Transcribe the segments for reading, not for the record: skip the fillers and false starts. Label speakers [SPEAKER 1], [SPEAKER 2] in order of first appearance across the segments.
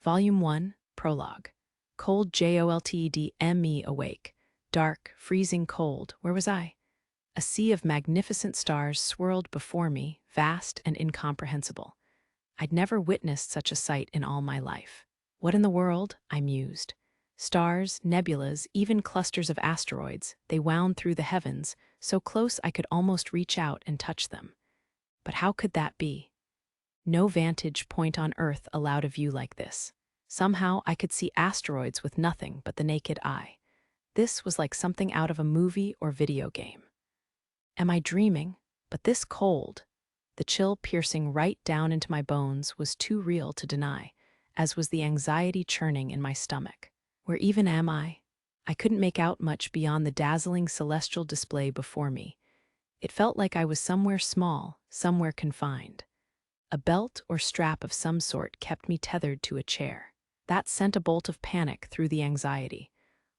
[SPEAKER 1] Volume 1, Prologue. Cold JOLTEDME awake. Dark, freezing cold. Where was I? A sea of magnificent stars swirled before me, vast and incomprehensible. I'd never witnessed such a sight in all my life. What in the world? I mused. Stars, nebulas, even clusters of asteroids, they wound through the heavens, so close I could almost reach out and touch them. But how could that be? No vantage point on Earth allowed a view like this. Somehow I could see asteroids with nothing but the naked eye. This was like something out of a movie or video game. Am I dreaming? But this cold, the chill piercing right down into my bones, was too real to deny, as was the anxiety churning in my stomach. Where even am I? I couldn't make out much beyond the dazzling celestial display before me. It felt like I was somewhere small, somewhere confined. A belt or strap of some sort kept me tethered to a chair. That sent a bolt of panic through the anxiety.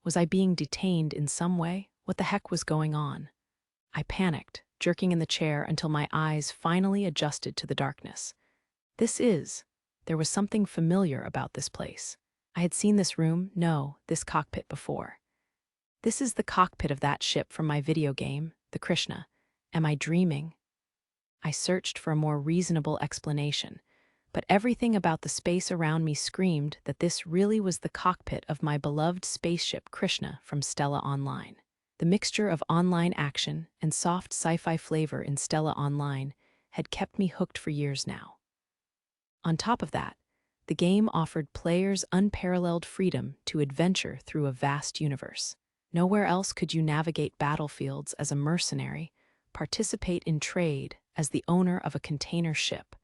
[SPEAKER 1] Was I being detained in some way? What the heck was going on? I panicked, jerking in the chair until my eyes finally adjusted to the darkness. There was something familiar about this place. I had seen this room, no, this cockpit before. This is the cockpit of that ship from my video game, the Krishna. Am I dreaming? I searched for a more reasonable explanation, but everything about the space around me screamed that this really was the cockpit of my beloved spaceship Krishna from Stella Online. The mixture of online action and soft sci-fi flavor in Stella Online had kept me hooked for years now. On top of that, the game offered players unparalleled freedom to adventure through a vast universe. Nowhere else could you navigate battlefields as a mercenary, participate in trade as the owner of a container ship,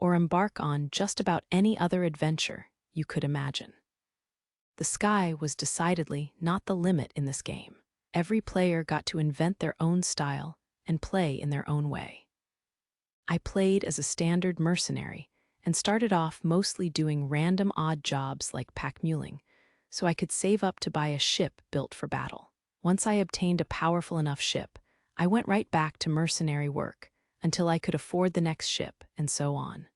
[SPEAKER 1] or embark on just about any other adventure you could imagine. The sky was decidedly not the limit in this game. Every player got to invent their own style and play in their own way. I played as a standard mercenary and started off mostly doing random odd jobs like pack muling, so I could save up to buy a ship built for battle. Once I obtained a powerful enough ship, I went right back to mercenary work until I could afford the next ship, and so on.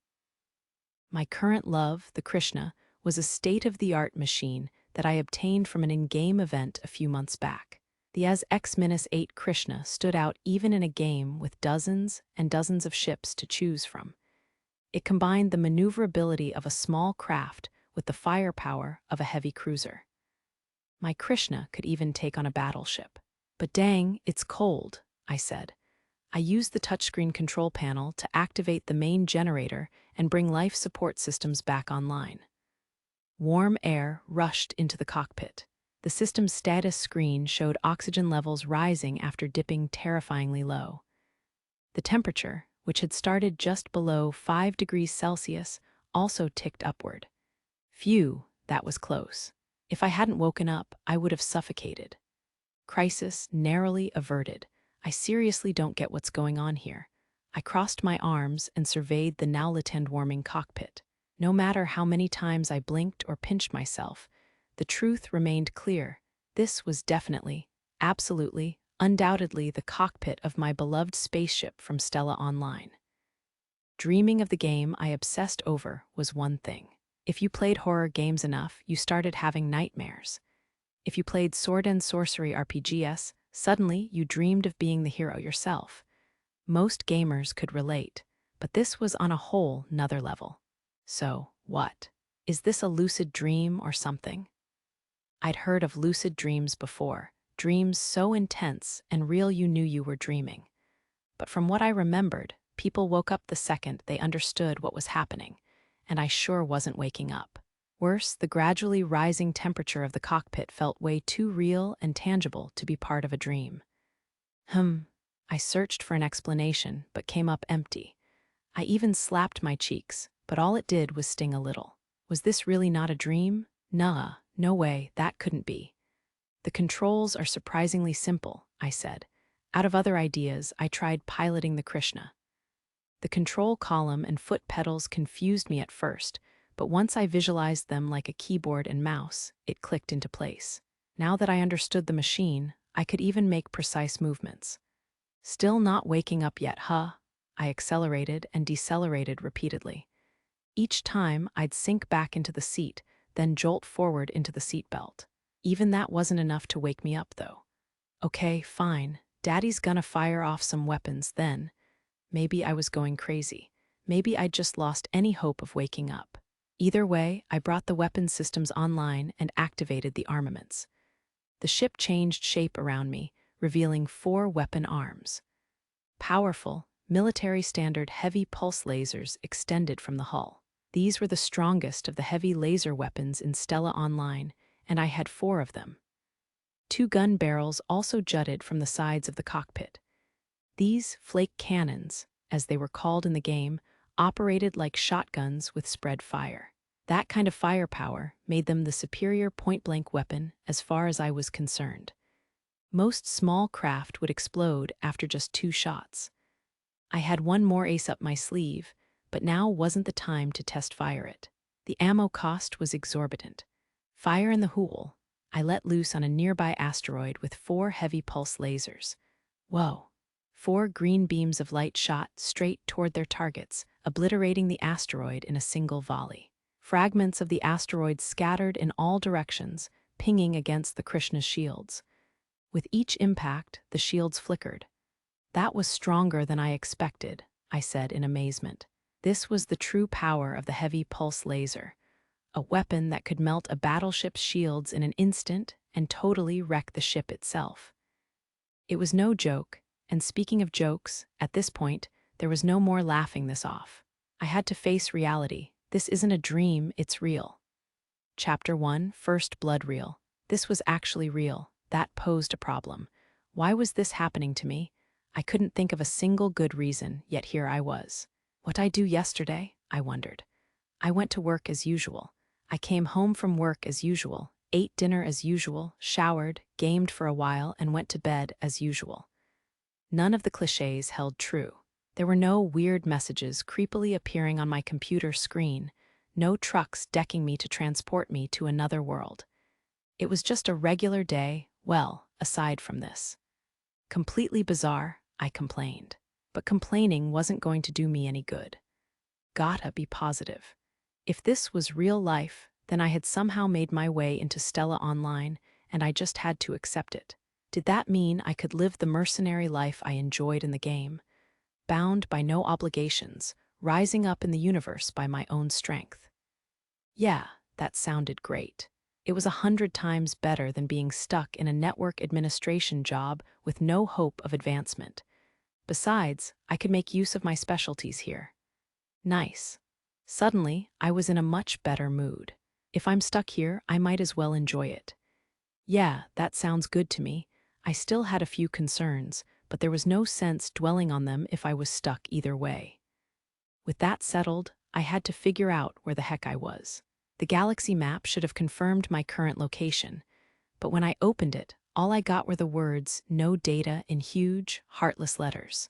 [SPEAKER 1] My current love, the Krishna, was a state-of-the-art machine that I obtained from an in-game event a few months back. The X-8 Krishna stood out even in a game with dozens and dozens of ships to choose from. It combined the maneuverability of a small craft with the firepower of a heavy cruiser. My Krishna could even take on a battleship. But dang, it's cold, I said. I used the touchscreen control panel to activate the main generator and bring life support systems back online. Warm air rushed into the cockpit. The system's status screen showed oxygen levels rising after dipping terrifyingly low. The temperature, which had started just below 5 degrees Celsius, also ticked upward. Phew, that was close. If I hadn't woken up, I would have suffocated. Crisis narrowly averted. I seriously don't get what's going on here. I crossed my arms and surveyed the now latent warming cockpit. No matter how many times I blinked or pinched myself, the truth remained clear. This was definitely, absolutely, undoubtedly the cockpit of my beloved spaceship from Stella Online. Dreaming of the game I obsessed over was one thing. If you played horror games enough, you started having nightmares. If you played sword and sorcery RPGs, suddenly you dreamed of being the hero yourself. Most gamers could relate, but this was on a whole nother level. So, what? Is this a lucid dream or something? I'd heard of lucid dreams before, dreams so intense and real you knew you were dreaming. But from what I remembered, people woke up the second they understood what was happening, and I sure wasn't waking up. Worse, the gradually rising temperature of the cockpit felt way too real and tangible to be part of a dream. I searched for an explanation, but came up empty. I even slapped my cheeks, but all it did was sting a little. Was this really not a dream? Nah, no way, that couldn't be. The controls are surprisingly simple, I said. Out of other ideas, I tried piloting the Krishna. The control column and foot pedals confused me at first, but once I visualized them like a keyboard and mouse, it clicked into place. Now that I understood the machine, I could even make precise movements. Still not waking up yet, huh? I accelerated and decelerated repeatedly. Each time, I'd sink back into the seat, then jolt forward into the seatbelt. Even that wasn't enough to wake me up, though. Okay, fine. Daddy's gonna fire off some weapons then. Maybe I was going crazy. Maybe I'd just lost any hope of waking up. Either way, I brought the weapons systems online and activated the armaments. The ship changed shape around me, revealing 4 weapon arms. Powerful, military-standard heavy pulse lasers extended from the hull. These were the strongest of the heavy laser weapons in Stella Online, and I had 4 of them. 2 gun barrels also jutted from the sides of the cockpit. These flake cannons, as they were called in the game, operated like shotguns with spread fire. That kind of firepower made them the superior point-blank weapon as far as I was concerned. Most small craft would explode after just 2 shots. I had one more ace up my sleeve, but now wasn't the time to test fire it. The ammo cost was exorbitant. Fire in the hole, I let loose on a nearby asteroid with 4 heavy pulse lasers. Whoa. 4 green beams of light shot straight toward their targets, obliterating the asteroid in a single volley. Fragments of the asteroid scattered in all directions, pinging against the Krishna's shields. With each impact, the shields flickered. That was stronger than I expected, I said in amazement. This was the true power of the heavy pulse laser, a weapon that could melt a battleship's shields in an instant and totally wreck the ship itself. It was no joke, and speaking of jokes, at this point, there was no more laughing this off. I had to face reality. This isn't a dream, it's real. Chapter 1, First Blood Reel. This was actually real. That posed a problem. Why was this happening to me? I couldn't think of a single good reason, yet here I was. What did I do yesterday? I wondered. I went to work as usual. I came home from work as usual, ate dinner as usual, showered, gamed for a while, and went to bed as usual. None of the cliches held true. There were no weird messages creepily appearing on my computer screen, no trucks decking me to transport me to another world. It was just a regular day, well, aside from this. Completely bizarre, I complained. But complaining wasn't going to do me any good. Gotta be positive. If this was real life, then I had somehow made my way into Stella Online, and I just had to accept it. Did that mean I could live the mercenary life I enjoyed in the game? Bound by no obligations, rising up in the universe by my own strength. Yeah, that sounded great. It was 100 times better than being stuck in a network administration job with no hope of advancement. Besides, I could make use of my specialties here. Nice. Suddenly, I was in a much better mood. If I'm stuck here, I might as well enjoy it. Yeah, that sounds good to me. I still had a few concerns, but there was no sense dwelling on them if I was stuck either way. With that settled, I had to figure out where the heck I was. The galaxy map should have confirmed my current location, but when I opened it, all I got were the words "no data" in huge, heartless letters.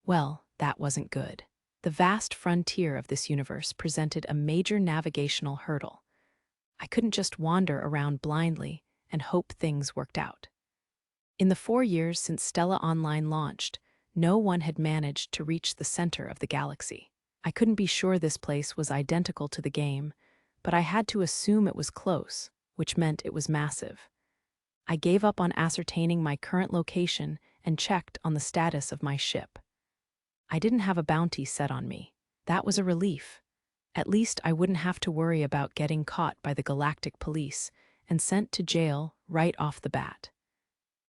[SPEAKER 1] Well, that wasn't good. The vast frontier of this universe presented a major navigational hurdle. I couldn't just wander around blindly and hope things worked out. In the 4 years since Stella Online launched, no one had managed to reach the center of the galaxy. I couldn't be sure this place was identical to the game, but I had to assume it was close, which meant it was massive. I gave up on ascertaining my current location and checked on the status of my ship. I didn't have a bounty set on me. That was a relief. At least I wouldn't have to worry about getting caught by the galactic police and sent to jail right off the bat.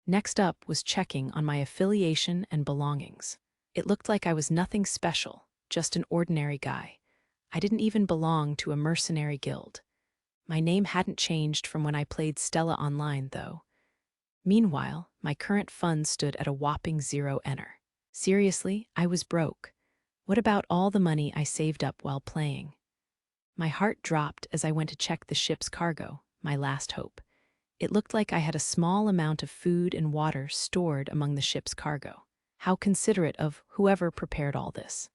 [SPEAKER 1] Next up was checking on my affiliation and belongings. It looked like I was nothing special, just an ordinary guy. I didn't even belong to a mercenary guild. My name hadn't changed from when I played Stella Online, though. Meanwhile, my current funds stood at a whopping 0 ener. Seriously, I was broke. What about all the money I saved up while playing? My heart dropped as I went to check the ship's cargo, my last hope. It looked like I had a small amount of food and water stored among the ship's cargo. How considerate of whoever prepared all this.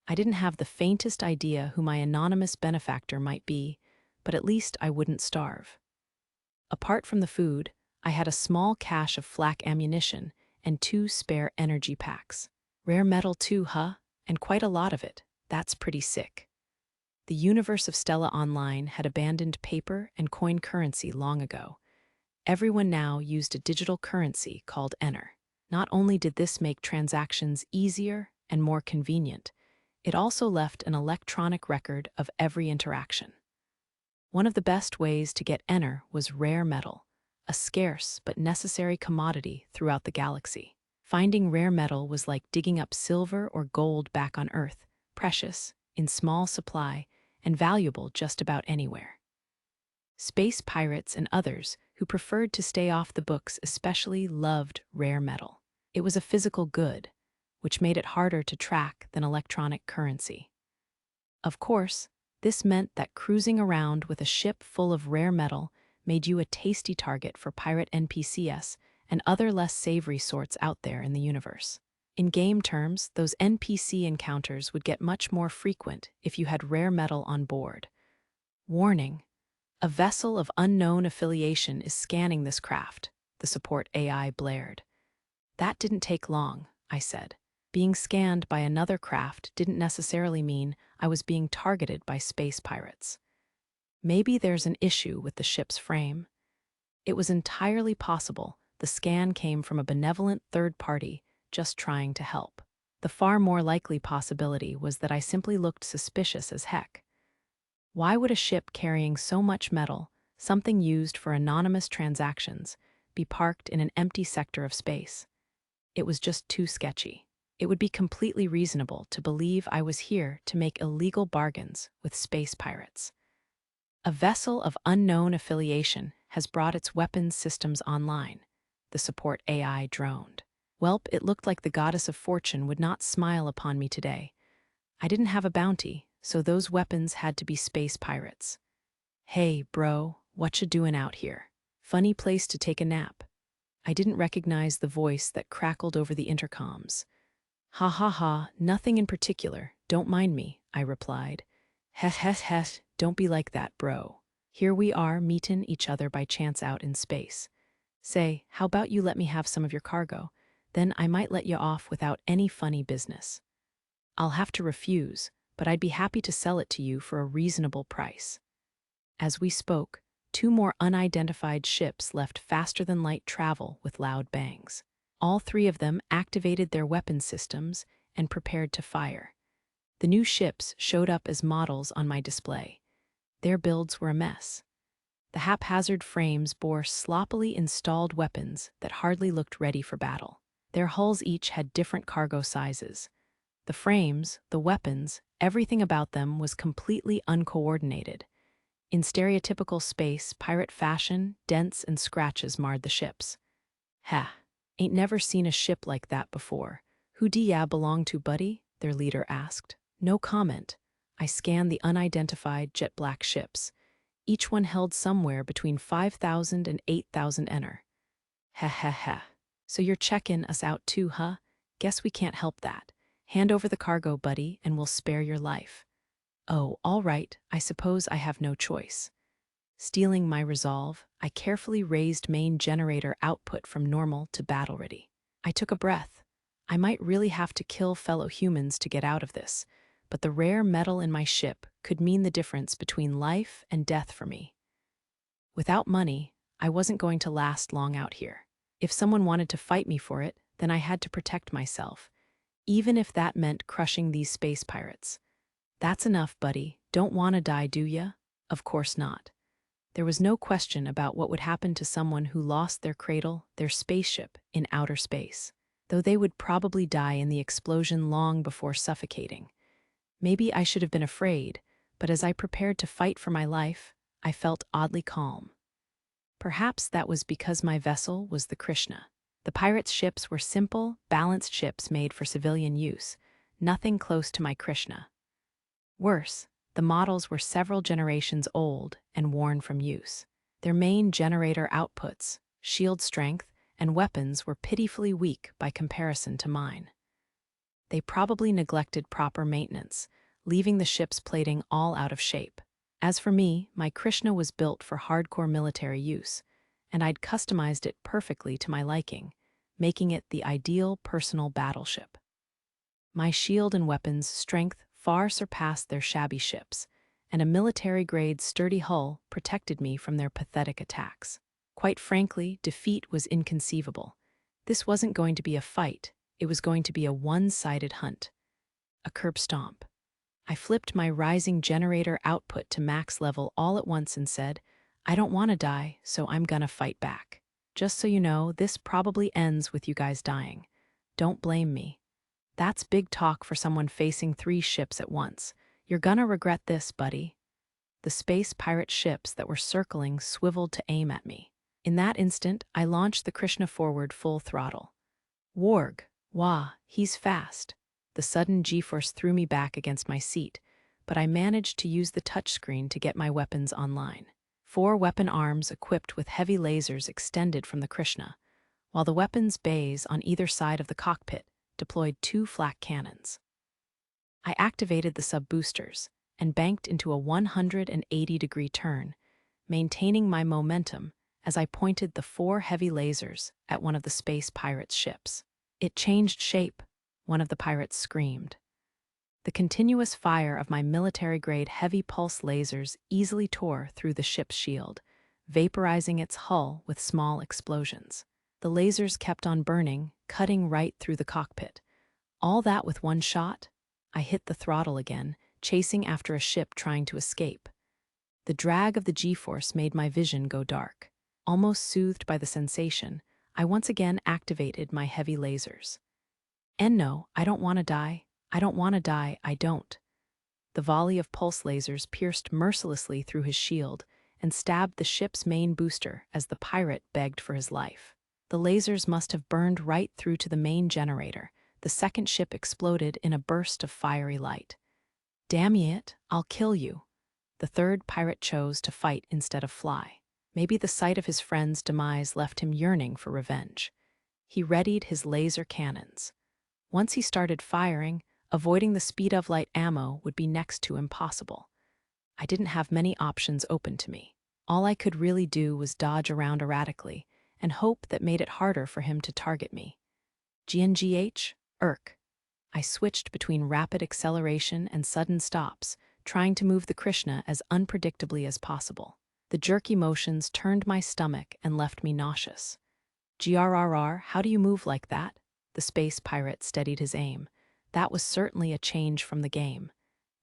[SPEAKER 1] I didn't have the faintest idea who my anonymous benefactor might be, but at least I wouldn't starve. Apart from the food, I had a small cache of flak ammunition and 2 spare energy packs. Rare metal too, huh? And quite a lot of it. That's pretty sick. The universe of Stella Online had abandoned paper and coin currency long ago. Everyone now used a digital currency called Ener. Not only did this make transactions easier and more convenient, it also left an electronic record of every interaction. One of the best ways to get Ener was rare metal, a scarce but necessary commodity throughout the galaxy. Finding rare metal was like digging up silver or gold back on Earth, precious, in small supply, and valuable just about anywhere. Space pirates and others who preferred to stay off the books especially loved rare metal. It was a physical good, which made it harder to track than electronic currency. Of course, this meant that cruising around with a ship full of rare metal made you a tasty target for pirate NPCs and other less savory sorts out there in the universe. In game terms, those NPC encounters would get much more frequent if you had rare metal on board. Warning: a vessel of unknown affiliation is scanning this craft, the support AI blared. That didn't take long, I said. Being scanned by another craft didn't necessarily mean I was being targeted by space pirates. Maybe there's an issue with the ship's frame. It was entirely possible the scan came from a benevolent third party just trying to help. The far more likely possibility was that I simply looked suspicious as heck. Why would a ship carrying so much metal, something used for anonymous transactions, be parked in an empty sector of space? It was just too sketchy. It would be completely reasonable to believe I was here to make illegal bargains with space pirates. A vessel of unknown affiliation has brought its weapons systems online, the support AI droned. Welp, it looked like the goddess of fortune would not smile upon me today. I didn't have a bounty, so those weapons had to be space pirates. Hey, bro, what you doing out here? Funny place to take a nap. I didn't recognize the voice that crackled over the intercoms. Ha ha ha, nothing in particular, don't mind me, I replied. Heh heh heh, don't be like that, bro. Here we are meetin' each other by chance out in space. Say, how about you let me have some of your cargo? Then I might let you off without any funny business. I'll have to refuse, but I'd be happy to sell it to you for a reasonable price. As we spoke, 2 more unidentified ships left faster-than-light travel with loud bangs. All 3 of them activated their weapon systems and prepared to fire. The new ships showed up as models on my display. Their builds were a mess. The haphazard frames bore sloppily installed weapons that hardly looked ready for battle. Their hulls each had different cargo sizes. The frames, the weapons, everything about them was completely uncoordinated. In stereotypical space pirate fashion, dents and scratches marred the ships. Ha, ain't never seen a ship like that before. Who do ya belong to, buddy? Their leader asked. No comment. I scanned the unidentified jet-black ships. Each one held somewhere between 5,000 and 8,000 Ener. Ha ha ha. So you're checking us out too, huh? Guess we can't help that. Hand over the cargo, buddy, and we'll spare your life. Oh, all right, I suppose I have no choice. Stealing my resolve, I carefully raised main generator output from normal to battle ready. I took a breath. I might really have to kill fellow humans to get out of this, but the rare metal in my ship could mean the difference between life and death for me. Without money, I wasn't going to last long out here. If someone wanted to fight me for it, then I had to protect myself, even if that meant crushing these space pirates. That's enough, buddy. Don't want to die, do ya? Of course not. There was no question about what would happen to someone who lost their cradle, their spaceship, in outer space, though they would probably die in the explosion long before suffocating. Maybe I should have been afraid, but as I prepared to fight for my life, I felt oddly calm. Perhaps that was because my vessel was the Krishna. The pirates' ships were simple, balanced ships made for civilian use, nothing close to my Krishna. Worse, the models were several generations old and worn from use. Their main generator outputs, shield strength, and weapons were pitifully weak by comparison to mine. They probably neglected proper maintenance, leaving the ship's plating all out of shape. As for me, my Krishna was built for hardcore military use, and I'd customized it perfectly to my liking, making it the ideal personal battleship. My shield and weapons' strength far surpassed their shabby ships, and a military-grade sturdy hull protected me from their pathetic attacks. Quite frankly, defeat was inconceivable. This wasn't going to be a fight, it was going to be a one-sided hunt. A curb stomp. I flipped my rising generator output to max level all at once and said, I don't want to die, so I'm gonna fight back. Just so you know, this probably ends with you guys dying. Don't blame me. That's big talk for someone facing 3 ships at once. You're gonna regret this, buddy. The space pirate ships that were circling swiveled to aim at me. In that instant, I launched the Krishna forward full throttle. Warg, wah, he's fast. The sudden G-force threw me back against my seat, but I managed to use the touchscreen to get my weapons online. 4 weapon arms equipped with heavy lasers extended from the Krishna, while the weapons bays on either side of the cockpit deployed 2 flak cannons. I activated the sub-boosters and banked into a 180-degree turn, maintaining my momentum as I pointed the 4 heavy lasers at one of the space pirates' ships. It changed shape, one of the pirates screamed. The continuous fire of my military-grade heavy pulse lasers easily tore through the ship's shield, vaporizing its hull with small explosions. The lasers kept on burning, cutting right through the cockpit. All that with one shot? I hit the throttle again, chasing after a ship trying to escape. The drag of the G-force made my vision go dark. Almost soothed by the sensation, I once again activated my heavy lasers. And no, I don't want to die. I don't want to die, I don't. The volley of pulse lasers pierced mercilessly through his shield and stabbed the ship's main booster as the pirate begged for his life. The lasers must have burned right through to the main generator. The second ship exploded in a burst of fiery light. Damn it, I'll kill you. The third pirate chose to fight instead of fly. Maybe the sight of his friend's demise left him yearning for revenge. He readied his laser cannons. Once he started firing, avoiding the speed of light ammo would be next to impossible. I didn't have many options open to me. All I could really do was dodge around erratically and hope that made it harder for him to target me. GNGH? Irk. I switched between rapid acceleration and sudden stops, trying to move the Krishna as unpredictably as possible. The jerky motions turned my stomach and left me nauseous. GRRR, how do you move like that? The space pirate steadied his aim. That was certainly a change from the game.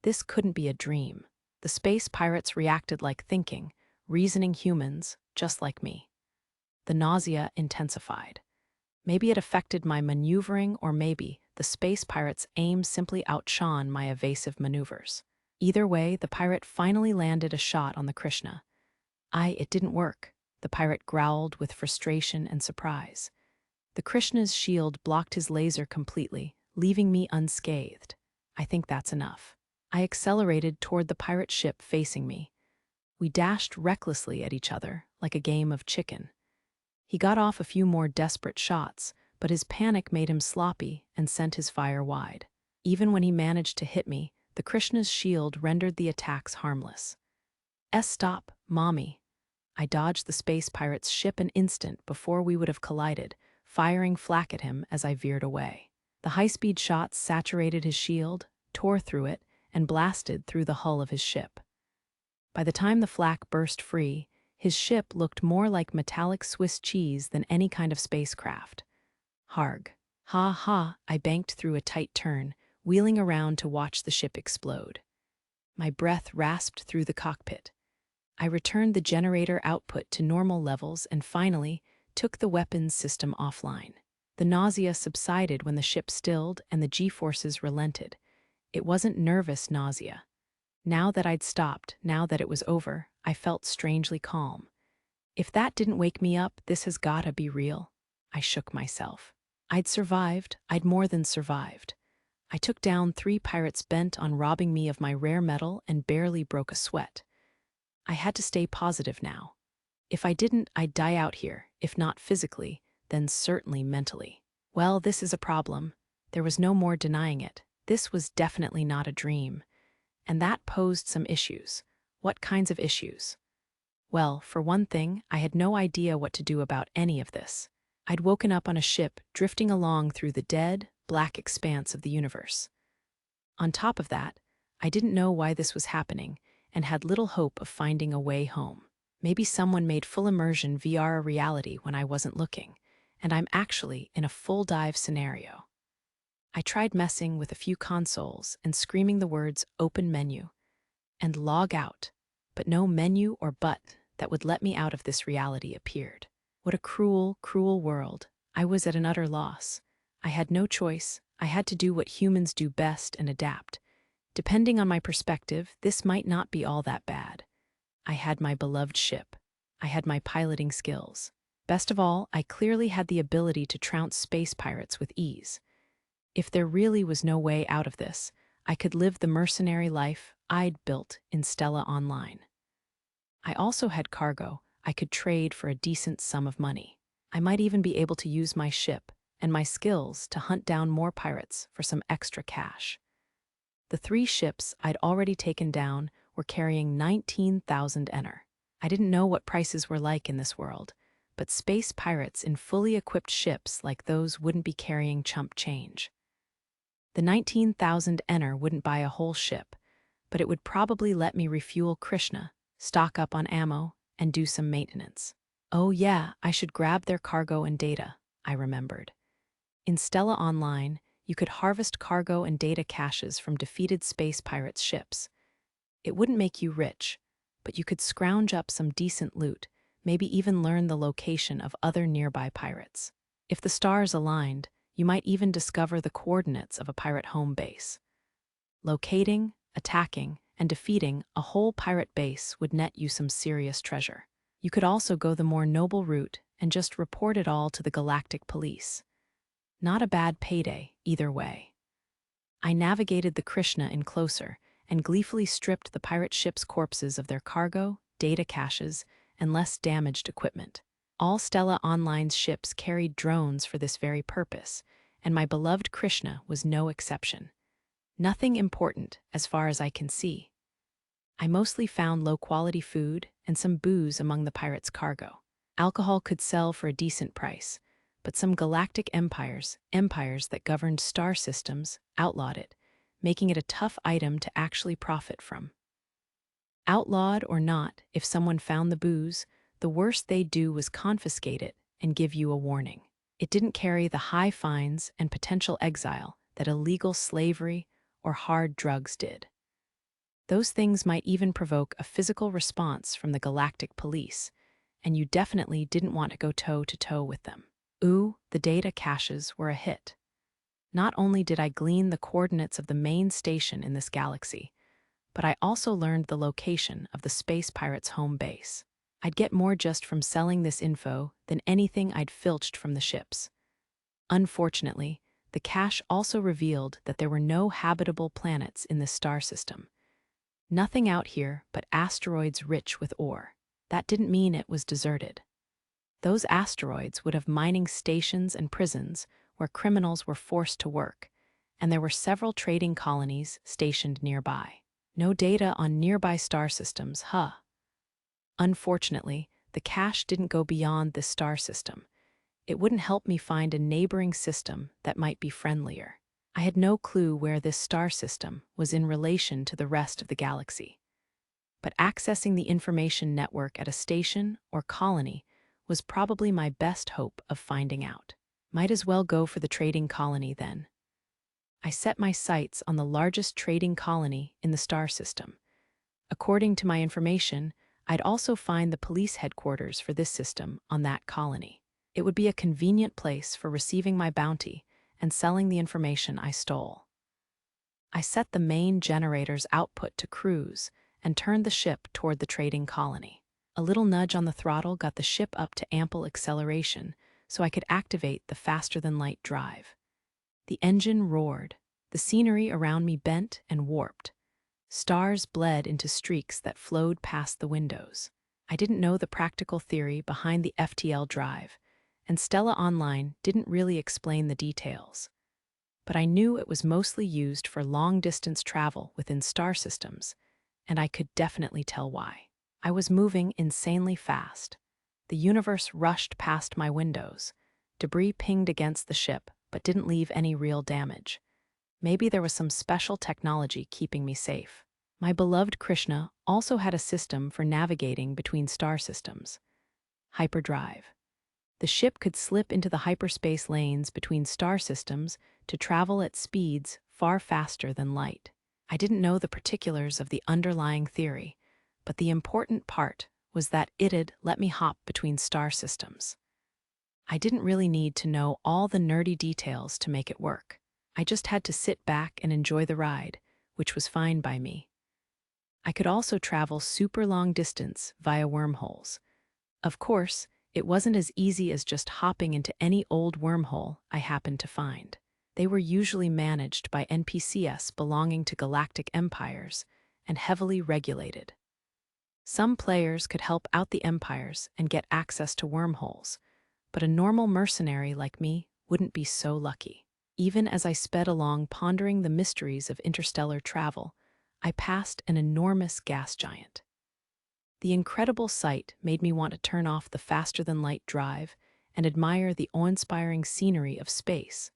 [SPEAKER 1] This couldn't be a dream. The space pirates reacted like thinking, reasoning humans, just like me. The nausea intensified. Maybe it affected my maneuvering, or maybe the space pirate's aim simply outshone my evasive maneuvers. Either way, the pirate finally landed a shot on the Krishna. It didn't work, the pirate growled with frustration and surprise. The Krishna's shield blocked his laser completely, leaving me unscathed. I think that's enough. I accelerated toward the pirate ship facing me. We dashed recklessly at each other, like a game of chicken. He got off a few more desperate shots, but his panic made him sloppy and sent his fire wide. Even when he managed to hit me, the Krishna's shield rendered the attacks harmless. Stop, mommy. I dodged the space pirate's ship an instant before we would have collided, firing flak at him as I veered away. The high-speed shots saturated his shield, tore through it, and blasted through the hull of his ship. By the time the flak burst free, his ship looked more like metallic Swiss cheese than any kind of spacecraft. Harg. Ha ha, I banked through a tight turn, wheeling around to watch the ship explode. My breath rasped through the cockpit. I returned the generator output to normal levels and finally took the weapons system offline. The nausea subsided when the ship stilled and the G-forces relented. It wasn't nervous nausea. Now that I'd stopped, now that it was over, I felt strangely calm. If that didn't wake me up, this has gotta be real. I shook myself. I'd survived, I'd more than survived. I took down 3 pirates bent on robbing me of my rare metal and barely broke a sweat. I had to stay positive now. If I didn't, I'd die out here, if not physically, then certainly mentally. Well, this is a problem. There was no more denying it. This was definitely not a dream. And that posed some issues. What kinds of issues? Well, for one thing, I had no idea what to do about any of this. I'd woken up on a ship drifting along through the dead, black expanse of the universe. On top of that, I didn't know why this was happening, and had little hope of finding a way home. Maybe someone made full immersion VR a reality when I wasn't looking, and I'm actually in a full dive scenario. I tried messing with a few consoles and screaming the words "open menu" and "log out," but no menu or button that would let me out of this reality appeared. What a cruel, cruel world. I was at an utter loss. I had no choice. I had to do what humans do best and adapt. Depending on my perspective, this might not be all that bad. I had my beloved ship. I had my piloting skills. Best of all, I clearly had the ability to trounce space pirates with ease. If there really was no way out of this, I could live the mercenary life I'd built in Stella Online. I also had cargo I could trade for a decent sum of money. I might even be able to use my ship and my skills to hunt down more pirates for some extra cash. The 3 ships I'd already taken down were carrying 19,000 ener. I didn't know what prices were like in this world, but space pirates in fully equipped ships like those wouldn't be carrying chump change. The 19,000 ener wouldn't buy a whole ship, but it would probably let me refuel Krishna, stock up on ammo, and do some maintenance. Oh yeah, I should grab their cargo and data, I remembered. In Stella Online, you could harvest cargo and data caches from defeated space pirates' ships. It wouldn't make you rich, but you could scrounge up some decent loot, maybe even learn the location of other nearby pirates. If the stars aligned, you might even discover the coordinates of a pirate home base. Locating, attacking, and defeating a whole pirate base would net you some serious treasure. You could also go the more noble route and just report it all to the Galactic Police. Not a bad payday, either way. I navigated the Krishna in closer and gleefully stripped the pirate ship's corpses of their cargo, data caches, and less damaged equipment. All Stella Online's ships carried drones for this very purpose, and my beloved Krishna was no exception. Nothing important, as far as I can see. I mostly found low-quality food and some booze among the pirates' cargo. Alcohol could sell for a decent price, but some galactic empires that governed star systems, outlawed it, making it a tough item to actually profit from. Outlawed or not, if someone found the booze, the worst they'd do was confiscate it and give you a warning. It didn't carry the high fines and potential exile that illegal slavery or hard drugs did. Those things might even provoke a physical response from the Galactic Police, and you definitely didn't want to go toe-to-toe with them. Ooh, the data caches were a hit. Not only did I glean the coordinates of the main station in this galaxy, but I also learned the location of the space pirates' home base. I'd get more just from selling this info than anything I'd filched from the ships. Unfortunately, the cache also revealed that there were no habitable planets in this star system. Nothing out here but asteroids rich with ore. That didn't mean it was deserted. Those asteroids would have mining stations and prisons where criminals were forced to work, and there were several trading colonies stationed nearby. No data on nearby star systems, huh? Unfortunately, the cache didn't go beyond this star system. It wouldn't help me find a neighboring system that might be friendlier. I had no clue where this star system was in relation to the rest of the galaxy. But accessing the information network at a station or colony was probably my best hope of finding out. Might as well go for the trading colony then. I set my sights on the largest trading colony in the star system. According to my information, I'd also find the police headquarters for this system on that colony. It would be a convenient place for receiving my bounty and selling the information I stole. I set the main generator's output to cruise and turned the ship toward the trading colony. A little nudge on the throttle got the ship up to ample acceleration so I could activate the faster-than-light drive. The engine roared. The scenery around me bent and warped. Stars bled into streaks that flowed past the windows. I didn't know the practical theory behind the FTL drive, and Stella Online didn't really explain the details. But I knew it was mostly used for long-distance travel within star systems, and I could definitely tell why. I was moving insanely fast. The universe rushed past my windows. Debris pinged against the ship, but didn't leave any real damage. Maybe there was some special technology keeping me safe. My beloved Krishna also had a system for navigating between star systems. Hyperdrive. The ship could slip into the hyperspace lanes between star systems to travel at speeds far faster than light. I didn't know the particulars of the underlying theory, but the important part was that it'd let me hop between star systems. I didn't really need to know all the nerdy details to make it work. I just had to sit back and enjoy the ride, which was fine by me. I could also travel super long distance via wormholes. Of course, it wasn't as easy as just hopping into any old wormhole I happened to find. They were usually managed by NPCs belonging to galactic empires and heavily regulated. Some players could help out the empires and get access to wormholes, but a normal mercenary like me wouldn't be so lucky. Even as I sped along pondering the mysteries of interstellar travel, I passed an enormous gas giant. The incredible sight made me want to turn off the faster-than-light drive and admire the awe-inspiring scenery of space,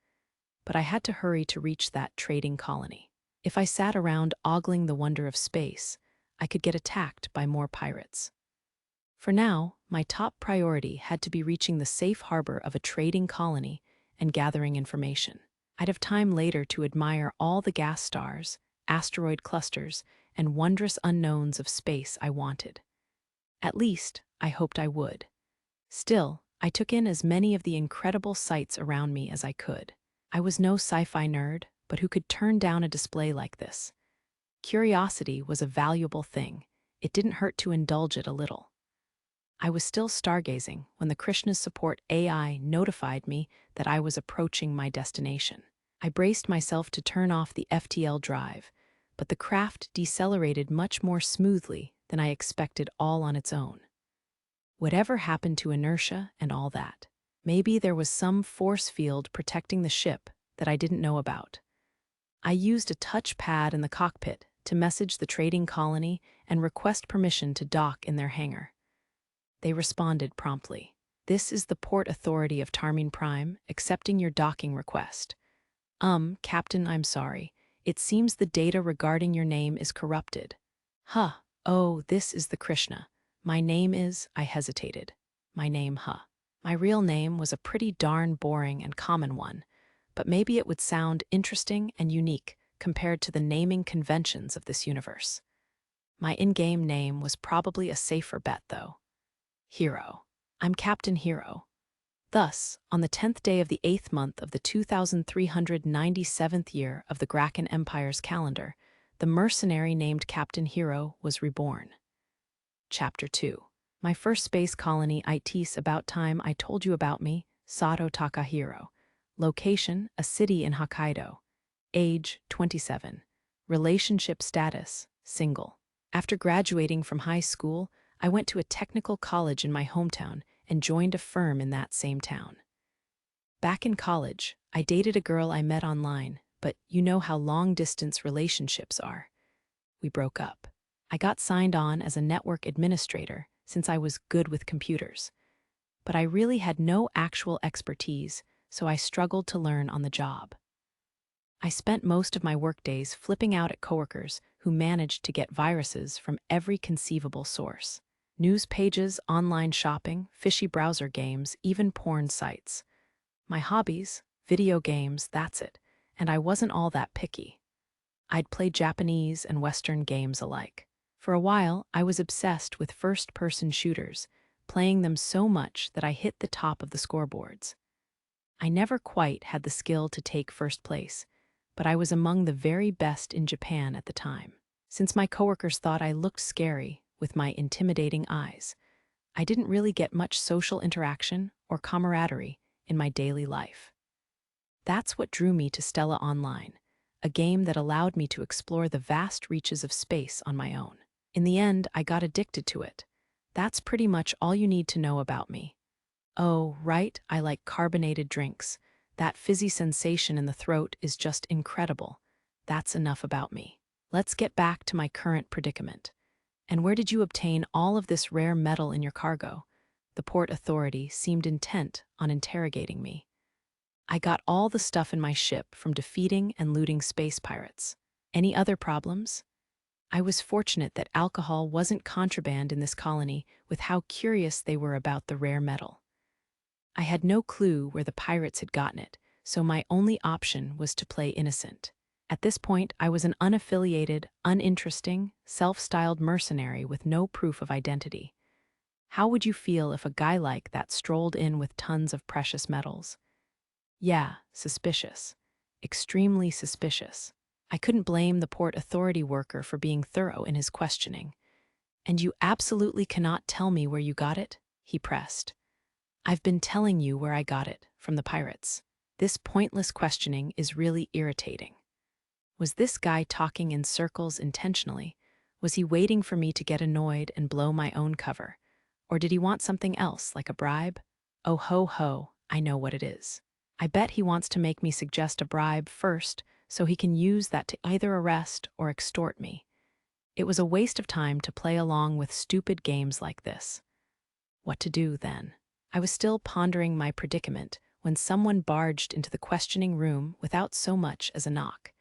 [SPEAKER 1] but I had to hurry to reach that trading colony. If I sat around ogling the wonder of space, I could get attacked by more pirates. For now, my top priority had to be reaching the safe harbor of a trading colony and gathering information. I'd have time later to admire all the gas stars, asteroid clusters, and wondrous unknowns of space I wanted. At least, I hoped I would. Still, I took in as many of the incredible sights around me as I could. I was no sci-fi nerd, but who could turn down a display like this? Curiosity was a valuable thing. It didn't hurt to indulge it a little. I was still stargazing when the Krishna's support AI notified me that I was approaching my destination. I braced myself to turn off the FTL drive, but the craft decelerated much more smoothly than I expected all on its own. Whatever happened to inertia and all that? Maybe there was some force field protecting the ship that I didn't know about. I used a touch pad in the cockpit to message the trading colony and request permission to dock in their hangar. They responded promptly. "This is the Port Authority of Tarmine Prime, accepting your docking request. Captain, I'm sorry. It seems the data regarding your name is corrupted." "Huh. Oh, this is the Krishna. My name is," I hesitated. My name, huh. My real name was a pretty darn boring and common one, but maybe it would sound interesting and unique compared to the naming conventions of this universe. My in-game name was probably a safer bet, though. Hero. I'm Captain Hero. Thus, on the 10th day of the 8th month of the 2397th year of the Graken Empire's calendar, the mercenary named Captain Hero was reborn. Chapter 2. My first space colony, Itis, about time I told you about me, Sato Takahiro. Location, a city in Hokkaido. Age, 27. Relationship status, single. After graduating from high school, I went to a technical college in my hometown and joined a firm in that same town. Back in college, I dated a girl I met online, but you know how long-distance relationships are. We broke up. I got signed on as a network administrator since I was good with computers. But I really had no actual expertise, so I struggled to learn on the job. I spent most of my workdays flipping out at coworkers who managed to get viruses from every conceivable source. News pages, online shopping, fishy browser games, even porn sites. My hobbies, video games, that's it, and I wasn't all that picky. I'd play Japanese and Western games alike. For a while, I was obsessed with first-person shooters, playing them so much that I hit the top of the scoreboards. I never quite had the skill to take first place, but I was among the very best in Japan at the time. Since my coworkers thought I looked scary with my intimidating eyes, I didn't really get much social interaction or camaraderie in my daily life. That's what drew me to Stella Online, a game that allowed me to explore the vast reaches of space on my own. In the end, I got addicted to it. That's pretty much all you need to know about me. Oh, right, I like carbonated drinks. That fizzy sensation in the throat is just incredible. That's enough about me. Let's get back to my current predicament. And where did you obtain all of this rare metal in your cargo? The Port Authority seemed intent on interrogating me. I got all the stuff in my ship from defeating and looting space pirates. Any other problems? I was fortunate that alcohol wasn't contraband in this colony with how curious they were about the rare metal. I had no clue where the pirates had gotten it, so my only option was to play innocent. At this point, I was an unaffiliated, uninteresting, self-styled mercenary with no proof of identity. How would you feel if a guy like that strolled in with tons of precious metals? Yeah, suspicious. Extremely suspicious. I couldn't blame the Port Authority worker for being thorough in his questioning. "And you absolutely cannot tell me where you got it?" he pressed. "I've been telling you where I got it, from the pirates. This pointless questioning is really irritating." Was this guy talking in circles intentionally? Was he waiting for me to get annoyed and blow my own cover? Or did he want something else, like a bribe? Oh ho ho, I know what it is. I bet he wants to make me suggest a bribe first, so he can use that to either arrest or extort me. It was a waste of time to play along with stupid games like this. What to do then? I was still pondering my predicament when someone barged into the questioning room without so much as a knock.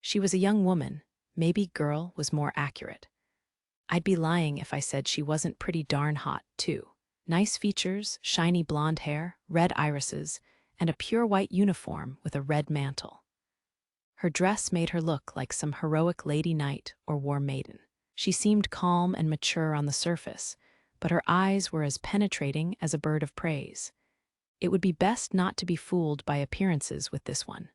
[SPEAKER 1] She was a young woman, maybe girl was more accurate. I'd be lying if I said she wasn't pretty darn hot, too. Nice features, shiny blonde hair, red irises, and a pure white uniform with a red mantle. Her dress made her look like some heroic lady knight or war maiden. She seemed calm and mature on the surface, but her eyes were as penetrating as a bird of praise. It would be best not to be fooled by appearances with this one.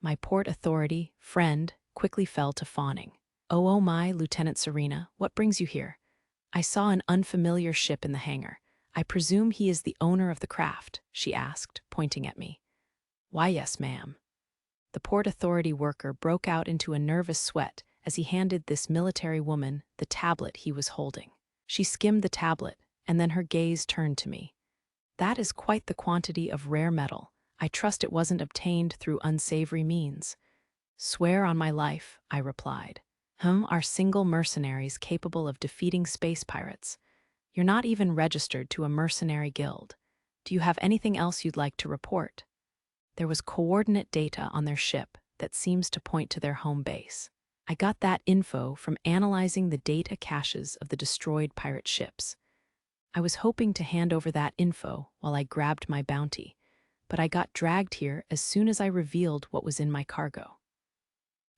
[SPEAKER 1] My Port Authority friend quickly fell to fawning. Oh my, Lieutenant Serena, what brings you here? I saw an unfamiliar ship in the hangar. I presume he is the owner of the craft, she asked, pointing at me. Why, yes, ma'am. The Port Authority worker broke out into a nervous sweat as he handed this military woman the tablet he was holding. She skimmed the tablet, and then her gaze turned to me. That is quite the quantity of rare metal. I trust it wasn't obtained through unsavory means. Swear on my life, I replied. Are single mercenaries capable of defeating space pirates? You're not even registered to a mercenary guild. Do you have anything else you'd like to report? There was coordinate data on their ship that seems to point to their home base. I got that info from analyzing the data caches of the destroyed pirate ships. I was hoping to hand over that info while I grabbed my bounty, but I got dragged here as soon as I revealed what was in my cargo.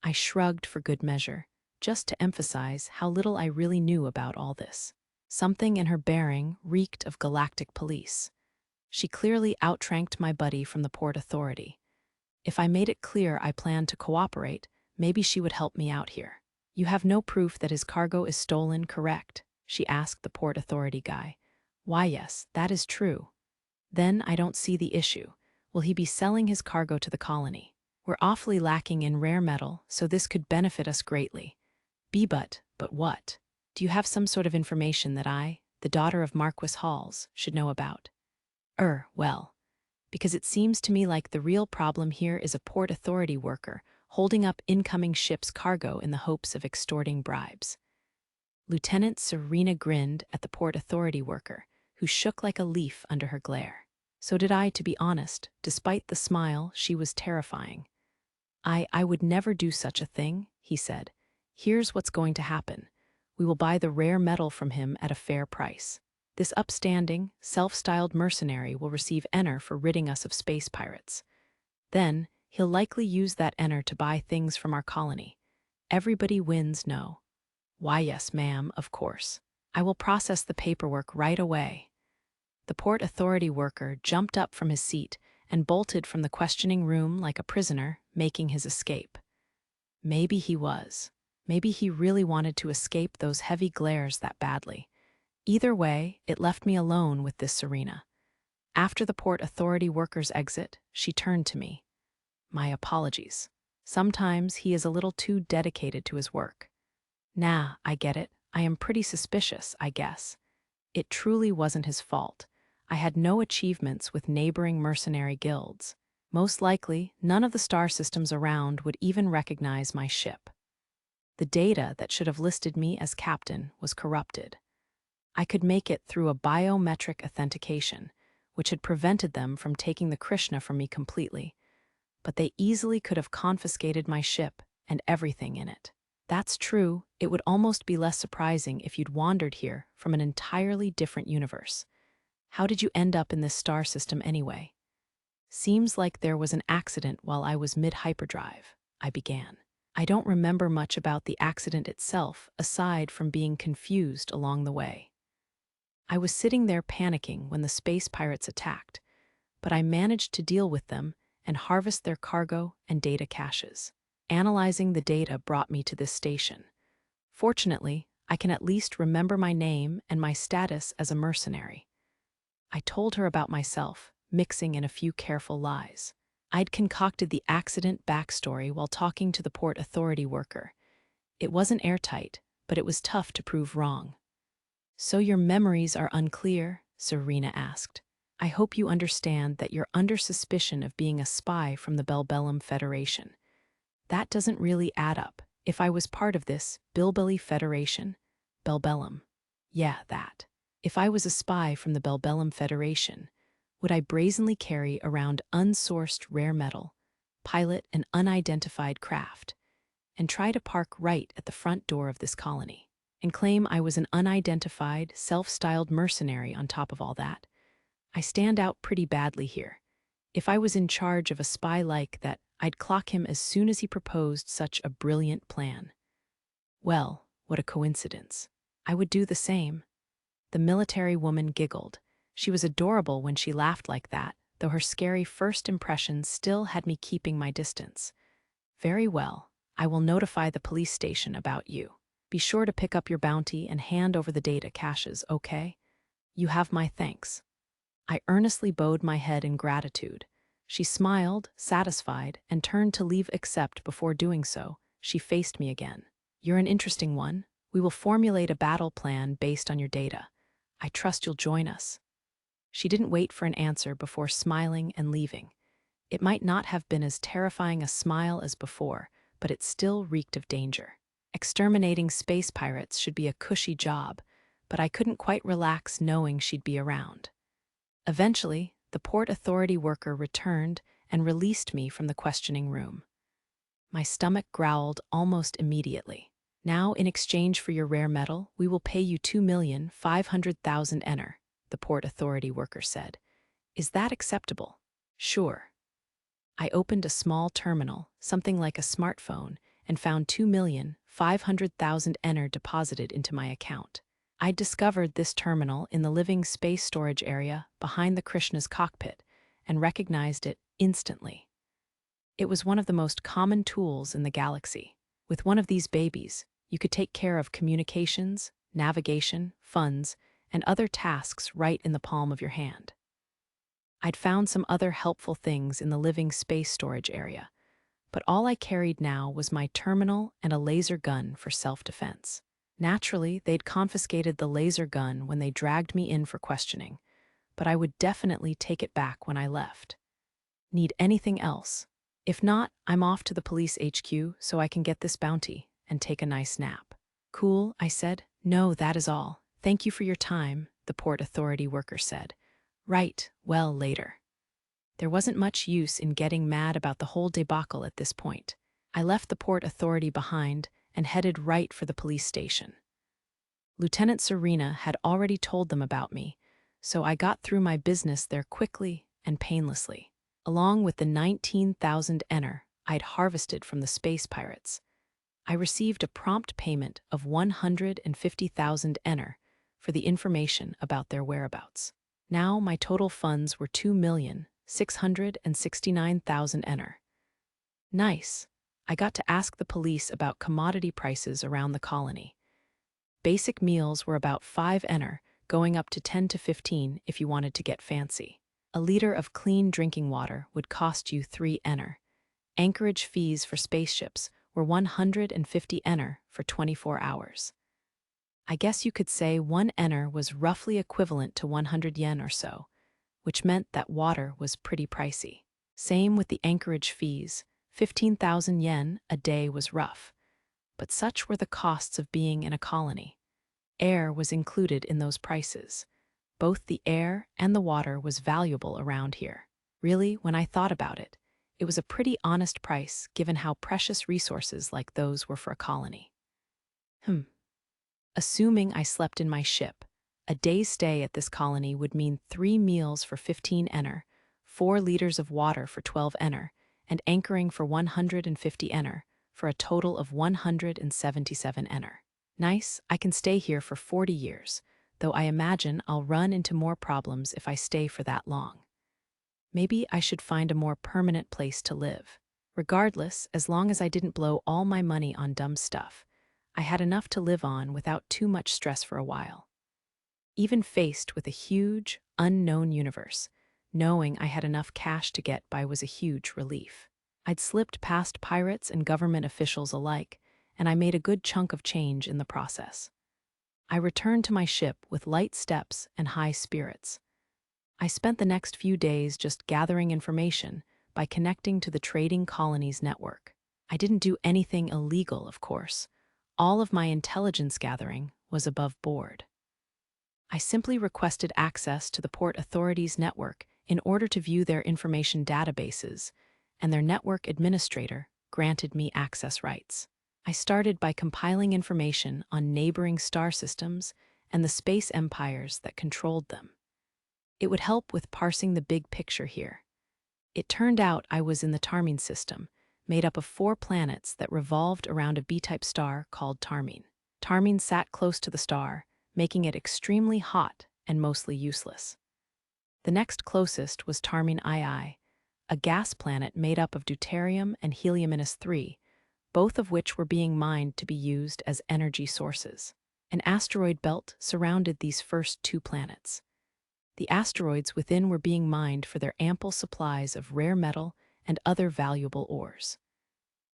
[SPEAKER 1] I shrugged for good measure, just to emphasize how little I really knew about all this. Something in her bearing reeked of galactic police. She clearly outranked my buddy from the Port Authority. If I made it clear I planned to cooperate, maybe she would help me out here. You have no proof that his cargo is stolen, correct? She asked the Port Authority guy. Why, yes, that is true. Then I don't see the issue. Will he be selling his cargo to the colony? We're awfully lacking in rare metal, so this could benefit us greatly. But what? Do you have some sort of information that I, the daughter of Marquis Halls, should know about? Well, because it seems to me like the real problem here is a Port Authority worker holding up incoming ship's cargo in the hopes of extorting bribes. Lieutenant Serena grinned at the Port Authority worker, who shook like a leaf under her glare. So did I, to be honest. Despite the smile, she was terrifying. I would never do such a thing, he said. Here's what's going to happen. We will buy the rare metal from him at a fair price. This upstanding, self-styled mercenary will receive Enner for ridding us of space pirates. Then, he'll likely use that Enner to buy things from our colony. Everybody wins, no? Why, yes, ma'am, of course. I will process the paperwork right away. The Port Authority worker jumped up from his seat and bolted from the questioning room like a prisoner making his escape. Maybe he was. Maybe he really wanted to escape those heavy glares that badly. Either way, it left me alone with this Serena. After the Port Authority worker's exit, she turned to me. My apologies. Sometimes he is a little too dedicated to his work. Nah, I get it. I am pretty suspicious, I guess. It truly wasn't his fault. I had no achievements with neighboring mercenary guilds. Most likely, none of the star systems around would even recognize my ship. The data that should have listed me as captain was corrupted. I could make it through a biometric authentication, which had prevented them from taking the Krishna from me completely, but they easily could have confiscated my ship and everything in it. That's true. It would almost be less surprising if you'd wandered here from an entirely different universe. How did you end up in this star system anyway? Seems like there was an accident while I was mid-hyperdrive, I began. I don't remember much about the accident itself, aside from being confused along the way. I was sitting there panicking when the space pirates attacked, but I managed to deal with them and harvest their cargo and data caches. Analyzing the data brought me to this station. Fortunately, I can at least remember my name and my status as a mercenary. I told her about myself, mixing in a few careful lies. I'd concocted the accident backstory while talking to the Port Authority worker. It wasn't airtight, but it was tough to prove wrong. "So your memories are unclear?" Serena asked. "I hope you understand that you're under suspicion of being a spy from the Belbellum Federation. That doesn't really add up. If I was part of this Bilbilly Federation, Belbellum, yeah, that. If I was a spy from the Belbellum Federation, would I brazenly carry around unsourced rare metal, pilot an unidentified craft, and try to park right at the front door of this colony, and claim I was an unidentified, self-styled mercenary on top of all that? I stand out pretty badly here. If I was in charge of a spy like that, I'd clock him as soon as he proposed such a brilliant plan. Well, what a coincidence. I would do the same." The military woman giggled. She was adorable when she laughed like that, though her scary first impressions still had me keeping my distance. "Very well. I will notify the police station about you. Be sure to pick up your bounty and hand over the data caches, okay? You have my thanks." I earnestly bowed my head in gratitude. She smiled, satisfied, and turned to leave, except before doing so, she faced me again. "You're an interesting one. We will formulate a battle plan based on your data. I trust you'll join us." She didn't wait for an answer before smiling and leaving. It might not have been as terrifying a smile as before, but it still reeked of danger. Exterminating space pirates should be a cushy job, but I couldn't quite relax knowing she'd be around. Eventually, the Port Authority worker returned and released me from the questioning room. My stomach growled almost immediately. "Now, in exchange for your rare metal, we will pay you 2,500,000 ener," the Port Authority worker said. "Is that acceptable?" "Sure." I opened a small terminal, something like a smartphone, and found 2,500,000 ener deposited into my account. I discovered this terminal in the living space storage area behind the Krishna's cockpit and recognized it instantly. It was one of the most common tools in the galaxy. With one of these babies, you could take care of communications, navigation, funds, and other tasks right in the palm of your hand. I'd found some other helpful things in the living space storage area, but all I carried now was my terminal and a laser gun for self-defense. Naturally, they'd confiscated the laser gun when they dragged me in for questioning, but I would definitely take it back when I left. Need anything else? If not, I'm off to the police HQ so I can get this bounty and take a nice nap. "Cool," I said. "No, that is all. Thank you for your time," the Port Authority worker said. "Right, well, later." There wasn't much use in getting mad about the whole debacle at this point. I left the Port Authority behind and headed right for the police station. Lieutenant Serena had already told them about me, so I got through my business there quickly and painlessly. Along with the 19,000 ener I'd harvested from the space pirates, I received a prompt payment of 150,000 ener for the information about their whereabouts. Now my total funds were 2,669,000 ener. Nice. I got to ask the police about commodity prices around the colony. Basic meals were about 5 ener, going up to 10 to 15 if you wanted to get fancy. A liter of clean drinking water would cost you 3 ener. Anchorage fees for spaceships were 150 ener for 24 hours. I guess you could say 1 ener was roughly equivalent to 100 yen or so, which meant that water was pretty pricey. Same with the anchorage fees. 15,000 yen a day was rough, but such were the costs of being in a colony. Air was included in those prices. Both the air and the water was valuable around here. Really, when I thought about it, it was a pretty honest price given how precious resources like those were for a colony. Hmm. Assuming I slept in my ship, a day's stay at this colony would mean 3 meals for 15 ener, 4 liters of water for 12 ener, and anchoring for 150 ener, for a total of 177 ener. Nice, I can stay here for 40 years, though I imagine I'll run into more problems if I stay for that long. Maybe I should find a more permanent place to live. Regardless, as long as I didn't blow all my money on dumb stuff, I had enough to live on without too much stress for a while. Even faced with a huge, unknown universe, knowing I had enough cash to get by was a huge relief. I'd slipped past pirates and government officials alike, and I made a good chunk of change in the process. I returned to my ship with light steps and high spirits. I spent the next few days just gathering information by connecting to the trading colonies network. I didn't do anything illegal, of course. All of my intelligence gathering was above board. I simply requested access to the Port Authority's network in order to view their information databases, and their network administrator granted me access rights. I started by compiling information on neighboring star systems and the space empires that controlled them. It would help with parsing the big picture here. It turned out I was in the Tarmine system, made up of 4 planets that revolved around a B-type star called Tarmine. Tarmine sat close to the star, making it extremely hot and mostly useless. The next closest was Tarmine II, a gas planet made up of deuterium and helium-3, both of which were being mined to be used as energy sources. An asteroid belt surrounded these first 2 planets. The asteroids within were being mined for their ample supplies of rare metal and other valuable ores.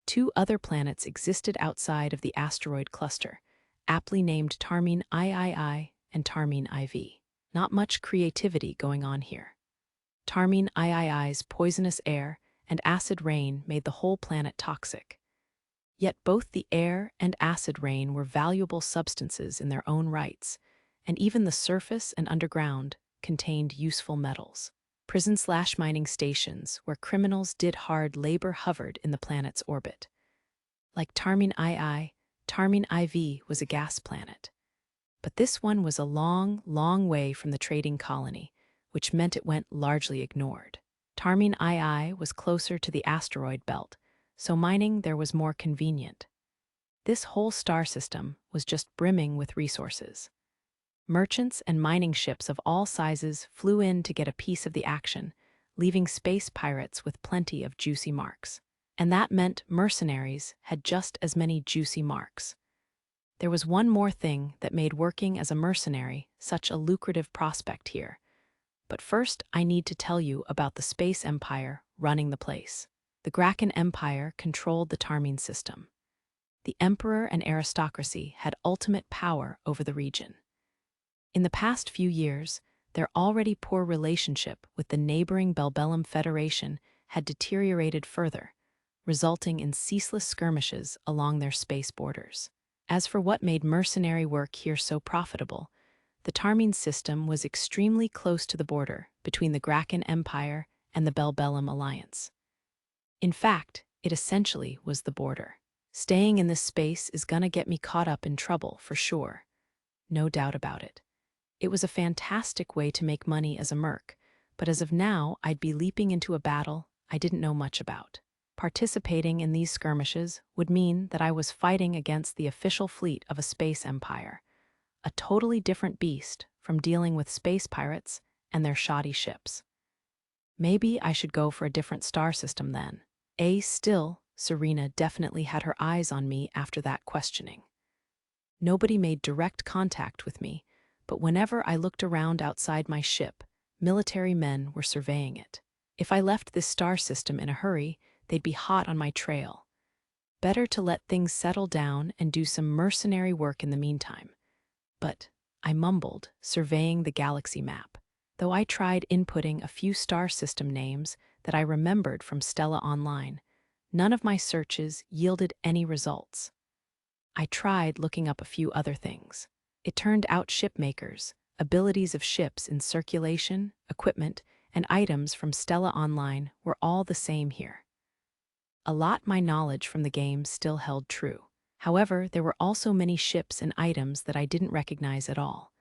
[SPEAKER 1] 2 other planets existed outside of the asteroid cluster, aptly named Tarmine III and Tarmine IV. Not much creativity going on here. Tarmine III's poisonous air and acid rain made the whole planet toxic. Yet both the air and acid rain were valuable substances in their own rights, and even the surface and underground contained useful metals. Prison/mining stations where criminals did hard labor hovered in the planet's orbit. Like Tarmine II, Tarmine IV was a gas planet. But this one was a long, long way from the trading colony, which meant it went largely ignored. Tarmine II was closer to the asteroid belt, so mining there was more convenient. This whole star system was just brimming with resources. Merchants and mining ships of all sizes flew in to get a piece of the action, leaving space pirates with plenty of juicy marks. And that meant mercenaries had just as many juicy marks. There was one more thing that made working as a mercenary such a lucrative prospect here. But first, I need to tell you about the space empire running the place. The Graken Empire controlled the Tarmine system. The emperor and aristocracy had ultimate power over the region. In the past few years, their already poor relationship with the neighboring Belbellum Federation had deteriorated further, resulting in ceaseless skirmishes along their space borders. As for what made mercenary work here so profitable, the Tarmine system was extremely close to the border between the Graken Empire and the Belbellum Alliance. In fact, it essentially was the border. Staying in this space is gonna get me caught up in trouble for sure. No doubt about it. It was a fantastic way to make money as a merc, but as of now, I'd be leaping into a battle I didn't know much about. Participating in these skirmishes would mean that I was fighting against the official fleet of a space empire, a totally different beast from dealing with space pirates and their shoddy ships. Maybe I should go for a different star system then. Still, Serena definitely had her eyes on me after that questioning. Nobody made direct contact with me, but whenever I looked around outside my ship, military men were surveying it. If I left this star system in a hurry, they'd be hot on my trail. Better to let things settle down and do some mercenary work in the meantime. But I mumbled, surveying the galaxy map, though I tried inputting a few star system names that I remembered from Stella Online. None of my searches yielded any results. I tried looking up a few other things. It turned out ship makers, abilities of ships in circulation, equipment, and items from Stella Online were all the same here. A lot my knowledge from the game still held true. However, there were also many ships and items that I didn't recognize at all.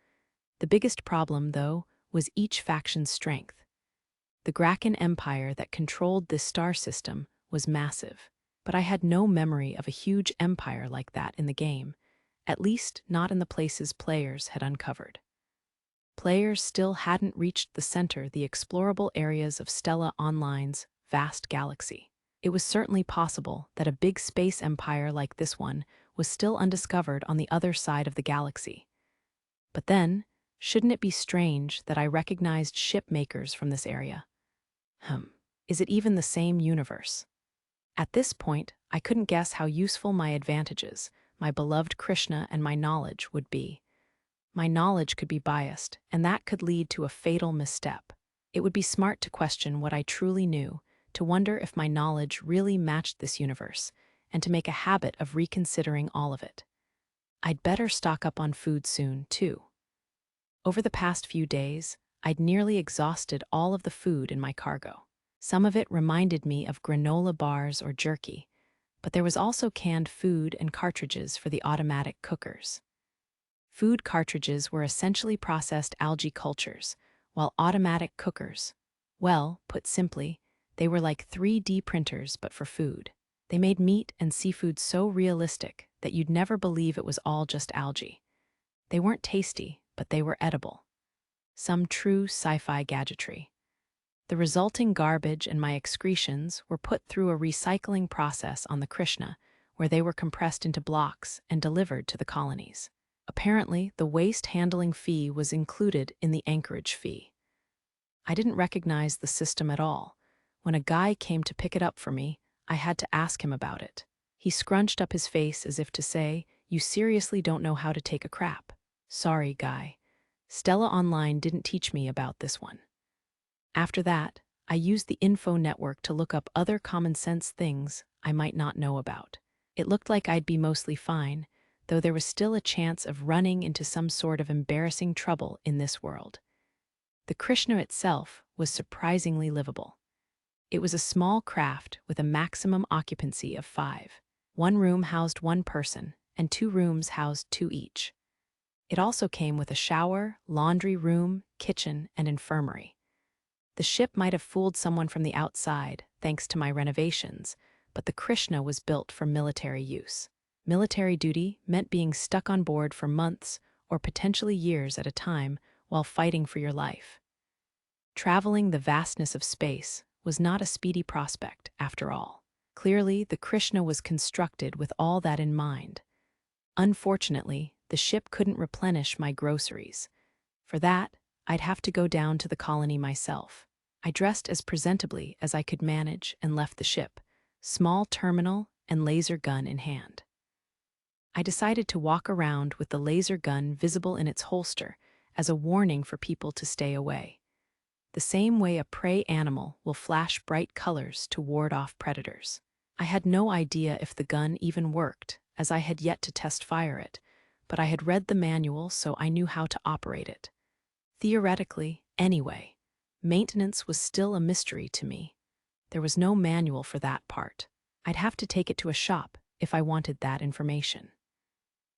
[SPEAKER 1] The biggest problem, though, was each faction's strength. The Graken Empire that controlled this star system was massive, but I had no memory of a huge empire like that in the game, at least not in the places players had uncovered. Players still hadn't reached the center, the explorable areas of Stella Online's vast galaxy. It was certainly possible that a big space empire like this one was still undiscovered on the other side of the galaxy. But then, shouldn't it be strange that I recognized ship makers from this area? Is it even the same universe? At this point, I couldn't guess how useful my advantages, my beloved Krishna, and my knowledge would be. My knowledge could be biased, and that could lead to a fatal misstep. It would be smart to question what I truly knew, to wonder if my knowledge really matched this universe, and to make a habit of reconsidering all of it. I'd better stock up on food soon, too. Over the past few days, I'd nearly exhausted all of the food in my cargo. Some of it reminded me of granola bars or jerky, but there was also canned food and cartridges for the automatic cookers. Food cartridges were essentially processed algae cultures, while automatic cookers, well, put simply, they were like 3D printers but for food. They made meat and seafood so realistic that you'd never believe it was all just algae. They weren't tasty, but they were edible. Some true sci-fi gadgetry. The resulting garbage and my excretions were put through a recycling process on the Krishna, where they were compressed into blocks and delivered to the colonies. Apparently, the waste handling fee was included in the anchorage fee. I didn't recognize the system at all. When a guy came to pick it up for me, I had to ask him about it. He scrunched up his face as if to say, "You seriously don't know how to take a crap." Sorry, guy. Stella Online didn't teach me about this one. After that, I used the info network to look up other common-sense things I might not know about. It looked like I'd be mostly fine, though there was still a chance of running into some sort of embarrassing trouble in this world. The Krishna itself was surprisingly livable. It was a small craft with a maximum occupancy of 5. One room housed one person, and 2 rooms housed 2 each. It also came with a shower, laundry room, kitchen, and infirmary. The ship might have fooled someone from the outside, thanks to my renovations, but the Krishna was built for military use. Military duty meant being stuck on board for months or potentially years at a time while fighting for your life. Traveling the vastness of space was not a speedy prospect, after all. Clearly, the Krishna was constructed with all that in mind. Unfortunately, the ship couldn't replenish my groceries. For that, I'd have to go down to the colony myself. I dressed as presentably as I could manage and left the ship, small terminal and laser gun in hand. I decided to walk around with the laser gun visible in its holster as a warning for people to stay away. The same way a prey animal will flash bright colors to ward off predators. I had no idea if the gun even worked, as I had yet to test fire it, but I had read the manual so I knew how to operate it. Theoretically, anyway, maintenance was still a mystery to me. There was no manual for that part. I'd have to take it to a shop if I wanted that information.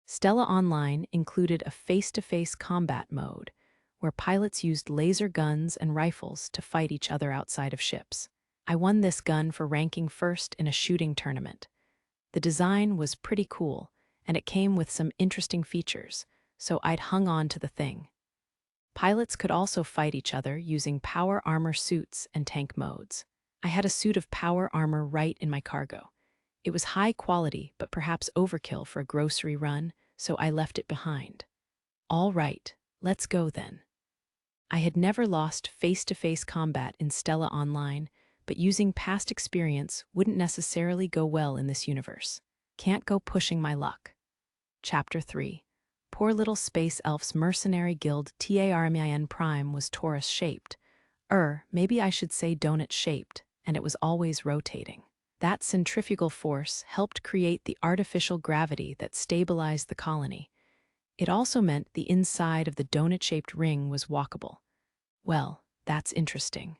[SPEAKER 1] Stella Online included a face-to-face combat mode, where pilots used laser guns and rifles to fight each other outside of ships. I won this gun for ranking first in a shooting tournament. The design was pretty cool, and it came with some interesting features, so I'd hung on to the thing. Pilots could also fight each other using power armor suits and tank modes. I had a suit of power armor right in my cargo. It was high quality, but perhaps overkill for a grocery run, so I left it behind. All right, let's go then. I had never lost face-to-face combat in Stella Online, but using past experience wouldn't necessarily go well in this universe. Can't go pushing my luck. Chapter 3. Poor little space elf's mercenary guild Tarmin Prime was torus-shaped. Maybe I should say donut-shaped, and it was always rotating. That centrifugal force helped create the artificial gravity that stabilized the colony. It also meant the inside of the donut-shaped ring was walkable. Well, that's interesting.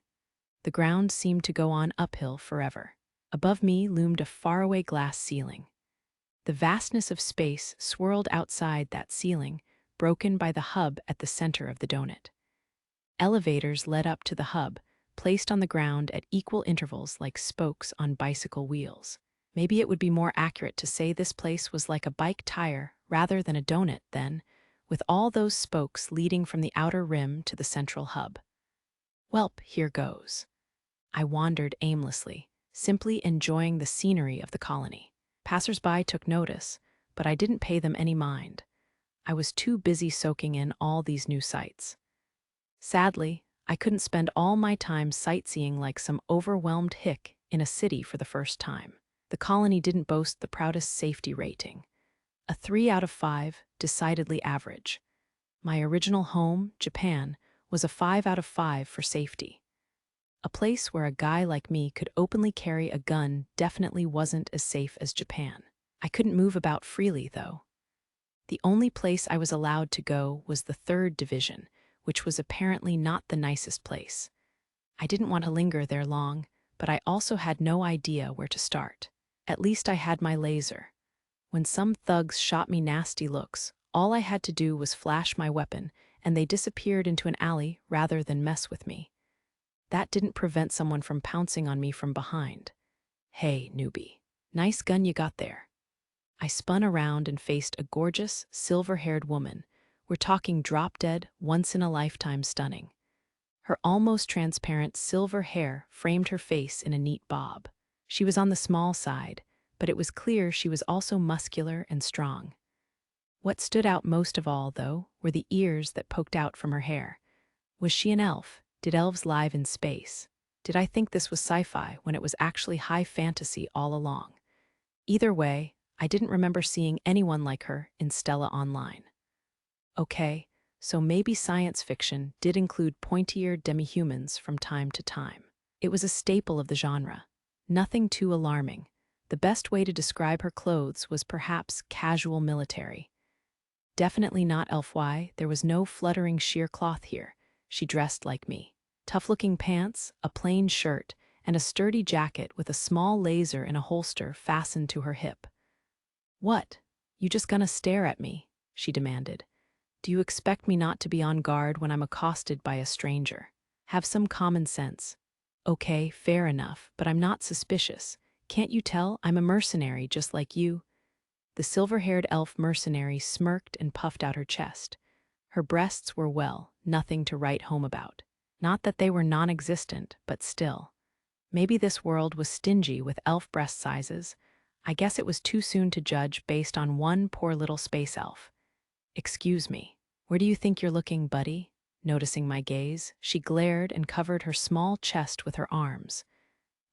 [SPEAKER 1] The ground seemed to go on uphill forever. Above me loomed a faraway glass ceiling. The vastness of space swirled outside that ceiling, broken by the hub at the center of the donut. Elevators led up to the hub, placed on the ground at equal intervals like spokes on bicycle wheels. Maybe it would be more accurate to say this place was like a bike tire rather than a donut then, with all those spokes leading from the outer rim to the central hub. Welp, here goes. I wandered aimlessly, simply enjoying the scenery of the colony. Passers-by took notice, but I didn't pay them any mind. I was too busy soaking in all these new sights. Sadly, I couldn't spend all my time sightseeing like some overwhelmed hick in a city for the first time. The colony didn't boast the proudest safety rating. A 3 out of 5, decidedly average. My original home, Japan, was a 5 out of 5 for safety. A place where a guy like me could openly carry a gun definitely wasn't as safe as Japan. I couldn't move about freely, though. The only place I was allowed to go was the 3rd Division, which was apparently not the nicest place. I didn't want to linger there long, but I also had no idea where to start. At least I had my laser. When some thugs shot me nasty looks, all I had to do was flash my weapon, and they disappeared into an alley rather than mess with me. That didn't prevent someone from pouncing on me from behind. "Hey, newbie. Nice gun you got there." I spun around and faced a gorgeous, silver-haired woman. We're talking drop-dead, once-in-a-lifetime stunning. Her almost transparent silver hair framed her face in a neat bob. She was on the small side, but it was clear she was also muscular and strong. What stood out most of all, though, were the ears that poked out from her hair. Was she an elf? Did elves live in space? Did I think this was sci-fi when it was actually high fantasy all along? Either way, I didn't remember seeing anyone like her in Stella Online. Okay, so maybe science fiction did include pointy-eared demi-humans from time to time. It was a staple of the genre. Nothing too alarming. The best way to describe her clothes was perhaps casual military. Definitely not elf-y, there was no fluttering sheer cloth here. She dressed like me. Tough-looking pants, a plain shirt, and a sturdy jacket with a small laser in a holster fastened to her hip. "What? You just gonna stare at me?" she demanded. "Do you expect me not to be on guard when I'm accosted by a stranger? Have some common sense." "Okay, fair enough, but I'm not suspicious. Can't you tell I'm a mercenary just like you?" The silver-haired elf mercenary smirked and puffed out her chest. Her breasts were, well, nothing to write home about. Not that they were non-existent, but still. Maybe this world was stingy with elf breast sizes. I guess it was too soon to judge based on one poor little space elf. "Excuse me, where do you think you're looking, buddy?" Noticing my gaze, she glared and covered her small chest with her arms.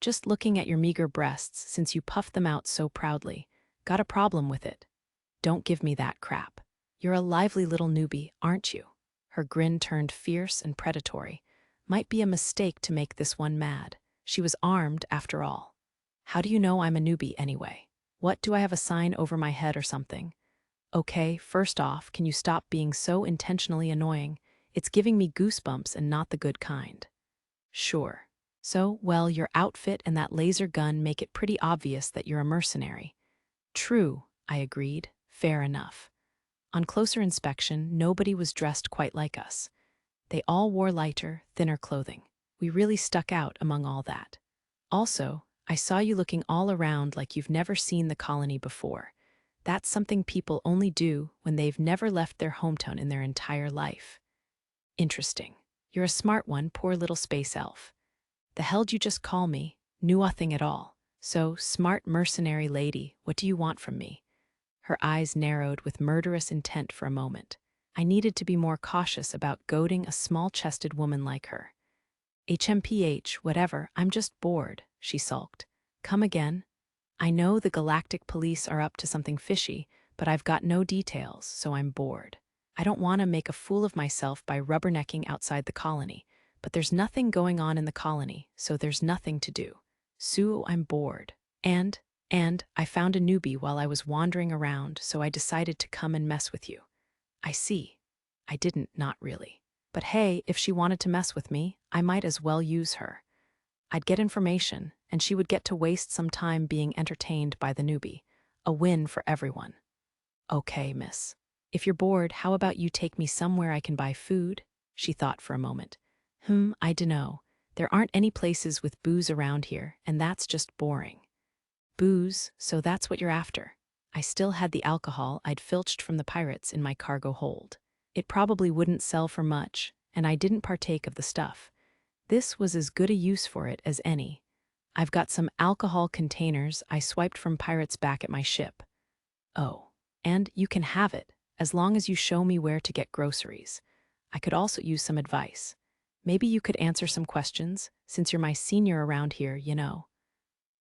[SPEAKER 1] "Just looking at your meager breasts since you puffed them out so proudly. Got a problem with it?" "Don't give me that crap. You're a lively little newbie, aren't you?" Her grin turned fierce and predatory. Might be a mistake to make this one mad. She was armed, after all. "How do you know I'm a newbie, anyway? What, do I have a sign over my head or something?" "Okay, first off, can you stop being so intentionally annoying? It's giving me goosebumps and not the good kind." "Sure. So, well, your outfit and that laser gun make it pretty obvious that you're a mercenary." "True," I agreed. "Fair enough." On closer inspection, nobody was dressed quite like us. They all wore lighter, thinner clothing. We really stuck out among all that. "Also, I saw you looking all around like you've never seen the colony before. That's something people only do when they've never left their hometown in their entire life." "Interesting. You're a smart one, poor little space elf." "The hell'd you just call me? Knew nothing at all. So, smart mercenary lady, what do you want from me?" Her eyes narrowed with murderous intent for a moment. I needed to be more cautious about goading a small-chested woman like her. "HMPH, whatever, I'm just bored," she sulked. "Come again?" "I know the Galactic Police are up to something fishy, but I've got no details, so I'm bored. I don't want to make a fool of myself by rubbernecking outside the colony, but there's nothing going on in the colony, so there's nothing to do. So I'm bored. And I found a newbie while I was wandering around, so I decided to come and mess with you." "I see." I didn't, not really. But hey, if she wanted to mess with me, I might as well use her. I'd get information, and she would get to waste some time being entertained by the newbie. A win for everyone. Okay, miss. If you're bored, how about you take me somewhere I can buy food? She thought for a moment. I dunno. There aren't any places with booze around here, and that's just boring. Booze, so that's what you're after. I still had the alcohol I'd filched from the pirates in my cargo hold. It probably wouldn't sell for much, and I didn't partake of the stuff. This was as good a use for it as any. I've got some alcohol containers I swiped from pirates back at my ship. Oh, and you can have it, as long as you show me where to get groceries. I could also use some advice. Maybe you could answer some questions, since you're my senior around here, you know.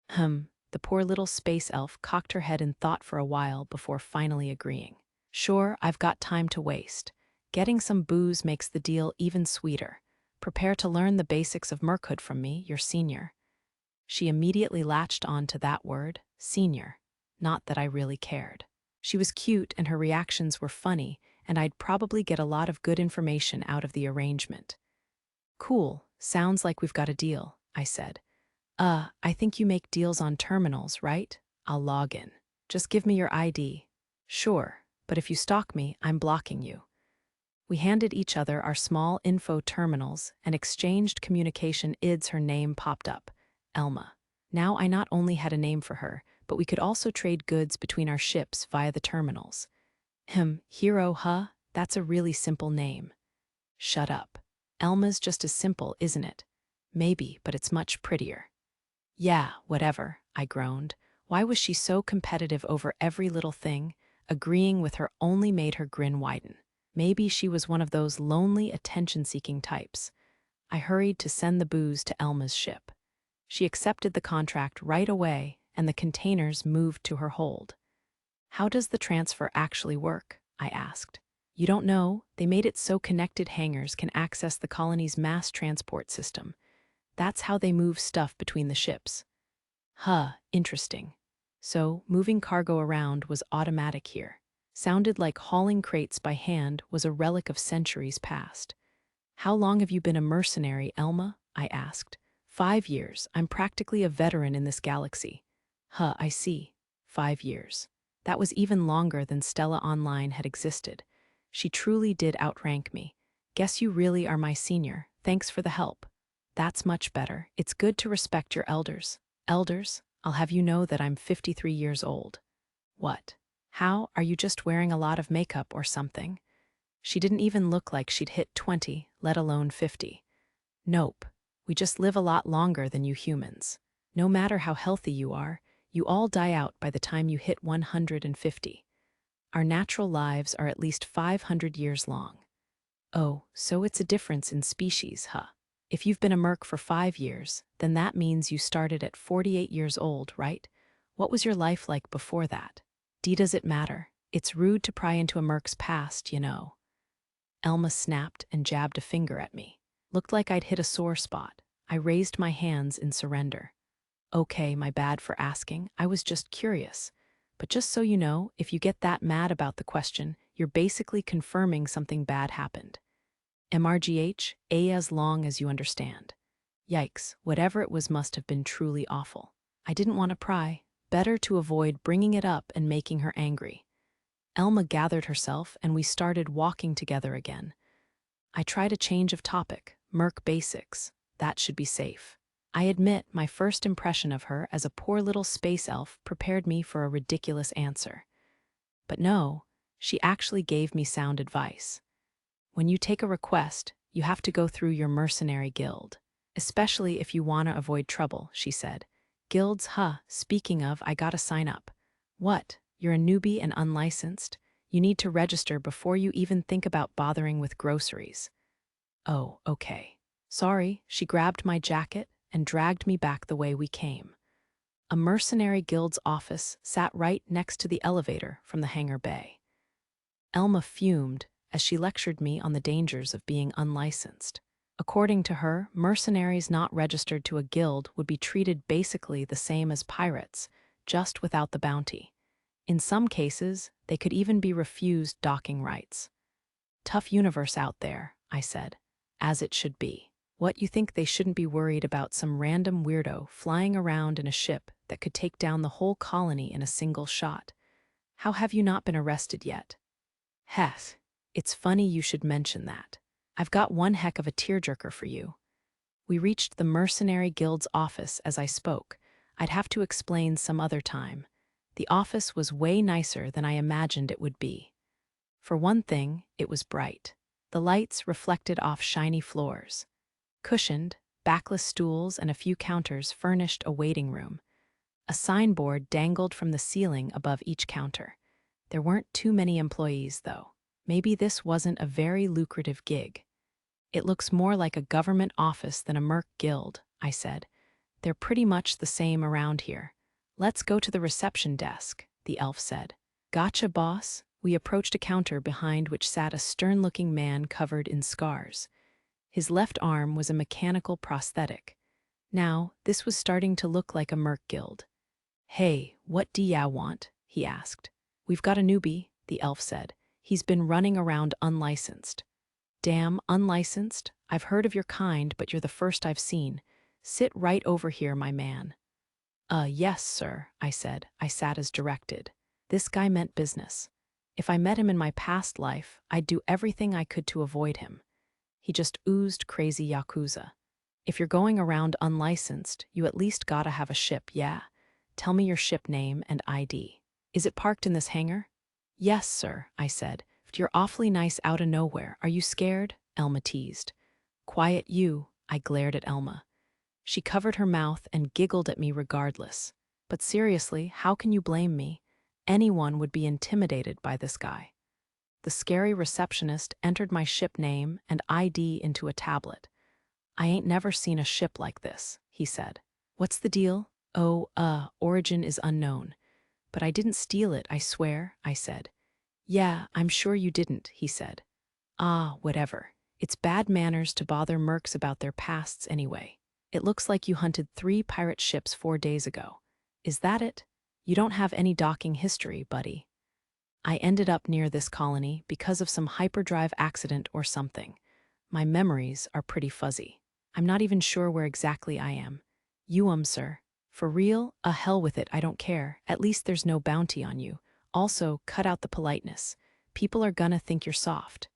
[SPEAKER 1] The poor little space elf cocked her head in thought for a while before finally agreeing. Sure, I've got time to waste. Getting some booze makes the deal even sweeter. Prepare to learn the basics of merkhood from me, your senior. She immediately latched on to that word, senior. Not that I really cared. She was cute and her reactions were funny, and I'd probably get a lot of good information out of the arrangement. Cool, sounds like we've got a deal, I said. I think you make deals on terminals, right? I'll log in. Just give me your ID. Sure, but if you stalk me, I'm blocking you. We handed each other our small info terminals and exchanged communication ids. Her name popped up, Elma. Now I not only had a name for her, but we could also trade goods between our ships via the terminals. Hero, huh? That's a really simple name. Shut up. Elma's just as simple, isn't it? Maybe, but it's much prettier. Yeah, whatever, I groaned. Why was she so competitive over every little thing? Agreeing with her only made her grin widen. Maybe she was one of those lonely, attention-seeking types. I hurried to send the booze to Elma's ship. She accepted the contract right away, and the containers moved to her hold. How does the transfer actually work? I asked. You don't know? They made it so connected hangars can access the colony's mass transport system. That's how they move stuff between the ships. Interesting. So, moving cargo around was automatic here. Sounded like hauling crates by hand was a relic of centuries past. How long have you been a mercenary, Elma? I asked. 5 years. I'm practically a veteran in this galaxy. I see. 5 years. That was even longer than Stella Online had existed. She truly did outrank me. Guess you really are my senior. Thanks for the help. That's much better. It's good to respect your elders. Elders, I'll have you know that I'm 53 years old. What? How? Are you just wearing a lot of makeup or something? She didn't even look like she'd hit 20, let alone 50. Nope. We just live a lot longer than you humans. No matter how healthy you are, you all die out by the time you hit 150. Our natural lives are at least 500 years long. Oh, so it's a difference in species, huh? If you've been a merc for 5 years, then that means you started at 48 years old, right? What was your life like before that? Does it matter? It's rude to pry into a merc's past, you know. Elma snapped and jabbed a finger at me. Looked like I'd hit a sore spot. I raised my hands in surrender. Okay, my bad for asking. I was just curious. But just so you know, if you get that mad about the question, you're basically confirming something bad happened. MRGH, as long as you understand. Yikes, whatever it was must have been truly awful. I didn't want to pry. Better to avoid bringing it up and making her angry. Elma gathered herself and we started walking together again. I tried a change of topic, merc basics. That should be safe. I admit my first impression of her as a poor little space elf prepared me for a ridiculous answer. But no, she actually gave me sound advice. When you take a request, you have to go through your mercenary guild. Especially if you want to avoid trouble, she said. Guilds, speaking of, I gotta sign up. What? You're a newbie and unlicensed? You need to register before you even think about bothering with groceries. Oh, okay. Sorry, she grabbed my jacket and dragged me back the way we came. A mercenary guild's office sat right next to the elevator from the hangar bay. Elma fumed as she lectured me on the dangers of being unlicensed. According to her, mercenaries not registered to a guild would be treated basically the same as pirates, just without the bounty. In some cases, they could even be refused docking rights. Tough universe out there, I said, as it should be. What, you think they shouldn't be worried about some random weirdo flying around in a ship that could take down the whole colony in a single shot. How have you not been arrested yet? Heth, it's funny you should mention that. I've got one heck of a tearjerker for you. We reached the Mercenary Guild's office as I spoke. I'd have to explain some other time. The office was way nicer than I imagined it would be. For one thing, it was bright. The lights reflected off shiny floors. Cushioned, backless stools and a few counters furnished a waiting room. A signboard dangled from the ceiling above each counter. There weren't too many employees, though. Maybe this wasn't a very lucrative gig. It looks more like a government office than a merc guild, I said. They're pretty much the same around here. Let's go to the reception desk, the elf said. Gotcha, boss. We approached a counter behind which sat a stern-looking man covered in scars. His left arm was a mechanical prosthetic. Now, this was starting to look like a merc guild. Hey, what do ya want? He asked. We've got a newbie, the elf said. He's been running around unlicensed. Damn, unlicensed? I've heard of your kind, but you're the first I've seen. Sit right over here, my man. Yes, sir, I said. I sat as directed. This guy meant business. If I met him in my past life, I'd do everything I could to avoid him. He just oozed crazy Yakuza. If you're going around unlicensed, you at least gotta have a ship, yeah? Tell me your ship name and ID. Is it parked in this hangar? Yes, sir, I said. You're awfully nice out of nowhere. Are you scared? Elma teased. Quiet you, I glared at Elma. She covered her mouth and giggled at me regardless. But seriously, how can you blame me? Anyone would be intimidated by this guy. The scary receptionist entered my ship name and ID into a tablet. I ain't never seen a ship like this, he said. What's the deal? Oh, origin is unknown. But I didn't steal it, I swear, I said. Yeah, I'm sure you didn't, he said. Ah, whatever. It's bad manners to bother mercs about their pasts anyway. It looks like you hunted 3 pirate ships 4 days ago. Is that it? You don't have any docking history, buddy. I ended up near this colony because of some hyperdrive accident or something. My memories are pretty fuzzy. I'm not even sure where exactly I am. You, sir. For real? Hell with it, I don't care. At least there's no bounty on you. Also, cut out the politeness. People are gonna think you're soft.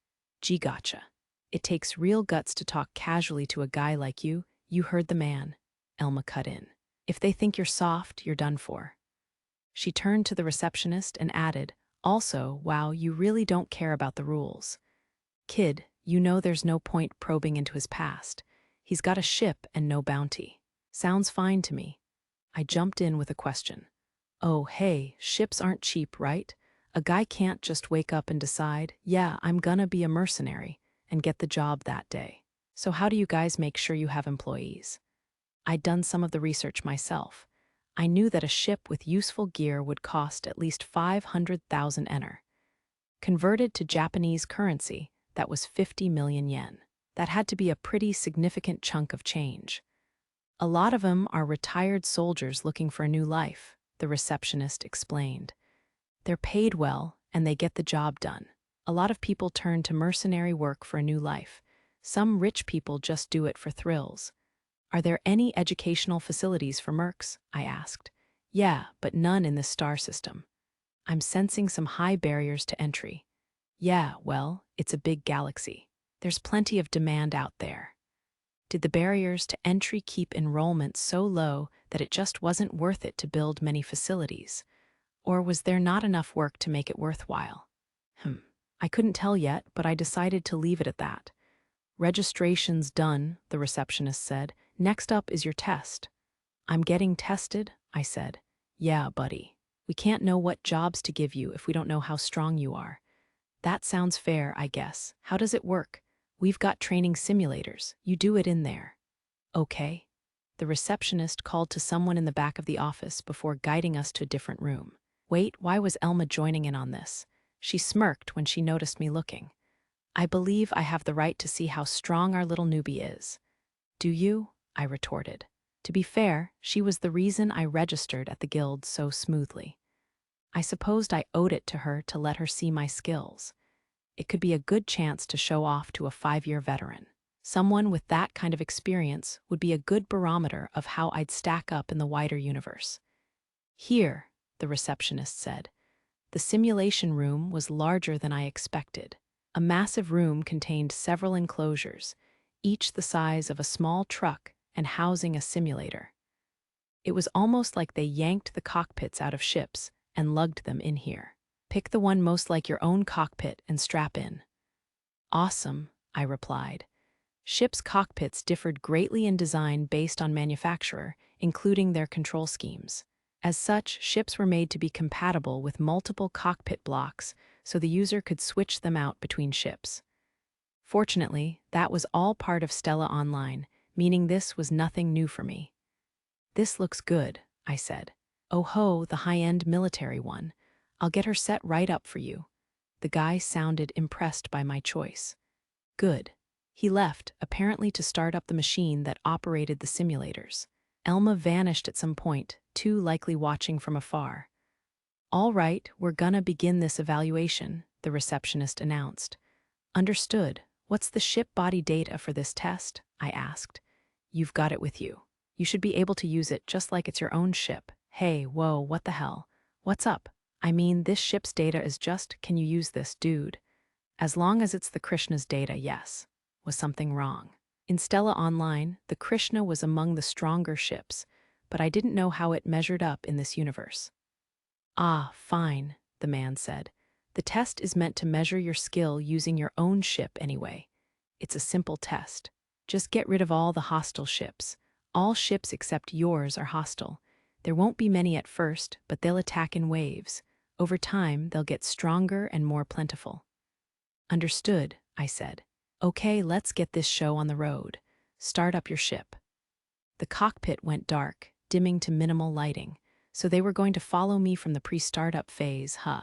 [SPEAKER 1] Gee, gotcha. It takes real guts to talk casually to a guy like you. You heard the man. Elma cut in. If they think you're soft, you're done for. She turned to the receptionist and added, also, wow, you really don't care about the rules. Kid, you know there's no point probing into his past. He's got a ship and no bounty. Sounds fine to me. I jumped in with a question. Oh, hey, ships aren't cheap, right? A guy can't just wake up and decide, yeah, I'm gonna be a mercenary, and get the job that day. So how do you guys make sure you have employees? I'd done some of the research myself. I knew that a ship with useful gear would cost at least 500,000 ener. Converted to Japanese currency, that was 50 million yen. That had to be a pretty significant chunk of change. A lot of them are retired soldiers looking for a new life, the receptionist explained. They're paid well, and they get the job done. A lot of people turn to mercenary work for a new life. Some rich people just do it for thrills. Are there any educational facilities for mercs? I asked. Yeah, but none in this star system. I'm sensing some high barriers to entry. Yeah, well, it's a big galaxy. There's plenty of demand out there. Did the barriers to entry keep enrollment so low that it just wasn't worth it to build many facilities? Or was there not enough work to make it worthwhile? I couldn't tell yet, but I decided to leave it at that. Registration's done, the receptionist said. Next up is your test. I'm getting tested, I said. Yeah, buddy. We can't know what jobs to give you if we don't know how strong you are. That sounds fair, I guess. How does it work? We've got training simulators. You do it in there. Okay. The receptionist called to someone in the back of the office before guiding us to a different room. Wait, why was Elma joining in on this? She smirked when she noticed me looking. I believe I have the right to see how strong our little newbie is. Do you? I retorted. To be fair, she was the reason I registered at the guild so smoothly. I supposed I owed it to her to let her see my skills. It could be a good chance to show off to a 5-year veteran. Someone with that kind of experience would be a good barometer of how I'd stack up in the wider universe. Here, the receptionist said. The simulation room was larger than I expected. A massive room contained several enclosures, each the size of a small truck and housing a simulator. It was almost like they yanked the cockpits out of ships and lugged them in here. Pick the one most like your own cockpit and strap in. Awesome, I replied. Ships' cockpits differed greatly in design based on manufacturer, including their control schemes. As such, ships were made to be compatible with multiple cockpit blocks so the user could switch them out between ships. Fortunately, that was all part of Stella Online, meaning this was nothing new for me. This looks good, I said. Oh ho, the high-end military one. I'll get her set right up for you. The guy sounded impressed by my choice. Good. He left, apparently to start up the machine that operated the simulators. Elma vanished at some point, too likely watching from afar. All right, we're gonna begin this evaluation, the receptionist announced. Understood. What's the ship body data for this test? I asked. You've got it with you. You should be able to use it just like it's your own ship. Hey, whoa, what the hell? What's up? I mean, this ship's data is just, can you use this, dude? As long as it's the Krishna's data, yes. Was something wrong? In Stella Online, the Krishna was among the stronger ships, but I didn't know how it measured up in this universe. Ah, fine, the man said. The test is meant to measure your skill using your own ship anyway. It's a simple test. Just get rid of all the hostile ships. All ships except yours are hostile. There won't be many at first, but they'll attack in waves. Over time, they'll get stronger and more plentiful. Understood, I said. Okay, let's get this show on the road. Start up your ship. The cockpit went dark, dimming to minimal lighting, so they were going to follow me from the pre-startup phase, huh?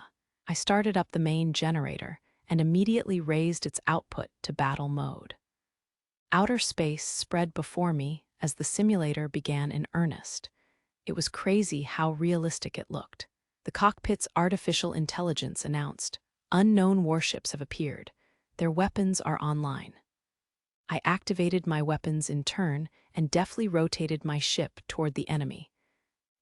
[SPEAKER 1] I started up the main generator and immediately raised its output to battle mode. Outer space spread before me as the simulator began in earnest. It was crazy how realistic it looked. The cockpit's artificial intelligence announced, "Unknown warships have appeared. Their weapons are online." I activated my weapons in turn and deftly rotated my ship toward the enemy.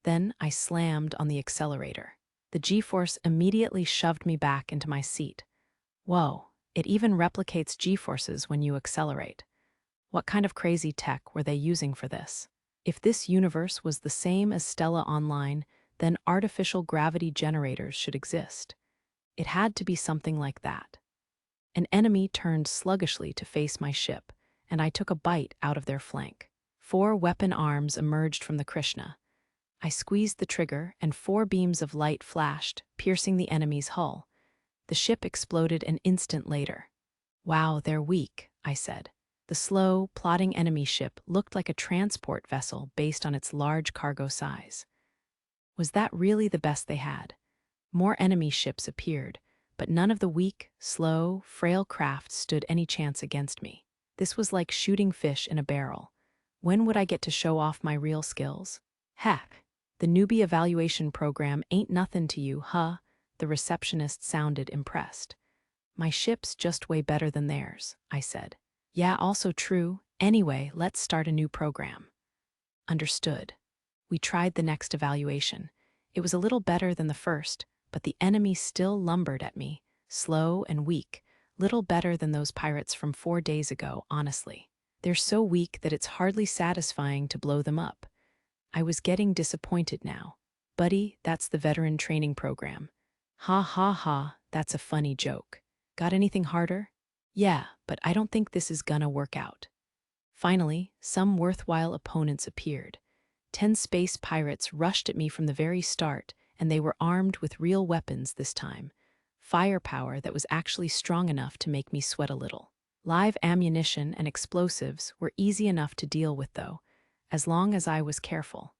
[SPEAKER 1] Then I slammed on the accelerator. The G-force immediately shoved me back into my seat. Whoa, it even replicates G-forces when you accelerate. What kind of crazy tech were they using for this? If this universe was the same as Stella Online, then artificial gravity generators should exist. It had to be something like that. An enemy turned sluggishly to face my ship, and I took a bite out of their flank. 4 weapon arms emerged from the Krishna. I squeezed the trigger, and 4 beams of light flashed, piercing the enemy's hull. The ship exploded an instant later. Wow, they're weak, I said. The slow, plodding enemy ship looked like a transport vessel based on its large cargo size. Was that really the best they had? More enemy ships appeared, but none of the weak, slow, frail craft stood any chance against me. This was like shooting fish in a barrel. When would I get to show off my real skills? Heck, the newbie evaluation program ain't nothing to you, huh? The receptionist sounded impressed. My ship's just way better than theirs, I said. Yeah, also true. Anyway, let's start a new program. Understood. We tried the next evaluation. It was a little better than the first, but the enemy still lumbered at me, slow and weak, little better than those pirates from 4 days ago, honestly. They're so weak that it's hardly satisfying to blow them up. I was getting disappointed now. Buddy, that's the veteran training program. Ha ha ha, that's a funny joke. Got anything harder? Yeah, but I don't think this is gonna work out. Finally, some worthwhile opponents appeared. 10 space pirates rushed at me from the very start, and they were armed with real weapons this time. Firepower that was actually strong enough to make me sweat a little. Live ammunition and explosives were easy enough to deal with, though, as long as I was careful.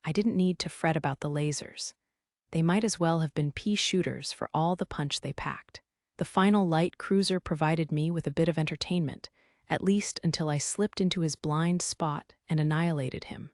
[SPEAKER 1] I didn't need to fret about the lasers. They might as well have been pea shooters for all the punch they packed. The final light cruiser provided me with a bit of entertainment, at least until I slipped into his blind spot and annihilated him.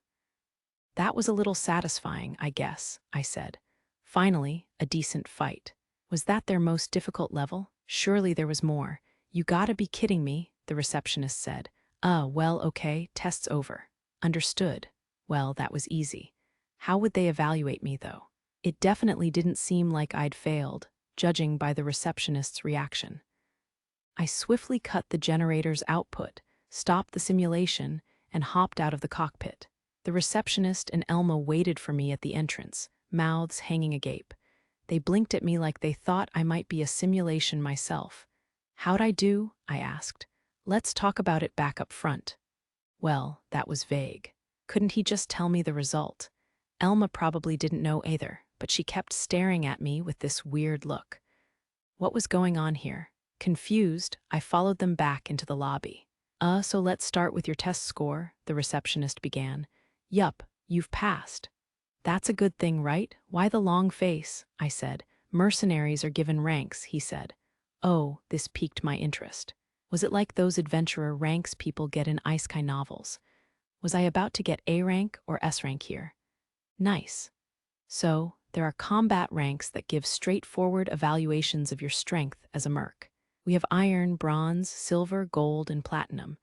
[SPEAKER 1] That was a little satisfying, I guess, I said. Finally, a decent fight. Was that their most difficult level? Surely there was more. You gotta be kidding me, the receptionist said. Well, okay, test's over. Understood. Well, that was easy. How would they evaluate me, though? It definitely didn't seem like I'd failed, judging by the receptionist's reaction. I swiftly cut the generator's output, stopped the simulation, and hopped out of the cockpit. The receptionist and Elma waited for me at the entrance, mouths hanging agape. They blinked at me like they thought I might be a simulation myself. "How'd I do?" I asked. "Let's talk about it back up front." Well, that was vague. Couldn't he just tell me the result? Elma probably didn't know either, but she kept staring at me with this weird look. What was going on here? Confused, I followed them back into the lobby. So let's start with your test score," the receptionist began. "Yup, you've passed." "That's a good thing, right? Why the long face?" I said. "Mercenaries are given ranks," he said. Oh, this piqued my interest. Was it like those adventurer ranks people get in isekai novels? Was I about to get A rank or S rank here? Nice. So, there are combat ranks that give straightforward evaluations of your strength as a merc. We have iron, bronze, silver, gold, and platinum.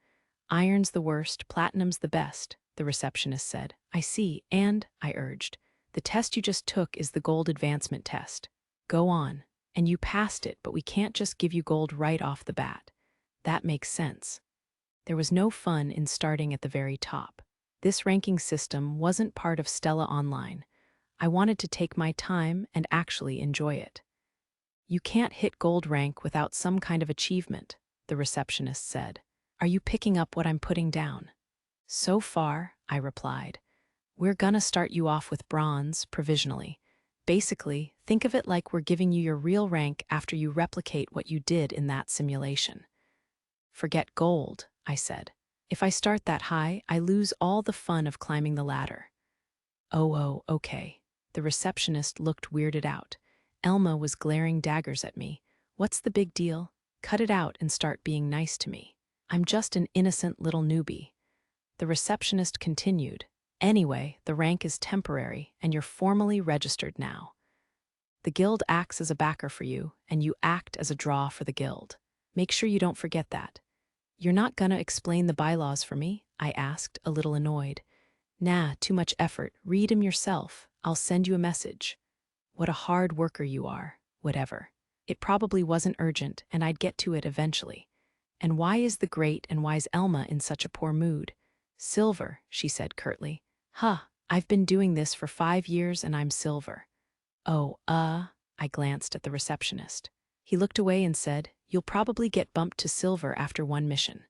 [SPEAKER 1] Iron's the worst, platinum's the best, the receptionist said. "I see, and," I urged, "the test you just took is the gold advancement test. Go on. And you passed it, but we can't just give you gold right off the bat." That makes sense. There was no fun in starting at the very top. This ranking system wasn't part of Stella Online. I wanted to take my time and actually enjoy it. "You can't hit gold rank without some kind of achievement," the receptionist said. "Are you picking up what I'm putting down?" "So far," I replied. "We're gonna start you off with bronze, provisionally. Basically, think of it like we're giving you your real rank after you replicate what you did in that simulation." "Forget gold," I said. "If I start that high, I lose all the fun of climbing the ladder." Oh, okay." The receptionist looked weirded out. Elma was glaring daggers at me. "What's the big deal? Cut it out and start being nice to me. I'm just an innocent little newbie." The receptionist continued. "Anyway, the rank is temporary, and you're formally registered now. The guild acts as a backer for you, and you act as a draw for the guild. Make sure you don't forget that." "You're not gonna explain the bylaws for me?" I asked, a little annoyed. "Nah, too much effort. Read 'em yourself. I'll send you a message." What a hard worker you are. Whatever. It probably wasn't urgent, and I'd get to it eventually. "And why is the great and wise Elma in such a poor mood?" "Silver," she said curtly. I've been doing this for 5 years and I'm silver." "Oh, I glanced at the receptionist. He looked away and said, "You'll probably get bumped to silver after one mission."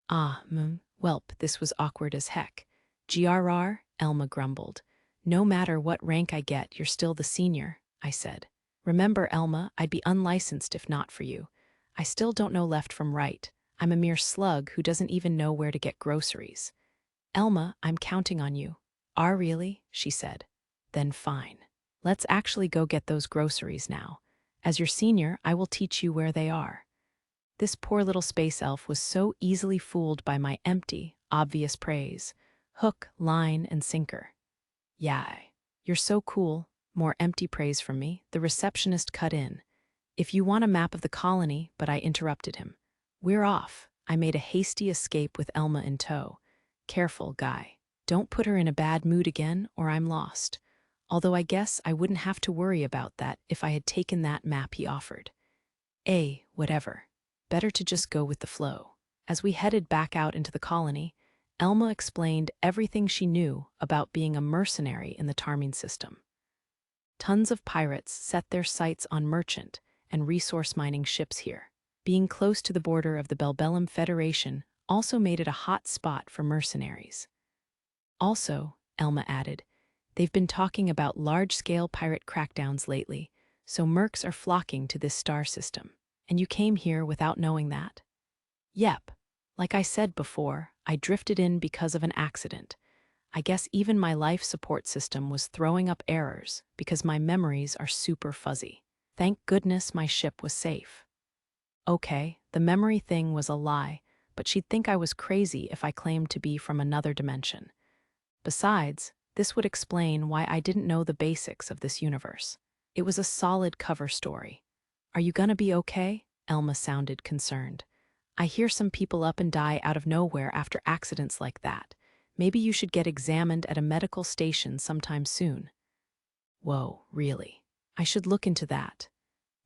[SPEAKER 1] Welp, this was awkward as heck. "GRR," Elma grumbled. "No matter what rank I get, you're still the senior," I said. "Remember, Elma, I'd be unlicensed if not for you. I still don't know left from right. I'm a mere slug who doesn't even know where to get groceries." "Elma, I'm counting on you." Really?" she said. "Then fine. Let's actually go get those groceries now. As your senior, I will teach you where they are." This poor little space elf was so easily fooled by my empty, obvious praise. Hook, line, and sinker. "Yay. You're so cool." More empty praise from me. The receptionist cut in. "If you want a map of the colony," but I interrupted him. "We're off." I made a hasty escape with Elma in tow. "Careful, guy. Don't put her in a bad mood again, or I'm lost." Although I guess I wouldn't have to worry about that if I had taken that map he offered. Whatever. Better to just go with the flow. As we headed back out into the colony, Elma explained everything she knew about being a mercenary in the Tarmine system. Tons of pirates set their sights on merchant and resource mining ships here. Being close to the border of the Belbellum Federation also made it a hot spot for mercenaries. Also, Elma added, they've been talking about large-scale pirate crackdowns lately, so mercs are flocking to this star system. And you came here without knowing that? Yep. Like I said before, I drifted in because of an accident. I guess even my life support system was throwing up errors because my memories are super fuzzy. Thank goodness my ship was safe. Okay, the memory thing was a lie, but she'd think I was crazy if I claimed to be from another dimension. Besides, this would explain why I didn't know the basics of this universe. It was a solid cover story. Are you gonna be okay? Elma sounded concerned. I hear some people up and die out of nowhere after accidents like that. Maybe you should get examined at a medical station sometime soon. Whoa, really? I should look into that.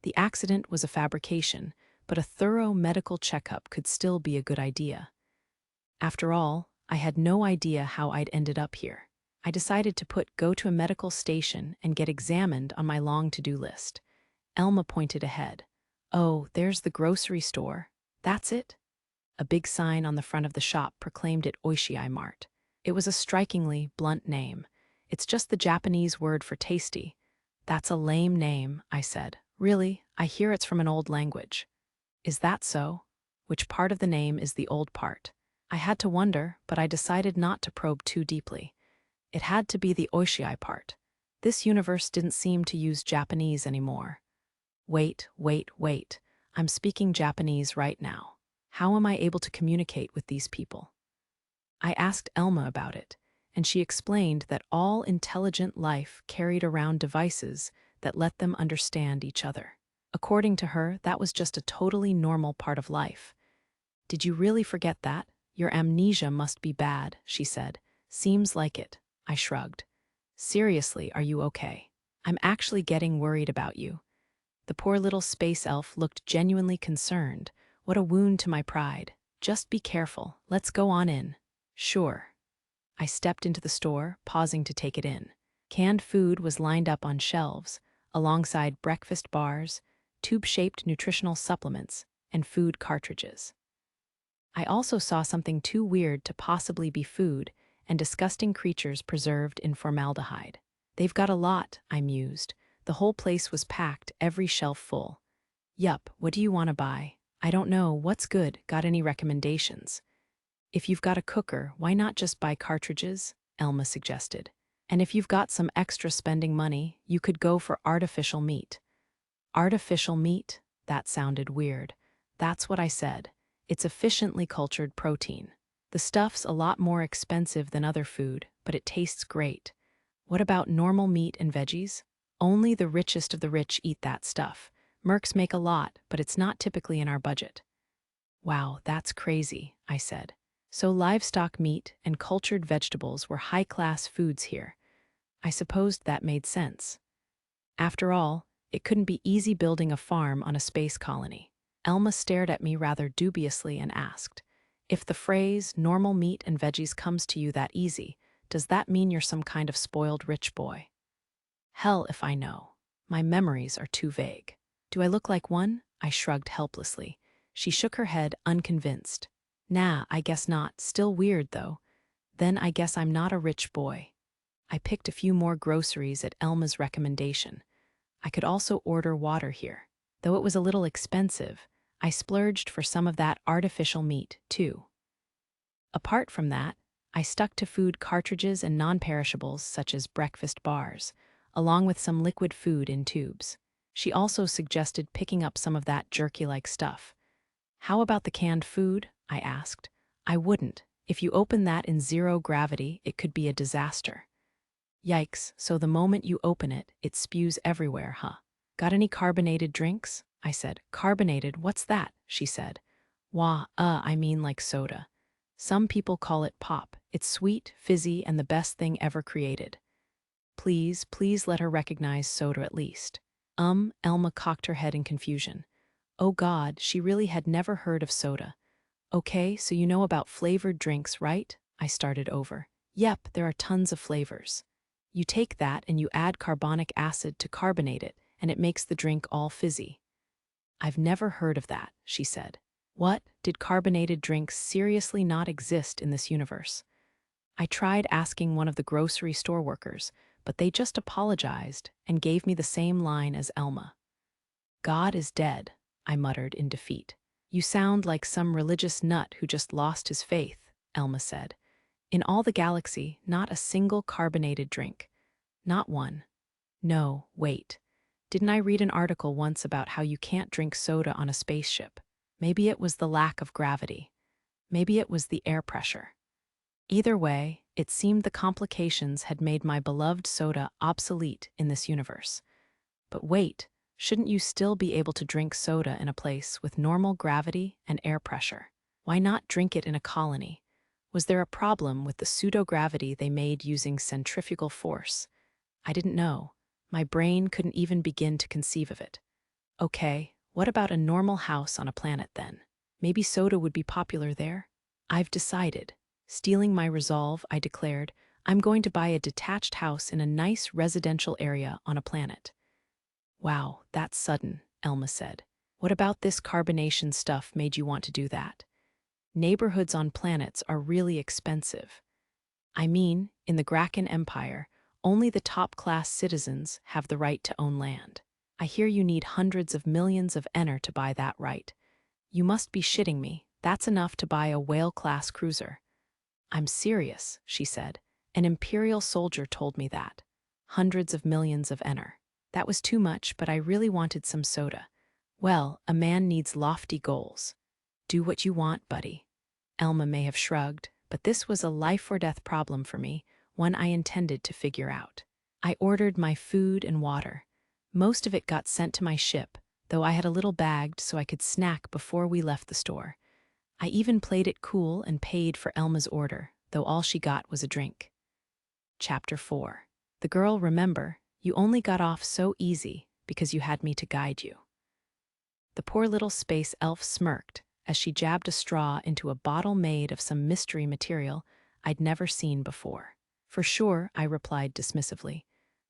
[SPEAKER 1] The accident was a fabrication, but a thorough medical checkup could still be a good idea. After all, I had no idea how I'd ended up here. I decided to put go to a medical station and get examined on my long to-do list. Elma pointed ahead. Oh, there's the grocery store. That's it? A big sign on the front of the shop proclaimed it Oishii Mart. It was a strikingly blunt name. It's just the Japanese word for tasty. That's a lame name, I said. Really, I hear it's from an old language. Is that so? Which part of the name is the old part? I had to wonder, but I decided not to probe too deeply. It had to be the Oishii part. This universe didn't seem to use Japanese anymore. Wait. I'm speaking Japanese right now. How am I able to communicate with these people? I asked Elma about it, and she explained that all intelligent life carried around devices that let them understand each other. According to her, that was just a totally normal part of life. Did you really forget that? Your amnesia must be bad, she said. Seems like it. I shrugged. Seriously, are you okay? I'm actually getting worried about you. The poor little space elf looked genuinely concerned. What a wound to my pride. Just be careful. Let's go on in. Sure. I stepped into the store, pausing to take it in. Canned food was lined up on shelves, alongside breakfast bars, tube-shaped nutritional supplements, and food cartridges. I also saw something too weird to possibly be food and disgusting creatures preserved in formaldehyde. They've got a lot, I mused. The whole place was packed, every shelf full. Yup, what do you want to buy? I don't know, what's good? Got any recommendations? If you've got a cooker, why not just buy cartridges? Elma suggested. And if you've got some extra spending money, you could go for artificial meat. Artificial meat? That sounded weird. That's what I said. It's efficiently cultured protein. The stuff's a lot more expensive than other food, but it tastes great. What about normal meat and veggies? Only the richest of the rich eat that stuff. Mercs make a lot, but it's not typically in our budget. Wow, that's crazy, I said. So livestock meat and cultured vegetables were high-class foods here. I supposed that made sense. After all, it couldn't be easy building a farm on a space colony. Elma stared at me rather dubiously and asked, if the phrase normal meat and veggies comes to you that easy, does that mean you're some kind of spoiled rich boy? Hell if I know. My memories are too vague. Do I look like one? I shrugged helplessly. She shook her head, unconvinced. Nah, I guess not. Still weird, though. Then I guess I'm not a rich boy. I picked a few more groceries at Elma's recommendation. I could also order water here. Though it was a little expensive, I splurged for some of that artificial meat, too. Apart from that, I stuck to food cartridges and non-perishables such as breakfast bars, along with some liquid food in tubes. She also suggested picking up some of that jerky-like stuff. How about the canned food? I asked. I wouldn't. If you open that in zero gravity, it could be a disaster. Yikes, so the moment you open it, it spews everywhere, huh? Got any carbonated drinks? I said. Carbonated, what's that? She said. I mean like soda. Some people call it pop. It's sweet, fizzy, and the best thing ever created. Please let her recognize soda at least. Elma cocked her head in confusion. Oh God, she really had never heard of soda. Okay, so you know about flavored drinks, right? I started over. Yep, there are tons of flavors. You take that and you add carbonic acid to carbonate it, and it makes the drink all fizzy. I've never heard of that, she said. What? Did carbonated drinks seriously not exist in this universe? I tried asking one of the grocery store workers, but they just apologized and gave me the same line as Elma. God is dead, I muttered in defeat. You sound like some religious nut who just lost his faith, Elma said. In all the galaxy, not a single carbonated drink. Not one. No, wait. Didn't I read an article once about how you can't drink soda on a spaceship? Maybe it was the lack of gravity. Maybe it was the air pressure. Either way, it seemed the complications had made my beloved soda obsolete in this universe. But wait, shouldn't you still be able to drink soda in a place with normal gravity and air pressure? Why not drink it in a colony? Was there a problem with the pseudo-gravity they made using centrifugal force? I didn't know. My brain couldn't even begin to conceive of it. Okay, what about a normal house on a planet then? Maybe soda would be popular there? I've decided. Stealing my resolve, I declared, I'm going to buy a detached house in a nice residential area on a planet. Wow, that's sudden, Elma said. What about this carbonation stuff made you want to do that? Neighborhoods on planets are really expensive. I mean, in the Graken Empire, only the top-class citizens have the right to own land. I hear you need hundreds of millions of ener to buy that right. You must be shitting me. That's enough to buy a whale-class cruiser. I'm serious, she said. An imperial soldier told me that. Hundreds of millions of ener. That was too much, but I really wanted some soda. Well, a man needs lofty goals. Do what you want, buddy. Elma may have shrugged, but this was a life-or-death problem for me, one I intended to figure out. I ordered my food and water. Most of it got sent to my ship, though I had a little bagged so I could snack before we left the store. I even played it cool and paid for Elma's order, though all she got was a drink. Chapter 4. The girl, remember, you only got off so easy because you had me to guide you. The poor little space elf smirked as she jabbed a straw into a bottle made of some mystery material I'd never seen before. For sure, I replied dismissively.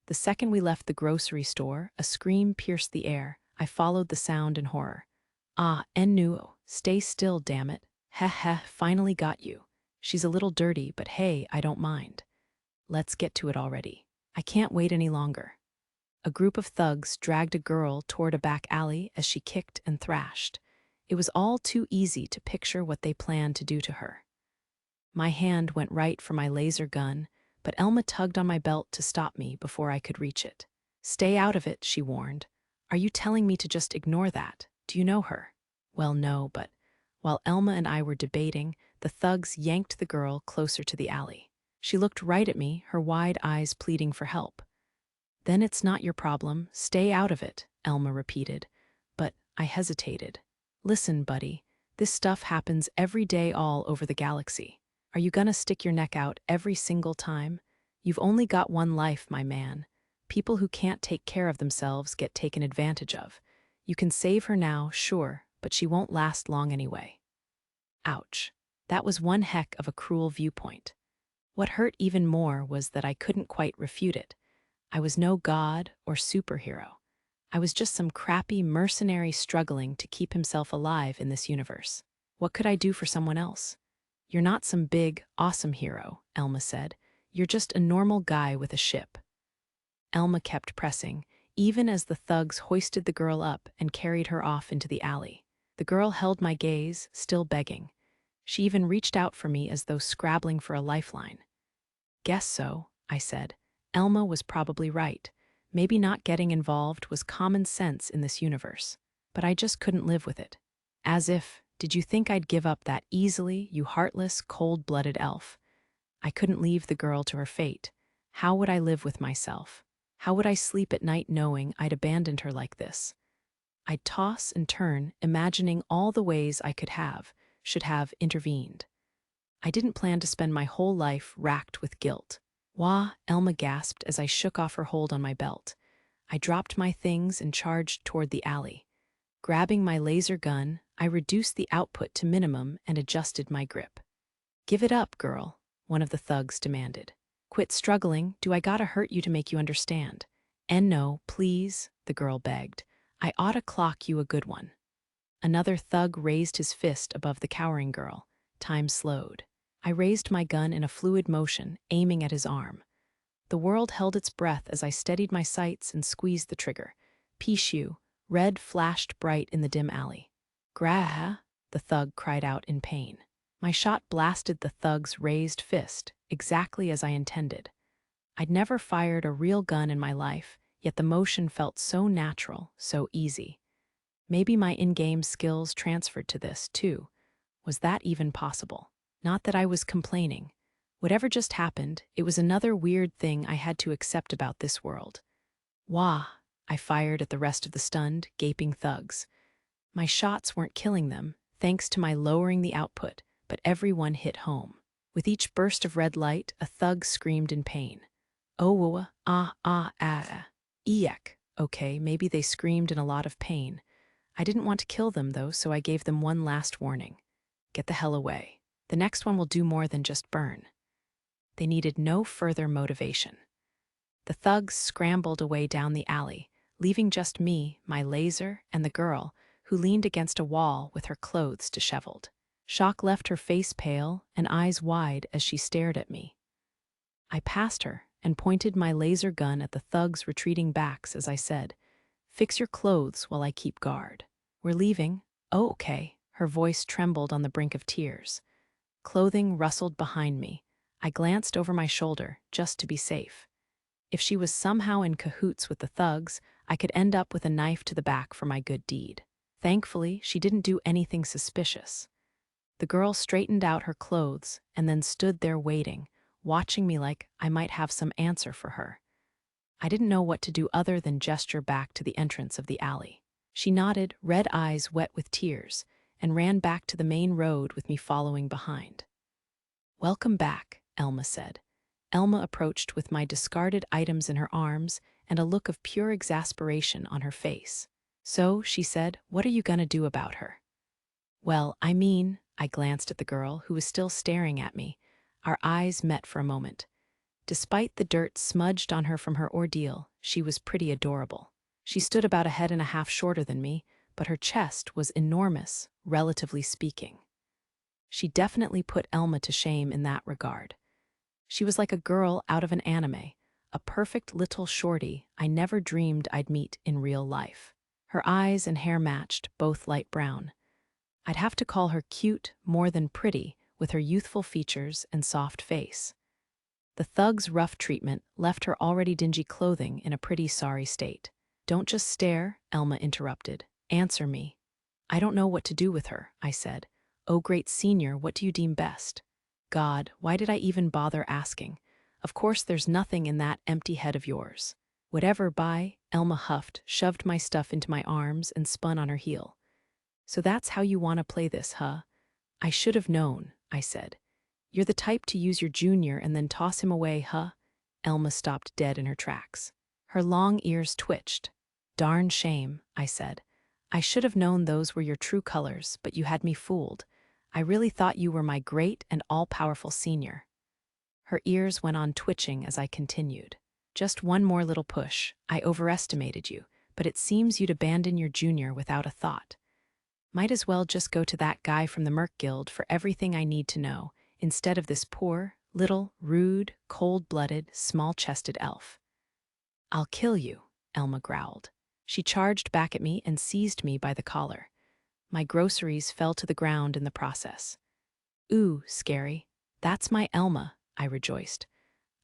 [SPEAKER 1] The second we left the grocery store, a scream pierced the air. I followed the sound in horror. Ah, Ennuo, stay still, damn it. Heh heh, finally got you. She's a little dirty, but hey, I don't mind. Let's get to it already. I can't wait any longer. A group of thugs dragged a girl toward a back alley as she kicked and thrashed. It was all too easy to picture what they planned to do to her. My hand went right for my laser gun, but Elma tugged on my belt to stop me before I could reach it. Stay out of it, she warned. Are you telling me to just ignore that? Do you know her? Well, no, but while Elma and I were debating, the thugs yanked the girl closer to the alley. She looked right at me, her wide eyes pleading for help. Then it's not your problem. Stay out of it, Elma repeated. But I hesitated. Listen, buddy, this stuff happens every day all over the galaxy. Are you gonna stick your neck out every single time? You've only got one life, my man. People who can't take care of themselves get taken advantage of. You can save her now, sure, but she won't last long anyway. Ouch. That was one heck of a cruel viewpoint. What hurt even more was that I couldn't quite refute it. I was no god or superhero. I was just some crappy mercenary struggling to keep himself alive in this universe. What could I do for someone else? You're not some big, awesome hero, Elma said. You're just a normal guy with a ship. Elma kept pressing, even as the thugs hoisted the girl up and carried her off into the alley. The girl held my gaze, still begging. She even reached out for me as though scrabbling for a lifeline. Guess so, I said. Elma was probably right. Maybe not getting involved was common sense in this universe. But I just couldn't live with it. As if, did you think I'd give up that easily, you heartless, cold-blooded elf? I couldn't leave the girl to her fate. How would I live with myself? How would I sleep at night knowing I'd abandoned her like this? I'd toss and turn, imagining all the ways I should have intervened. I didn't plan to spend my whole life racked with guilt. Wah, Elma gasped as I shook off her hold on my belt. I dropped my things and charged toward the alley. Grabbing my laser gun, I reduced the output to minimum and adjusted my grip. Give it up, girl, one of the thugs demanded. Quit struggling, do I gotta hurt you to make you understand? And no, please, the girl begged. I oughta clock you a good one. Another thug raised his fist above the cowering girl. Time slowed. I raised my gun in a fluid motion, aiming at his arm. The world held its breath as I steadied my sights and squeezed the trigger. Pishu, red flashed bright in the dim alley. Grah, the thug cried out in pain. My shot blasted the thug's raised fist, exactly as I intended. I'd never fired a real gun in my life, yet the motion felt so natural, so easy. Maybe my in-game skills transferred to this, too. Was that even possible? Not that I was complaining. Whatever just happened, it was another weird thing I had to accept about this world. Wah! I fired at the rest of the stunned, gaping thugs. My shots weren't killing them, thanks to my lowering the output, but everyone hit home. With each burst of red light, a thug screamed in pain. Oh, eek. Okay, maybe they screamed in a lot of pain. I didn't want to kill them, though, so I gave them one last warning. Get the hell away. The next one will do more than just burn. They needed no further motivation. The thugs scrambled away down the alley, leaving just me, my laser, and the girl, who leaned against a wall with her clothes disheveled. Shock left her face pale and eyes wide as she stared at me. I passed her and pointed my laser gun at the thugs' retreating backs as I said, "Fix your clothes while I keep guard. We're leaving." "Oh, okay." Her voice trembled on the brink of tears. Clothing rustled behind me. I glanced over my shoulder, just to be safe. If she was somehow in cahoots with the thugs, I could end up with a knife to the back for my good deed. Thankfully, she didn't do anything suspicious. The girl straightened out her clothes and then stood there waiting, watching me like I might have some answer for her. I didn't know what to do other than gesture back to the entrance of the alley. She nodded, red eyes wet with tears, and ran back to the main road with me following behind. "Welcome back," Elma said. Elma approached with my discarded items in her arms and a look of pure exasperation on her face. "So," she said, "what are you gonna do about her?" "Well, I glanced at the girl, who was still staring at me. Our eyes met for a moment. Despite the dirt smudged on her from her ordeal, she was pretty adorable. She stood about a head and a half shorter than me, but her chest was enormous, relatively speaking. She definitely put Elma to shame in that regard. She was like a girl out of an anime, a perfect little shorty I never dreamed I'd meet in real life. Her eyes and hair matched, both light brown. I'd have to call her cute more than pretty, with her youthful features and soft face. The thug's rough treatment left her already dingy clothing in a pretty sorry state. "Don't just stare," Elma interrupted. "Answer me." "I don't know what to do with her," I said. "Oh, great senior, what do you deem best?" God, why did I even bother asking? Of course there's nothing in that empty head of yours. "Whatever, bye," Elma huffed, shoved my stuff into my arms, and spun on her heel. "So that's how you want to play this, huh?" "I should have known," I said. "You're the type to use your junior and then toss him away, huh?" Elma stopped dead in her tracks. Her long ears twitched. "Darn shame," I said. "I should have known those were your true colors, but you had me fooled. I really thought you were my great and all-powerful senior." Her ears went on twitching as I continued. "Just one more little push. I overestimated you, but it seems you'd abandon your junior without a thought. Might as well just go to that guy from the Merc Guild for everything I need to know, instead of this poor, little, rude, cold-blooded, small-chested elf." "I'll kill you," Elma growled. She charged back at me and seized me by the collar. My groceries fell to the ground in the process. "Ooh, scary. That's my Elma," I rejoiced.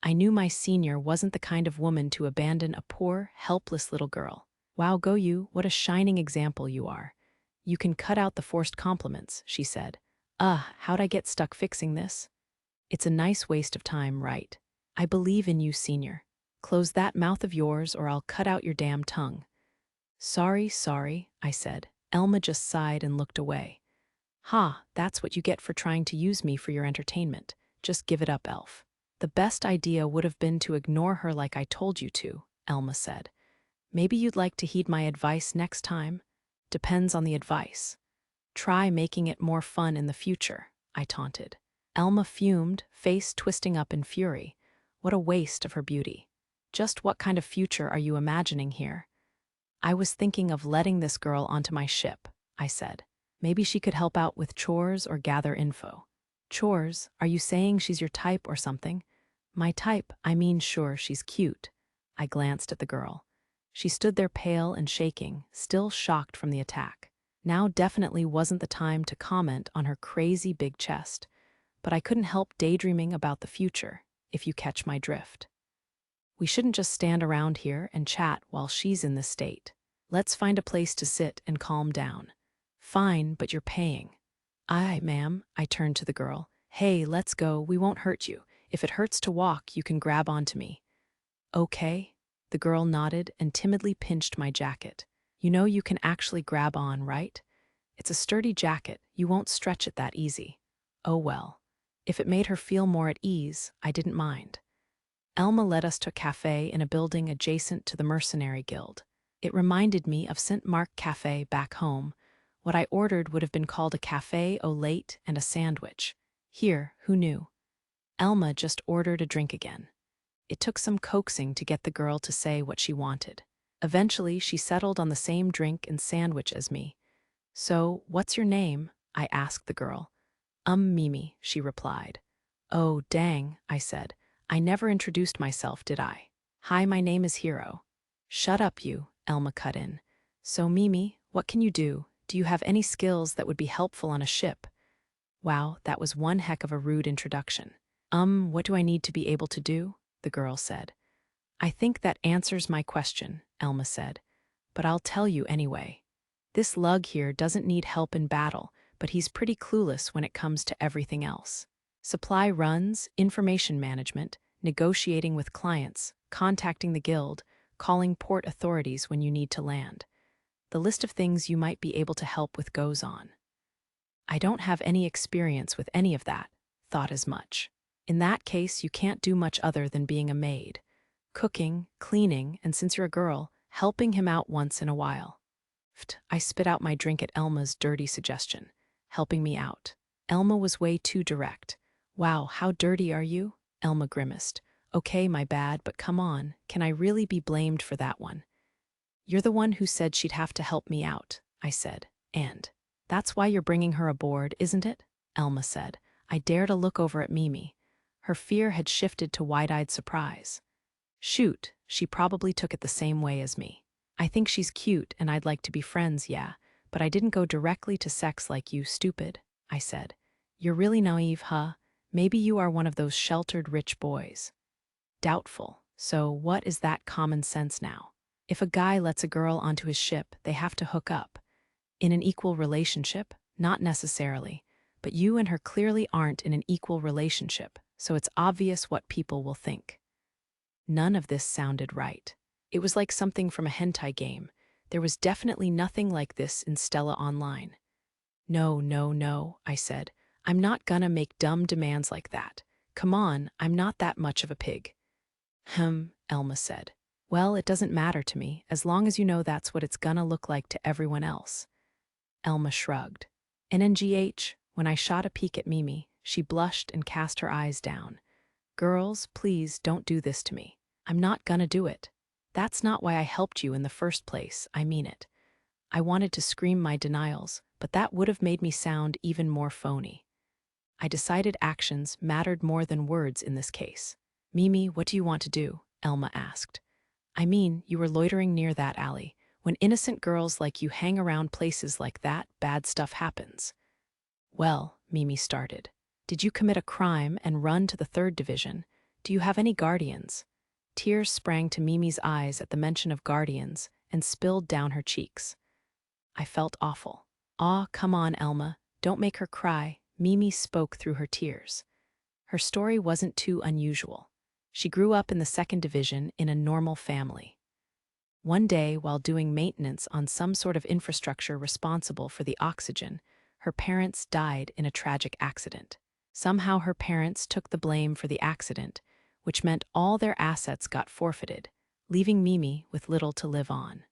[SPEAKER 1] I knew my senior wasn't the kind of woman to abandon a poor, helpless little girl. "Wow, go you, what a shining example you are. You can cut out the forced compliments," she said. How'd I get stuck fixing this?" "It's a nice waste of time, right? I believe in you, senior. Close that mouth of yours or I'll cut out your damn tongue." Sorry, I said. Elma just sighed and looked away. "Ha, that's what you get for trying to use me for your entertainment. Just give it up, elf." "The best idea would have been to ignore her like I told you to," Elma said. "Maybe you'd like to heed my advice next time?" "Depends on the advice." "Try making it more fun in the future," I taunted. Elma fumed, face twisting up in fury. What a waste of her beauty. "Just what kind of future are you imagining here?" "I was thinking of letting this girl onto my ship," I said. "Maybe she could help out with chores or gather info." "Chores? Are you saying she's your type or something?" "My type, sure, she's cute." I glanced at the girl. She stood there pale and shaking, still shocked from the attack. Now definitely wasn't the time to comment on her crazy big chest, but I couldn't help daydreaming about the future, if you catch my drift. We shouldn't just stand around here and chat while she's in this state. Let's find a place to sit and calm down. "Fine, but you're paying." "Aye, ma'am," I turned to the girl. "Hey, let's go, we won't hurt you. If it hurts to walk, you can grab onto me." "Okay." The girl nodded and timidly pinched my jacket. "You know you can actually grab on, right? It's a sturdy jacket, you won't stretch it that easy." "Oh well." If it made her feel more at ease, I didn't mind. Elma led us to a cafe in a building adjacent to the Mercenary Guild. It reminded me of St. Mark Cafe back home. What I ordered would have been called a café au lait and a sandwich. Here, who knew? Elma just ordered a drink again. It took some coaxing to get the girl to say what she wanted. Eventually, she settled on the same drink and sandwich as me. "So, what's your name?" I asked the girl. Mimi," she replied. "Oh, dang," I said. "I never introduced myself, did I? Hi, my name is Hero." "Shut up, you," Elma cut in. "So, Mimi, what can you do? Do you have any skills that would be helpful on a ship?" Wow, that was one heck of a rude introduction. What do I need to be able to do?" the girl said. "I think that answers my question," Elma said. "But I'll tell you anyway. This lug here doesn't need help in battle, but he's pretty clueless when it comes to everything else. Supply runs, information management, negotiating with clients, contacting the guild, calling port authorities when you need to land. The list of things you might be able to help with goes on." I don't have any experience with any of that, thought as much. In that case, you can't do much other than being a maid. Cooking, cleaning, and since you're a girl, helping him out once in a while. I spit out my drink at Elma's dirty suggestion. Helping me out. Elma was way too direct. "Wow, how dirty are you?" Elma grimaced. "Okay, my bad, but come on, can I really be blamed for that one?" "You're the one who said she'd have to help me out," I said. "And that's why you're bringing her aboard, isn't it?" Elma said. I dared a look over at Mimi. Her fear had shifted to wide-eyed surprise. Shoot, she probably took it the same way as me. "I think she's cute and I'd like to be friends, yeah, but I didn't go directly to sex like you, stupid," I said. "You're really naive, huh? Maybe you are one of those sheltered rich boys." Doubtful. So what is that common sense now? If a guy lets a girl onto his ship, they have to hook up. In an equal relationship? Not necessarily. But you and her clearly aren't in an equal relationship, so it's obvious what people will think. None of this sounded right. It was like something from a hentai game. There was definitely nothing like this in Stella Online. "No, no, no," I said. "I'm not gonna make dumb demands like that. Come on, I'm not that much of a pig." Elma said. "Well, it doesn't matter to me, as long as you know that's what it's gonna look like to everyone else." Elma shrugged. NNGH, when I shot a peek at Mimi, she blushed and cast her eyes down. "Girls, please don't do this to me. I'm not gonna do it. That's not why I helped you in the first place, I mean it." I wanted to scream my denials, but that would have made me sound even more phony. I decided actions mattered more than words in this case. "Mimi, what do you want to do?" Elma asked. "I mean, you were loitering near that alley. When innocent girls like you hang around places like that, bad stuff happens." "Well," Mimi started. "Did you commit a crime and run to the 3rd Division? Do you have any guardians?" Tears sprang to Mimi's eyes at the mention of guardians and spilled down her cheeks. I felt awful. "Aw, come on, Elma. Don't make her cry," Mimi spoke through her tears. Her story wasn't too unusual. She grew up in the 2nd Division in a normal family. One day, while doing maintenance on some sort of infrastructure responsible for the oxygen, her parents died in a tragic accident. Somehow her parents took the blame for the accident, which meant all their assets got forfeited, leaving Mimi with little to live on.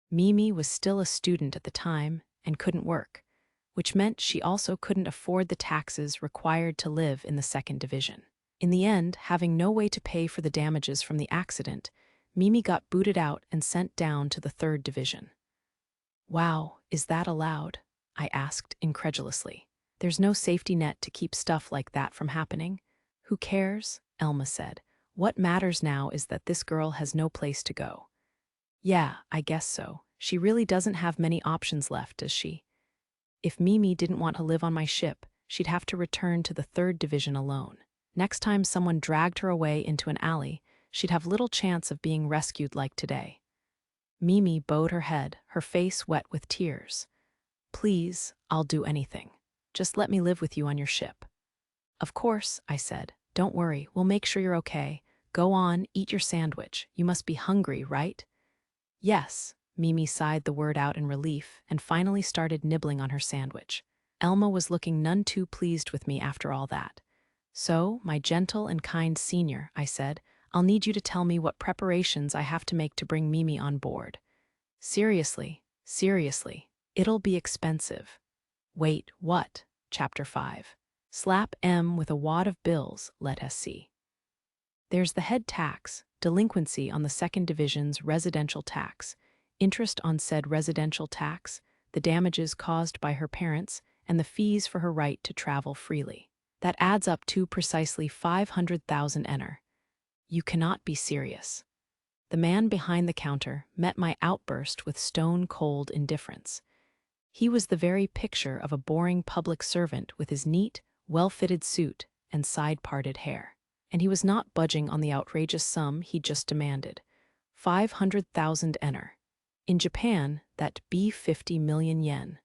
[SPEAKER 1] Mimi was still a student at the time and couldn't work, which meant she also couldn't afford the taxes required to live in the 2nd Division. In the end, having no way to pay for the damages from the accident, Mimi got booted out and sent down to the 3rd Division. "Wow, is that allowed?" I asked incredulously. "There's no safety net to keep stuff like that from happening." "Who cares?" Elma said. "What matters now is that this girl has no place to go." "Yeah, I guess so. She really doesn't have many options left, does she? If Mimi didn't want to live on my ship, she'd have to return to the 3rd Division alone. Next time someone dragged her away into an alley, she'd have little chance of being rescued like today." Mimi bowed her head, her face wet with tears. "Please, I'll do anything. Just let me live with you on your ship." "Of course," I said. "Don't worry, we'll make sure you're okay. Go on, eat your sandwich. You must be hungry, right?" "Yes." Mimi sighed the word out in relief and finally started nibbling on her sandwich. Elma was looking none too pleased with me after all that. "So, my gentle and kind senior," I said, "I'll need you to tell me what preparations I have to make to bring Mimi on board." "Seriously, seriously, it'll be expensive." "Wait, what?" Chapter 5. Slap M with a wad of bills, let us see. There's the head tax, delinquency on the second division's residential tax, interest on said residential tax, the damages caused by her parents, and the fees for her right to travel freely. That adds up to precisely 500,000 ener. You cannot be serious. The man behind the counter met my outburst with stone-cold indifference. He was the very picture of a boring public servant with his neat, well-fitted suit and side-parted hair. And he was not budging on the outrageous sum he just demanded. 500,000 ener. In Japan, that'd be 50 million yen.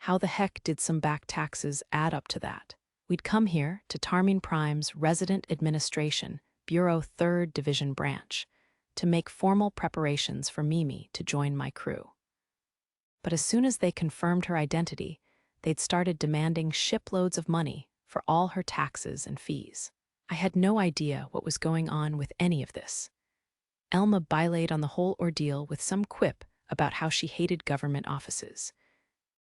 [SPEAKER 1] How the heck did some back taxes add up to that? We'd come here to Tarmin Prime's Resident Administration, Bureau 3rd Division Branch, to make formal preparations for Mimi to join my crew. But as soon as they confirmed her identity, they'd started demanding shiploads of money for all her taxes and fees. I had no idea what was going on with any of this. Elma belayed on the whole ordeal with some quip about how she hated government offices.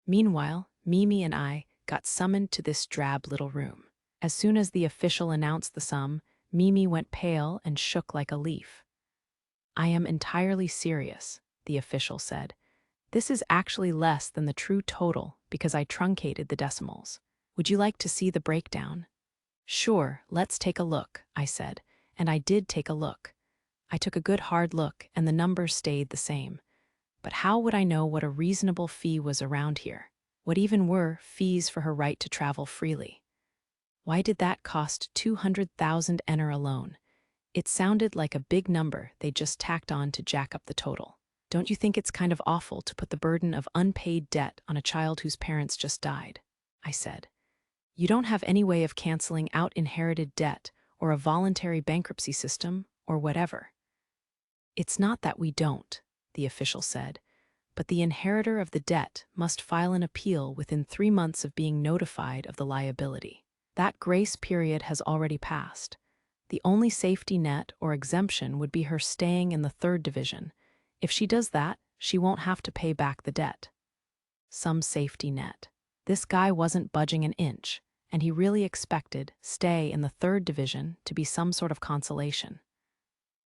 [SPEAKER 1] Meanwhile, Mimi and I got summoned to this drab little room. As soon as the official announced the sum, Mimi went pale and shook like a leaf. "I am entirely serious," the official said. "This is actually less than the true total because I truncated the decimals. Would you like to see the breakdown?" "Sure, let's take a look," I said, and I did take a look. I took a good hard look, and the numbers stayed the same. But how would I know what a reasonable fee was around here? What even were fees for her right to travel freely? Why did that cost 200,000 ener alone? It sounded like a big number they just tacked on to jack up the total. "Don't you think it's kind of awful to put the burden of unpaid debt on a child whose parents just died?" I said. "You don't have any way of canceling out inherited debt or a voluntary bankruptcy system or whatever." "It's not that we don't," the official said, "but the inheritor of the debt must file an appeal within 3 months of being notified of the liability. That grace period has already passed. The only safety net or exemption would be her staying in the 3rd division. If she does that, she won't have to pay back the debt." Some safety net. This guy wasn't budging an inch, and he really expected stay in the 3rd division to be some sort of consolation.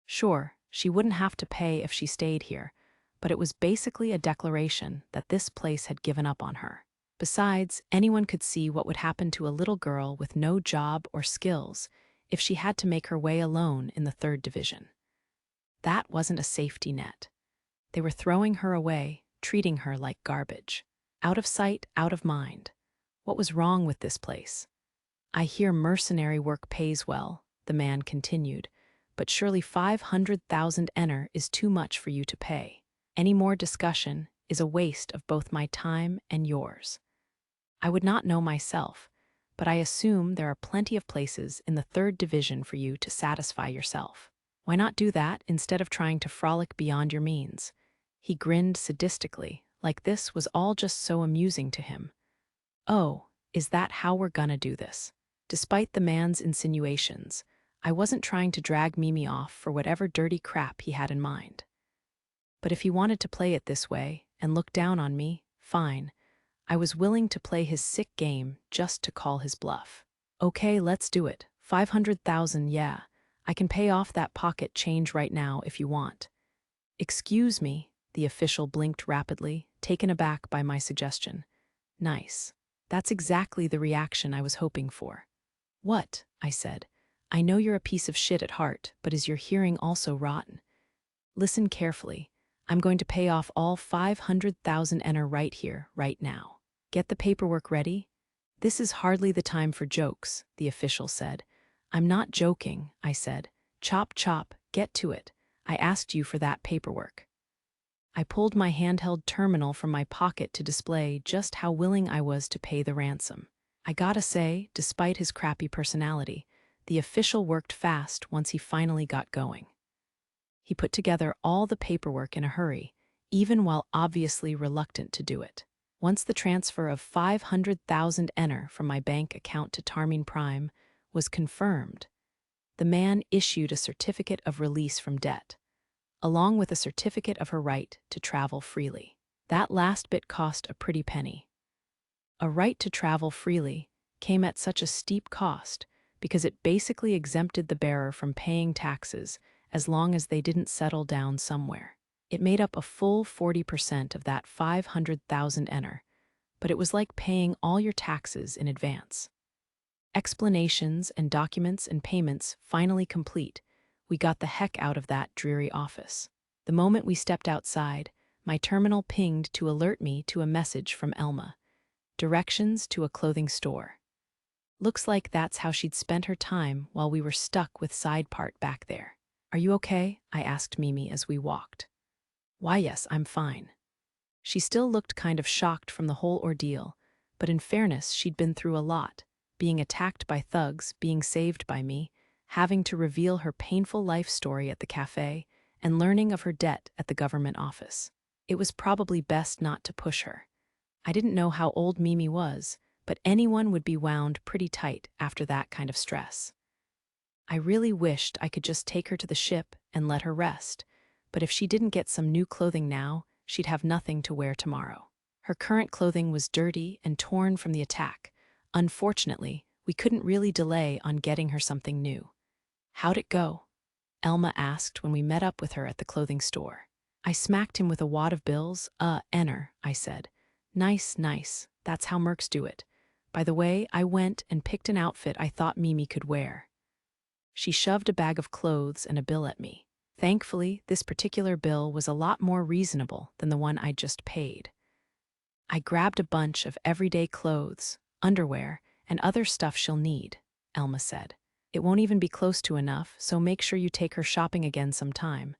[SPEAKER 1] Sure, she wouldn't have to pay if she stayed here, but it was basically a declaration that this place had given up on her. Besides, anyone could see what would happen to a little girl with no job or skills if she had to make her way alone in the 3rd division. That wasn't a safety net. They were throwing her away, treating her like garbage. Out of sight, out of mind. What was wrong with this place? "I hear mercenary work pays well," the man continued, "but surely 500,000 ener is too much for you to pay. Any more discussion is a waste of both my time and yours." I would not know myself, but I assume there are plenty of places in the 3rd division for you to satisfy yourself. Why not do that instead of trying to frolic beyond your means? He grinned sadistically, like this was all just so amusing to him. "Oh, is that how we're gonna do this?" Despite the man's insinuations, I wasn't trying to drag Mimi off for whatever dirty crap he had in mind. But if he wanted to play it this way and look down on me, fine. I was willing to play his sick game just to call his bluff. "Okay, let's do it. 500,000, yeah. I can pay off that pocket change right now if you want." "Excuse me," the official blinked rapidly, taken aback by my suggestion. "Nice. That's exactly the reaction I was hoping for." "What?" I said. "I know you're a piece of shit at heart, but is your hearing also rotten? Listen carefully. I'm going to pay off all 500,000 ener right here, right now. Get the paperwork ready?" "This is hardly the time for jokes," the official said. "I'm not joking," I said. "Chop, chop, get to it. I asked you for that paperwork." I pulled my handheld terminal from my pocket to display just how willing I was to pay the ransom. I gotta say, despite his crappy personality, the official worked fast once he finally got going. He put together all the paperwork in a hurry, even while obviously reluctant to do it. Once the transfer of 500,000 ener from my bank account to Tarmin Prime was confirmed, the man issued a certificate of release from debt, along with a certificate of her right to travel freely. That last bit cost a pretty penny. A right to travel freely came at such a steep cost because it basically exempted the bearer from paying taxes as long as they didn't settle down somewhere. It made up a full 40% of that 500,000 ener, but it was like paying all your taxes in advance. Explanations and documents and payments finally complete, we got the heck out of that dreary office. The moment we stepped outside, my terminal pinged to alert me to a message from Elma. Directions to a clothing store. Looks like that's how she'd spent her time while we were stuck with side part back there. Are you okay? I asked Mimi as we walked. Why, yes, I'm fine. She still looked kind of shocked from the whole ordeal, but in fairness, she'd been through a lot, being attacked by thugs, being saved by me, having to reveal her painful life story at the cafe, and learning of her debt at the government office. It was probably best not to push her. I didn't know how old Mimi was, but anyone would be wound pretty tight after that kind of stress. I really wished I could just take her to the ship and let her rest, but if she didn't get some new clothing now, she'd have nothing to wear tomorrow. Her current clothing was dirty and torn from the attack. Unfortunately, we couldn't really delay on getting her something new. How'd it go? Elma asked when we met up with her at the clothing store. I smacked him with a wad of bills. Ener, I said. Nice, nice. That's how mercs do it. By the way, I went and picked an outfit I thought Mimi could wear. She shoved a bag of clothes and a bill at me. Thankfully, this particular bill was a lot more reasonable than the one I'd just paid. I grabbed a bunch of everyday clothes, underwear, and other stuff she'll need, Elma said. It won't even be close to enough, so make sure you take her shopping again sometime.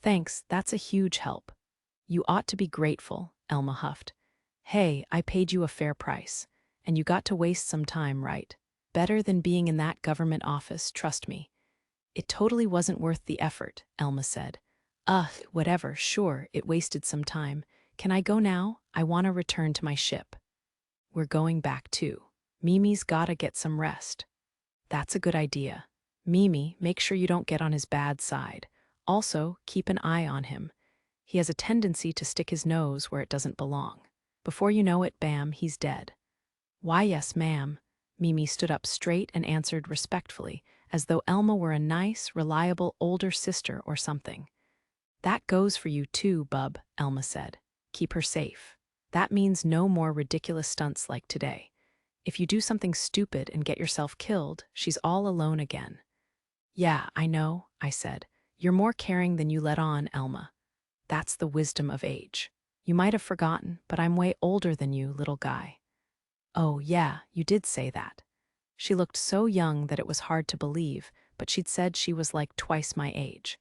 [SPEAKER 1] Thanks, that's a huge help. You ought to be grateful, Elma huffed. Hey, I paid you a fair price, and you got to waste some time, right? Better than being in that government office, trust me. It totally wasn't worth the effort, Elma said. Whatever, sure, it wasted some time. Can I go now? I want to return to my ship. We're going back too. Mimi's gotta get some rest. That's a good idea. Mimi, make sure you don't get on his bad side. Also, keep an eye on him. He has a tendency to stick his nose where it doesn't belong. Before you know it, bam, he's dead. Why, yes, ma'am. Mimi stood up straight and answered respectfully, as though Elma were a nice, reliable older sister or something. That goes for you too, bub, Elma said. Keep her safe. That means no more ridiculous stunts like today. If you do something stupid and get yourself killed, she's all alone again. Yeah, I know, I said. You're more caring than you let on, Elma. That's the wisdom of age. You might have forgotten, but I'm way older than you, little guy. Oh, yeah, you did say that. She looked so young that it was hard to believe, but she'd said she was like twice my age.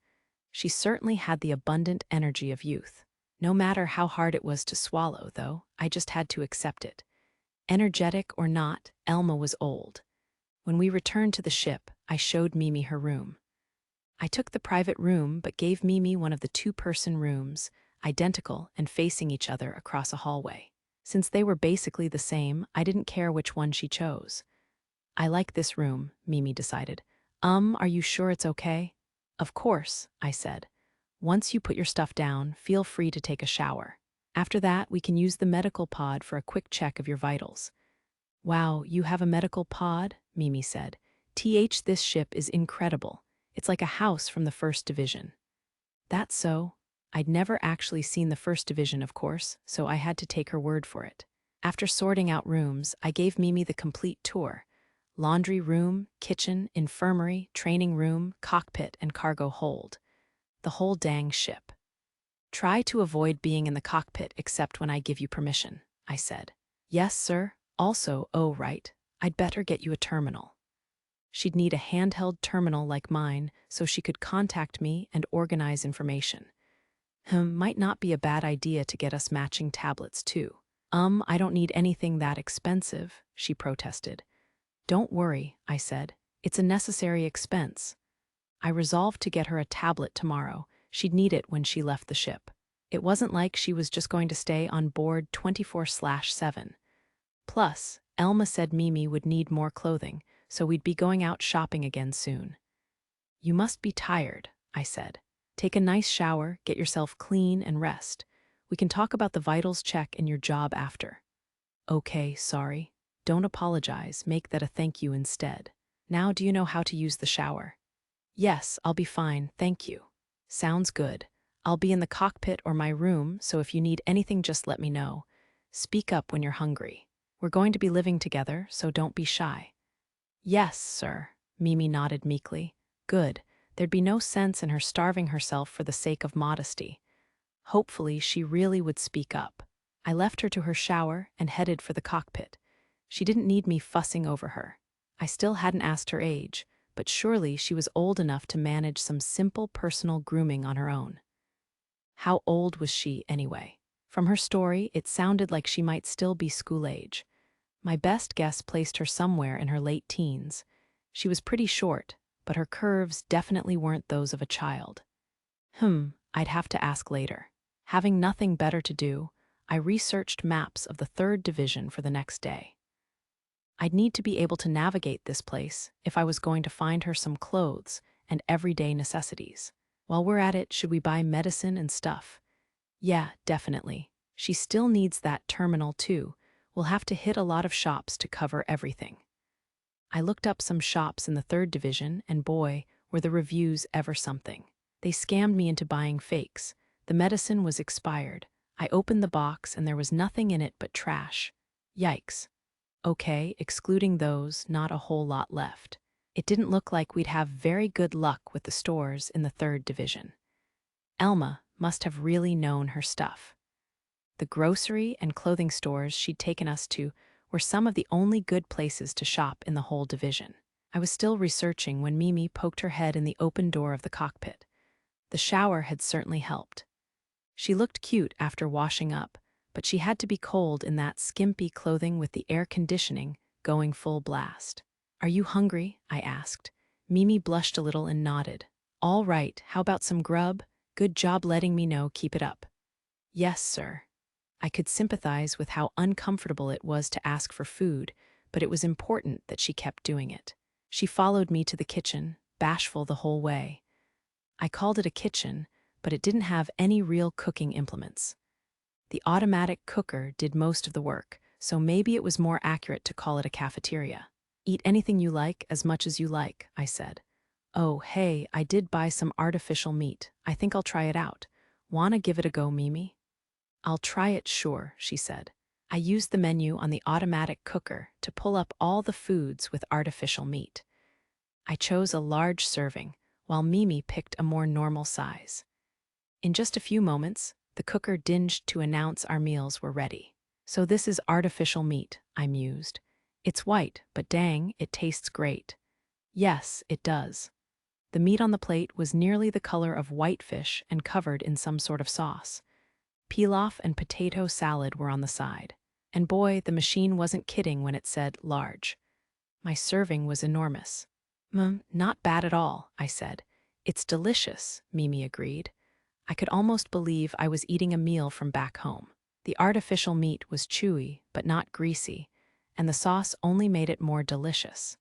[SPEAKER 1] She certainly had the abundant energy of youth. No matter how hard it was to swallow, though, I just had to accept it. Energetic or not, Elma was old. When we returned to the ship, I showed Mimi her room. I took the private room but gave Mimi one of the two-person rooms, identical and facing each other across a hallway. Since they were basically the same, I didn't care which one she chose. I like this room, Mimi decided. Are you sure it's okay? Of course, I said. Once you put your stuff down, feel free to take a shower. After that, we can use the medical pod for a quick check of your vitals. Wow, you have a medical pod? Mimi said. This ship is incredible. It's like a house from the First Division. That's so. I'd never actually seen the First Division, of course, so I had to take her word for it. After sorting out rooms, I gave Mimi the complete tour. Laundry room, kitchen, infirmary, training room, cockpit, and cargo hold. The whole dang ship. Try to avoid being in the cockpit except when I give you permission, I said. Yes, sir. Also, oh right, I'd better get you a terminal. She'd need a handheld terminal like mine so she could contact me and organize information. Might not be a bad idea to get us matching tablets too. I don't need anything that expensive, she protested. Don't worry, I said. It's a necessary expense. I resolved to get her a tablet tomorrow. She'd need it when she left the ship. It wasn't like she was just going to stay on board 24/7. Plus, Elma said Mimi would need more clothing, so we'd be going out shopping again soon. You must be tired, I said. Take a nice shower, get yourself clean, and rest. We can talk about the vitals check and your job after. Okay, sorry. Don't apologize, make that a thank you instead. Now do you know how to use the shower? Yes, I'll be fine, thank you. Sounds good. I'll be in the cockpit or my room, so if you need anything just let me know. Speak up when you're hungry. We're going to be living together, so don't be shy. Yes, sir, Mimi nodded meekly. Good. There'd be no sense in her starving herself for the sake of modesty. Hopefully, she really would speak up. I left her to her shower and headed for the cockpit. She didn't need me fussing over her. I still hadn't asked her age, but surely she was old enough to manage some simple personal grooming on her own. How old was she, anyway? From her story, it sounded like she might still be school age. My best guess placed her somewhere in her late teens. She was pretty short, but her curves definitely weren't those of a child. I'd have to ask later. Having nothing better to do, I researched maps of the 3rd Division for the next day. I'd need to be able to navigate this place if I was going to find her some clothes and everyday necessities. While we're at it, should we buy medicine and stuff? Yeah, definitely. She still needs that terminal too. We'll have to hit a lot of shops to cover everything. I looked up some shops in the 3rd Division, and boy, were the reviews ever something. They scammed me into buying fakes. The medicine was expired. I opened the box and there was nothing in it but trash. Yikes. Okay, excluding those, not a whole lot left. It didn't look like we'd have very good luck with the stores in the 3rd Division. Elma must have really known her stuff. The grocery and clothing stores she'd taken us to were some of the only good places to shop in the whole division. I was still researching when Mimi poked her head in the open door of the cockpit. The shower had certainly helped. She looked cute after washing up, but she had to be cold in that skimpy clothing with the air conditioning going full blast. Are you hungry? I asked. Mimi blushed a little and nodded. All right, how about some grub? Good job letting me know, keep it up. Yes, sir. I could sympathize with how uncomfortable it was to ask for food, but it was important that she kept doing it. She followed me to the kitchen, bashful the whole way. I called it a kitchen, but it didn't have any real cooking implements. The automatic cooker did most of the work, so maybe it was more accurate to call it a cafeteria. Eat anything you like as much as you like, I said. Oh, hey, I did buy some artificial meat. I think I'll try it out. Wanna give it a go, Mimi? I'll try it, sure, she said. I used the menu on the automatic cooker to pull up all the foods with artificial meat. I chose a large serving, while Mimi picked a more normal size. In just a few moments, the cooker dinged to announce our meals were ready. So this is artificial meat, I mused. It's white, but dang, it tastes great. Yes, it does. The meat on the plate was nearly the color of whitefish and covered in some sort of sauce. Pilaf and potato salad were on the side. And boy, the machine wasn't kidding when it said large. My serving was enormous. Not bad at all, I said. It's delicious, Mimi agreed. I could almost believe I was eating a meal from back home. The artificial meat was chewy, but not greasy, and the sauce only made it more delicious.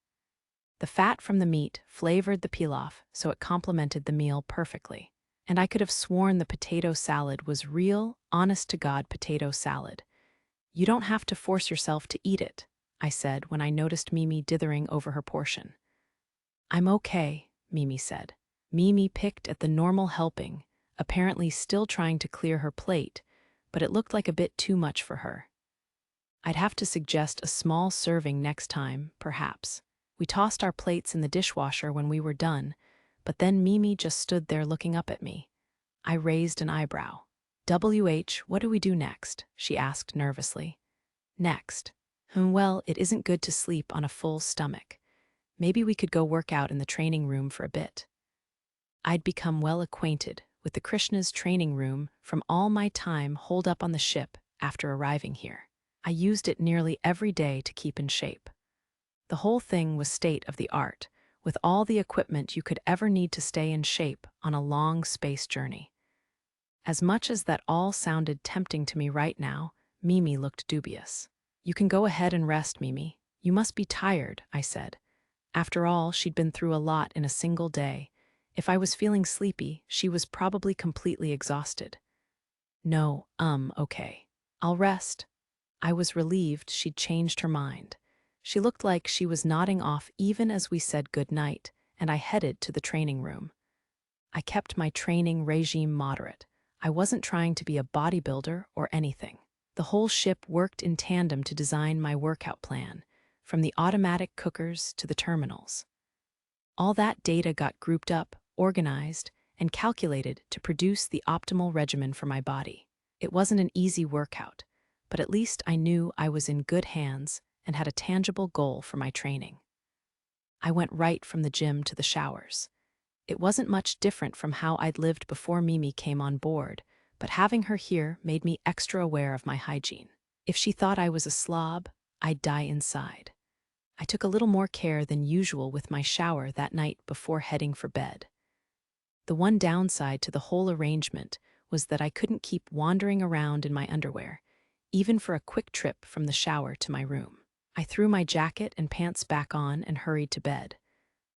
[SPEAKER 1] The fat from the meat flavored the pilaf, so it complemented the meal perfectly. And I could have sworn the potato salad was real, honest-to-God potato salad. You don't have to force yourself to eat it, I said when I noticed Mimi dithering over her portion. I'm okay, Mimi said. Mimi picked at the normal helping, apparently still trying to clear her plate, but it looked like a bit too much for her. I'd have to suggest a small serving next time, perhaps. We tossed our plates in the dishwasher when we were done, but then Mimi just stood there looking up at me. I raised an eyebrow. What do we do next? She asked nervously. Next? Well, it isn't good to sleep on a full stomach. Maybe we could go work out in the training room for a bit. I'd become well acquainted with the Krishna's training room from all my time holed up on the ship after arriving here. I used it nearly every day to keep in shape. The whole thing was state-of-the-art, with all the equipment you could ever need to stay in shape on a long space journey. As much as that all sounded tempting to me right now, Mimi looked dubious. "You can go ahead and rest, Mimi. You must be tired," I said. After all, she'd been through a lot in a single day. If I was feeling sleepy, she was probably completely exhausted. "No, okay. I'll rest." I was relieved she'd changed her mind. She looked like she was nodding off even as we said good night, and I headed to the training room. I kept my training regime moderate. I wasn't trying to be a bodybuilder or anything. The whole ship worked in tandem to design my workout plan, from the automatic cookers to the terminals. All that data got grouped up, organized, and calculated to produce the optimal regimen for my body. It wasn't an easy workout, but at least I knew I was in good hands and had a tangible goal for my training. I went right from the gym to the showers. It wasn't much different from how I'd lived before Mimi came on board, but having her here made me extra aware of my hygiene. If she thought I was a slob, I'd die inside. I took a little more care than usual with my shower that night before heading for bed. The one downside to the whole arrangement was that I couldn't keep wandering around in my underwear, even for a quick trip from the shower to my room. I threw my jacket and pants back on and hurried to bed.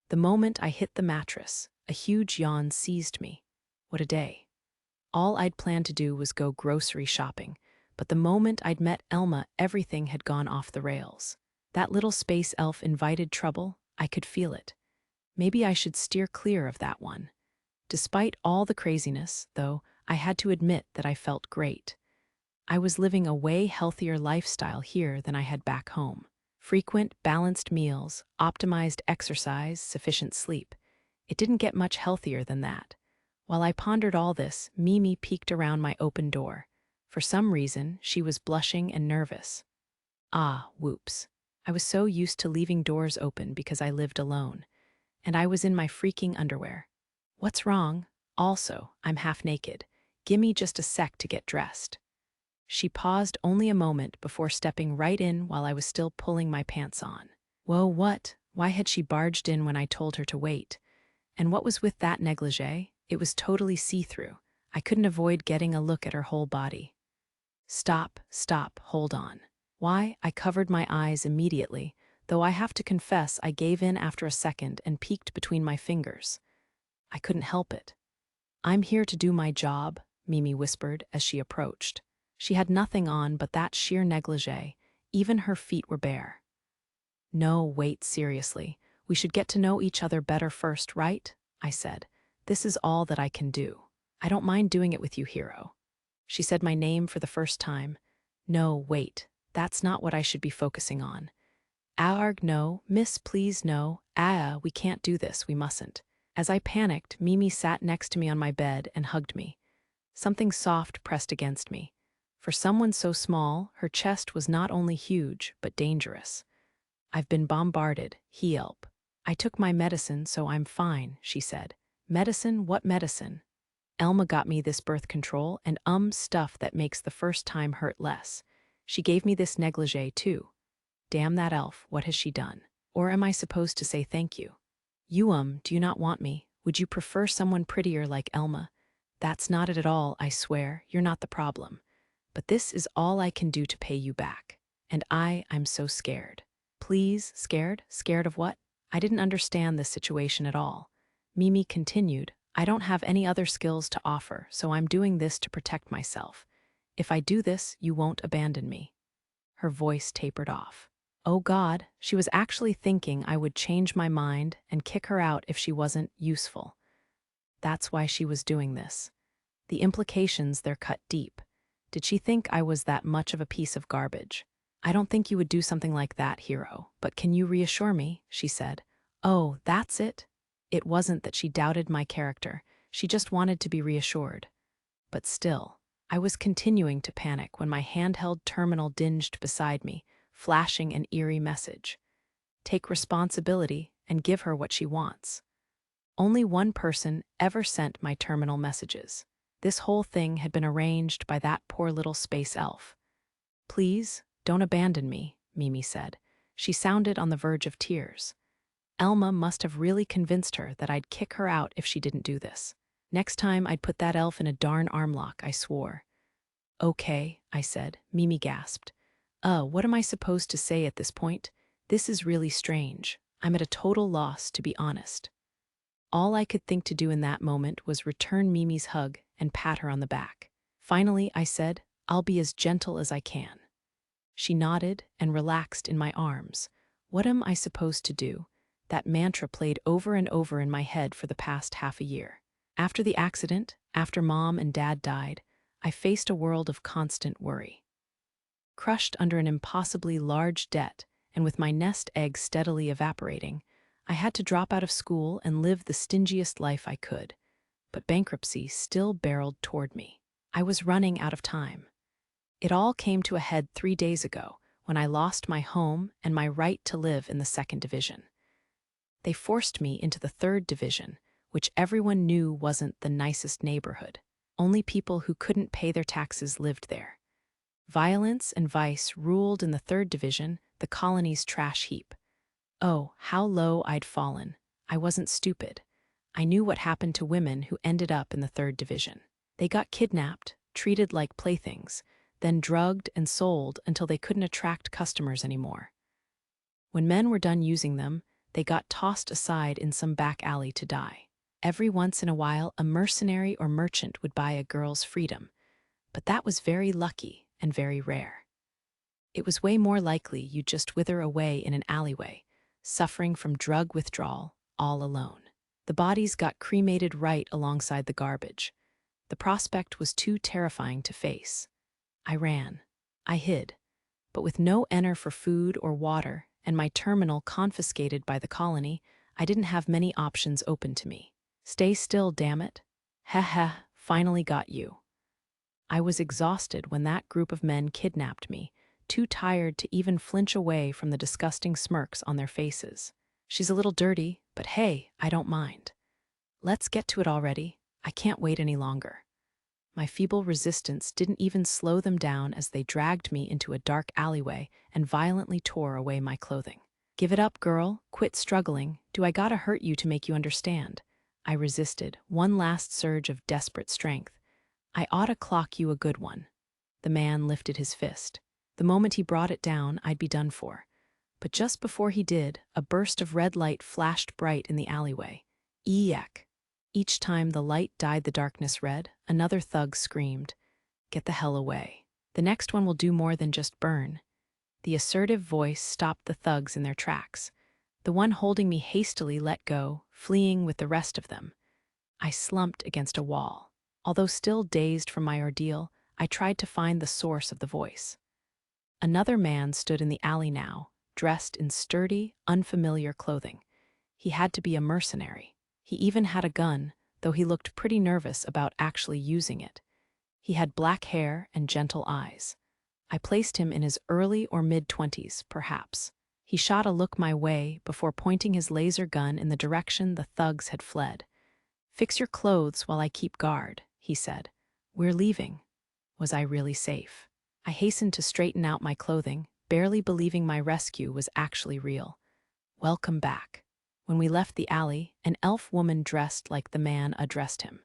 [SPEAKER 1] The moment I hit the mattress, a huge yawn seized me. What a day. All I'd planned to do was go grocery shopping, but the moment I'd met Elma, everything had gone off the rails. That little space elf invited trouble. I could feel it. Maybe I should steer clear of that one. Despite all the craziness, though, I had to admit that I felt great. I was living a way healthier lifestyle here than I had back home. Frequent, balanced meals, optimized exercise, sufficient sleep. It didn't get much healthier than that. While I pondered all this, Mimi peeked around my open door. For some reason, she was blushing and nervous. Ah, whoops. I was so used to leaving doors open because I lived alone. And I was in my freaking underwear. "What's wrong? Also, I'm half naked. Gimme just a sec to get dressed." She paused only a moment before stepping right in while I was still pulling my pants on. Whoa, what? Why had she barged in when I told her to wait? And what was with that negligee? It was totally see-through. I couldn't avoid getting a look at her whole body. Stop, hold on. Why? I covered my eyes immediately, though I have to confess I gave in after a second and peeked between my fingers. I couldn't help it. "I'm here to do my job," Mimi whispered as she approached. She had nothing on but that sheer negligee. Even her feet were bare. "No, wait, seriously. We should get to know each other better first, right?" I said. "This is all that I can do. I don't mind doing it with you, hero." She said my name for the first time. "No, wait. That's not what I should be focusing on." "Arg, no. Miss, please, no. We can't do this. We mustn't." As I panicked, Mimi sat next to me on my bed and hugged me. Something soft pressed against me. For someone so small, her chest was not only huge, but dangerous. "I've been bombarded," he yelped. "I took my medicine, so I'm fine," she said. "Medicine? What medicine?" "Elma got me this birth control and stuff that makes the first time hurt less. She gave me this negligee, too." Damn that elf, what has she done? Or am I supposed to say thank you? "You, do you not want me? Would you prefer someone prettier like Elma?" "That's not it at all, I swear. You're not the problem. But this is all I can do to pay you back. And I'm so scared." "Please, scared? Scared of what?" I didn't understand this situation at all. Mimi continued, "I don't have any other skills to offer, so I'm doing this to protect myself. If I do this, you won't abandon me." Her voice tapered off. Oh God, she was actually thinking I would change my mind and kick her out if she wasn't useful. That's why she was doing this. The implications there cut deep. Did she think I was that much of a piece of garbage? "I don't think you would do something like that, hero, but can you reassure me?" she said. Oh, that's it? It wasn't that she doubted my character. She just wanted to be reassured. But still, I was continuing to panic when my handheld terminal dinged beside me, flashing an eerie message. Take responsibility and give her what she wants. Only one person ever sent my terminal messages. This whole thing had been arranged by that poor little space elf. "Please, don't abandon me," Mimi said. She sounded on the verge of tears. Elma must have really convinced her that I'd kick her out if she didn't do this. Next time I'd put that elf in a darn arm lock, I swore. Okay, I said. Mimi gasped. What am I supposed to say at this point? This is really strange. I'm at a total loss, to be honest. All I could think to do in that moment was return Mimi's hug and pat her on the back. Finally, I said, I'll be as gentle as I can. She nodded and relaxed in my arms. What am I supposed to do? That mantra played over and over in my head for the past half a year. After the accident, after Mom and Dad died, I faced a world of constant worry. Crushed under an impossibly large debt, and with my nest egg steadily evaporating, I had to drop out of school and live the stingiest life I could. But bankruptcy still barreled toward me. I was running out of time. It all came to a head 3 days ago when I lost my home and my right to live in the 2nd Division. They forced me into the 3rd Division, which everyone knew wasn't the nicest neighborhood. Only people who couldn't pay their taxes lived there. Violence and vice ruled in the 3rd Division, the colony's trash heap. Oh, how low I'd fallen. I wasn't stupid. I knew what happened to women who ended up in the 3rd Division. They got kidnapped, treated like playthings, then drugged and sold until they couldn't attract customers anymore. When men were done using them, they got tossed aside in some back alley to die. Every once in a while, a mercenary or merchant would buy a girl's freedom, but that was very lucky and very rare. It was way more likely you'd just wither away in an alleyway, suffering from drug withdrawal, all alone. The bodies got cremated right alongside the garbage. The prospect was too terrifying to face. I ran. I hid. But with no enter for food or water and my terminal confiscated by the colony, I didn't have many options open to me. Stay still, damn it. Heh, finally got you. I was exhausted when that group of men kidnapped me, too tired to even flinch away from the disgusting smirks on their faces. She's a little dirty, but hey, I don't mind. Let's get to it already. I can't wait any longer. My feeble resistance didn't even slow them down as they dragged me into a dark alleyway and violently tore away my clothing. Give it up, girl. Quit struggling. Do I gotta hurt you to make you understand? I resisted, one last surge of desperate strength. I oughta clock you a good one. The man lifted his fist. The moment he brought it down, I'd be done for. But just before he did, a burst of red light flashed bright in the alleyway. Eek! Each time the light dyed the darkness red, another thug screamed, "Get the hell away. The next one will do more than just burn." The assertive voice stopped the thugs in their tracks. The one holding me hastily let go, fleeing with the rest of them. I slumped against a wall. Although still dazed from my ordeal, I tried to find the source of the voice. Another man stood in the alley now, dressed in sturdy, unfamiliar clothing. He had to be a mercenary. He even had a gun, though he looked pretty nervous about actually using it. He had black hair and gentle eyes. I placed him in his early or mid-20s, perhaps. He shot a look my way before pointing his laser gun in the direction the thugs had fled. "Fix your clothes while I keep guard," he said. "We're leaving." Was I really safe? I hastened to straighten out my clothing, barely believing my rescue was actually real. Welcome back. When we left the alley, an elf woman dressed like the man addressed him.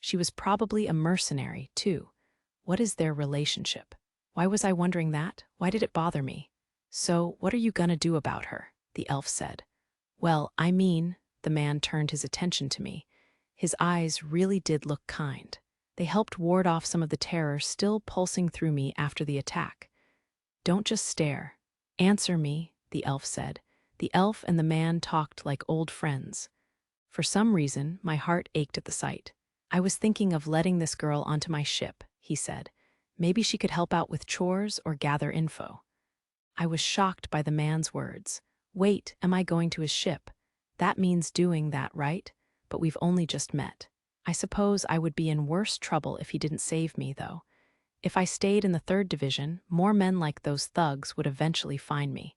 [SPEAKER 1] She was probably a mercenary, too. What is their relationship? Why was I wondering that? Why did it bother me? "So, what are you gonna do about her?" the elf said. "Well, I mean," the man turned his attention to me. His eyes really did look kind. They helped ward off some of the terror still pulsing through me after the attack. "Don't just stare. Answer me," the elf said. The elf and the man talked like old friends. For some reason, my heart ached at the sight. "I was thinking of letting this girl onto my ship," he said. "Maybe she could help out with chores or gather info." I was shocked by the man's words. Wait, am I going to his ship? That means doing that, right? But we've only just met. I suppose I would be in worse trouble if he didn't save me, though. If I stayed in the 3rd Division, more men like those thugs would eventually find me.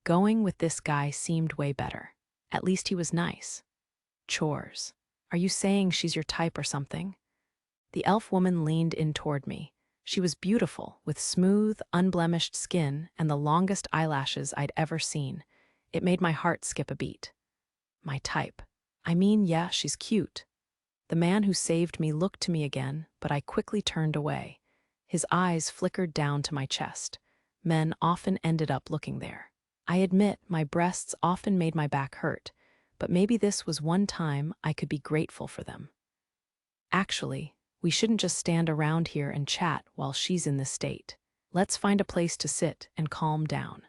[SPEAKER 1] Going with this guy seemed way better. At least he was nice. Chores. Are you saying she's your type or something? The elf woman leaned in toward me. She was beautiful, with smooth, unblemished skin and the longest eyelashes I'd ever seen. It made my heart skip a beat. My type. I mean, yeah, she's cute. The man who saved me looked to me again, but I quickly turned away. His eyes flickered down to my chest. Men often ended up looking there. I admit my breasts often made my back hurt, but maybe this was one time I could be grateful for them. Actually, we shouldn't just stand around here and chat while she's in this state. Let's find a place to sit and calm down.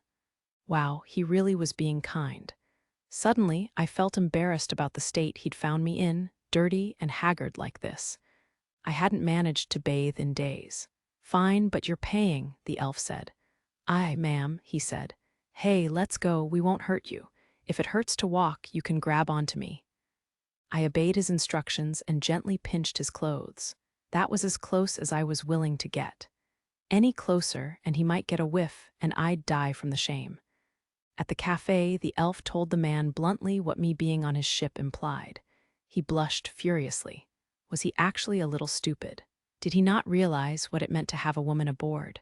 [SPEAKER 1] Wow, he really was being kind. Suddenly, I felt embarrassed about the state he'd found me in, dirty and haggard like this. I hadn't managed to bathe in days. Fine, but you're paying, the elf said. Aye, ma'am, he said. Hey, let's go, we won't hurt you. If it hurts to walk, you can grab onto me. I obeyed his instructions and gently pinched his clothes. That was as close as I was willing to get. Any closer, and he might get a whiff, and I'd die from the shame. At the cafe, the elf told the man bluntly what me being on his ship implied. He blushed furiously. Was he actually a little stupid? Did he not realize what it meant to have a woman aboard?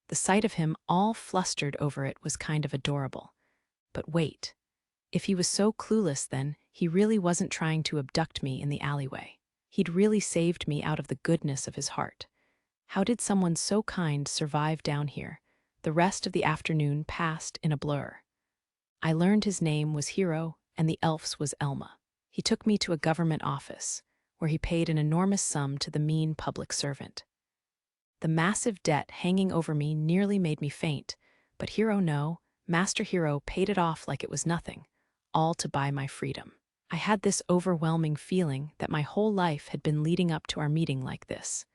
[SPEAKER 1] The sight of him all flustered over it was kind of adorable. But wait. If he was so clueless then, he really wasn't trying to abduct me in the alleyway. He'd really saved me out of the goodness of his heart. How did someone so kind survive down here? The rest of the afternoon passed in a blur. I learned his name was Hero and the elf's was Elma. He took me to a government office, where he paid an enormous sum to the mean public servant. The massive debt hanging over me nearly made me faint, but Master Hero paid it off like it was nothing, all to buy my freedom. I had this overwhelming feeling that my whole life had been leading up to our meeting like this.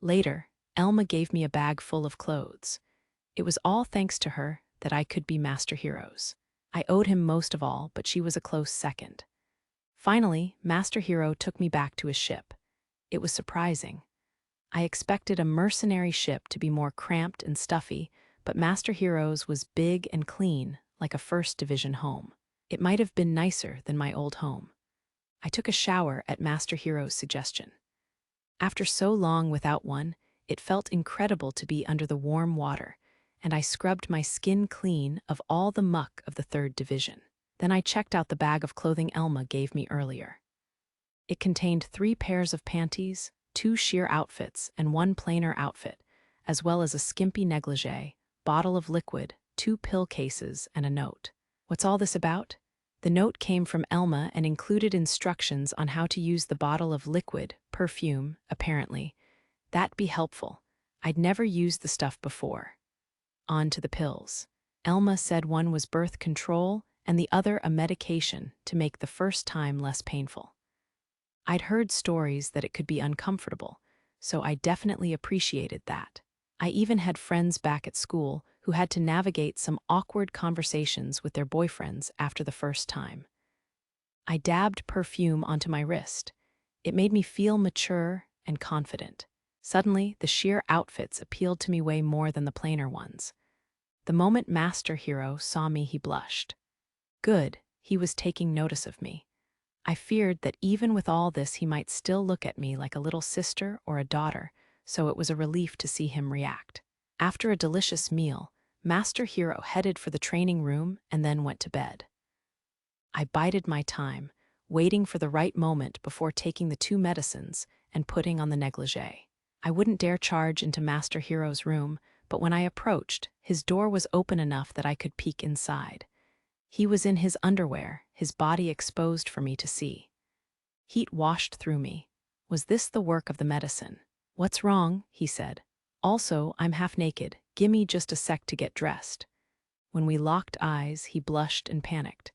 [SPEAKER 1] Later, Elma gave me a bag full of clothes. It was all thanks to her that I could be Master Hero's. I owed him most of all, but she was a close second. Finally, Master Hero took me back to his ship. It was surprising. I expected a mercenary ship to be more cramped and stuffy, but Master Hero's was big and clean, like a First Division home. It might have been nicer than my old home. I took a shower at Master Hero's suggestion. After so long without one, it felt incredible to be under the warm water, and I scrubbed my skin clean of all the muck of the Third Division. Then I checked out the bag of clothing Elma gave me earlier. It contained 3 pairs of panties, 2 sheer outfits, and 1 plainer outfit, as well as a skimpy negligee, bottle of liquid, 2 pill cases, and a note. What's all this about? The note came from Elma and included instructions on how to use the bottle of liquid, perfume, apparently. That'd be helpful. I'd never used the stuff before. On to the pills. Elma said one was birth control and the other a medication to make the first time less painful. I'd heard stories that it could be uncomfortable, so I definitely appreciated that. I even had friends back at school who had to navigate some awkward conversations with their boyfriends after the first time. I dabbed perfume onto my wrist. It made me feel mature and confident. Suddenly, the sheer outfits appealed to me way more than the plainer ones. The moment Master Hero saw me, he blushed. Good, he was taking notice of me. I feared that even with all this he might still look at me like a little sister or a daughter, so it was a relief to see him react. After a delicious meal, Master Hero headed for the training room and then went to bed. I bided my time, waiting for the right moment before taking the 2 medicines and putting on the negligee. I wouldn't dare charge into Master Hero's room, but when I approached, his door was open enough that I could peek inside. He was in his underwear, his body exposed for me to see. Heat washed through me. Was this the work of the medicine? What's wrong? He said. Also, I'm half naked. Gimme just a sec to get dressed. When we locked eyes, he blushed and panicked.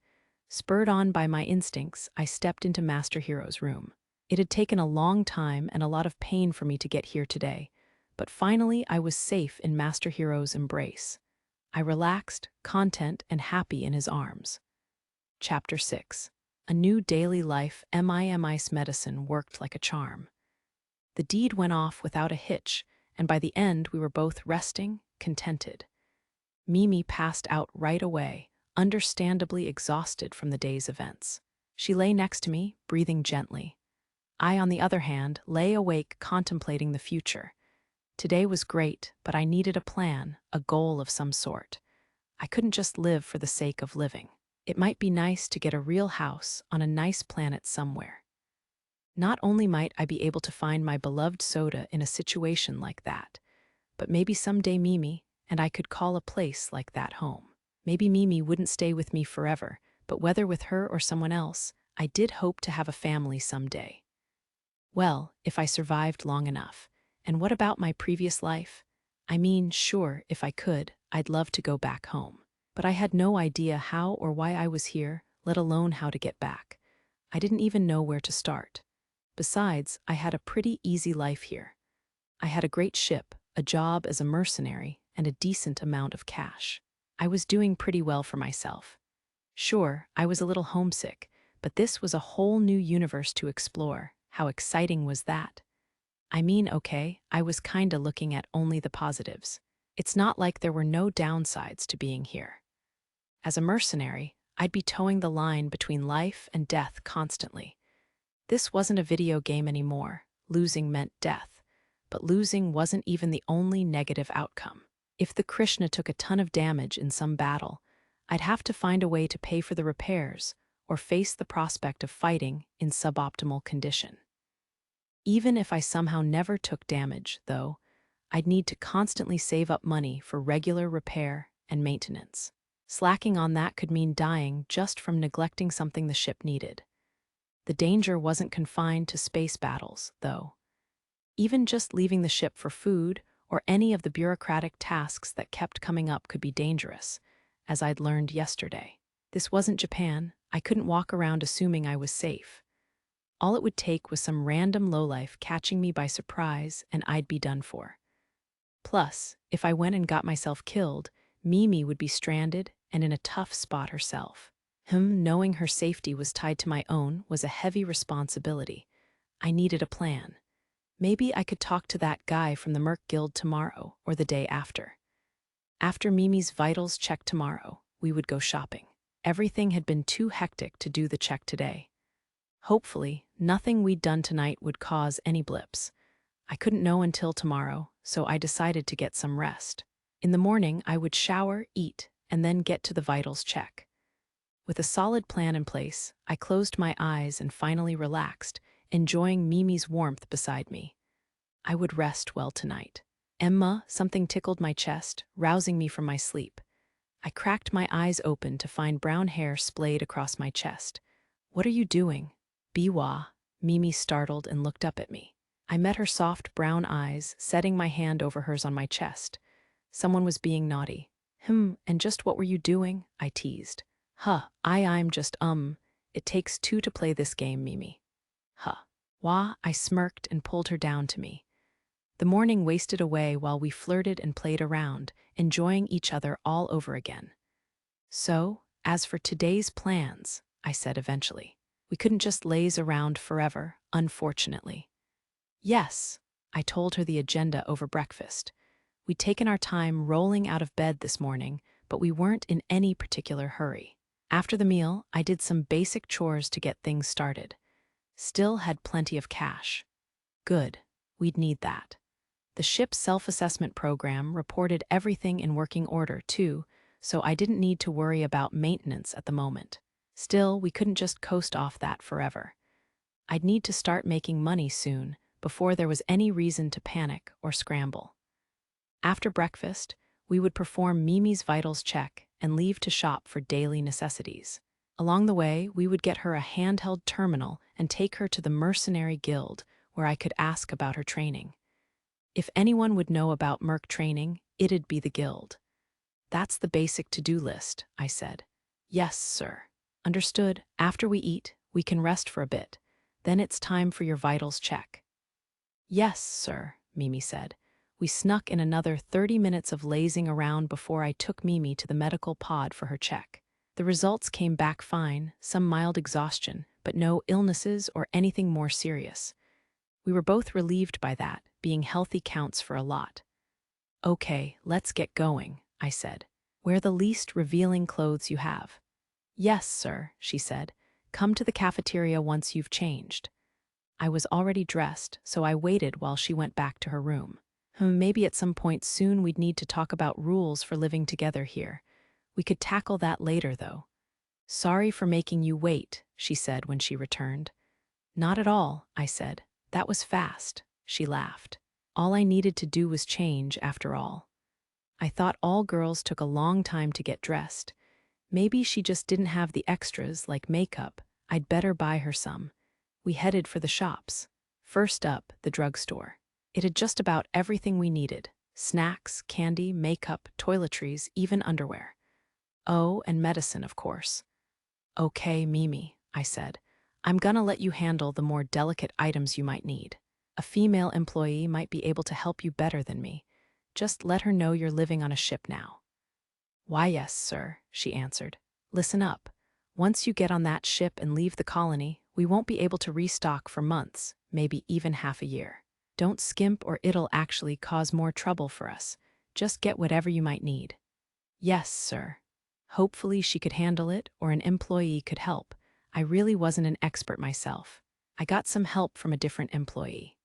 [SPEAKER 1] Spurred on by my instincts, I stepped into Master Hero's room. It had taken a long time and a lot of pain for me to get here today, but finally I was safe in Master Hero's embrace. I relaxed, content, and happy in his arms. Chapter 6. A new daily life MIMI's medicine worked like a charm. The deed went off without a hitch, and by the end we were both resting, contented. Mimi passed out right away, understandably exhausted from the day's events. She lay next to me, breathing gently. I, on the other hand, lay awake contemplating the future. Today was great, but I needed a plan, a goal of some sort. I couldn't just live for the sake of living. It might be nice to get a real house on a nice planet somewhere. Not only might I be able to find my beloved soda in a situation like that, but maybe someday Mimi and I could call a place like that home. Maybe Mimi wouldn't stay with me forever, but whether with her or someone else, I did hope to have a family someday. Well, if I survived long enough. And what about my previous life? I mean, sure, if I could, I'd love to go back home. But I had no idea how or why I was here, let alone how to get back. I didn't even know where to start. Besides, I had a pretty easy life here. I had a great ship, a job as a mercenary, and a decent amount of cash. I was doing pretty well for myself. Sure, I was a little homesick, but this was a whole new universe to explore. How exciting was that? I mean, okay, I was kinda looking at only the positives. It's not like there were no downsides to being here. As a mercenary, I'd be towing the line between life and death constantly. This wasn't a video game anymore. Losing meant death. But losing wasn't even the only negative outcome. If the Krishna took a ton of damage in some battle, I'd have to find a way to pay for the repairs or face the prospect of fighting in suboptimal condition. Even if I somehow never took damage, though, I'd need to constantly save up money for regular repair and maintenance. Slacking on that could mean dying just from neglecting something the ship needed. The danger wasn't confined to space battles, though. Even just leaving the ship for food or any of the bureaucratic tasks that kept coming up could be dangerous, as I'd learned yesterday. This wasn't Japan. I couldn't walk around assuming I was safe. All it would take was some random lowlife catching me by surprise, and I'd be done for. Plus, if I went and got myself killed, Mimi would be stranded and in a tough spot herself. Knowing her safety was tied to my own was a heavy responsibility. I needed a plan. Maybe I could talk to that guy from the Merc Guild tomorrow or the day after. After Mimi's vitals check tomorrow, we would go shopping. Everything had been too hectic to do the check today. Hopefully, nothing we'd done tonight would cause any blips. I couldn't know until tomorrow, so I decided to get some rest. In the morning, I would shower, eat, and then get to the vitals check. With a solid plan in place, I closed my eyes and finally relaxed, enjoying Mimi's warmth beside me. I would rest well tonight. Emma, something tickled my chest, rousing me from my sleep. I cracked my eyes open to find brown hair splayed across my chest. "What are you doing?" "Biwa," Mimi startled and looked up at me. I met her soft brown eyes, setting my hand over hers on my chest. Someone was being naughty. And just what were you doing?" I teased. I'm just, it takes two to play this game, Mimi." Wah, I smirked and pulled her down to me. The morning wasted away while we flirted and played around, enjoying each other all over again. "So, as for today's plans," I said eventually. "We couldn't just laze around forever, unfortunately." "Yes," I told her the agenda over breakfast. We'd taken our time rolling out of bed this morning, but we weren't in any particular hurry. After the meal, I did some basic chores to get things started. Still had plenty of cash. Good, we'd need that. The ship's self-assessment program reported everything in working order, too, so I didn't need to worry about maintenance at the moment. Still, we couldn't just coast off that forever. I'd need to start making money soon, before there was any reason to panic or scramble. After breakfast, we would perform Mimi's vitals check and leave to shop for daily necessities. Along the way, we would get her a handheld terminal and take her to the Mercenary Guild, where I could ask about her training. If anyone would know about Merc training, it'd be the Guild. "That's the basic to-do list," I said. "Yes, sir." "Understood. After we eat, we can rest for a bit. Then it's time for your vitals check." "Yes, sir," Mimi said. We snuck in another 30 minutes of lazing around before I took Mimi to the medical pod for her check. The results came back fine, some mild exhaustion, but no illnesses or anything more serious. We were both relieved by that, being healthy counts for a lot. "Okay, let's get going," I said. "Wear the least revealing clothes you have." "Yes, sir," she said. "Come to the cafeteria once you've changed." I was already dressed, so I waited while she went back to her room. Maybe at some point soon we'd need to talk about rules for living together here. We could tackle that later, though. "Sorry for making you wait," she said when she returned. Not at all, I said. That was fast. She laughed. All I needed to do was change, after all. I thought all girls took a long time to get dressed. Maybe she just didn't have the extras, like makeup. I'd better buy her some. We headed for the shops. First up, the drugstore. It had just about everything we needed. Snacks, candy, makeup, toiletries, even underwear. Oh, and medicine, of course. Okay, Mimi, I said. I'm gonna let you handle the more delicate items you might need. A female employee might be able to help you better than me. Just let her know you're living on a ship now. Why, yes, sir, she answered. Listen up. Once you get on that ship and leave the colony, we won't be able to restock for months, maybe even half a year. Don't skimp or it'll actually cause more trouble for us. Just get whatever you might need. Yes, sir. Hopefully she could handle it or an employee could help. I really wasn't an expert myself. I got some help from a different employee.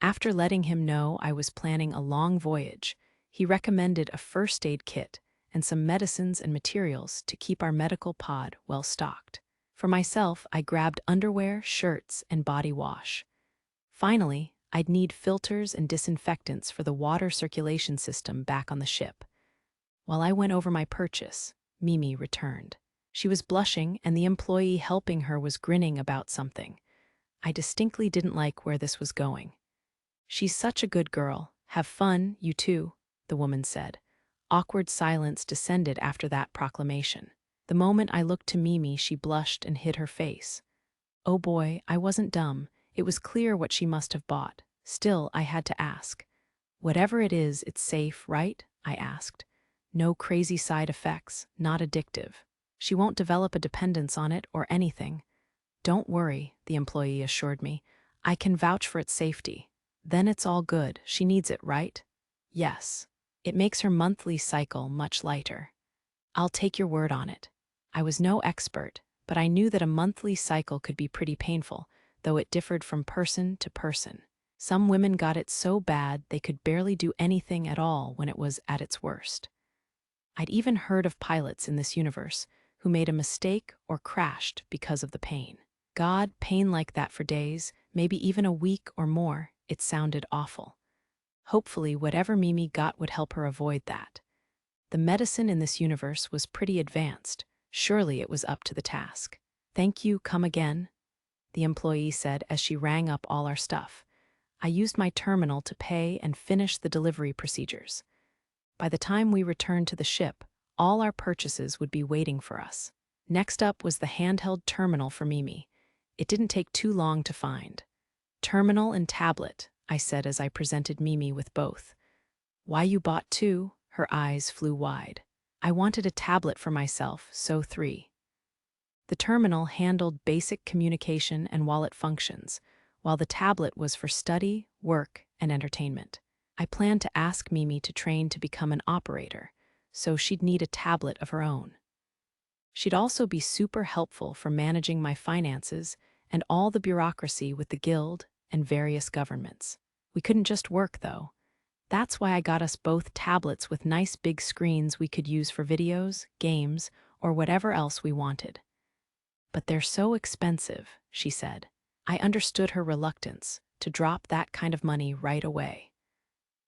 [SPEAKER 1] After letting him know I was planning a long voyage, he recommended a first aid kit and some medicines and materials to keep our medical pod well stocked. For myself, I grabbed underwear, shirts, and body wash. Finally, I'd need filters and disinfectants for the water circulation system back on the ship. While I went over my purchase, Mimi returned. She was blushing, and the employee helping her was grinning about something. I distinctly didn't like where this was going. She's such a good girl. Have fun, you too, the woman said. Awkward silence descended after that proclamation. The moment I looked to Mimi, she blushed and hid her face. Oh boy, I wasn't dumb. It was clear what she must have bought. Still, I had to ask. Whatever it is, it's safe, right? I asked. No crazy side effects, not addictive. She won't develop a dependence on it or anything. Don't worry, the employee assured me. I can vouch for its safety. Then it's all good. She needs it, right? Yes. It makes her monthly cycle much lighter. I'll take your word on it. I was no expert, but I knew that a monthly cycle could be pretty painful, though it differed from person to person. Some women got it so bad they could barely do anything at all when it was at its worst. I'd even heard of pilots in this universe who made a mistake or crashed because of the pain. God, pain like that for days, maybe even a week or more, it sounded awful. Hopefully, whatever Mimi got would help her avoid that. The medicine in this universe was pretty advanced. Surely it was up to the task. Thank you, come again, the employee said as she rang up all our stuff. I used my terminal to pay and finish the delivery procedures. By the time we returned to the ship, all our purchases would be waiting for us. Next up was the handheld terminal for Mimi. It didn't take too long to find. Terminal and tablet, I said as I presented Mimi with both. Why you bought two? Her eyes flew wide. I wanted a tablet for myself, so 3. The terminal handled basic communication and wallet functions, while the tablet was for study, work, and entertainment. I planned to ask Mimi to train to become an operator, so she'd need a tablet of her own. She'd also be super helpful for managing my finances and all the bureaucracy with the guild and various governments. We couldn't just work, though. That's why I got us both tablets with nice big screens we could use for videos, games, or whatever else we wanted. But they're so expensive, she said. I understood her reluctance to drop that kind of money right away.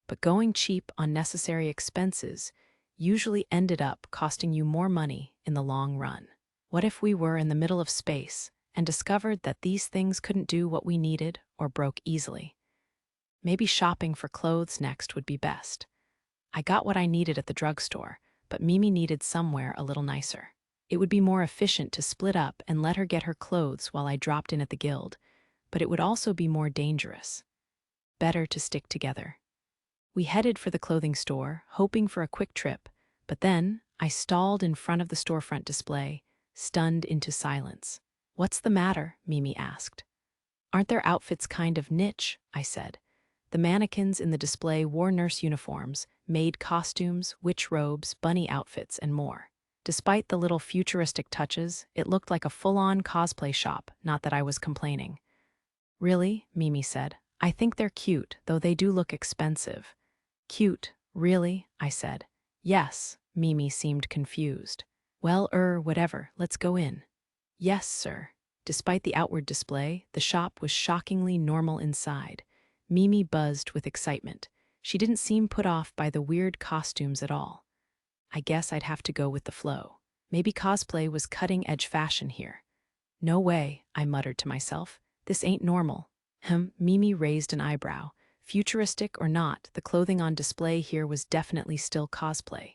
[SPEAKER 1] But going cheap on necessary expenses usually ended up costing you more money in the long run. What if we were in the middle of space and discovered that these things couldn't do what we needed or broke easily? Maybe shopping for clothes next would be best. I got what I needed at the drugstore, but Mimi needed somewhere a little nicer. It would be more efficient to split up and let her get her clothes while I dropped in at the guild, but it would also be more dangerous. Better to stick together. We headed for the clothing store, hoping for a quick trip, but then I stalled in front of the storefront display, stunned into silence. What's the matter? Mimi asked. Aren't their outfits kind of niche? I said. The mannequins in the display wore nurse uniforms, maid costumes, witch robes, bunny outfits, and more. Despite the little futuristic touches, it looked like a full-on cosplay shop, not that I was complaining. Really? Mimi said. I think they're cute, though they do look expensive. Cute? Really? I said. Yes, Mimi seemed confused. Well, whatever, let's go in. Yes, sir. Despite the outward display, the shop was shockingly normal inside. Mimi buzzed with excitement. She didn't seem put off by the weird costumes at all. I guess I'd have to go with the flow. Maybe cosplay was cutting-edge fashion here. No way, I muttered to myself. This ain't normal. Mimi raised an eyebrow. Futuristic or not, the clothing on display here was definitely still cosplay.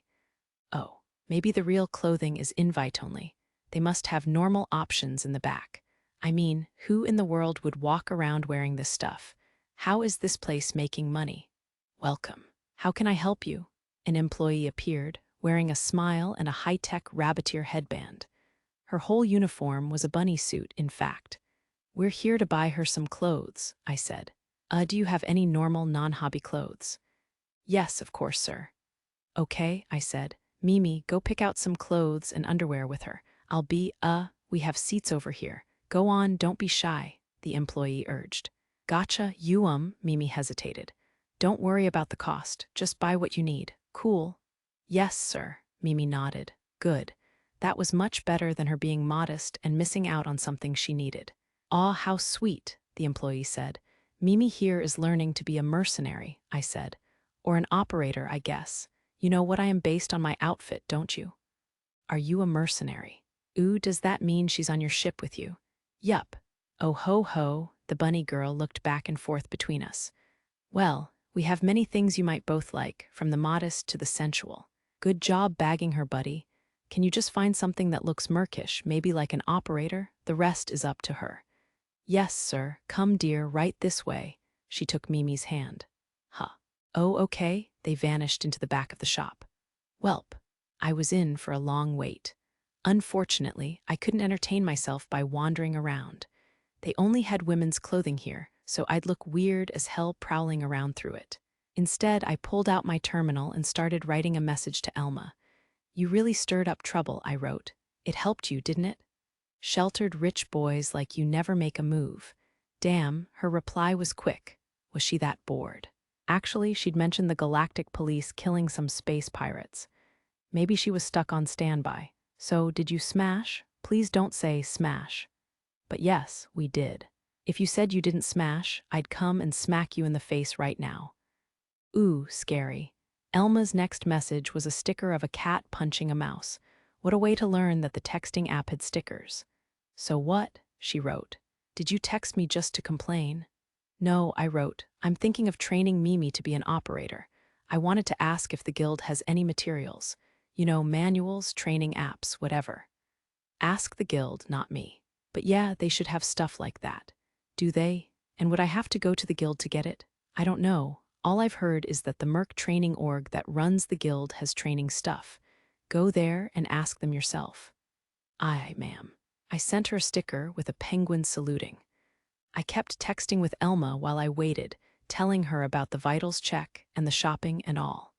[SPEAKER 1] Oh, maybe the real clothing is invite only. They must have normal options in the back. I mean, who in the world would walk around wearing this stuff? How is this place making money? Welcome. How can I help you? An employee appeared, wearing a smile and a high-tech rabbit-ear headband. Her whole uniform was a bunny suit, in fact. We're here to buy her some clothes, I said. Do you have any normal non-hobby clothes? Yes, of course, sir. Okay, I said. Mimi, go pick out some clothes and underwear with her. We have seats over here. Go on, don't be shy, the employee urged. Gotcha, Mimi hesitated. Don't worry about the cost, just buy what you need. Cool. Yes, sir, Mimi nodded. Good. That was much better than her being modest and missing out on something she needed. Aw, how sweet, the employee said. Mimi here is learning to be a mercenary, I said. Or an operator, I guess. You know what I am based on my outfit, don't you? Are you a mercenary? Ooh, does that mean she's on your ship with you? Yup. Oh ho ho, the bunny girl looked back and forth between us. Well, we have many things you might both like, from the modest to the sensual. Good job bagging her, buddy. Can you just find something that looks merkish, maybe like an operator? The rest is up to her. Yes, sir. Come, dear, right this way. She took Mimi's hand. Huh. Oh, okay. They vanished into the back of the shop. Welp. I was in for a long wait. Unfortunately, I couldn't entertain myself by wandering around. They only had women's clothing here, so I'd look weird as hell prowling around through it. Instead, I pulled out my terminal and started writing a message to Elma. You really stirred up trouble, I wrote. It helped you, didn't it? Sheltered rich boys like you never make a move. Damn, her reply was quick. Was she that bored? Actually, she'd mentioned the Galactic Police killing some space pirates. Maybe she was stuck on standby. So, did you smash? Please don't say smash. But yes, we did. If you said you didn't smash, I'd come and smack you in the face right now. Ooh, scary. Elma's next message was a sticker of a cat punching a mouse. What a way to learn that the texting app had stickers. So what? She wrote. Did you text me just to complain? No, I wrote. I'm thinking of training Mimi to be an operator. I wanted to ask if the guild has any materials. You know, manuals, training apps, whatever. Ask the guild, not me. But yeah, they should have stuff like that. Do they? And would I have to go to the guild to get it? I don't know. All I've heard is that the Merc training org that runs the guild has training stuff. Go there and ask them yourself. Aye, ma'am. I sent her a sticker with a penguin saluting. I kept texting with Elma while I waited, telling her about the vitals check and the shopping and all.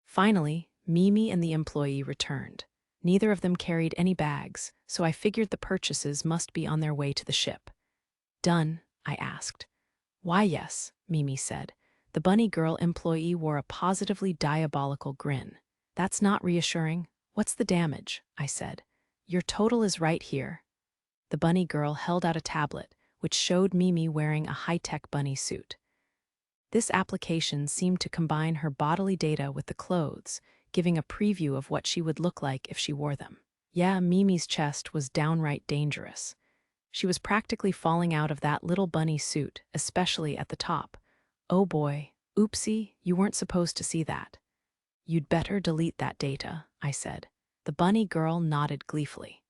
[SPEAKER 1] Finally, Mimi and the employee returned. Neither of them carried any bags, so I figured the purchases must be on their way to the ship. Done? I asked. Why, yes, Mimi said. The bunny girl employee wore a positively diabolical grin. That's not reassuring. What's the damage? I said. Your total is right here. The bunny girl held out a tablet, which showed Mimi wearing a high-tech bunny suit. This application seemed to combine her bodily data with the clothes, giving a preview of what she would look like if she wore them. Yeah, Mimi's chest was downright dangerous. She was practically falling out of that little bunny suit, especially at the top. Oh boy, oopsie, you weren't supposed to see that. You'd better delete that data, I said. The bunny girl nodded gleefully.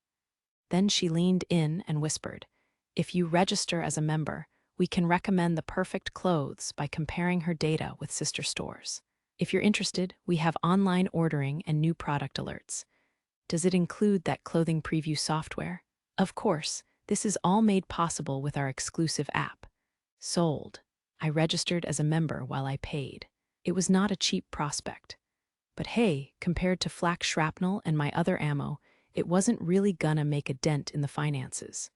[SPEAKER 1] Then she leaned in and whispered, if you register as a member, we can recommend the perfect clothes by comparing her data with sister stores. If you're interested, we have online ordering and new product alerts. Does it include that clothing preview software? Of course, this is all made possible with our exclusive app. Sold. I registered as a member while I paid. It was not a cheap prospect. But hey, compared to flak shrapnel and my other ammo, it wasn't really gonna make a dent in the finances.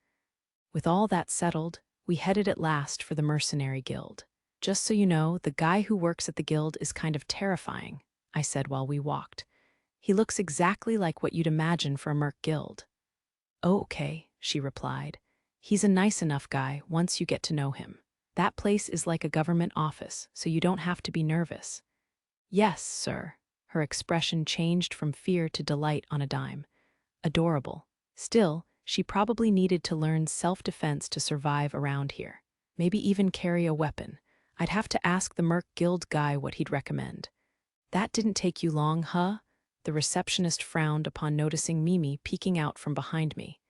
[SPEAKER 1] With all that settled, we headed at last for the Mercenary Guild. Just so you know, the guy who works at the guild is kind of terrifying, I said while we walked. He looks exactly like what you'd imagine for a merc guild. Oh, okay, she replied. He's a nice enough guy once you get to know him. That place is like a government office, so you don't have to be nervous. Yes, sir. Her expression changed from fear to delight on a dime. Adorable. Still, she probably needed to learn self-defense to survive around here. Maybe even carry a weapon. I'd have to ask the Merc Guild guy what he'd recommend. That didn't take you long, huh? The receptionist frowned upon noticing Mimi peeking out from behind me.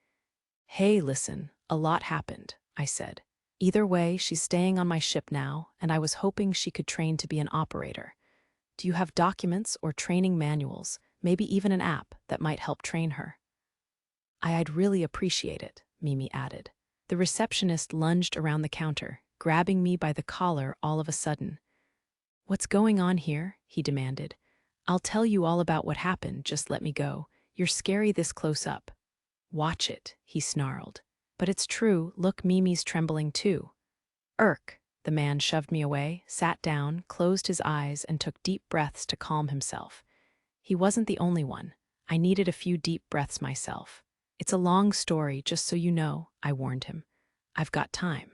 [SPEAKER 1] Hey, listen, a lot happened, I said. Either way, she's staying on my ship now, and I was hoping she could train to be an operator. Do you have documents or training manuals, maybe even an app that might help train her? I'd really appreciate it, Mimi added. The receptionist lunged around the counter, grabbing me by the collar all of a sudden. What's going on here? He demanded. I'll tell you all about what happened, just let me go. You're scary this close up. Watch it, he snarled. But it's true, look, Mimi's trembling too. The man shoved me away, sat down, closed his eyes, and took deep breaths to calm himself. He wasn't the only one. I needed a few deep breaths myself. It's a long story, just so you know, I warned him. I've got time.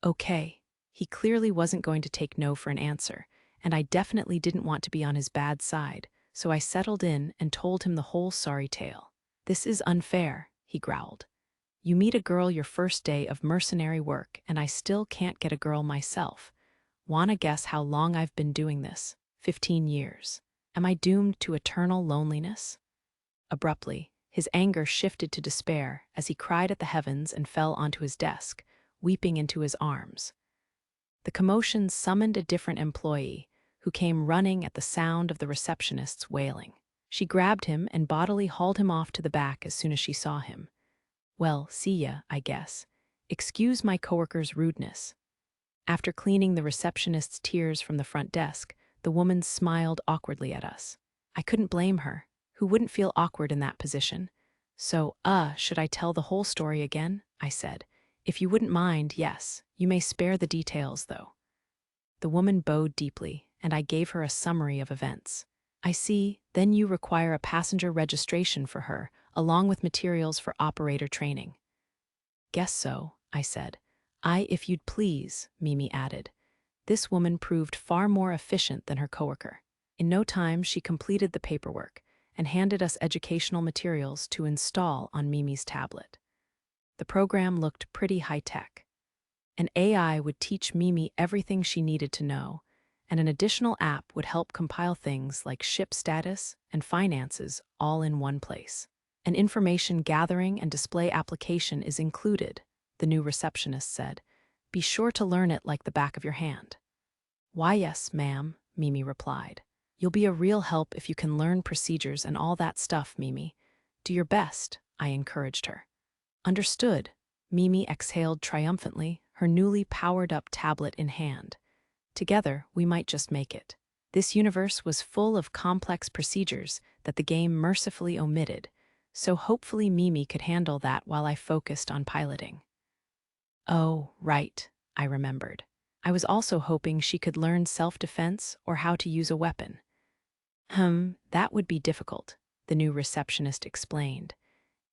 [SPEAKER 1] Okay. He clearly wasn't going to take no for an answer, and I definitely didn't want to be on his bad side, so I settled in and told him the whole sorry tale. This is unfair, he growled. You meet a girl your first day of mercenary work, and I still can't get a girl myself. Wanna guess how long I've been doing this? 15 years. Am I doomed to eternal loneliness? Abruptly, his anger shifted to despair as he cried at the heavens and fell onto his desk, weeping into his arms. The commotion summoned a different employee, who came running at the sound of the receptionist's wailing. She grabbed him and bodily hauled him off to the back as soon as she saw him. Well, see ya, I guess. Excuse my coworker's rudeness. After cleaning the receptionist's tears from the front desk, the woman smiled awkwardly at us. I couldn't blame her. Who wouldn't feel awkward in that position? So, should I tell the whole story again? I said. If you wouldn't mind, yes. You may spare the details, though. The woman bowed deeply, and I gave her a summary of events. I see, then you require a passenger registration for her, along with materials for operator training. Guess so, I said. If you'd please, Mimi added. This woman proved far more efficient than her coworker. In no time, she completed the paperwork and handed us educational materials to install on Mimi's tablet. The program looked pretty high-tech. An AI would teach Mimi everything she needed to know, and an additional app would help compile things like ship status and finances all in one place. An information gathering and display application is included, the new receptionist said. Be sure to learn it like the back of your hand. Why, yes, ma'am, Mimi replied. You'll be a real help if you can learn procedures and all that stuff, Mimi. Do your best, I encouraged her. Understood. Mimi exhaled triumphantly, her newly powered-up tablet in hand. Together, we might just make it. This universe was full of complex procedures that the game mercifully omitted, so hopefully Mimi could handle that while I focused on piloting. Oh, right, I remembered. I was also hoping she could learn self-defense or how to use a weapon. That would be difficult, the new receptionist explained.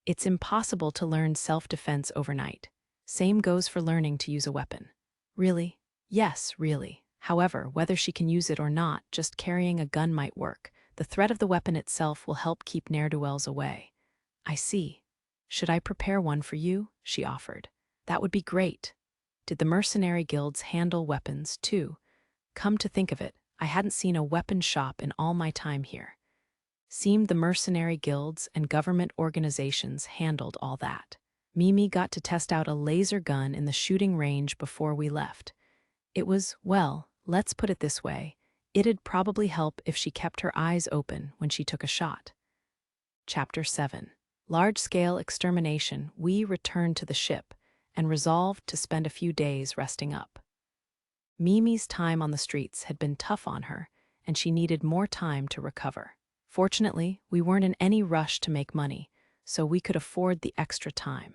[SPEAKER 1] It's impossible to learn self-defense overnight. Same goes for learning to use a weapon. Really? Yes, really. However, whether she can use it or not, just carrying a gun might work. The threat of the weapon itself will help keep ne'er-do-wells away. I see. Should I prepare one for you? She offered. That would be great. Did the mercenary guilds handle weapons, too? Come to think of it, I hadn't seen a weapon shop in all my time here. Seemed the mercenary guilds and government organizations handled all that. Mimi got to test out a laser gun in the shooting range before we left. It was, well, let's put it this way, it'd probably help if she kept her eyes open when she took a shot. Chapter 7. Large-scale extermination. We returned to the ship and resolved to spend a few days resting up. Mimi's time on the streets had been tough on her, and she needed more time to recover. Fortunately, we weren't in any rush to make money, so we could afford the extra time.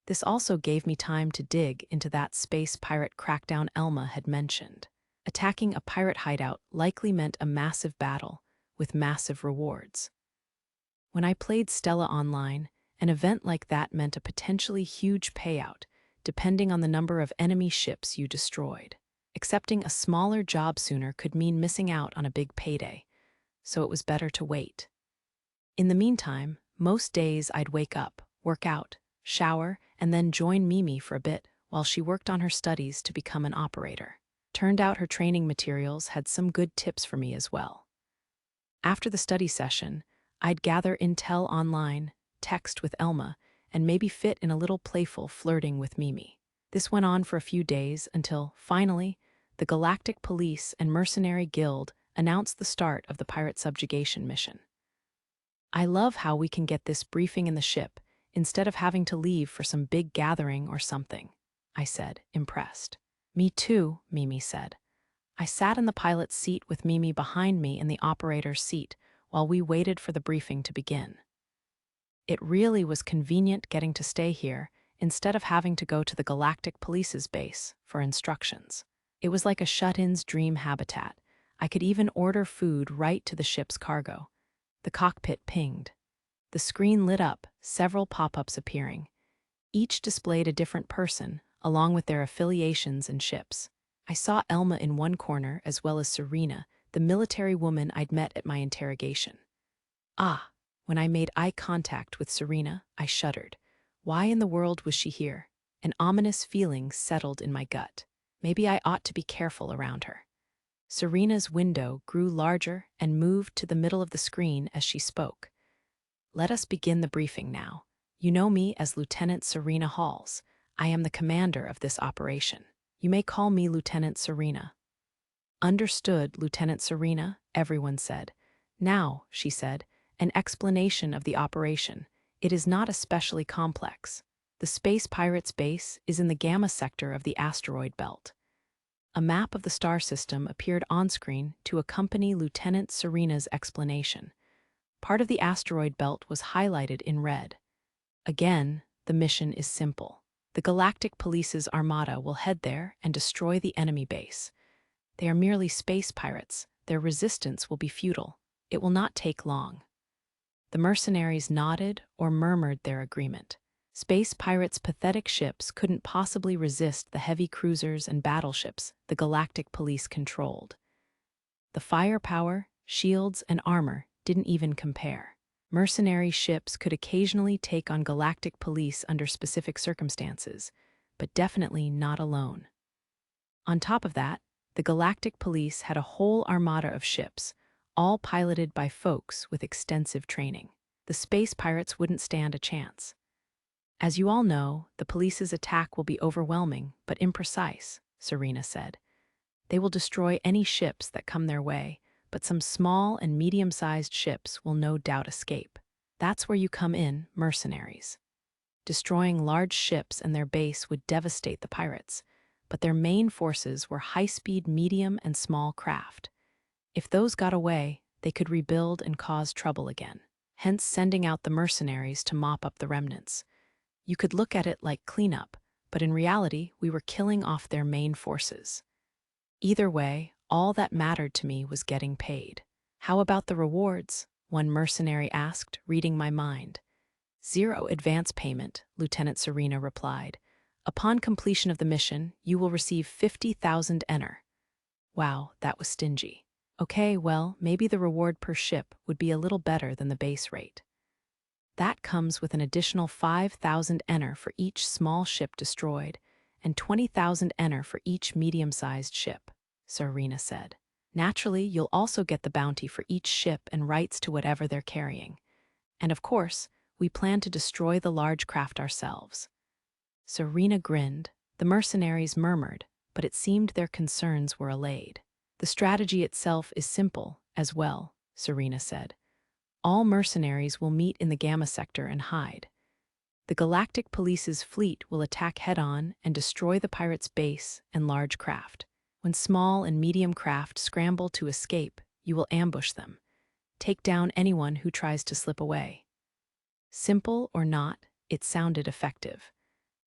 [SPEAKER 1] This also gave me time to dig into that space pirate crackdown Elma had mentioned. Attacking a pirate hideout likely meant a massive battle, with massive rewards. When I played Stella online An event like that meant a potentially huge payout, depending on the number of enemy ships you destroyed. Accepting a smaller job sooner could mean missing out on a big payday, so it was better to wait. In the meantime, most days I'd wake up, work out, shower, and then join Mimi for a bit while she worked on her studies to become an operator. Turned out her training materials had some good tips for me as well. After the study session, I'd gather intel online, text with Elma, and maybe fit in a little playful flirting with Mimi. This went on for a few days until, finally, the Galactic Police and Mercenary Guild announced the start of the pirate subjugation mission. I love how we can get this briefing in the ship instead of having to leave for some big gathering or something, I said, impressed. Me too, Mimi said. I sat in the pilot's seat with Mimi behind me in the operator's seat while we waited for the briefing to begin. It really was convenient getting to stay here instead of having to go to the Galactic Police's base for instructions. It was like a shut-in's dream habitat. I could even order food right to the ship's cargo. The cockpit pinged. The screen lit up, several pop-ups appearing. Each displayed a different person, along with their affiliations and ships. I saw Elma in one corner as well as Serena, the military woman I'd met at my interrogation. When I made eye contact with Serena, I shuddered. Why in the world was she here? An ominous feeling settled in my gut. Maybe I ought to be careful around her. Serena's window grew larger and moved to the middle of the screen as she spoke. Let us begin the briefing now. You know me as Lieutenant Serena Halls. I am the commander of this operation. You may call me Lieutenant Serena. Understood, Lieutenant Serena, everyone said. Now, she said, an explanation of the operation. It is not especially complex. The Space Pirates base is in the Gamma sector of the asteroid belt. A map of the star system appeared on-screen to accompany Lieutenant Serena's explanation. Part of the asteroid belt was highlighted in red. Again, the mission is simple. The Galactic Police's armada will head there and destroy the enemy base. They are merely space pirates. Their resistance will be futile. It will not take long. The mercenaries nodded or murmured their agreement. Space pirates' pathetic ships couldn't possibly resist the heavy cruisers and battleships the Galactic Police controlled. The firepower, shields, and armor didn't even compare. Mercenary ships could occasionally take on Galactic Police under specific circumstances, but definitely not alone. On top of that, the Galactic Police had a whole armada of ships, all piloted by folks with extensive training. The space pirates wouldn't stand a chance. As you all know, the police's attack will be overwhelming but imprecise, Serena said. They will destroy any ships that come their way, but some small and medium-sized ships will no doubt escape. That's where you come in, mercenaries. Destroying large ships and their base would devastate the pirates, but their main forces were high-speed medium and small craft. If those got away, they could rebuild and cause trouble again, hence sending out the mercenaries to mop up the remnants. You could look at it like cleanup, but in reality, we were killing off their main forces. Either way, all that mattered to me was getting paid. How about the rewards? One mercenary asked, reading my mind. 0 advance payment, Lieutenant Serena replied. Upon completion of the mission, you will receive 50,000 ener. Wow, that was stingy. Okay, well, maybe the reward per ship would be a little better than the base rate. That comes with an additional 5,000 ener for each small ship destroyed, and 20,000 ener for each medium-sized ship, Serena said. Naturally, you'll also get the bounty for each ship and rights to whatever they're carrying. And of course, we plan to destroy the large craft ourselves. Serena grinned. The mercenaries murmured, but it seemed their concerns were allayed. The strategy itself is simple, as well, Serena said. All mercenaries will meet in the Gamma sector and hide. The Galactic Police's fleet will attack head-on and destroy the pirates' base and large craft. When small and medium craft scramble to escape, you will ambush them. Take down anyone who tries to slip away. Simple or not, it sounded effective.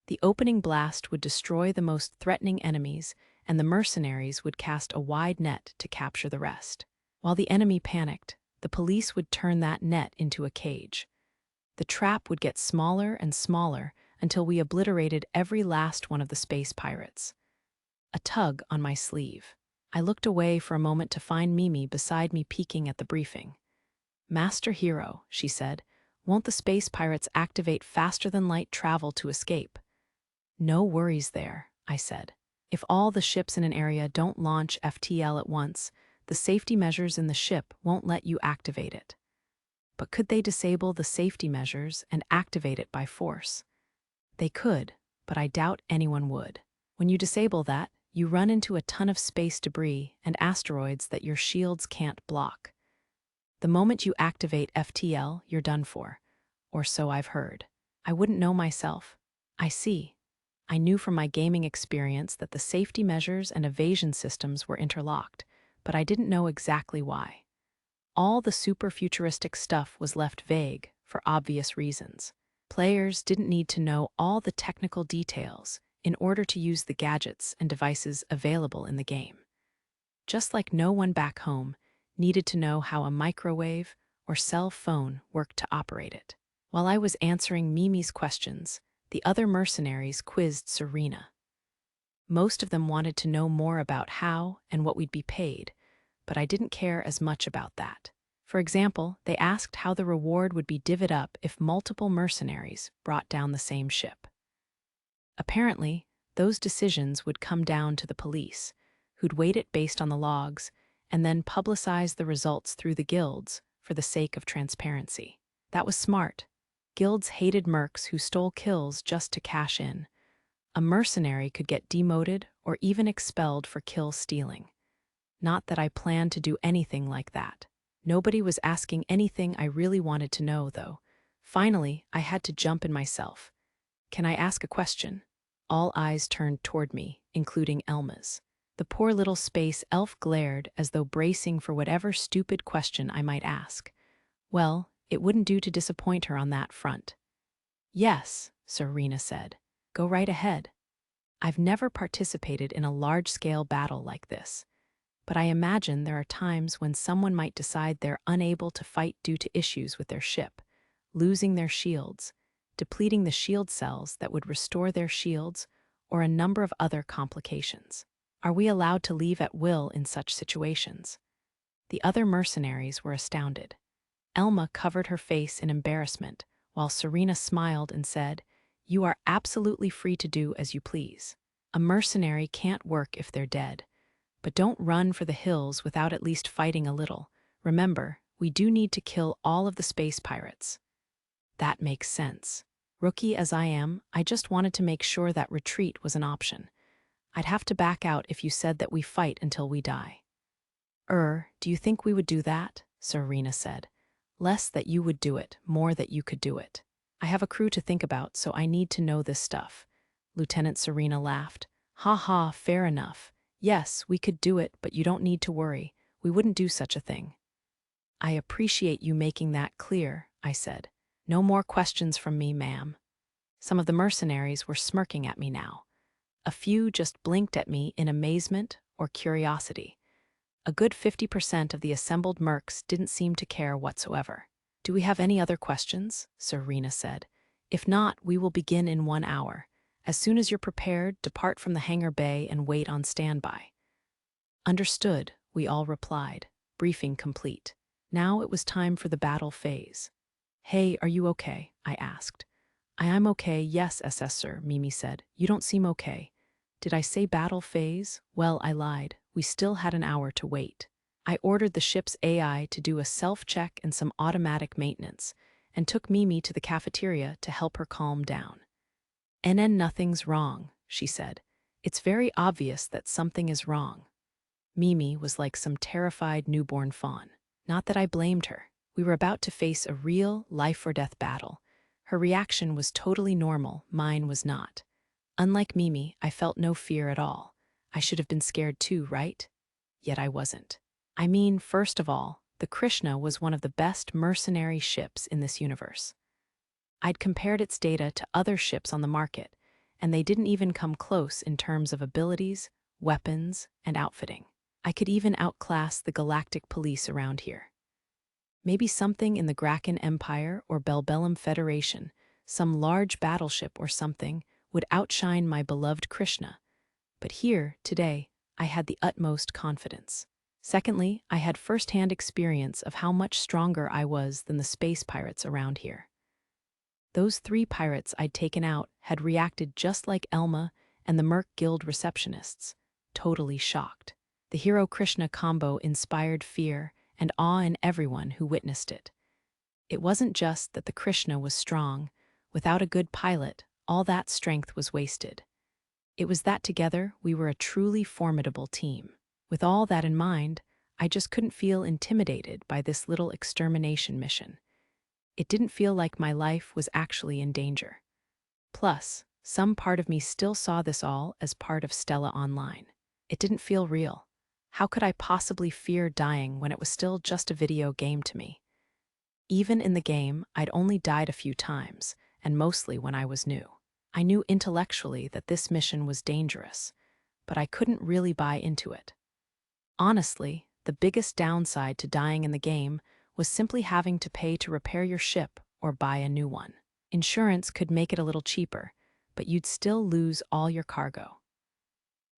[SPEAKER 1] The opening blast would destroy the most threatening enemies, and the mercenaries would cast a wide net to capture the rest. While the enemy panicked, the police would turn that net into a cage. The trap would get smaller and smaller until we obliterated every last one of the space pirates. A tug on my sleeve. I looked away for a moment to find Mimi beside me peeking at the briefing. "Master Hero," she said, "won't the space pirates activate faster than light travel to escape?" "No worries there," I said. "If all the ships in an area don't launch FTL at once, the safety measures in the ship won't let you activate it." But could they disable the safety measures and activate it by force? They could, but I doubt anyone would. When you disable that, you run into a ton of space debris and asteroids that your shields can't block. The moment you activate FTL, you're done for. Or so I've heard. I wouldn't know myself. I see. I knew from my gaming experience that the safety measures and evasion systems were interlocked, but I didn't know exactly why. All the super futuristic stuff was left vague for obvious reasons. Players didn't need to know all the technical details in order to use the gadgets and devices available in the game. Just like no one back home needed to know how a microwave or cell phone worked to operate it. While I was answering Mimi's questions, the other mercenaries quizzed Serena. Most of them wanted to know more about how and what we'd be paid, but I didn't care as much about that. For example, they asked how the reward would be divvied up if multiple mercenaries brought down the same ship. Apparently, those decisions would come down to the police, who'd weight it based on the logs and then publicize the results through the guilds for the sake of transparency. That was smart. Guilds hated mercs who stole kills just to cash in. A mercenary could get demoted or even expelled for kill stealing. Not that I planned to do anything like that. Nobody was asking anything I really wanted to know, though. Finally, I had to jump in myself. "Can I ask a question?" All eyes turned toward me, including Elma's. The poor little space elf glared as though bracing for whatever stupid question I might ask. Well, it wouldn't do to disappoint her on that front. "Yes," Serena said. "Go right ahead." I've never participated in a large-scale battle like this, but I imagine there are times when someone might decide they're unable to fight due to issues with their ship, losing their shields, depleting the shield cells that would restore their shields, or a number of other complications. Are we allowed to leave at will in such situations? The other mercenaries were astounded. Elma covered her face in embarrassment, while Serena smiled and said, "You are absolutely free to do as you please. A mercenary can't work if they're dead. But don't run for the hills without at least fighting a little. Remember, we do need to kill all of the space pirates." That makes sense. Rookie as I am, I just wanted to make sure that retreat was an option. I'd have to back out if you said that we fight until we die. Do you think we would do that?" Serena said. "Less that you would do it, more that you could do it. I have a crew to think about, so I need to know this stuff." Lieutenant Serena laughed. "Ha ha, fair enough. Yes, we could do it, but you don't need to worry. We wouldn't do such a thing." "I appreciate you making that clear," I said. "No more questions from me, ma'am." Some of the mercenaries were smirking at me now. A few just blinked at me in amazement or curiosity. A good 50% of the assembled mercs didn't seem to care whatsoever. "Do we have any other questions?" Serena said. "If not, we will begin in 1 hour. As soon as you're prepared, depart from the hangar bay and wait on standby." "Understood," we all replied, briefing complete. Now it was time for the battle phase. "Hey, are you okay?" I asked. I'm okay, yes, SS sir," Mimi said. "You don't seem okay." Did I say battle phase? Well, I lied. We still had an hour to wait. I ordered the ship's AI to do a self-check and some automatic maintenance, and took Mimi to the cafeteria to help her calm down. "NN, nothing's wrong," she said. "It's very obvious that something is wrong." Mimi was like some terrified newborn fawn. Not that I blamed her. We were about to face a real life-or-death battle. Her reaction was totally normal, mine was not. Unlike Mimi, I felt no fear at all. I should have been scared too, right? Yet I wasn't. I mean, first of all, the Krishna was one of the best mercenary ships in this universe. I'd compared its data to other ships on the market, and they didn't even come close in terms of abilities, weapons, and outfitting. I could even outclass the galactic police around here. Maybe something in the Graken Empire or Belbellum Federation, some large battleship or something, would outshine my beloved Krishna. But here, today, I had the utmost confidence. Secondly, I had first-hand experience of how much stronger I was than the space pirates around here. Those 3 pirates I'd taken out had reacted just like Elma and the Merc Guild receptionists, totally shocked. The hero Krishna combo inspired fear and awe in everyone who witnessed it. It wasn't just that the Krishna was strong. Without a good pilot, all that strength was wasted. It was that together we were a truly formidable team. With all that in mind, I just couldn't feel intimidated by this little extermination mission. It didn't feel like my life was actually in danger. Plus, some part of me still saw this all as part of Stella Online. It didn't feel real. How could I possibly fear dying when it was still just a video game to me? Even in the game, I'd only died a few times, and mostly when I was new. I knew intellectually that this mission was dangerous, but I couldn't really buy into it. Honestly, the biggest downside to dying in the game was simply having to pay to repair your ship or buy a new one. Insurance could make it a little cheaper, but you'd still lose all your cargo.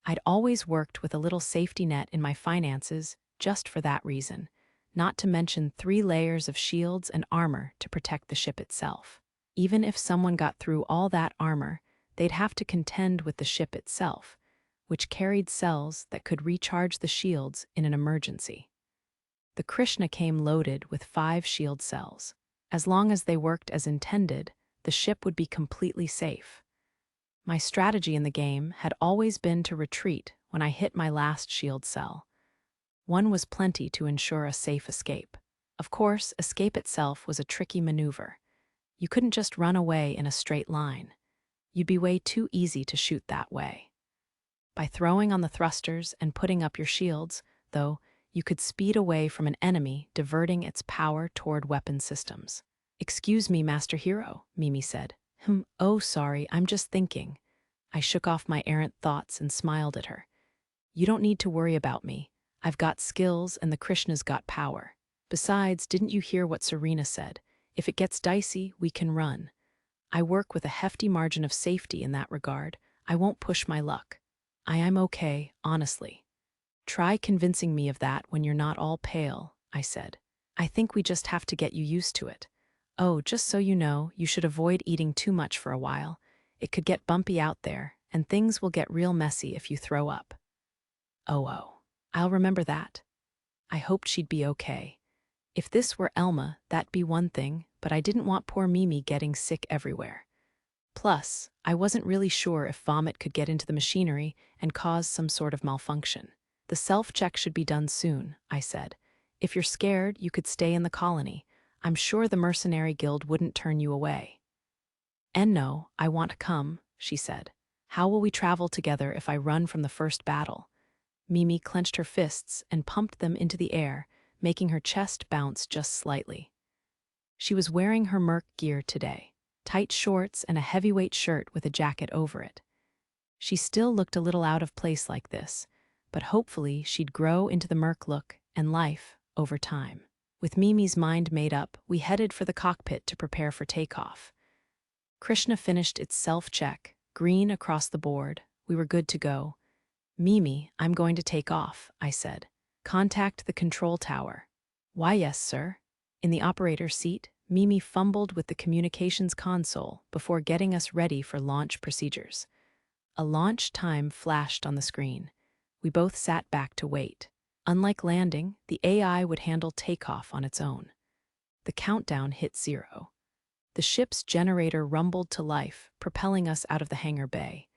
[SPEAKER 1] I'd always worked with a little safety net in my finances just for that reason, not to mention 3 layers of shields and armor to protect the ship itself. Even if someone got through all that armor, they'd have to contend with the ship itself, which carried cells that could recharge the shields in an emergency. The Krishna came loaded with 5 shield cells. As long as they worked as intended, the ship would be completely safe. My strategy in the game had always been to retreat when I hit my last shield cell. One was plenty to ensure a safe escape. Of course, escape itself was a tricky maneuver. You couldn't just run away in a straight line. You'd be way too easy to shoot that way. By throwing on the thrusters and putting up your shields, though, you could speed away from an enemy, diverting its power toward weapon systems. "Excuse me, Master Hero," Mimi said. Oh, sorry, I'm just thinking." I shook off my errant thoughts and smiled at her. "You don't need to worry about me. I've got skills and the Krishna's got power. Besides, didn't you hear what Serena said? If it gets dicey, we can run. I work with a hefty margin of safety in that regard. I won't push my luck. I am okay, honestly." "Try convincing me of that when you're not all pale," I said. "I think we just have to get you used to it. Oh, just so you know, you should avoid eating too much for a while. It could get bumpy out there, and things will get real messy if you throw up." Oh, I'll remember that. I hoped she'd be okay. If this were Elma, that'd be one thing, but I didn't want poor Mimi getting sick everywhere. Plus, I wasn't really sure if vomit could get into the machinery and cause some sort of malfunction. "The self-check should be done soon," I said. "If you're scared, you could stay in the colony. I'm sure the Mercenary Guild wouldn't turn you away." "And no, I want to come," she said. "How will we travel together if I run from the first battle?" Mimi clenched her fists and pumped them into the air, making her chest bounce just slightly. She was wearing her merc gear today, tight shorts and a heavyweight shirt with a jacket over it. She still looked a little out of place like this, but hopefully she'd grow into the merc look and life over time. With Mimi's mind made up, we headed for the cockpit to prepare for takeoff. Krishna finished its self-check, green across the board. We were good to go. "Mimi, I'm going to take off," I said. "Contact the control tower." "Why, yes, sir." In the operator's seat, Mimi fumbled with the communications console before getting us ready for launch procedures. A launch time flashed on the screen. We both sat back to wait. Unlike landing, the AI would handle takeoff on its own. The countdown hit 0. The ship's generator rumbled to life, propelling us out of the hangar bay.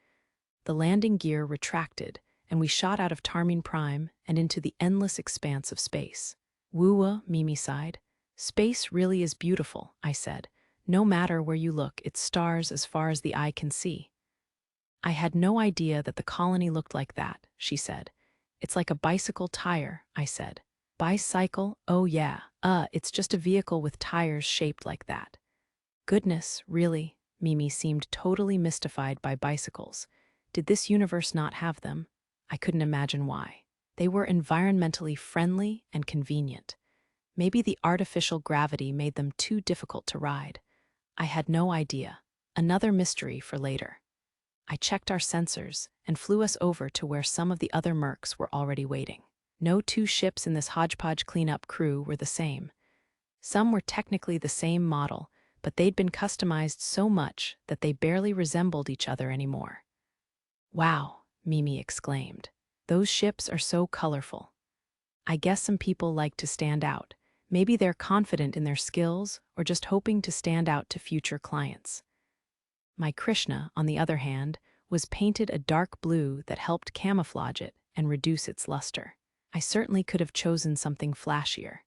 [SPEAKER 1] The landing gear retracted, and we shot out of Tarmin Prime and into the endless expanse of space. "Woo-wah," Mimi sighed. "Space really is beautiful," I said. "No matter where you look, it's stars as far as the eye can see." "I had no idea that the colony looked like that," she said. "It's like a bicycle tire," I said. "Bicycle? Oh yeah. It's just a vehicle with tires shaped like that." "Goodness, really?" Mimi seemed totally mystified by bicycles. Did this universe not have them? I couldn't imagine why. They were environmentally friendly and convenient. Maybe the artificial gravity made them too difficult to ride. I had no idea. Another mystery for later. I checked our sensors and flew us over to where some of the other mercs were already waiting. No two ships in this hodgepodge cleanup crew were the same. Some were technically the same model, but they'd been customized so much that they barely resembled each other anymore. "Wow," Mimi exclaimed. "Those ships are so colorful." I guess some people like to stand out. Maybe they're confident in their skills or just hoping to stand out to future clients. My Krishna, on the other hand, was painted a dark blue that helped camouflage it and reduce its luster. I certainly could have chosen something flashier.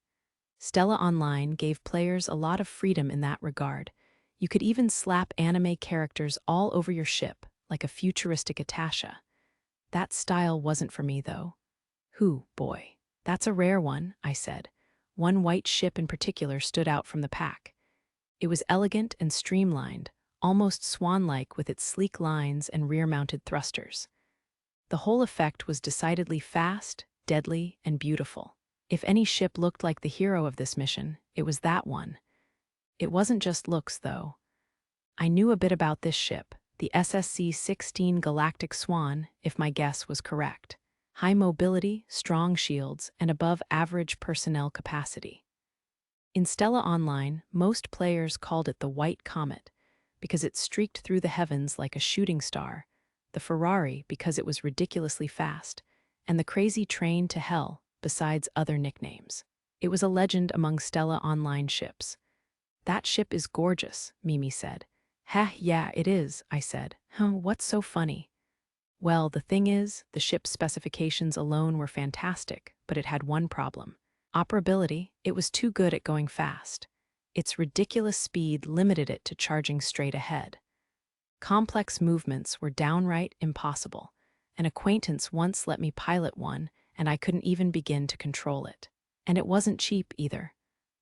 [SPEAKER 1] Stella Online gave players a lot of freedom in that regard. You could even slap anime characters all over your ship, like a futuristic Atasha. That style wasn't for me, though. "Who, boy? That's a rare one," I said. One white ship in particular stood out from the pack. It was elegant and streamlined, almost swan-like with its sleek lines and rear-mounted thrusters. The whole effect was decidedly fast, deadly, and beautiful. If any ship looked like the hero of this mission, it was that one. It wasn't just looks, though. I knew a bit about this ship, the SSC-16 Galactic Swan, if my guess was correct. High mobility, strong shields, and above-average personnel capacity. In Stella Online, most players called it the White Comet, because it streaked through the heavens like a shooting star, the Ferrari because it was ridiculously fast, and the Crazy Train to Hell, besides other nicknames. It was a legend among Stella Online ships. "That ship is gorgeous," Mimi said. "Heh, yeah, it is," I said. What's so funny?" "Well, the thing is, the ship's specifications alone were fantastic, but it had one problem. Operability. It was too good at going fast. Its ridiculous speed limited it to charging straight ahead. Complex movements were downright impossible. An acquaintance once let me pilot one, and I couldn't even begin to control it. And it wasn't cheap either.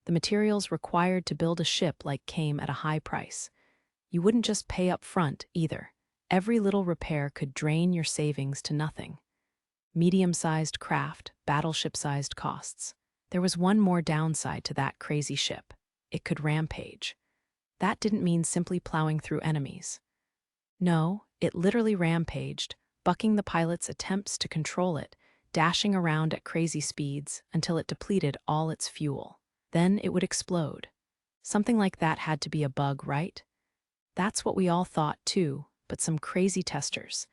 [SPEAKER 1] The materials required to build a ship came at a high price. You wouldn't just pay up front, either. Every little repair could drain your savings to nothing. Medium-sized craft, battleship-sized costs. There was one more downside to that crazy ship. It could rampage. That didn't mean simply plowing through enemies. No, it literally rampaged, bucking the pilot's attempts to control it, dashing around at crazy speeds until it depleted all its fuel. Then it would explode. Something like that had to be a bug, right? That's what we all thought, too, but some crazy testers,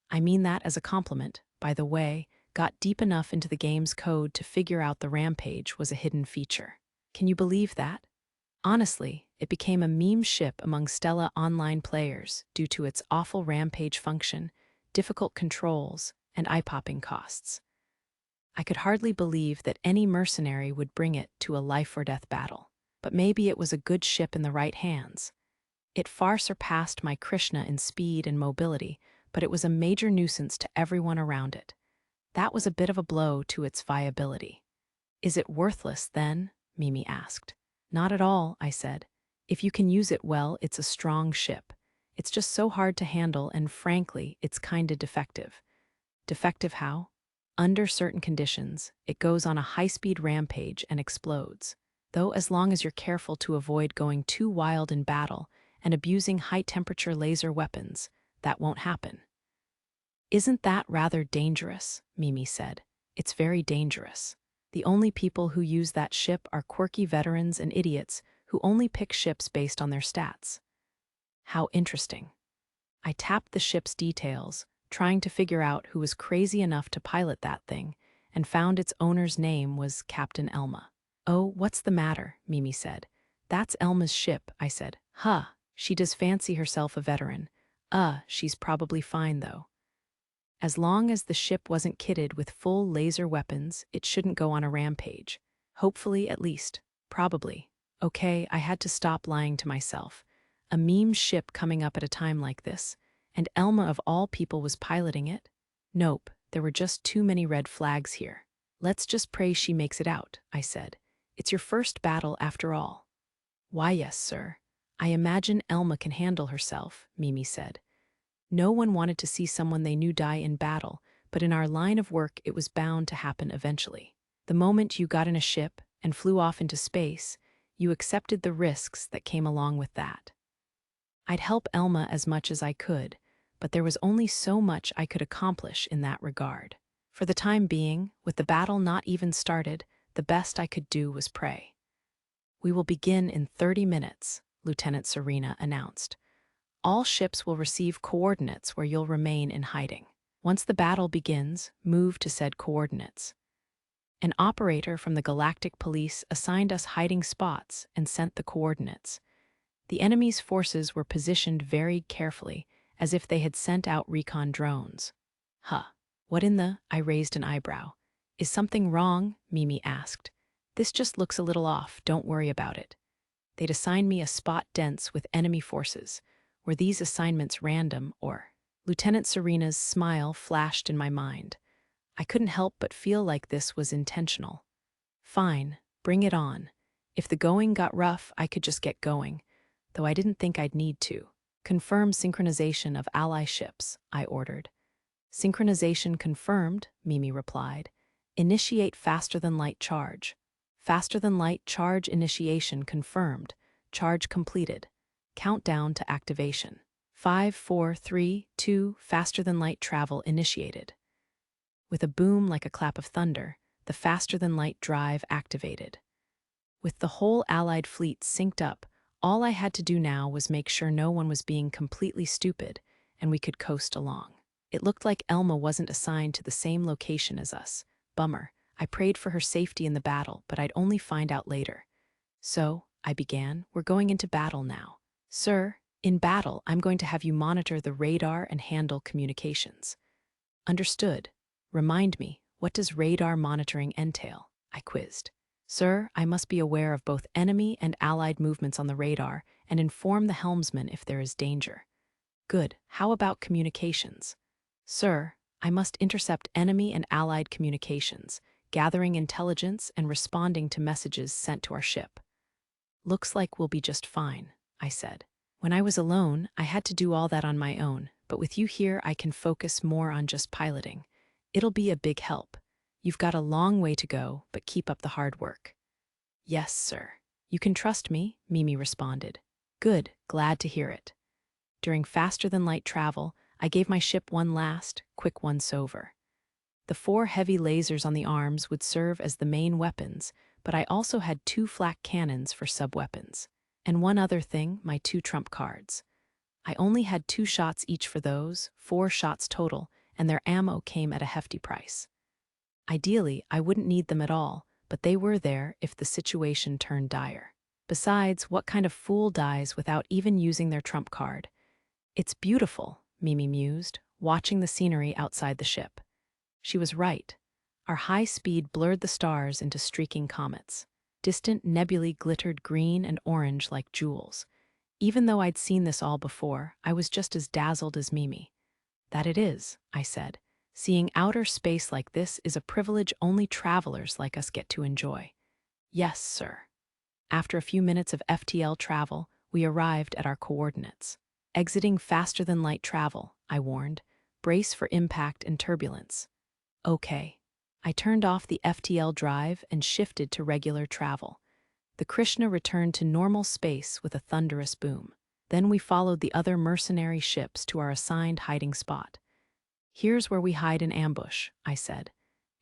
[SPEAKER 1] I mean that as a compliment, by the way, got deep enough into the game's code to figure out the rampage was a hidden feature. Can you believe that? Honestly, it became a meme ship among Stella Online players due to its awful rampage function, difficult controls, and eye-popping costs. I could hardly believe that any mercenary would bring it to a life-or-death battle. But maybe it was a good ship in the right hands. It far surpassed my Krishna in speed and mobility, but it was a major nuisance to everyone around it. That was a bit of a blow to its viability. "Is it worthless, then?" Mimi asked. "Not at all," I said. "If you can use it well, it's a strong ship. It's just so hard to handle, and frankly, it's kinda defective." "Defective how?" "Under certain conditions, it goes on a high-speed rampage and explodes. Though as long as you're careful to avoid going too wild in battle and abusing high-temperature laser weapons, that won't happen." "Isn't that rather dangerous?" Mimi said. "It's very dangerous. The only people who use that ship are quirky veterans and idiots who only pick ships based on their stats." "How interesting." I tapped the ship's details, trying to figure out who was crazy enough to pilot that thing, and found its owner's name was Captain Elma. "Oh, what's the matter?" Mimi said. "That's Elma's ship," I said. "Huh, she does fancy herself a veteran. She's probably fine, though." As long as the ship wasn't kitted with full laser weapons, it shouldn't go on a rampage. Hopefully, at least. Probably. Okay, I had to stop lying to myself. A meme ship coming up at a time like this, and Elma of all people was piloting it? Nope, there were just too many red flags here. "Let's just pray she makes it out," I said. "It's your first battle, after all." "Why, yes, sir. I imagine Elma can handle herself," Mimi said. No one wanted to see someone they knew die in battle, but in our line of work it was bound to happen eventually. The moment you got in a ship, and flew off into space, you accepted the risks that came along with that. I'd help Elma as much as I could, but there was only so much I could accomplish in that regard. For the time being, with the battle not even started, the best I could do was pray. "We will begin in 30 minutes, Lieutenant Serena announced. "All ships will receive coordinates where you'll remain in hiding. Once the battle begins, move to said coordinates." An operator from the Galactic Police assigned us hiding spots and sent the coordinates. The enemy's forces were positioned very carefully, as if they had sent out recon drones. "Huh. What in the—" I raised an eyebrow. "Is something wrong?" Mimi asked. "This just looks a little off, don't worry about it." They'd assigned me a spot dense with enemy forces. Were these assignments random, or— Lieutenant Serena's smile flashed in my mind. I couldn't help but feel like this was intentional. "Fine, bring it on. If the going got rough, I could just get going, though I didn't think I'd need to." "Confirm synchronization of ally ships," I ordered. "Synchronization confirmed," Mimi replied. "Initiate faster-than-light charge." "Faster-than-light charge initiation confirmed. Charge completed. Countdown to activation. 5, 4, 3, 2, faster-than-light travel initiated." With a boom like a clap of thunder, the faster-than-light drive activated. With the whole Allied fleet synced up, all I had to do now was make sure no one was being completely stupid, and we could coast along. It looked like Elma wasn't assigned to the same location as us. Bummer. I prayed for her safety in the battle, but I'd only find out later. "So," I began, "we're going into battle now." "Sir, in battle, I'm going to have you monitor the radar and handle communications." "Understood. Remind me, what does radar monitoring entail?" I quizzed. "Sir, I must be aware of both enemy and Allied movements on the radar and inform the helmsman if there is danger." "Good. How about communications?" "Sir, I must intercept enemy and Allied communications, gathering intelligence and responding to messages sent to our ship." "Looks like we'll be just fine," I said. When I was alone, I had to do all that on my own, but with you here, I can focus more on just piloting. It'll be a big help. You've got a long way to go, but keep up the hard work." "Yes, sir. You can trust me," Mimi responded. "Good, glad to hear it." During faster-than-light travel, I gave my ship one last, quick once-over. The 4 heavy lasers on the arms would serve as the main weapons, but I also had 2 flak cannons for sub-weapons. And one other thing, my 2 trump cards. I only had 2 shots each for those, 4 shots total, and their ammo came at a hefty price. Ideally, I wouldn't need them at all, but they were there if the situation turned dire. Besides, what kind of fool dies without even using their trump card? "It's beautiful," Mimi mused, watching the scenery outside the ship. She was right. Our high speed blurred the stars into streaking comets. Distant nebulae glittered green and orange like jewels. Even though I'd seen this all before, I was just as dazzled as Mimi. "That it is," I said. "Seeing outer space like this is a privilege only travelers like us get to enjoy." "Yes, sir." After a few minutes of FTL travel, we arrived at our coordinates. "Exiting faster-than-light travel," I warned. "Brace for impact and turbulence." "Okay." I turned off the FTL drive and shifted to regular travel. The Krishna returned to normal space with a thunderous boom. Then we followed the other mercenary ships to our assigned hiding spot. "Here's where we hide in ambush," I said.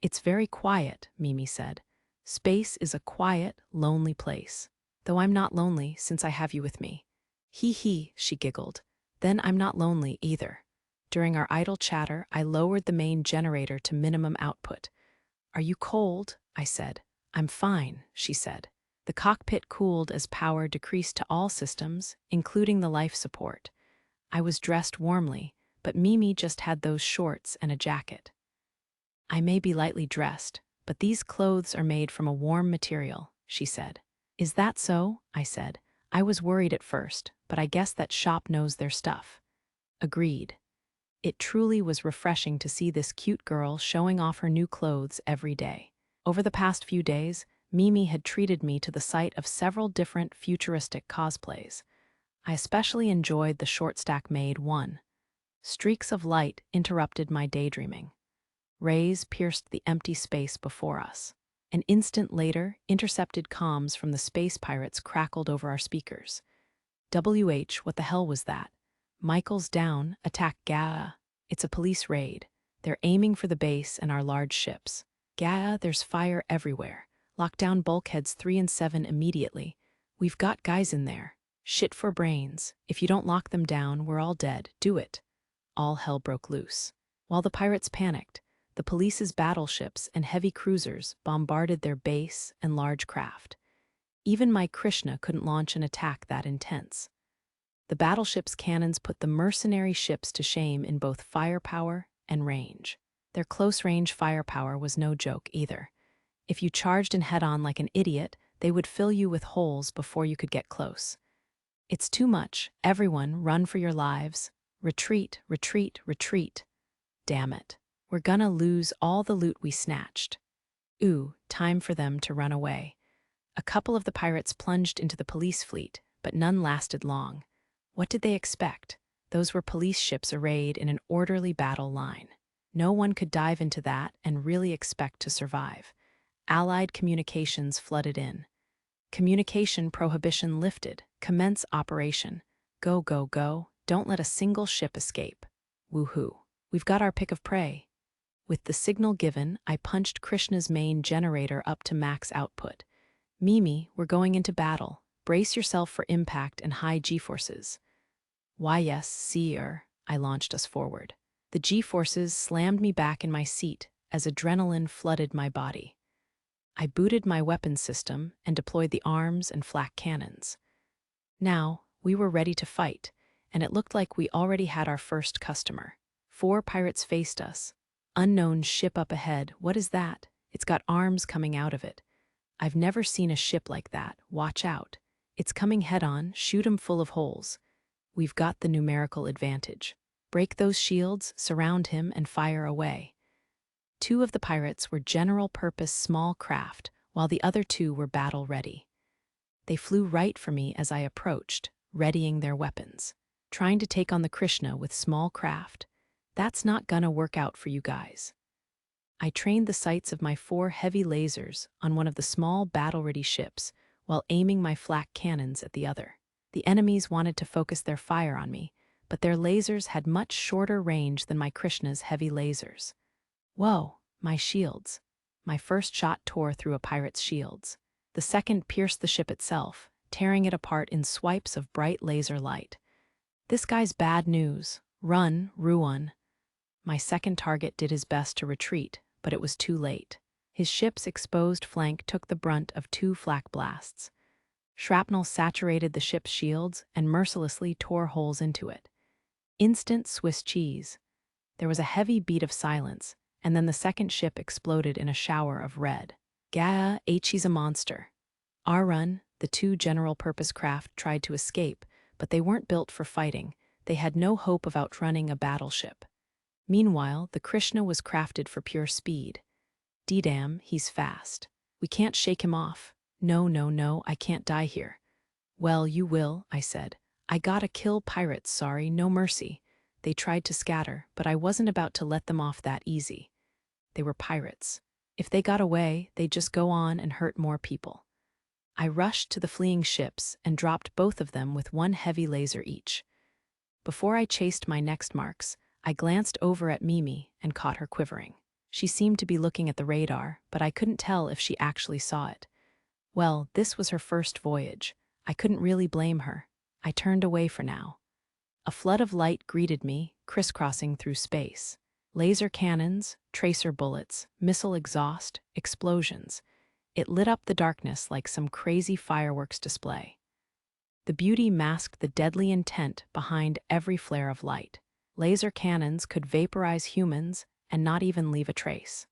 [SPEAKER 1] "It's very quiet," Mimi said. "Space is a quiet, lonely place. Though I'm not lonely since I have you with me." "Hee hee," she giggled. "Then I'm not lonely either." During our idle chatter, I lowered the main generator to minimum output. "Are you cold?" I said. "I'm fine," she said. The cockpit cooled as power decreased to all systems, including the life support. I was dressed warmly, but Mimi just had those shorts and a jacket. "I may be lightly dressed, but these clothes are made from a warm material," she said. "Is that so?" I said. I was worried at first, but I guess that shop knows their stuff. Agreed. It truly was refreshing to see this cute girl showing off her new clothes every day. Over the past few days, Mimi had treated me to the sight of several different futuristic cosplays. I especially enjoyed the short-stack maid one. Streaks of light interrupted my daydreaming. Rays pierced the empty space before us. An instant later, intercepted comms from the space pirates crackled over our speakers. WH, what the hell was that? Michael's down, attack Gaia. It's a police raid. They're aiming for the base and our large ships. Gaia, there's fire everywhere. Lock down bulkheads 3 and 7 immediately. We've got guys in there. Shit for brains. If you don't lock them down, we're all dead. Do it. All hell broke loose. While the pirates panicked, the police's battleships and heavy cruisers bombarded their base and large craft. Even my Krishna couldn't launch an attack that intense. The battleship's cannons put the mercenary ships to shame in both firepower and range. Their close-range firepower was no joke either. If you charged in head-on like an idiot, they would fill you with holes before you could get close. It's too much. Everyone, run for your lives. Retreat, retreat, retreat. Damn it. We're gonna lose all the loot we snatched. Ooh, time for them to run away. A couple of the pirates plunged into the police fleet, but none lasted long. What did they expect? Those were police ships arrayed in an orderly battle line. No one could dive into that and really expect to survive. Allied communications flooded in. Communication prohibition lifted. Commence operation. Go, go, go. Don't let a single ship escape. Woohoo. We've got our pick of prey. With the signal given, I punched Krishna's main generator up to max output. Mimi, we're going into battle. Brace yourself for impact and high G-forces. Why yes, seer, I launched us forward. The G-forces slammed me back in my seat as adrenaline flooded my body. I booted my weapons system and deployed the arms and flak cannons. Now, we were ready to fight, and it looked like we already had our first customer. 4 pirates faced us. Unknown ship up ahead. What is that? It's got arms coming out of it. I've never seen a ship like that. Watch out. It's coming head-on. Shoot 'em full of holes. We've got the numerical advantage. Break those shields, surround him, and fire away. 2 of the pirates were general-purpose small craft, while the other 2 were battle-ready. They flew right for me as I approached, readying their weapons. Trying to take on the Krishna with small craft, that's not gonna work out for you guys. I trained the sights of my 4 heavy lasers on one of the small battle-ready ships while aiming my flak cannons at the other. The enemies wanted to focus their fire on me, but their lasers had much shorter range than my Krishna's heavy lasers. Whoa, my shields. My first shot tore through a pirate's shields. The second pierced the ship itself, tearing it apart in swipes of bright laser light. This guy's bad news. Run, Ruan. My second target did his best to retreat, but it was too late. His ship's exposed flank took the brunt of 2 flak blasts. Shrapnel saturated the ship's shields and mercilessly tore holes into it. Instant Swiss cheese. There was a heavy beat of silence, and then the second ship exploded in a shower of red. Gaia, he's a monster. Our run, the 2 general-purpose craft tried to escape, but they weren't built for fighting. They had no hope of outrunning a battleship. Meanwhile, the Krishna was crafted for pure speed. D-damn, he's fast. We can't shake him off. No, no, no, I can't die here. Well, you will, I said. I gotta kill pirates, sorry, no mercy. They tried to scatter, but I wasn't about to let them off that easy. They were pirates. If they got away, they'd just go on and hurt more people. I rushed to the fleeing ships and dropped both of them with 1 heavy laser each. Before I chased my next marks, I glanced over at Mimi and caught her quivering. She seemed to be looking at the radar, but I couldn't tell if she actually saw it. Well, this was her first voyage. I couldn't really blame her. I turned away for now. A flood of light greeted me, crisscrossing through space. Laser cannons, tracer bullets, missile exhaust, explosions. It lit up the darkness like some crazy fireworks display. The beauty masked the deadly intent behind every flare of light. Laser cannons could vaporize humans and not even leave a trace.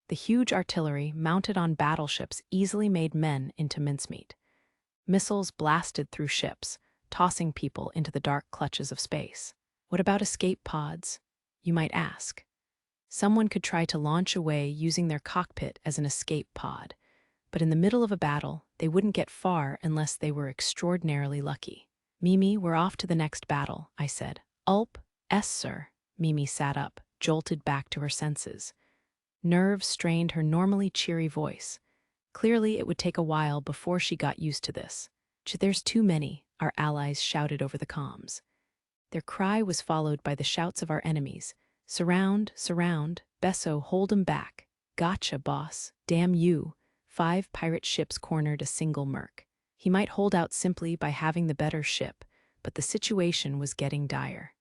[SPEAKER 1] The huge artillery mounted on battleships easily made men into mincemeat. Missiles blasted through ships, tossing people into the dark clutches of space. What about escape pods? You might ask. Someone could try to launch away using their cockpit as an escape pod, but in the middle of a battle, they wouldn't get far unless they were extraordinarily lucky. Mimi, we're off to the next battle, I said. Ulp, sir. Mimi sat up, jolted back to her senses. Nerves strained her normally cheery voice. Clearly, it would take a while before she got used to this. There's too many, our allies shouted over the comms. Their cry was followed by the shouts of our enemies. Surround, surround, Besso, hold 'em back. Gotcha, boss, damn you. 5 pirate ships cornered a single merc. He might hold out simply by having the better ship, but the situation was getting dire.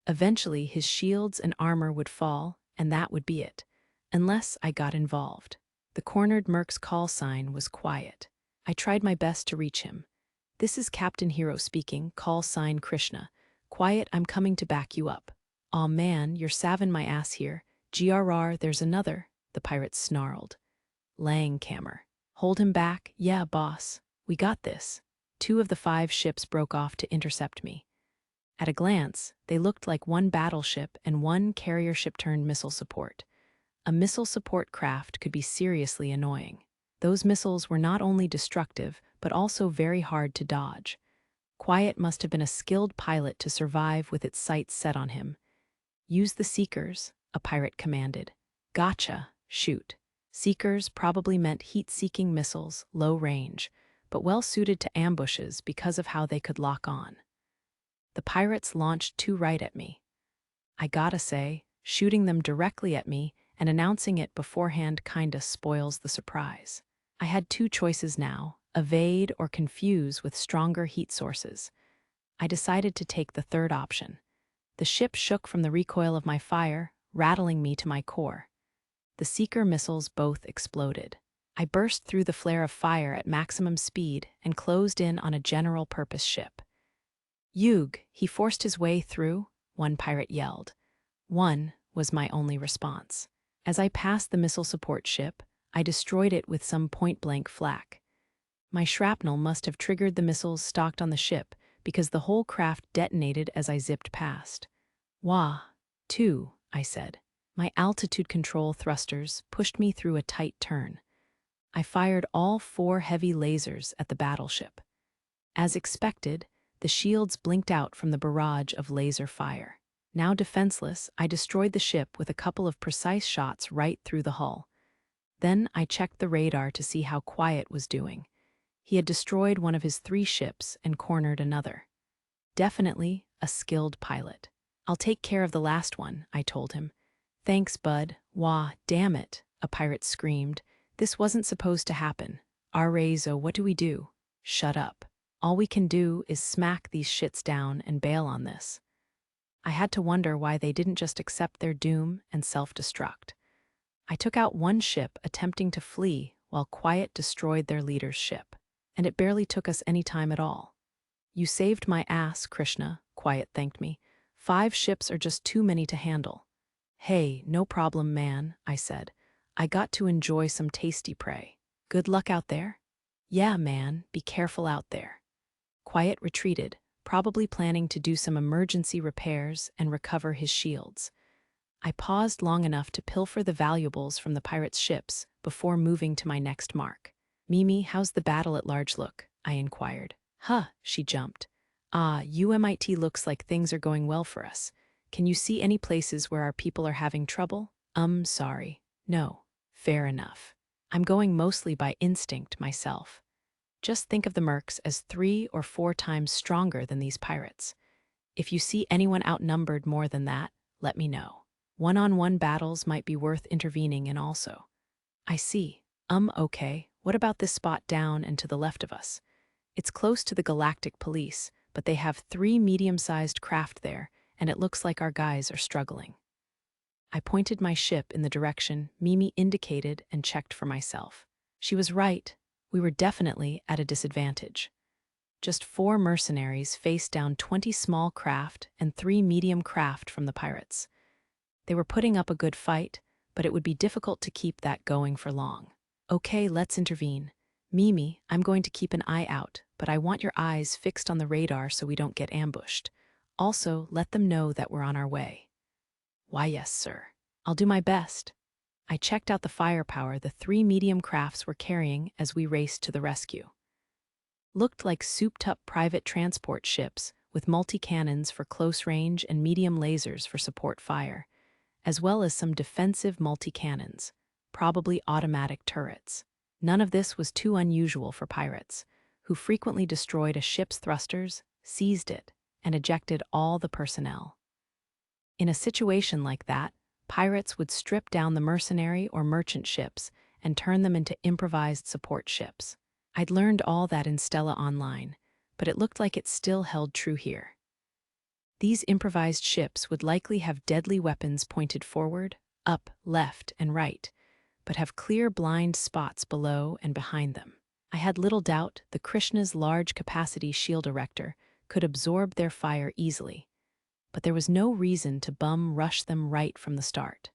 [SPEAKER 1] Eventually, his shields and armor would fall, and that would be it, unless I got involved. The cornered merc's call sign was quiet. I tried my best to reach him. This is Captain Hero speaking, call sign Krishna. Quiet, I'm coming to back you up. Aw man, you're savin' my ass here. GRR, there's another, the pirate snarled. Langhammer. Hold him back, yeah, boss. We got this. 2 of the 5 ships broke off to intercept me. At a glance, they looked like 1 battleship and 1 carrier ship turned missile support. A missile support craft could be seriously annoying. Those missiles were not only destructive, but also very hard to dodge. Quiet must have been a skilled pilot to survive with its sights set on him. Use the Seekers, a pirate commanded. Gotcha, shoot. Seekers probably meant heat-seeking missiles, low range, but well suited to ambushes because of how they could lock on. The pirates launched 2 right at me. I gotta say, shooting them directly at me and announcing it beforehand kinda spoils the surprise. I had 2 choices now, evade or confuse with stronger heat sources. I decided to take the third option. The ship shook from the recoil of my fire, rattling me to my core. The Seeker missiles both exploded. I burst through the flare of fire at maximum speed and closed in on a general-purpose ship. Yug, he forced his way through, one pirate yelled. One was my only response. As I passed the missile support ship, I destroyed it with some point-blank flak. My shrapnel must have triggered the missiles stocked on the ship because the whole craft detonated as I zipped past. Wah, 2, I said. My altitude control thrusters pushed me through a tight turn. I fired all 4 heavy lasers at the battleship. As expected, the shields blinked out from the barrage of laser fire. Now defenseless, I destroyed the ship with a couple of precise shots right through the hull. Then I checked the radar to see how Quiet was doing. He had destroyed one of his 3 ships and cornered another. Definitely a skilled pilot. I'll take care of the last one, I told him. Thanks, bud. Wah, damn it, a pirate screamed. This wasn't supposed to happen. Arrezo, what do we do? Shut up. All we can do is smack these shits down and bail on this. I had to wonder why they didn't just accept their doom and self-destruct. I took out 1 ship attempting to flee while Quiet destroyed their leader's ship. And it barely took us any time at all. You saved my ass, Krishna, Quiet thanked me. 5 ships are just too many to handle. Hey, no problem, man, I said. I got to enjoy some tasty prey. Good luck out there? Yeah, man, be careful out there. Quiet retreated, probably planning to do some emergency repairs and recover his shields. I paused long enough to pilfer the valuables from the pirates' ships before moving to my next mark. Mimi, how's the battle at large look? I inquired. Huh, she jumped. UMIT looks like things are going well for us. Can you see any places where our people are having trouble? Sorry. No. Fair enough. I'm going mostly by instinct myself. Just think of the mercs as 3 or 4 times stronger than these pirates. If you see anyone outnumbered more than that, let me know. One-on-one battles might be worth intervening in also. I see. Okay. What about this spot down and to the left of us? It's close to the Galactic Police, but they have 3 medium-sized craft there, and it looks like our guys are struggling. I pointed my ship in the direction Mimi indicated and checked for myself. She was right. We were definitely at a disadvantage. Just 4 mercenaries faced down 20 small craft and 3 medium craft from the pirates. They were putting up a good fight, but it would be difficult to keep that going for long. Okay, let's intervene. Mimi, I'm going to keep an eye out, but I want your eyes fixed on the radar so we don't get ambushed. Also, let them know that we're on our way. Why, yes, sir. I'll do my best. I checked out the firepower the 3 medium crafts were carrying as we raced to the rescue. Looked like souped-up private transport ships with multi-cannons for close range and medium lasers for support fire. as well as some defensive multi-cannons, probably automatic turrets. None of this was too unusual for pirates, who frequently destroyed a ship's thrusters, seized it, and ejected all the personnel. In a situation like that, pirates would strip down the mercenary or merchant ships and turn them into improvised support ships. I'd learned all that in Stella Online, but it looked like it still held true here. These improvised ships would likely have deadly weapons pointed forward, up, left, and right, but have clear blind spots below and behind them. I had little doubt the Krishna's large-capacity shield erector could absorb their fire easily, but there was no reason to bum rush them right from the start.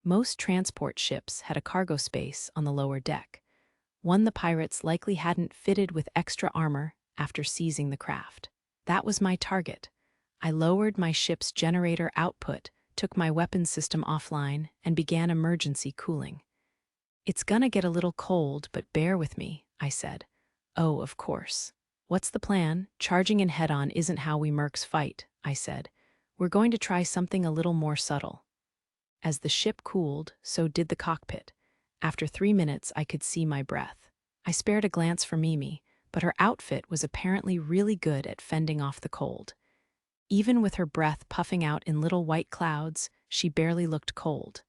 [SPEAKER 1] Most transport ships had a cargo space on the lower deck, one the pirates likely hadn't fitted with extra armor after seizing the craft. That was my target. I lowered my ship's generator output, took my weapons system offline, and began emergency cooling. "It's gonna get a little cold, but bear with me," I said. "Oh, of course. What's the plan? Charging in head-on isn't how we mercs fight," I said. "We're going to try something a little more subtle." As the ship cooled, so did the cockpit. After 3 minutes, I could see my breath. I spared a glance for Mimi, but her outfit was apparently really good at fending off the cold. Even with her breath puffing out in little white clouds, she barely looked cold.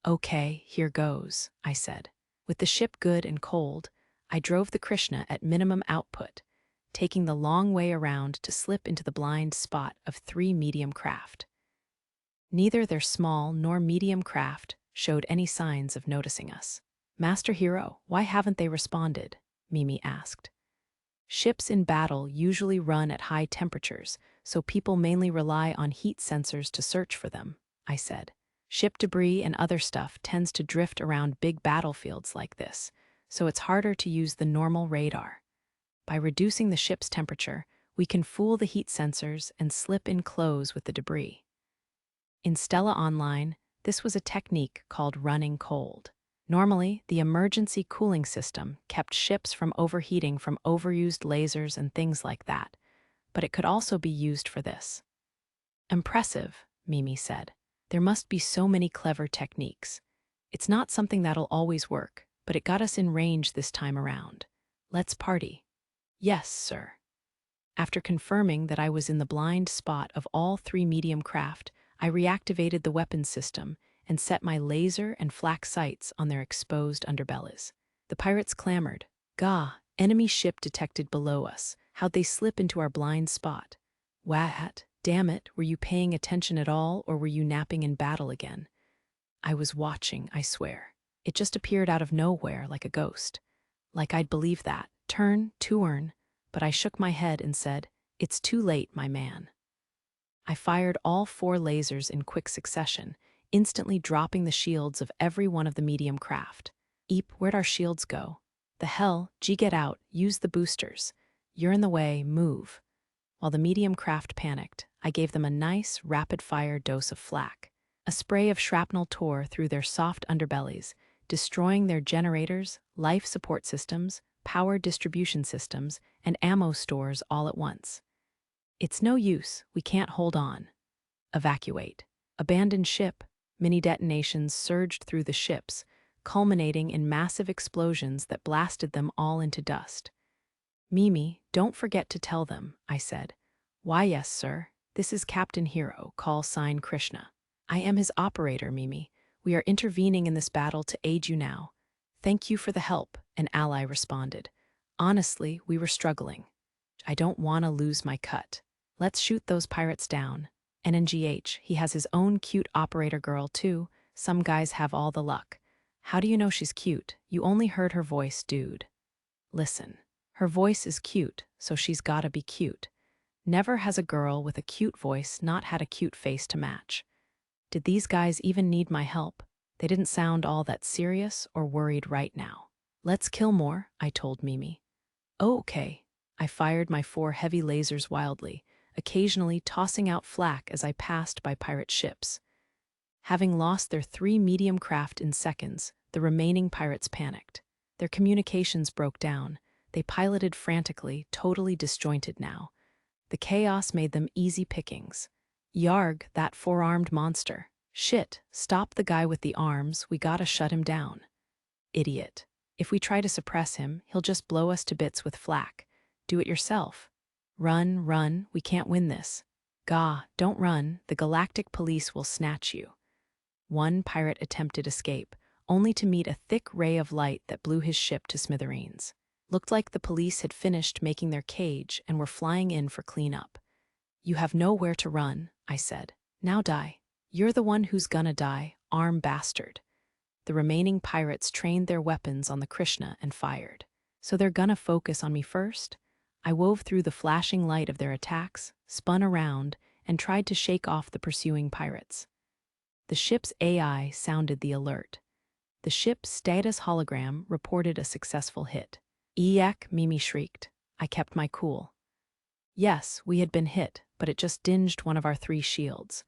[SPEAKER 1] "Okay, here goes," I said. With the ship good and cold, I drove the Krishna at minimum output, taking the long way around to slip into the blind spot of 3 medium craft. Neither their small nor medium craft showed any signs of noticing us. "Master Hero, why haven't they responded?" Mimi asked. "Ships in battle usually run at high temperatures, so people mainly rely on heat sensors to search for them," I said. "Ship debris and other stuff tends to drift around big battlefields like this, so it's harder to use the normal radar. By reducing the ship's temperature, we can fool the heat sensors and slip in close with the debris." In Stella Online, this was a technique called running cold. Normally, the emergency cooling system kept ships from overheating from overused lasers and things like that, but it could also be used for this. "Impressive," Mimi said. "There must be so many clever techniques. It's not something that'll always work, but it got us in range this time around. Let's party." "Yes, sir." After confirming that I was in the blind spot of all 3 medium craft, I reactivated the weapons system and set my laser and flak sights on their exposed underbellies. The pirates clamored, "Gah, enemy ship detected below us. How'd they slip into our blind spot?" "What? Damn it, were you paying attention at all, or were you napping in battle again?" "I was watching, I swear. It just appeared out of nowhere like a ghost. Like I'd believe that. Turn, but I shook my head and said, 'It's too late, my man.'" I fired all 4 lasers in quick succession, instantly dropping the shields of every one of the medium craft. "Eep, where'd our shields go?" "The hell, get out, use the boosters. You're in the way, move." While the medium craft panicked, I gave them a nice, rapid-fire dose of flak. A spray of shrapnel tore through their soft underbellies, destroying their generators, life support systems, power distribution systems, and ammo stores all at once. "It's no use, we can't hold on." "Evacuate." Abandoned ship. Mini detonations surged through the ships, culminating in massive explosions that blasted them all into dust. "Mimi, don't forget to tell them," I said. "Why, yes, sir. This is Captain Hero, call sign Krishna." "I am his operator, Mimi. We are intervening in this battle to aid you now." "Thank you for the help," an ally responded. "Honestly, we were struggling. I don't want to lose my cut. Let's shoot those pirates down." "NNGH, he has his own cute operator girl, too. Some guys have all the luck." "How do you know she's cute? You only heard her voice, dude." "Listen, her voice is cute, so she's gotta be cute. Never has a girl with a cute voice not had a cute face to match." Did these guys even need my help? They didn't sound all that serious or worried right now. "Let's kill more," I told Mimi. "Oh, okay." I fired my 4 heavy lasers wildly, occasionally tossing out flak as I passed by pirate ships. Having lost their 3 medium craft in seconds, the remaining pirates panicked. Their communications broke down. They piloted frantically, totally disjointed now. The chaos made them easy pickings. "Yarg, that 4-armed monster. Shit, stop the guy with the arms, we gotta shut him down. Idiot. If we try to suppress him, he'll just blow us to bits with flak. Do it yourself. Run, run, we can't win this. Gah, don't run, the galactic police will snatch you. One pirate attempted escape, only to meet a thick ray of light that blew his ship to smithereens. Looked like the police had finished making their cage and were flying in for cleanup. You have nowhere to run, I said. Now die. You're the one who's gonna die, arm bastard. The remaining pirates trained their weapons on the Krishna and fired. So they're gonna focus on me first? I wove through the flashing light of their attacks, spun around, and tried to shake off the pursuing pirates. The ship's AI sounded the alert. The ship's status hologram reported a successful hit. Eek, Mimi shrieked. I kept my cool. Yes, we had been hit, but it just dinged one of our 3 shields.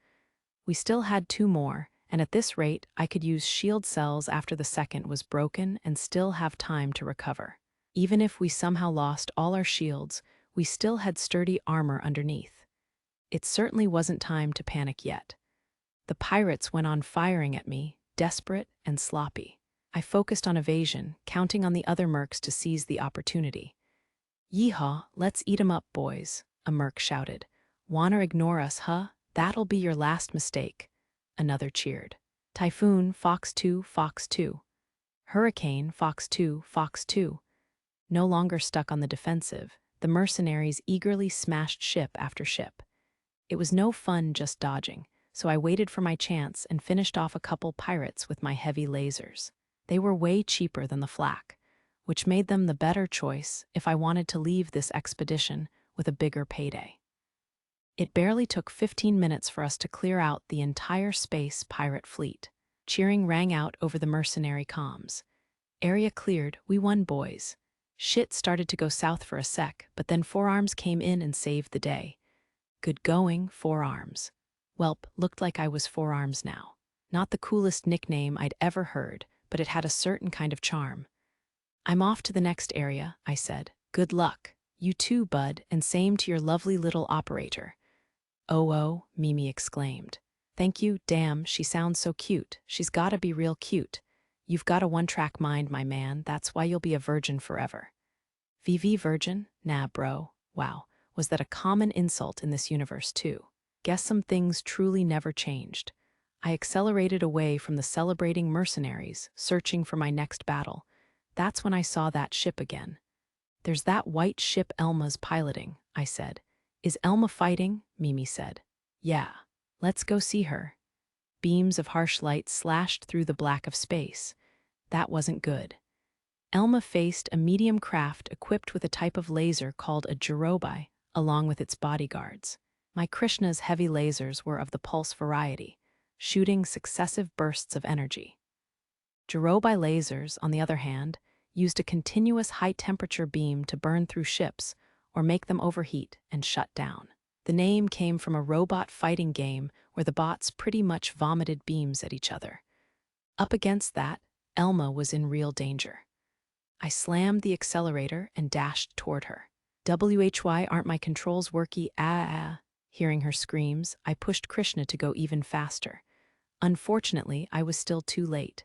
[SPEAKER 1] We still had 2 more, and at this rate, I could use shield cells after the second was broken and still have time to recover. Even if we somehow lost all our shields, we still had sturdy armor underneath. It certainly wasn't time to panic yet. The pirates went on firing at me, desperate and sloppy. I focused on evasion, counting on the other mercs to seize the opportunity. Yeehaw, let's eat 'em up, boys, a merc shouted. Wanna ignore us, huh? That'll be your last mistake. Another cheered. Typhoon, Fox 2, Fox 2. Hurricane, Fox 2, Fox 2. No longer stuck on the defensive, the mercenaries eagerly smashed ship after ship. It was no fun just dodging, so I waited for my chance and finished off a couple pirates with my heavy lasers. They were way cheaper than the flak, which made them the better choice if I wanted to leave this expedition with a bigger payday. It barely took 15 minutes for us to clear out the entire space pirate fleet. Cheering rang out over the mercenary comms. Area cleared, we won, boys. Shit started to go south for a sec, but then Four Arms came in and saved the day. Good going, Four Arms. Welp, looked like I was Four Arms now. Not the coolest nickname I'd ever heard, but it had a certain kind of charm. I'm off to the next area, I said. Good luck. You too, bud, and same to your lovely little operator. Oh, Mimi exclaimed. Thank you, damn, she sounds so cute. She's gotta be real cute. You've got a one-track mind, my man, that's why you'll be a virgin forever. VV virgin? Nah, bro. Wow, was that a common insult in this universe too? Guess some things truly never changed. I accelerated away from the celebrating mercenaries, searching for my next battle. That's when I saw that ship again. There's that white ship Elma's piloting, I said. Is Elma fighting? Mimi said. Yeah, let's go see her. Beams of harsh light slashed through the black of space. That wasn't good. Elma faced a medium craft equipped with a type of laser called a Jirobai, along with its bodyguards. My Krishna's heavy lasers were of the pulse variety, shooting successive bursts of energy. Jirobai lasers, on the other hand, used a continuous high-temperature beam to burn through ships or make them overheat and shut down. The name came from a robot fighting game where the bots pretty much vomited beams at each other. Up against that, Elma was in real danger. I slammed the accelerator and dashed toward her. "WHY aren't my controls worky? Hearing her screams, I pushed Krishna to go even faster. Unfortunately, I was still too late.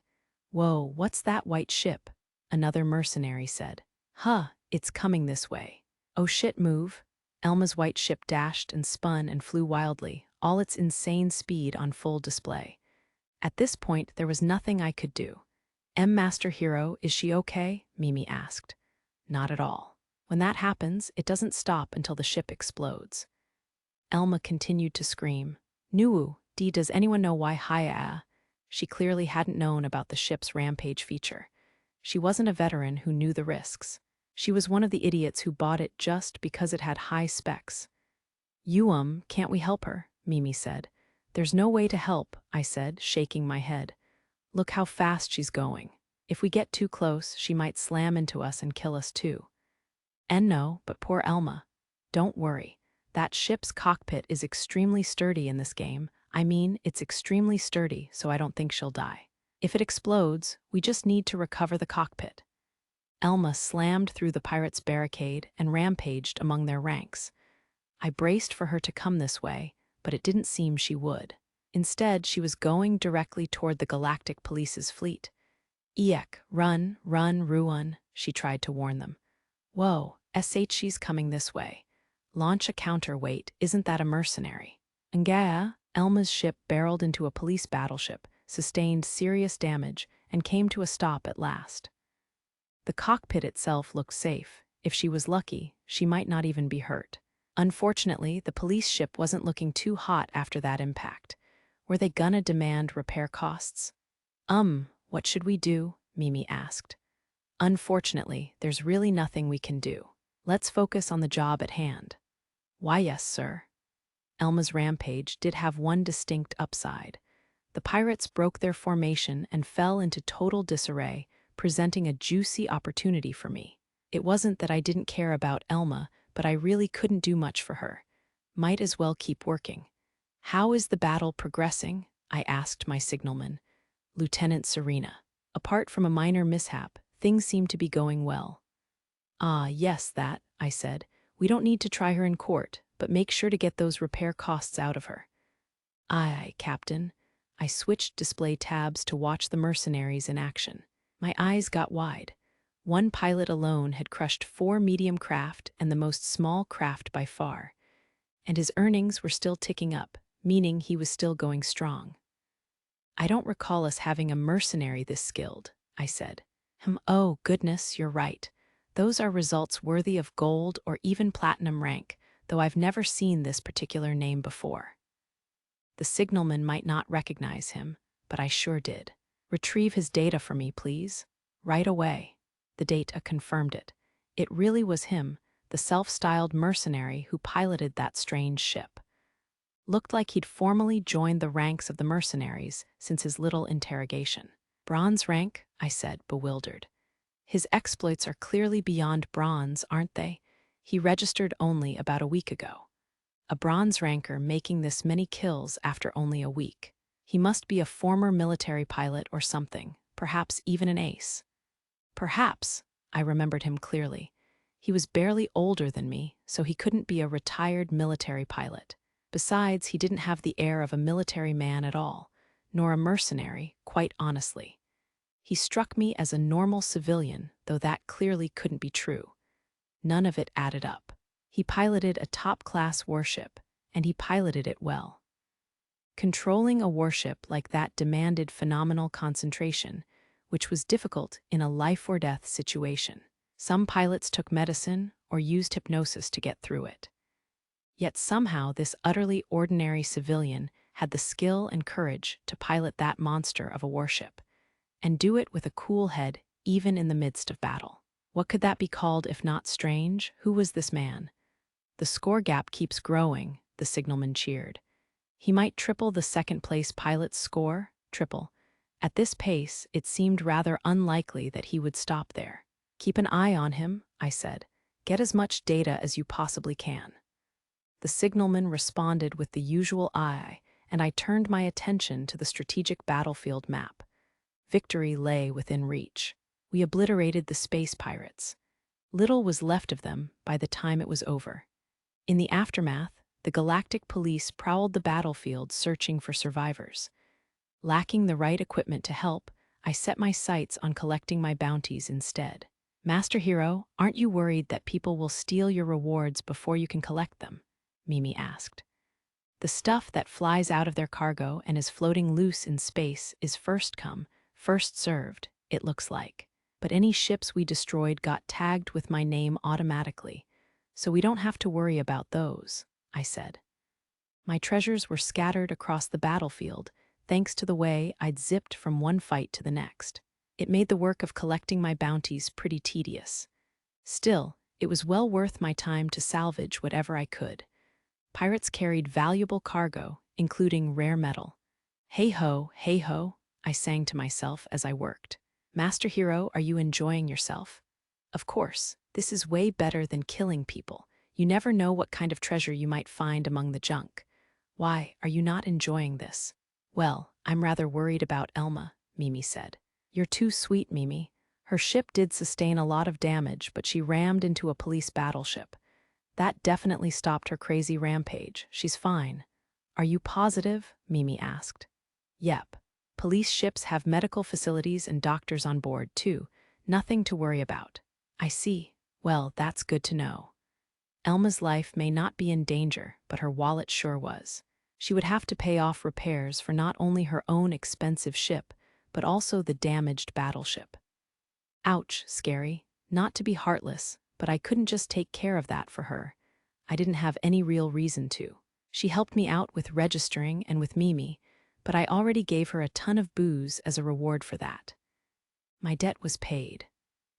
[SPEAKER 1] Whoa, what's that white ship? Another mercenary said. Huh, it's coming this way. Oh shit, move. Elma's white ship dashed and spun and flew wildly, all its insane speed on full display. At this point, there was nothing I could do. Master Hero, is she okay? Mimi asked. Not at all. When that happens, it doesn't stop until the ship explodes. Elma continued to scream. Nuwu, does anyone know why Haya? She clearly hadn't known about the ship's rampage feature. She wasn't a veteran who knew the risks. She was one of the idiots who bought it just because it had high specs. Can't we help her? Mimi said. There's no way to help, I said, shaking my head. Look how fast she's going. If we get too close, she might slam into us and kill us too. And no, but poor Elma. Don't worry. That ship's cockpit is extremely sturdy in this game. I mean, it's extremely sturdy, so I don't think she'll die. If it explodes, we just need to recover the cockpit. Elma slammed through the pirates' barricade and rampaged among their ranks. I braced for her to come this way, but it didn't seem she would. Instead, she was going directly toward the Galactic Police's fleet. "Eek, run, run, ruun," she tried to warn them. "Whoa, she's coming this way. Launch a counterweight, isn't that a mercenary?" Nga, Elma's ship barreled into a police battleship, sustained serious damage, and came to a stop at last. The cockpit itself looked safe. If she was lucky, she might not even be hurt. Unfortunately, the police ship wasn't looking too hot after that impact. Were they gonna demand repair costs? What should we do?" Mimi asked. "Unfortunately, there's really nothing we can do. Let's focus on the job at hand." "Why, yes, sir." Elma's rampage did have one distinct upside. The pirates broke their formation and fell into total disarray, presenting a juicy opportunity for me. It wasn't that I didn't care about Elma, but I really couldn't do much for her. Might as well keep working. "How is the battle progressing?" I asked my signalman, Lieutenant Serena. "Apart from a minor mishap, things seem to be going well." "Ah, yes, that," I said. "We don't need to try her in court, but make sure to get those repair costs out of her." "Aye, Captain." I switched display tabs to watch the mercenaries in action. My eyes got wide. One pilot alone had crushed 4 medium craft and the most small craft by far. And his earnings were still ticking up, meaning he was still going strong. "I don't recall us having a mercenary this skilled," I said. Oh, goodness, you're right. Those are results worthy of gold or even platinum rank, though I've never seen this particular name before." The signalman might not recognize him, but I sure did. "Retrieve his data for me, please." "Right away." The data confirmed it. It really was him, the self-styled mercenary who piloted that strange ship. Looked like he'd formally joined the ranks of the mercenaries since his little interrogation. "Bronze rank?" I said, bewildered. "His exploits are clearly beyond bronze, aren't they? He registered only about a week ago. A bronze ranker making this many kills after only a week. He must be a former military pilot or something, perhaps even an ace." Perhaps, I remembered him clearly. He was barely older than me, so he couldn't be a retired military pilot. Besides, he didn't have the air of a military man at all, nor a mercenary, quite honestly. He struck me as a normal civilian, though that clearly couldn't be true. None of it added up. He piloted a top-class warship, and he piloted it well. Controlling a warship like that demanded phenomenal concentration, which was difficult in a life-or-death situation. Some pilots took medicine or used hypnosis to get through it. Yet somehow this utterly ordinary civilian had the skill and courage to pilot that monster of a warship, and do it with a cool head even in the midst of battle. What could that be called if not strange? Who was this man? "The score gap keeps growing," the signalman cheered. "He might triple the second-place pilot's score." Triple. At this pace, it seemed rather unlikely that he would stop there. "Keep an eye on him," I said. "Get as much data as you possibly can." The signalman responded with the usual aye, and I turned my attention to the strategic battlefield map. Victory lay within reach. We obliterated the space pirates. Little was left of them by the time it was over. In the aftermath, the Galactic Police prowled the battlefield searching for survivors. Lacking the right equipment to help, I set my sights on collecting my bounties instead. "Master Hero, aren't you worried that people will steal your rewards before you can collect them?" Mimi asked. "The stuff that flies out of their cargo and is floating loose in space is first come, first served, it looks like. But any ships we destroyed got tagged with my name automatically, so we don't have to worry about those," I said. My treasures were scattered across the battlefield, thanks to the way I'd zipped from one fight to the next. It made the work of collecting my bounties pretty tedious. Still, it was well worth my time to salvage whatever I could. Pirates carried valuable cargo, including rare metal. Hey-ho, I sang to myself as I worked. "Master Hero, are you enjoying yourself?" "Of course, this is way better than killing people. You never know what kind of treasure you might find among the junk." "Why, are you not enjoying this?" "Well, I'm rather worried about Elma," Mimi said. "You're too sweet, Mimi. Her ship did sustain a lot of damage, but she rammed into a police battleship. That definitely stopped her crazy rampage. She's fine." Are you positive? Mimi asked. Yep. Police ships have medical facilities and doctors on board, too. Nothing to worry about. I see. Well, that's good to know. Elma's life may not be in danger, but her wallet sure was. She would have to pay off repairs for not only her own expensive ship, but also the damaged battleship. Ouch, scary. Not to be heartless, but I couldn't just take care of that for her. I didn't have any real reason to. She helped me out with registering and with Mimi, but I already gave her a ton of booze as a reward for that. My debt was paid.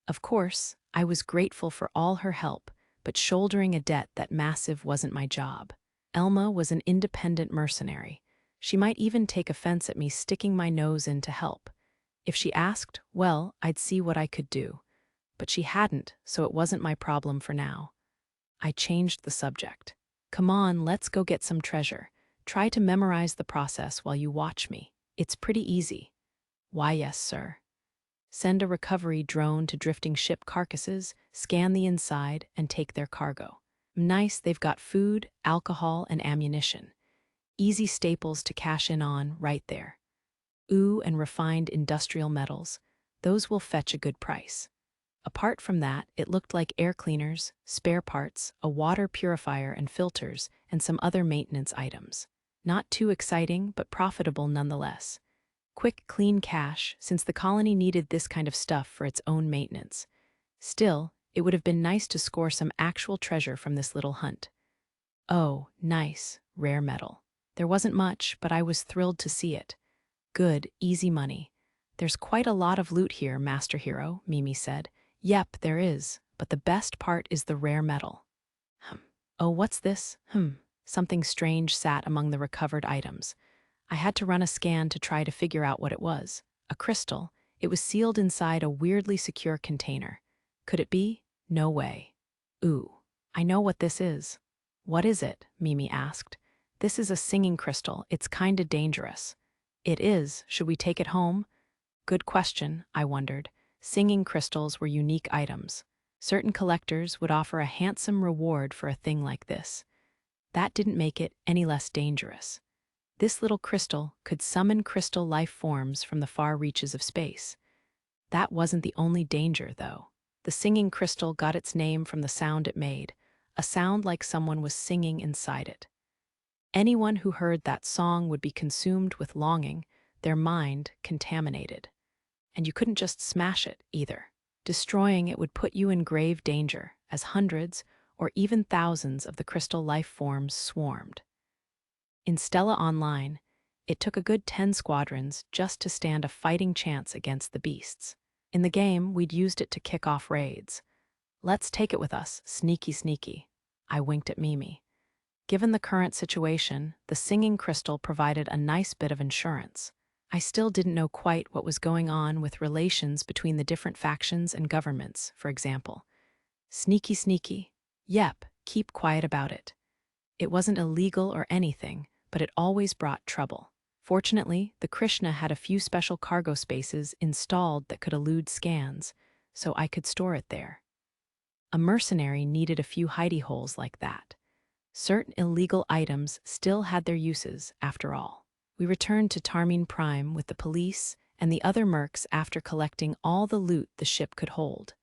[SPEAKER 1] Of course, I was grateful for all her help, but shouldering a debt that massive wasn't my job. Elma was an independent mercenary. She might even take offense at me sticking my nose in to help. If she asked, well, I'd see what I could do. But she hadn't, so it wasn't my problem for now. I changed the subject. Come on, let's go get some treasure. Try to memorize the process while you watch me. It's pretty easy. Why, yes, sir. Send a recovery drone to drifting ship carcasses, scan the inside, and take their cargo. Nice, they've got food, alcohol, and ammunition. Easy staples to cash in on right there. Ooh, and refined industrial metals. Those will fetch a good price. Apart from that, it looked like air cleaners, spare parts, a water purifier and filters, and some other maintenance items. Not too exciting, but profitable nonetheless. Quick, clean cash, since the colony needed this kind of stuff for its own maintenance. Still, it would have been nice to score some actual treasure from this little hunt. Oh, nice, rare metal. There wasn't much, but I was thrilled to see it. Good, easy money. There's quite a lot of loot here, Master Hero, Mimi said. Yep, there is, but the best part is the rare metal. Oh, what's this? Something strange sat among the recovered items. I had to run a scan to try to figure out what it was. A crystal. It was sealed inside a weirdly secure container. Could it be? No way. Ooh, I know what this is. What is it? Mimi asked. This is a singing crystal. It's kinda dangerous. It is. Should we take it home? Good question, I wondered. Singing crystals were unique items. Certain collectors would offer a handsome reward for a thing like this. That didn't make it any less dangerous. This little crystal could summon crystal life forms from the far reaches of space. That wasn't the only danger, though. The singing crystal got its name from the sound it made, a sound like someone was singing inside it. Anyone who heard that song would be consumed with longing, their mind contaminated. And you couldn't just smash it, either. Destroying it would put you in grave danger, as hundreds or even thousands of the crystal life forms swarmed. In Stella Online, it took a good 10 squadrons just to stand a fighting chance against the beasts. In the game, we'd used it to kick off raids. Let's take it with us, sneaky sneaky. I winked at Mimi. Given the current situation, the singing crystal provided a nice bit of insurance. I still didn't know quite what was going on with relations between the different factions and governments, for example. Sneaky sneaky. Yep, keep quiet about it. It wasn't illegal or anything, but it always brought trouble. Fortunately, the Krishna had a few special cargo spaces installed that could elude scans, so I could store it there. A mercenary needed a few hidey holes like that. Certain illegal items still had their uses, after all. We returned to Tarmine Prime with the police and the other mercs after collecting all the loot the ship could hold.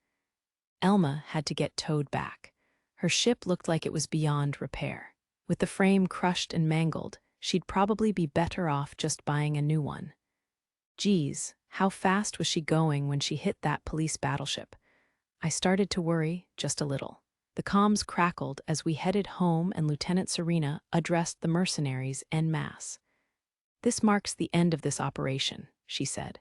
[SPEAKER 1] Elma had to get towed back. Her ship looked like it was beyond repair. With the frame crushed and mangled, she'd probably be better off just buying a new one. Geez, how fast was she going when she hit that police battleship? I started to worry, just a little. The comms crackled as we headed home and Lieutenant Serena addressed the mercenaries en masse. This marks the end of this operation, she said.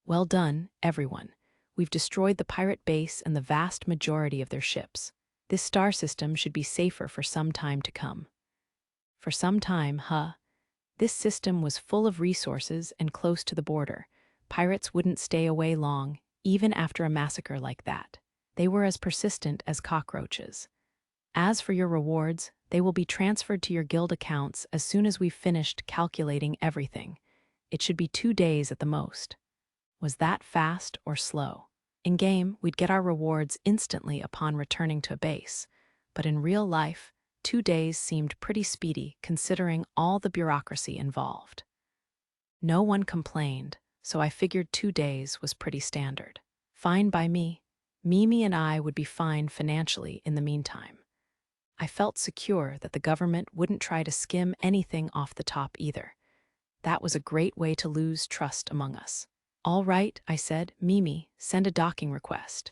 [SPEAKER 1] Well done, everyone. We've destroyed the pirate base and the vast majority of their ships. This star system should be safer for some time to come. For some time, huh? This system was full of resources and close to the border. Pirates wouldn't stay away long, even after a massacre like that. They were as persistent as cockroaches. As for your rewards, they will be transferred to your guild accounts as soon as we've finished calculating everything. It should be 2 days at the most. Was that fast or slow? In-game, we'd get our rewards instantly upon returning to a base. But in real life, 2 days seemed pretty speedy considering all the bureaucracy involved. No one complained, so I figured 2 days was pretty standard. Fine by me. Mimi and I would be fine financially in the meantime. I felt secure that the government wouldn't try to skim anything off the top either. That was a great way to lose trust among us. All right, I said. Mimi, send a docking request.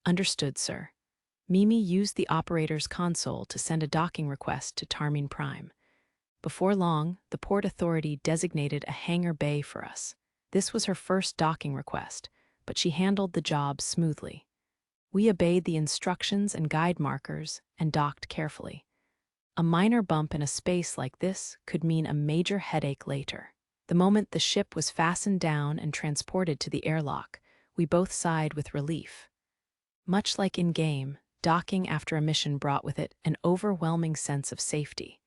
[SPEAKER 1] Understood, sir. Mimi used the operator's console to send a docking request to Tarmin Prime. Before long, the Port Authority designated a hangar bay for us. This was her first docking request, but she handled the job smoothly. We obeyed the instructions and guide markers and docked carefully. A minor bump in a space like this could mean a major headache later. The moment the ship was fastened down and transported to the airlock, we both sighed with relief. Much like in-game, docking after a mission brought with it an overwhelming sense of safety.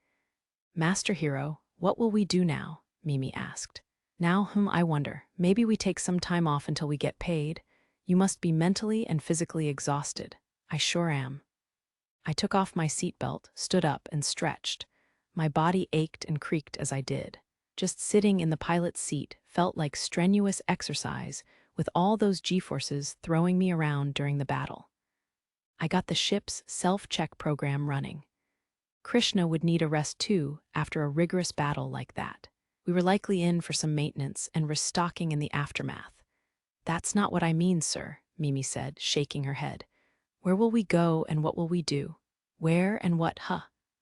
[SPEAKER 1] Master Hero, what will we do now? Mimi asked. Now, I wonder, maybe we take some time off until we get paid. You must be mentally and physically exhausted. I sure am. I took off my seatbelt, stood up, and stretched. My body ached and creaked as I did. Just sitting in the pilot's seat felt like strenuous exercise, with all those G-forces throwing me around during the battle. I got the ship's self-check program running. Krishna would need a rest too after a rigorous battle like that. We were likely in for some maintenance and restocking in the aftermath. That's not what I mean, sir, Mimi said, shaking her head. Where will we go and what will we do? Where and what,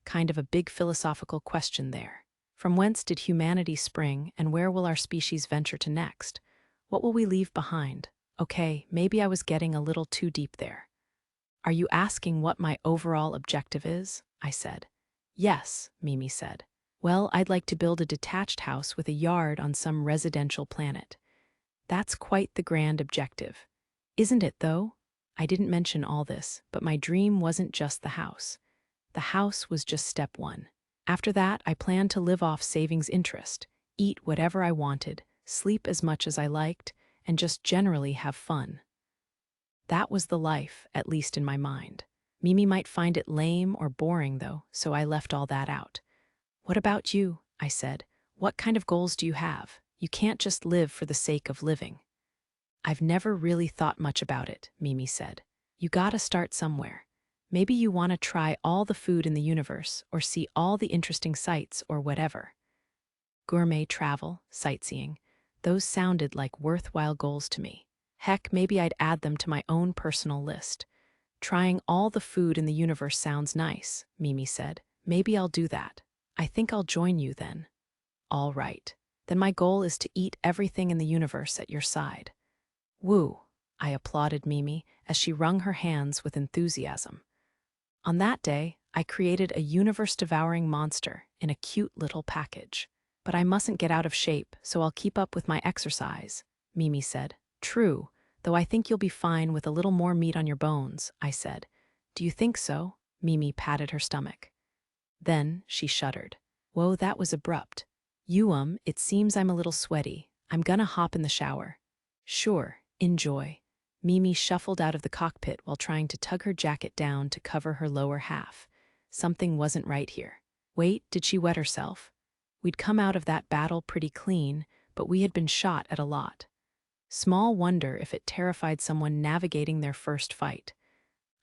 [SPEAKER 1] Kind of a big philosophical question there. From whence did humanity spring and where will our species venture to next? What will we leave behind? Okay, maybe I was getting a little too deep there. Are you asking what my overall objective is? I said. Yes, Mimi said. Well, I'd like to build a detached house with a yard on some residential planet. That's quite the grand objective. Isn't it, though? I didn't mention all this, but my dream wasn't just the house. The house was just step one. After that, I planned to live off savings interest, eat whatever I wanted, sleep as much as I liked, and just generally have fun. That was the life, at least in my mind. Mimi might find it lame or boring, though, so I left all that out. What about you? I said. What kind of goals do you have? You can't just live for the sake of living. I've never really thought much about it, Mimi said. You gotta start somewhere. Maybe you want to try all the food in the universe or see all the interesting sights or whatever. Gourmet travel, sightseeing, those sounded like worthwhile goals to me. Heck, maybe I'd add them to my own personal list. Trying all the food in the universe sounds nice, Mimi said. Maybe I'll do that. I think I'll join you then. All right. Then my goal is to eat everything in the universe at your side. Woo, I applauded Mimi as she wrung her hands with enthusiasm. On that day, I created a universe-devouring monster in a cute little package. But I mustn't get out of shape, so I'll keep up with my exercise, Mimi said. True, though I think you'll be fine with a little more meat on your bones, I said. Do you think so? Mimi patted her stomach. Then she shuddered. Whoa, that was abrupt. It seems I'm a little sweaty. I'm gonna hop in the shower. Sure, enjoy. Mimi shuffled out of the cockpit while trying to tug her jacket down to cover her lower half. Something wasn't right here. Wait, did she wet herself? We'd come out of that battle pretty clean, but we had been shot at a lot. Small wonder if it terrified someone navigating their first fight.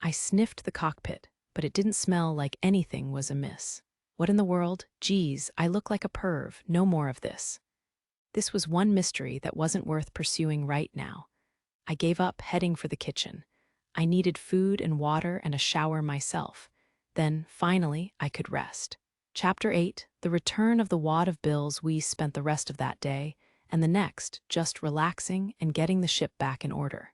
[SPEAKER 1] I sniffed the cockpit, but it didn't smell like anything was amiss. What in the world? Geez, I look like a perv. No more of this. This was one mystery that wasn't worth pursuing right now. I gave up heading for the kitchen. I needed food and water and a shower myself. Then, finally, I could rest. Chapter 8, The Return of the Wad of Bills. We spent the rest of that day, and the next, just relaxing and getting the ship back in order.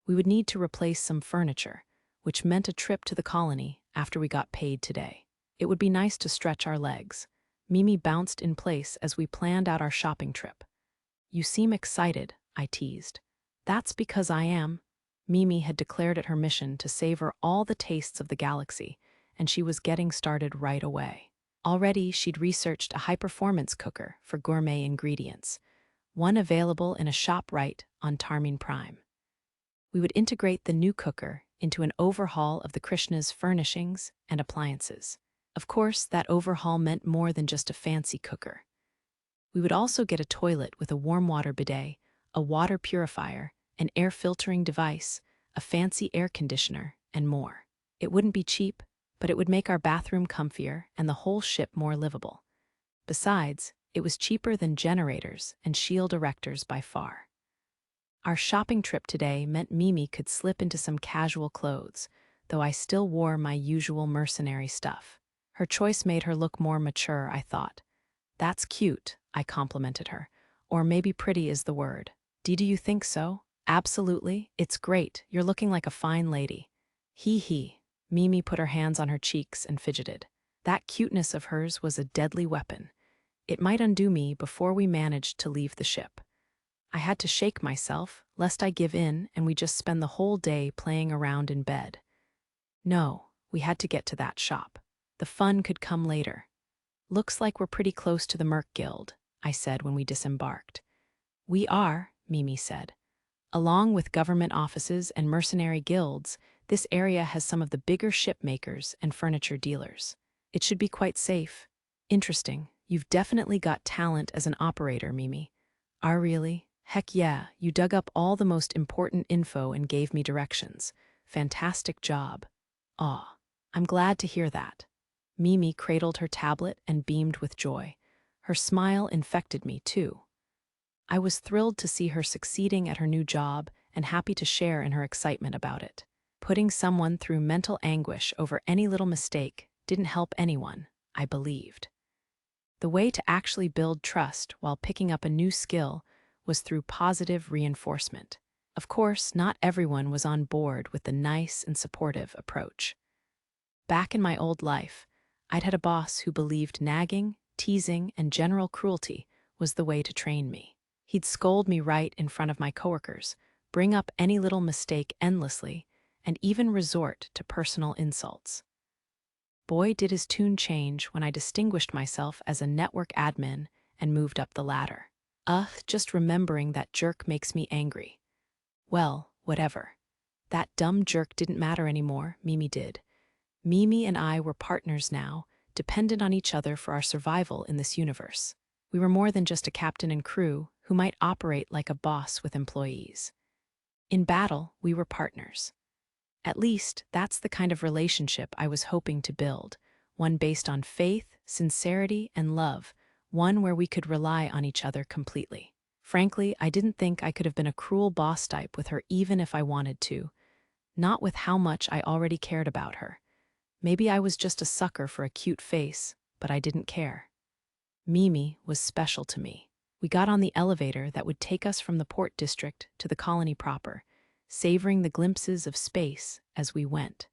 [SPEAKER 1] We would need to replace some furniture, which meant a trip to the colony after we got paid today. It would be nice to stretch our legs. Mimi bounced in place as we planned out our shopping trip. You seem excited, I teased. That's because I am. Mimi had declared it her mission to savor all the tastes of the galaxy, and she was getting started right away. Already, she'd researched a high-performance cooker for gourmet ingredients, one available in a shop right on Tarmin Prime. We would integrate the new cooker into an overhaul of the Krishna's furnishings and appliances. Of course, that overhaul meant more than just a fancy cooker. We would also get a toilet with a warm water bidet, a water purifier, an air filtering device, a fancy air conditioner, and more. It wouldn't be cheap, but it would make our bathroom comfier and the whole ship more livable. Besides, it was cheaper than generators and shield erectors by far. Our shopping trip today meant Mimi could slip into some casual clothes, though I still wore my usual mercenary stuff. Her choice made her look more mature, I thought. That's cute, I complimented her. Or maybe pretty is the word. Do you think so? Absolutely. It's great. You're looking like a fine lady. Hee. Mimi put her hands on her cheeks and fidgeted. That cuteness of hers was a deadly weapon. It might undo me before we managed to leave the ship. I had to shake myself, lest I give in and we just spend the whole day playing around in bed. No, we had to get to that shop. The fun could come later. Looks like we're pretty close to the Merc Guild, I said when we disembarked. We are, Mimi said. Along with government offices and mercenary guilds, this area has some of the bigger ship makers and furniture dealers. It should be quite safe. Interesting. You've definitely got talent as an operator, Mimi. Are really? Heck yeah, you dug up all the most important info and gave me directions. Fantastic job. Aw, I'm glad to hear that. Mimi cradled her tablet and beamed with joy. Her smile infected me, too. I was thrilled to see her succeeding at her new job and happy to share in her excitement about it. Putting someone through mental anguish over any little mistake didn't help anyone, I believed. The way to actually build trust while picking up a new skill was through positive reinforcement. Of course, not everyone was on board with the nice and supportive approach. Back in my old life, I'd had a boss who believed nagging, teasing, and general cruelty was the way to train me. He'd scold me right in front of my coworkers, bring up any little mistake endlessly, and even resort to personal insults. Boy, did his tune change when I distinguished myself as a network admin and moved up the ladder. Just remembering that jerk makes me angry. Well, whatever. That dumb jerk didn't matter anymore, Mimi did. Mimi and I were partners now, dependent on each other for our survival in this universe. We were more than just a captain and crew who might operate like a boss with employees. In battle, we were partners. At least, that's the kind of relationship I was hoping to build, one based on faith, sincerity, and love, one where we could rely on each other completely. Frankly, I didn't think I could have been a cruel boss type with her even if I wanted to, not with how much I already cared about her. Maybe I was just a sucker for a cute face, but I didn't care. Mimi was special to me. We got on the elevator that would take us from the port district to the colony proper, savoring the glimpses of space as we went.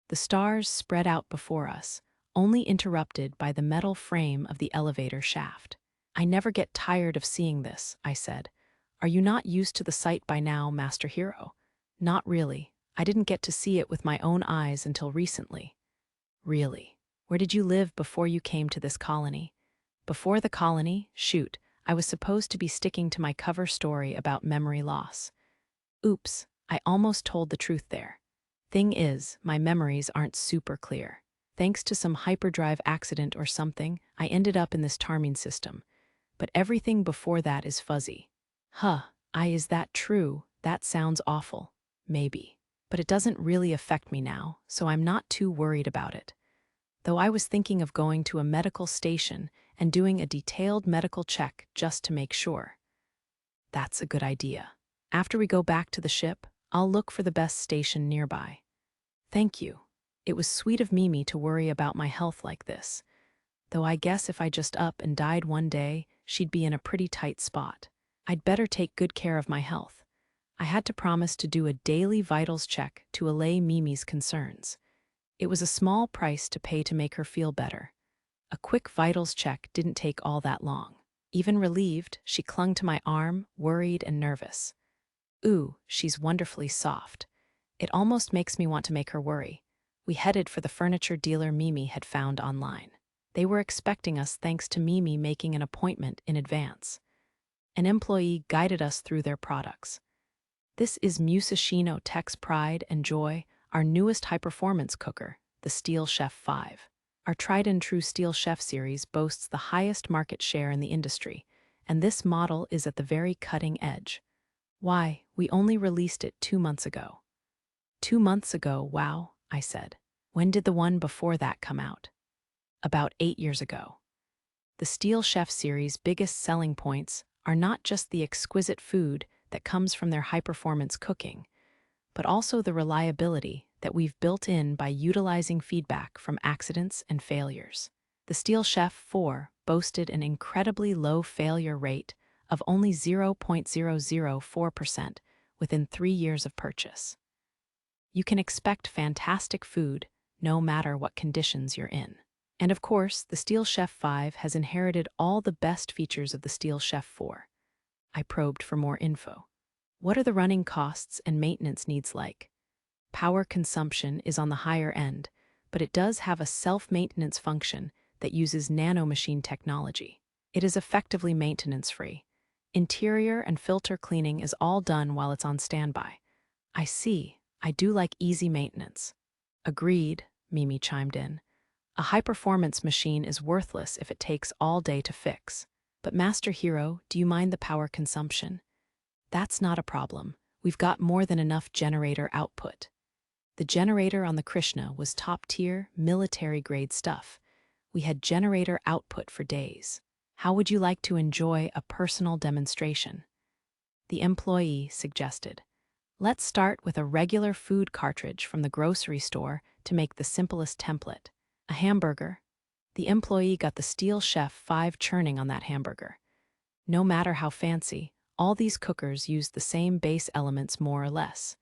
[SPEAKER 1] The stars spread out before us, only interrupted by the metal frame of the elevator shaft. I never get tired of seeing this, I said. Are you not used to the sight by now, Master Hero? Not really. I didn't get to see it with my own eyes until recently. Really? Where did you live before you came to this colony? Before the colony, shoot, I was supposed to be sticking to my cover story about memory loss. Oops, I almost told the truth there. Thing is, my memories aren't super clear. Thanks to some hyperdrive accident or something, I ended up in this tarming system. But everything before that is fuzzy. Is that true? That sounds awful. Maybe. But it doesn't really affect me now, so I'm not too worried about it. Though I was thinking of going to a medical station and doing a detailed medical check just to make sure. That's a good idea. After we go back to the ship, I'll look for the best station nearby. Thank you. It was sweet of Mimi to worry about my health like this. Though I guess if I just up and died one day, she'd be in a pretty tight spot. I'd better take good care of my health. I had to promise to do a daily vitals check to allay Mimi's concerns. It was a small price to pay to make her feel better. A quick vitals check didn't take all that long. Even relieved, she clung to my arm, worried and nervous. Ooh, she's wonderfully soft. It almost makes me want to make her worry. We headed for the furniture dealer Mimi had found online. They were expecting us thanks to Mimi making an appointment in advance. An employee guided us through their products. This is Musashino Tech's pride and joy, our newest high-performance cooker, the Steel Chef 5. Our tried-and-true Steel Chef series boasts the highest market share in the industry, and this model is at the very cutting edge. Why, we only released it 2 months ago. 2 months ago, wow, I said. When did the one before that come out? About 8 years ago. The Steel Chef series' biggest selling points are not just the exquisite food that comes from their high-performance cooking, but also the reliability that we've built in by utilizing feedback from accidents and failures. The Steel Chef 4 boasted an incredibly low failure rate of only 0.004% within 3 years of purchase. You can expect fantastic food no matter what conditions you're in. And of course, the Steel Chef 5 has inherited all the best features of the Steel Chef 4. I probed for more info. What are the running costs and maintenance needs like? Power consumption is on the higher end, but it does have a self-maintenance function that uses nanomachine technology. It is effectively maintenance-free. Interior and filter cleaning is all done while it's on standby. I see. I do like easy maintenance. Agreed, Mimi chimed in. A high-performance machine is worthless if it takes all day to fix. But Master Hero, do you mind the power consumption? That's not a problem. We've got more than enough generator output. The generator on the Krishna was top-tier, military-grade stuff. We had generator output for days. How would you like to enjoy a personal demonstration? The employee suggested. Let's start with a regular food cartridge from the grocery store to make the simplest template. A hamburger. The employee got the Steel Chef 5 churning on that hamburger. No matter how fancy, all these cookers used the same base elements more or less.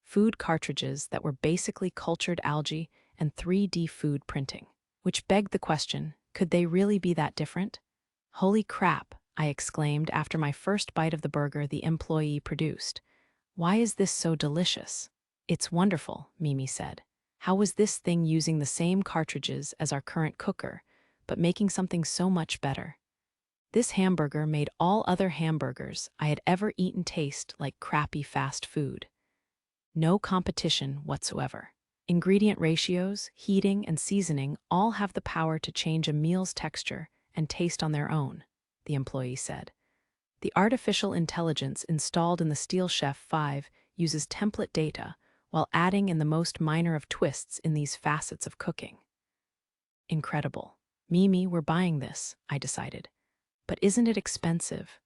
[SPEAKER 1] Food cartridges that were basically cultured algae and 3D food printing. Which begged the question, could they really be that different? Holy crap, I exclaimed after my first bite of the burger the employee produced. Why is this so delicious? It's wonderful, Mimi said. How was this thing using the same cartridges as our current cooker, but making something so much better? This hamburger made all other hamburgers I had ever eaten taste like crappy fast food. No competition whatsoever. Ingredient ratios, heating, and seasoning all have the power to change a meal's texture and taste on their own, the employee said. The artificial intelligence installed in the Steel Chef 5 uses template data while adding in the most minor of twists in these facets of cooking. Incredible. Mimi, we're buying this, I decided. But isn't it expensive?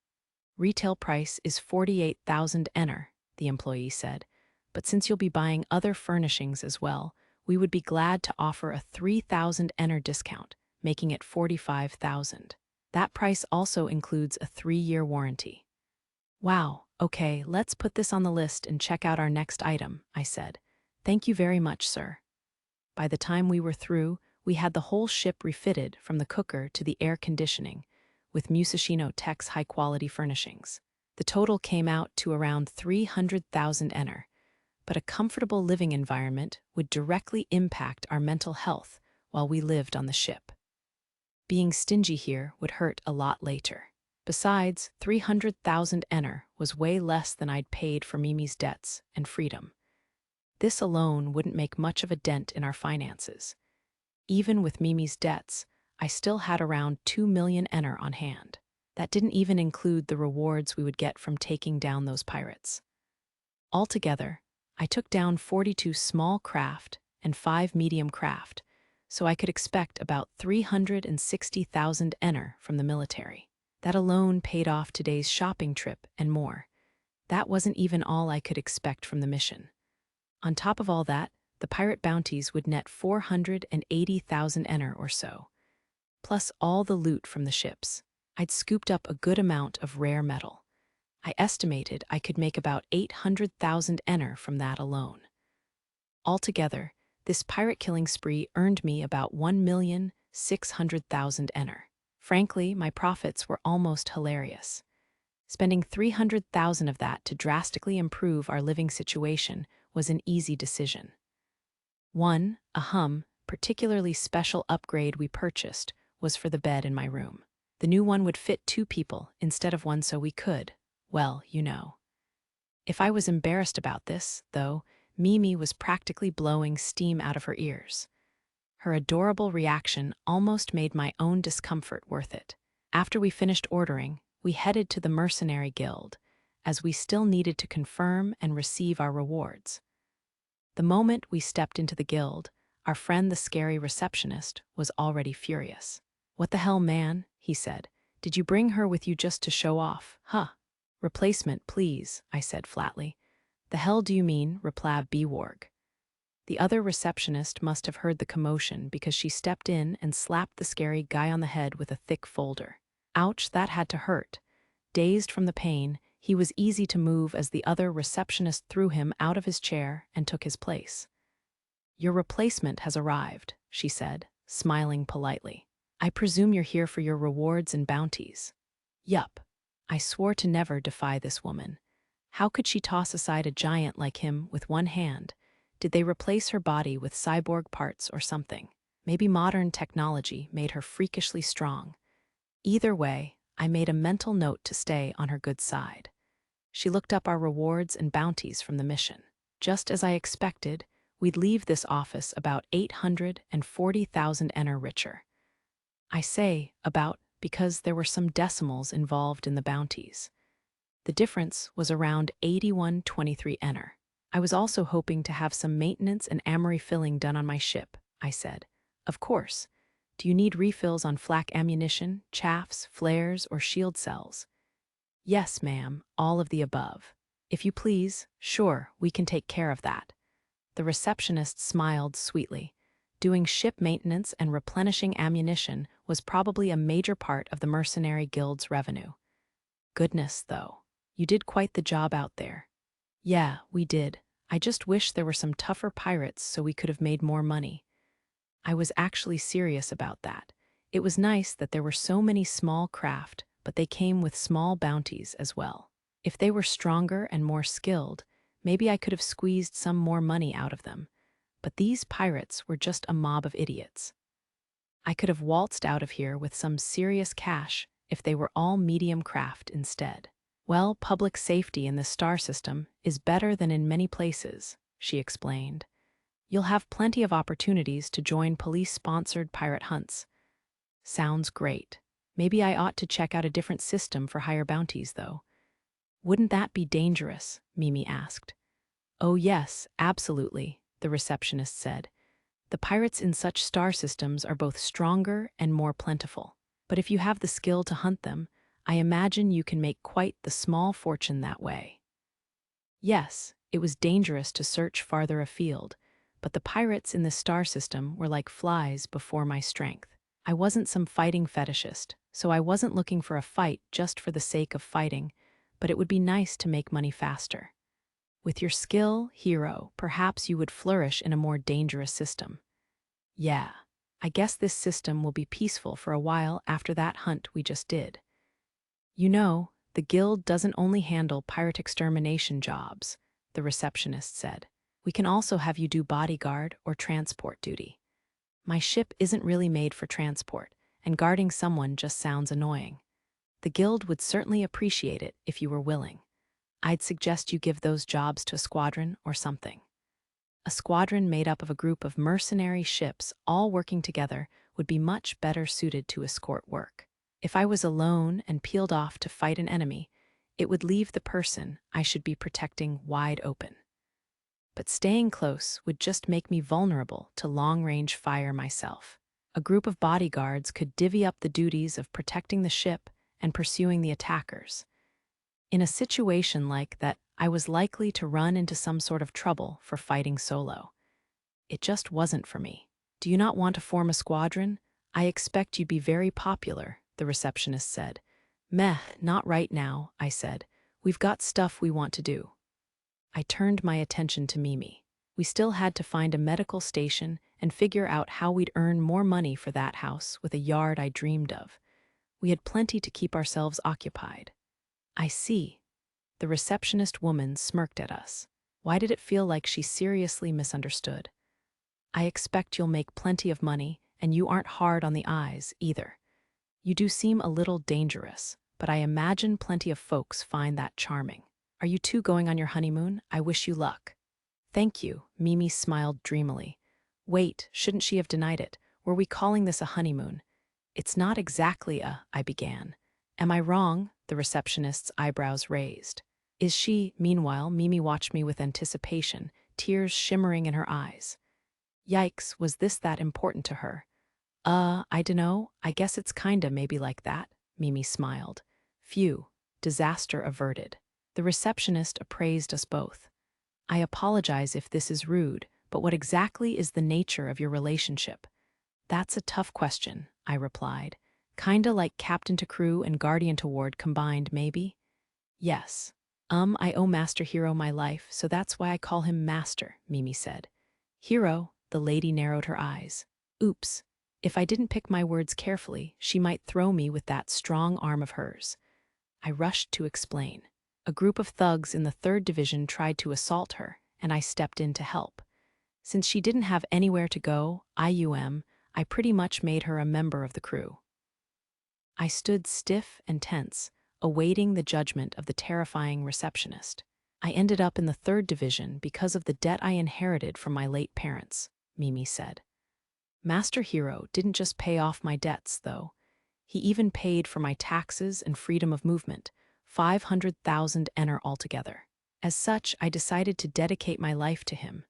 [SPEAKER 1] Retail price is 48,000 ener, the employee said. But since you'll be buying other furnishings as well, we would be glad to offer a 3,000 ener discount, making it 45,000. That price also includes a 3-year warranty. Wow, okay, let's put this on the list and check out our next item, I said. Thank you very much, sir. By the time we were through, we had the whole ship refitted from the cooker to the air conditioning, with Musashino Tech's high-quality furnishings. The total came out to around 300,000 ener, but a comfortable living environment would directly impact our mental health while we lived on the ship. Being stingy here would hurt a lot later. Besides, 300,000 ener was way less than I'd paid for Mimi's debts and freedom. This alone wouldn't make much of a dent in our finances. Even with Mimi's debts, I still had around 2 million ener on hand. That didn't even include the rewards we would get from taking down those pirates. Altogether, I took down 42 small craft and 5 medium craft, so I could expect about 360,000 ener from the military. That alone paid off today's shopping trip and more. That wasn't even all I could expect from the mission. On top of all that, the pirate bounties would net 480,000 ener or so, plus all the loot from the ships. I'd scooped up a good amount of rare metal. I estimated I could make about 800,000 ener from that alone. Altogether, this pirate-killing spree earned me about 1,600,000 ener. Frankly, my profits were almost hilarious. Spending 300,000 of that to drastically improve our living situation was an easy decision. One, a particularly special upgrade we purchased was for the bed in my room. The new one would fit 2 people instead of 1, so we could, well, you know. If I was embarrassed about this, though, Mimi was practically blowing steam out of her ears. Her adorable reaction almost made my own discomfort worth it. After we finished ordering, we headed to the Mercenary Guild, as we still needed to confirm and receive our rewards. The moment we stepped into the guild, our friend the scary receptionist was already furious. "What the hell, man?" he said. "Did you bring her with you just to show off, huh?" "Replacement, please," I said flatly. "The hell do you mean, replab Bewarg?" The other receptionist must have heard the commotion because she stepped in and slapped the scary guy on the head with a thick folder. Ouch, that had to hurt. Dazed from the pain, he was easy to move as the other receptionist threw him out of his chair and took his place. "Your replacement has arrived," she said, smiling politely. "I presume you're here for your rewards and bounties." Yup. I swore to never defy this woman. How could she toss aside a giant like him with one hand? Did they replace her body with cyborg parts or something? Maybe modern technology made her freakishly strong. Either way, I made a mental note to stay on her good side. She looked up our rewards and bounties from the mission. Just as I expected, we'd leave this office about 840,000 ener richer. I say about because there were some decimals involved in the bounties. The difference was around 8123 ener. I was also hoping to have some maintenance and amory filling done on my ship, I said. Of course. Do you need refills on flak ammunition, chaffs, flares, or shield cells? Yes, ma'am, all of the above. If you please, sure, we can take care of that. The receptionist smiled sweetly. Doing ship maintenance and replenishing ammunition was probably a major part of the Mercenary Guild's revenue. Goodness, though. You did quite the job out there. Yeah, we did. I just wish there were some tougher pirates so we could have made more money. I was actually serious about that. It was nice that there were so many small craft, but they came with small bounties as well. If they were stronger and more skilled, maybe I could have squeezed some more money out of them. But these pirates were just a mob of idiots. I could have waltzed out of here with some serious cash if they were all medium craft instead. Well, public safety in the star system is better than in many places, she explained. You'll have plenty of opportunities to join police-sponsored pirate hunts. Sounds great. Maybe I ought to check out a different system for higher bounties, though. Wouldn't that be dangerous? Mimi asked. Oh yes, absolutely, the receptionist said. The pirates in such star systems are both stronger and more plentiful. But if you have the skill to hunt them, I imagine you can make quite the small fortune that way. Yes, it was dangerous to search farther afield, but the pirates in the star system were like flies before my strength. I wasn't some fighting fetishist, so I wasn't looking for a fight just for the sake of fighting, but it would be nice to make money faster. With your skill, hero, perhaps you would flourish in a more dangerous system. Yeah, I guess this system will be peaceful for a while after that hunt we just did. You know, the guild doesn't only handle pirate extermination jobs, the receptionist said. We can also have you do bodyguard or transport duty. My ship isn't really made for transport, and guarding someone just sounds annoying. The guild would certainly appreciate it if you were willing. I'd suggest you give those jobs to a squadron or something. A squadron made up of a group of mercenary ships all working together would be much better suited to escort work. If I was alone and peeled off to fight an enemy, it would leave the person I should be protecting wide open. But staying close would just make me vulnerable to long-range fire myself. A group of bodyguards could divvy up the duties of protecting the ship and pursuing the attackers. In a situation like that, I was likely to run into some sort of trouble for fighting solo. It just wasn't for me. Do you not want to form a squadron? I expect you'd be very popular, the receptionist said. Meh, not right now, I said. We've got stuff we want to do. I turned my attention to Mimi. We still had to find a medical station and figure out how we'd earn more money for that house with a yard I dreamed of. We had plenty to keep ourselves occupied. I see. The receptionist woman smirked at us. Why did it feel like she seriously misunderstood? I expect you'll make plenty of money, and you aren't hard on the eyes, either. You do seem a little dangerous, but I imagine plenty of folks find that charming. Are you two going on your honeymoon? I wish you luck. Thank you, Mimi smiled dreamily. Wait, shouldn't she have denied it? Were we calling this a honeymoon? It's not exactly a, I began. Am I wrong? The receptionist's eyebrows raised. Is she? Meanwhile, Mimi watched me with anticipation, tears shimmering in her eyes. Yikes, was this that important to her? I dunno, I guess it's kinda maybe like that, Mimi smiled. Phew, disaster averted. The receptionist appraised us both. I apologize if this is rude, but what exactly is the nature of your relationship? That's a tough question, I replied. Kinda like captain to crew and guardian to ward combined, maybe? Yes. I owe Master Hero my life, so that's why I call him Master, Mimi said. Hero, the lady narrowed her eyes. Oops. If I didn't pick my words carefully, she might throw me with that strong arm of hers. I rushed to explain. A group of thugs in the 3rd Division tried to assault her, and I stepped in to help. Since she didn't have anywhere to go, I pretty much made her a member of the crew. I stood stiff and tense, awaiting the judgment of the terrifying receptionist. I ended up in the 3rd Division because of the debt I inherited from my late parents, Mimi said. Master Hero didn't just pay off my debts, though. He even paid for my taxes and freedom of movement, 500,000 ener altogether. As such, I decided to dedicate my life to him.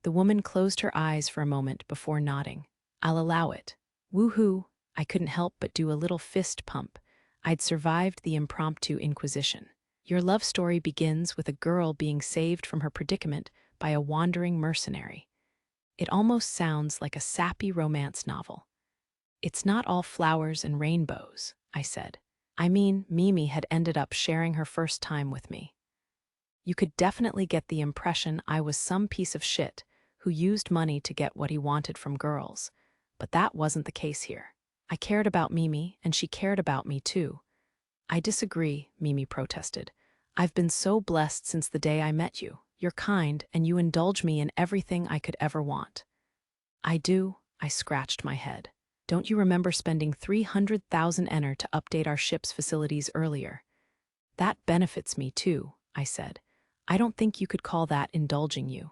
[SPEAKER 1] The woman closed her eyes for a moment before nodding. I'll allow it. Woohoo! I couldn't help but do a little fist pump. I'd survived the impromptu inquisition. Your love story begins with a girl being saved from her predicament by a wandering mercenary. It almost sounds like a sappy romance novel. It's not all flowers and rainbows, I said. I mean, Mimi had ended up sharing her first time with me. You could definitely get the impression I was some piece of shit who used money to get what he wanted from girls, but that wasn't the case here. I cared about Mimi, and she cared about me too. I disagree, Mimi protested. I've been so blessed since the day I met you. You're kind, and you indulge me in everything I could ever want. I do, I scratched my head. Don't you remember spending 300,000 ener to update our ship's facilities earlier? That benefits me too, I said. I don't think you could call that indulging you.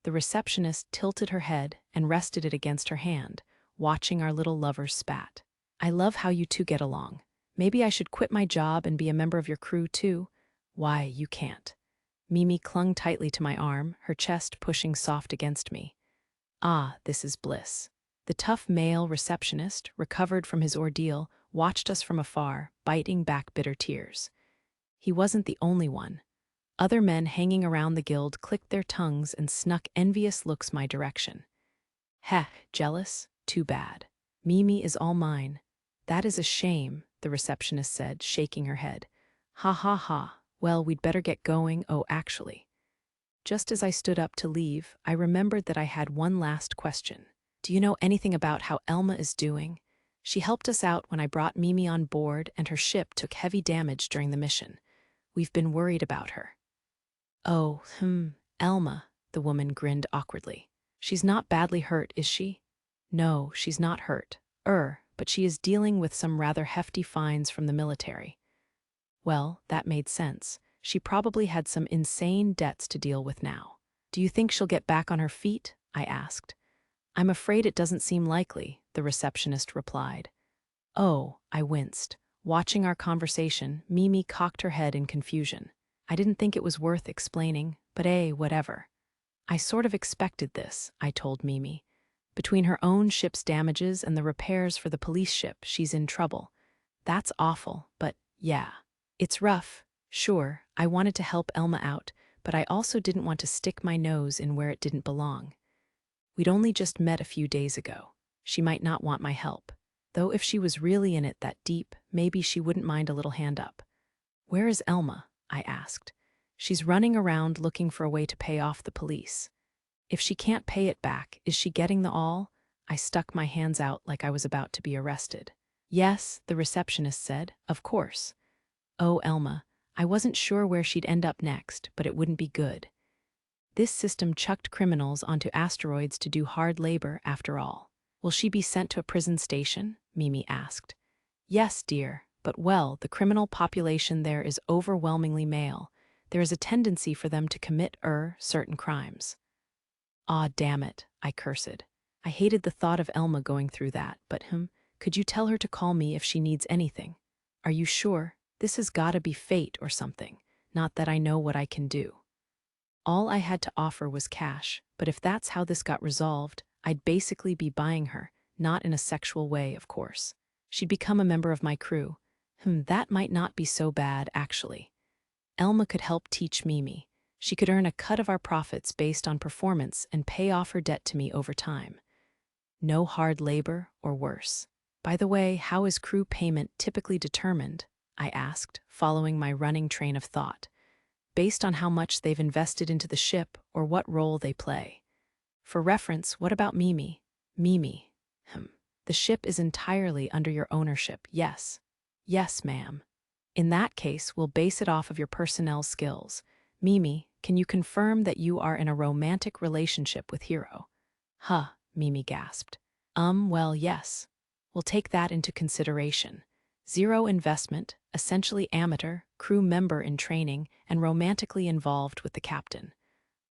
[SPEAKER 1] The receptionist tilted her head and rested it against her hand, watching our little lovers spat. I love how you two get along. Maybe I should quit my job and be a member of your crew too? Why, you can't. Mimi clung tightly to my arm, her chest pushing soft against me. Ah, this is bliss. The tough male receptionist, recovered from his ordeal, watched us from afar, biting back bitter tears. He wasn't the only one. Other men hanging around the guild clicked their tongues and snuck envious looks my direction. Heh, jealous? Too bad. Mimi is all mine. That is a shame, the receptionist said, shaking her head. Ha ha ha. Well, we'd better get going. Oh, actually. Just as I stood up to leave, I remembered that I had one last question. Do you know anything about how Elma is doing? She helped us out when I brought Mimi on board, and her ship took heavy damage during the mission. We've been worried about her. Oh, Elma, the woman grinned awkwardly. She's not badly hurt, is she? No, she's not hurt. But she is dealing with some rather hefty fines from the military. Well, that made sense. She probably had some insane debts to deal with now. Do you think she'll get back on her feet? I asked. I'm afraid it doesn't seem likely, the receptionist replied. Oh, I winced. Watching our conversation, Mimi cocked her head in confusion. I didn't think it was worth explaining, but whatever. I sort of expected this, I told Mimi. Between her own ship's damages and the repairs for the police ship, she's in trouble. That's awful, but yeah. It's rough. Sure, I wanted to help Elma out, but I also didn't want to stick my nose in where it didn't belong. We'd only just met a few days ago. She might not want my help. Though if she was really in it that deep, maybe she wouldn't mind a little hand up. Where is Elma? I asked. She's running around looking for a way to pay off the police. If she can't pay it back, is she getting the all? I stuck my hands out like I was about to be arrested. Yes, the receptionist said, of course. Oh, Elma, I wasn't sure where she'd end up next, but it wouldn't be good. This system chucked criminals onto asteroids to do hard labor, after all. Will she be sent to a prison station? Mimi asked. Yes, dear, but well, the criminal population there is overwhelmingly male. there is a tendency for them to commit certain crimes. Ah, damn it, I cursed. I hated the thought of Elma going through that, but could you tell her to call me if she needs anything? Are you sure? This has gotta be fate or something, not that I know what I can do. All I had to offer was cash, but if that's how this got resolved, I'd basically be buying her, not in a sexual way, of course. She'd become a member of my crew. That might not be so bad, actually. Elma could help teach Mimi. She could earn a cut of our profits based on performance and pay off her debt to me over time. No hard labor or worse. By the way, how is crew payment typically determined? I asked, following my running train of thought. Based on how much they've invested into the ship or what role they play. For reference, what about Mimi? Mimi. The ship is entirely under your ownership, yes. Yes, ma'am. In that case, we'll base it off of your personnel skills. Mimi, can you confirm that you are in a romantic relationship with Hiro? Huh, Mimi gasped. Well, yes. We'll take that into consideration. Zero investment, essentially amateur, crew member in training, and romantically involved with the captain.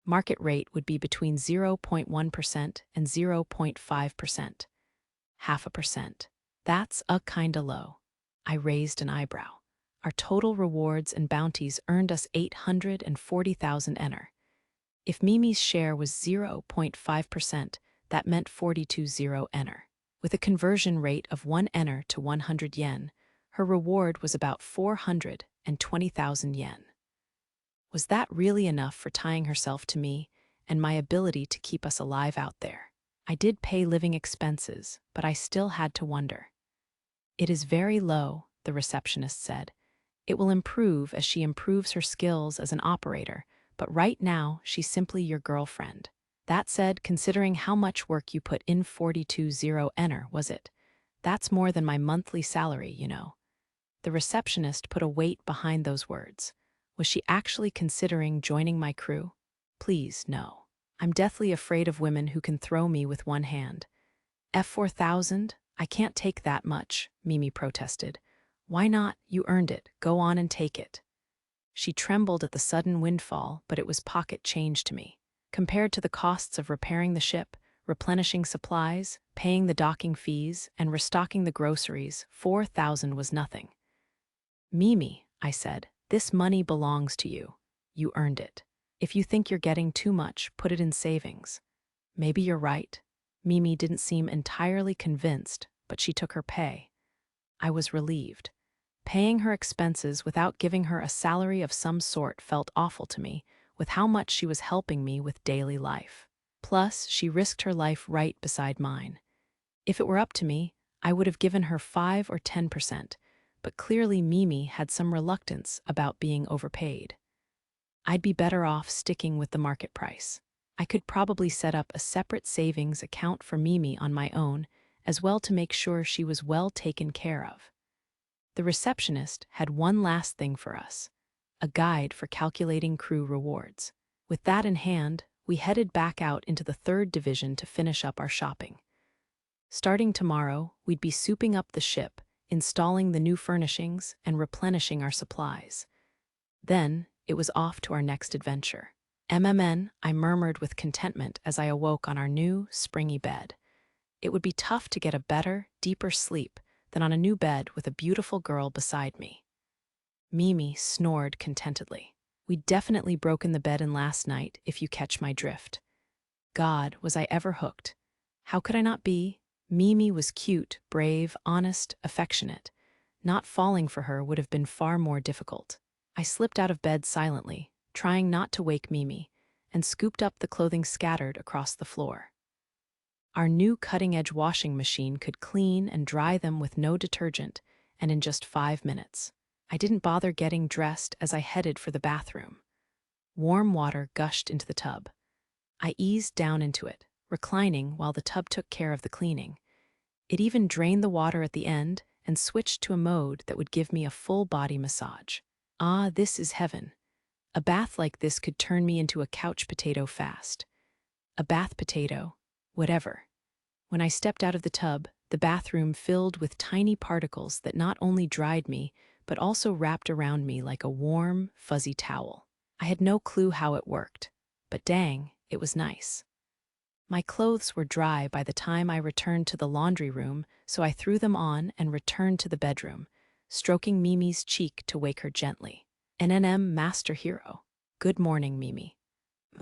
[SPEAKER 1] Market rate would be between 0.1% and 0.5%. 0.5%. That's kinda low. I raised an eyebrow. Our total rewards and bounties earned us 840,000 ener. If Mimi's share was 0.5%, that meant 42,000 ener. With a conversion rate of 1 ener to 100 yen, her reward was about 420,000 yen. Was that really enough for tying herself to me and my ability to keep us alive out there? I did pay living expenses, but I still had to wonder. It is very low, the receptionist said. It will improve as she improves her skills as an operator, but right now she's simply your girlfriend. That said, considering how much work you put in 42,000 ener, was it? That's more than my monthly salary, you know. The receptionist put a weight behind those words. Was she actually considering joining my crew? Please, no. I'm deathly afraid of women who can throw me with one hand. F4,000? I can't take that much, Mimi protested. Why not? You earned it. Go on and take it. She trembled at the sudden windfall, but it was pocket change to me. Compared to the costs of repairing the ship, replenishing supplies, paying the docking fees, and restocking the groceries, 4,000 was nothing. Mimi, I said, this money belongs to you. You earned it. If you think you're getting too much, put it in savings. Maybe you're right. Mimi didn't seem entirely convinced, but she took her pay. I was relieved. Paying her expenses without giving her a salary of some sort felt awful to me, with how much she was helping me with daily life. Plus, she risked her life right beside mine. If it were up to me, I would have given her 5 or 10%, but clearly Mimi had some reluctance about being overpaid. I'd be better off sticking with the market price. I could probably set up a separate savings account for Mimi on my own, as well to make sure she was well taken care of. The receptionist had one last thing for us, a guide for calculating crew rewards. With that in hand, we headed back out into the 3rd division to finish up our shopping. Starting tomorrow, we'd be souping up the ship, installing the new furnishings, and replenishing our supplies. Then, it was off to our next adventure. I murmured with contentment as I awoke on our new, springy bed. It would be tough to get a better, deeper sleep than on a new bed with a beautiful girl beside me. Mimi snored contentedly. We'd definitely broken the bed in last night, if you catch my drift. God, was I ever hooked? How could I not be? Mimi was cute, brave, honest, affectionate. Not falling for her would have been far more difficult. I slipped out of bed silently, trying not to wake Mimi, and scooped up the clothing scattered across the floor. Our new cutting-edge washing machine could clean and dry them with no detergent, and in just 5 minutes. I didn't bother getting dressed as I headed for the bathroom. Warm water gushed into the tub. I eased down into it, reclining while the tub took care of the cleaning. It even drained the water at the end and switched to a mode that would give me a full-body massage. Ah, this is heaven. A bath like this could turn me into a couch potato fast. A bath potato, whatever. When I stepped out of the tub, the bathroom filled with tiny particles that not only dried me, but also wrapped around me like a warm, fuzzy towel. I had no clue how it worked, but dang, it was nice. My clothes were dry by the time I returned to the laundry room, so I threw them on and returned to the bedroom, stroking Mimi's cheek to wake her gently. NNM Master Hero. Good morning, Mimi.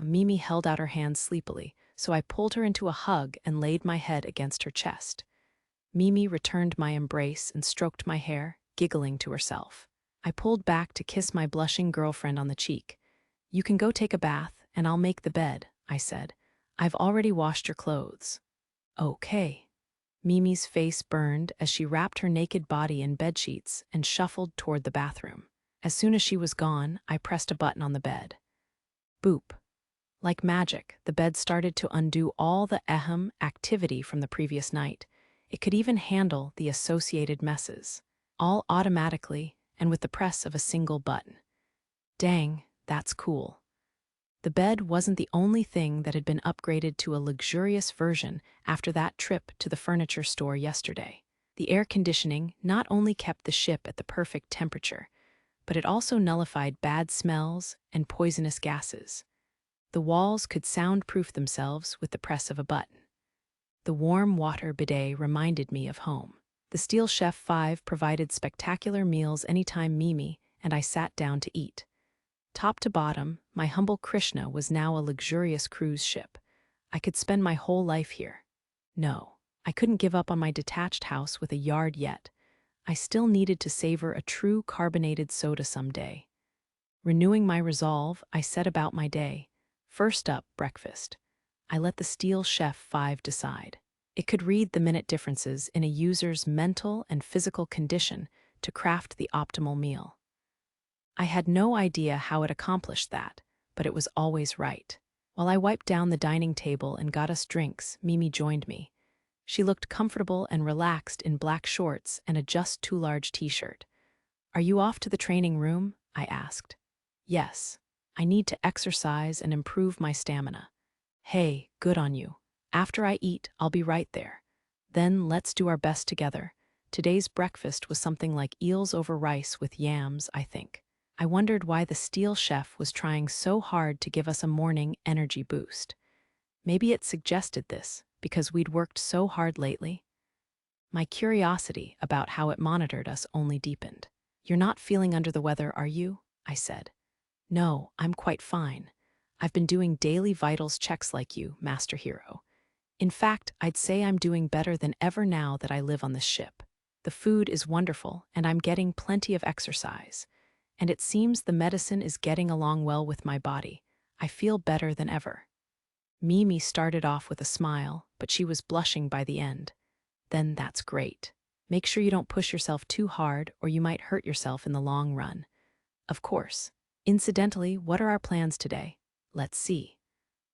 [SPEAKER 1] Mimi held out her hands sleepily, so I pulled her into a hug and laid my head against her chest. Mimi returned my embrace and stroked my hair, giggling to herself. I pulled back to kiss my blushing girlfriend on the cheek. You can go take a bath, and I'll make the bed, I said. I've already washed your clothes. Okay. Mimi's face burned as she wrapped her naked body in bedsheets and shuffled toward the bathroom. As soon as she was gone, I pressed a button on the bed. Boop. Like magic, the bed started to undo all the activity from the previous night. It could even handle the associated messes, all automatically and with the press of a single button. Dang, that's cool. The bed wasn't the only thing that had been upgraded to a luxurious version after that trip to the furniture store yesterday. The air conditioning not only kept the ship at the perfect temperature, but it also nullified bad smells and poisonous gases. The walls could soundproof themselves with the press of a button. The warm water bidet reminded me of home. The Steel Chef 5 provided spectacular meals anytime Mimi and I sat down to eat. Top to bottom, my humble Krishna was now a luxurious cruise ship. I could spend my whole life here. No, I couldn't give up on my detached house with a yard yet. I still needed to savor a true carbonated soda someday. Renewing my resolve, I set about my day. First up, breakfast. I let the Steel Chef 5 decide. It could read the minute differences in a user's mental and physical condition to craft the optimal meal. I had no idea how it accomplished that, but it was always right. While I wiped down the dining table and got us drinks, Mimi joined me. She looked comfortable and relaxed in black shorts and a just too large t-shirt. Are you off to the training room? I asked. Yes. I need to exercise and improve my stamina. Hey, good on you. After I eat, I'll be right there. Then let's do our best together. Today's breakfast was something like eels over rice with yams, I think. I wondered why the Steel Chef was trying so hard to give us a morning energy boost. Maybe it suggested this because we'd worked so hard lately. My curiosity about how it monitored us only deepened. You're not feeling under the weather, are you? I said. No, I'm quite fine. I've been doing daily vitals checks like you, Master Hero. In fact, I'd say I'm doing better than ever now that I live on this ship. The food is wonderful, and I'm getting plenty of exercise. And it seems the medicine is getting along well with my body. I feel better than ever. Mimi started off with a smile, but she was blushing by the end. Then that's great. Make sure you don't push yourself too hard or you might hurt yourself in the long run. Of course. Incidentally, what are our plans today? Let's see.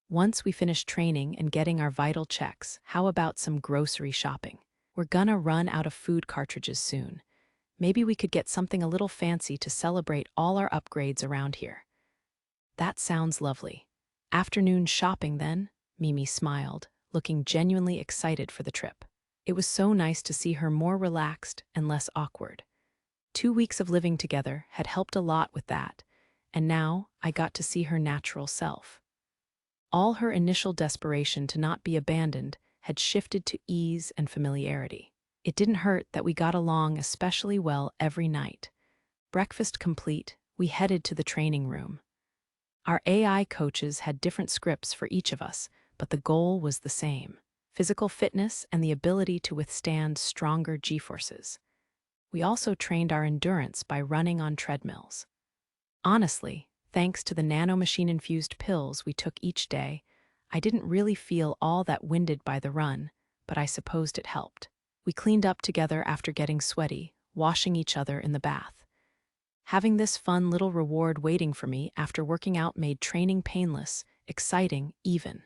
[SPEAKER 1] Once we finish training and getting our vital checks, how about some grocery shopping? We're gonna run out of food cartridges soon. Maybe we could get something a little fancy to celebrate all our upgrades around here. That sounds lovely. Afternoon shopping then? Mimi smiled, looking genuinely excited for the trip. It was so nice to see her more relaxed and less awkward. 2 weeks of living together had helped a lot with that, and now I got to see her natural self. All her initial desperation to not be abandoned had shifted to ease and familiarity. It didn't hurt that we got along especially well every night. Breakfast complete, we headed to the training room. Our AI coaches had different scripts for each of us, but the goal was the same: physical fitness and the ability to withstand stronger G-forces. We also trained our endurance by running on treadmills. Honestly, thanks to the nanomachine-infused pills we took each day, I didn't really feel all that winded by the run, but I supposed it helped. We cleaned up together after getting sweaty, washing each other in the bath. Having this fun little reward waiting for me after working out made training painless, exciting, even.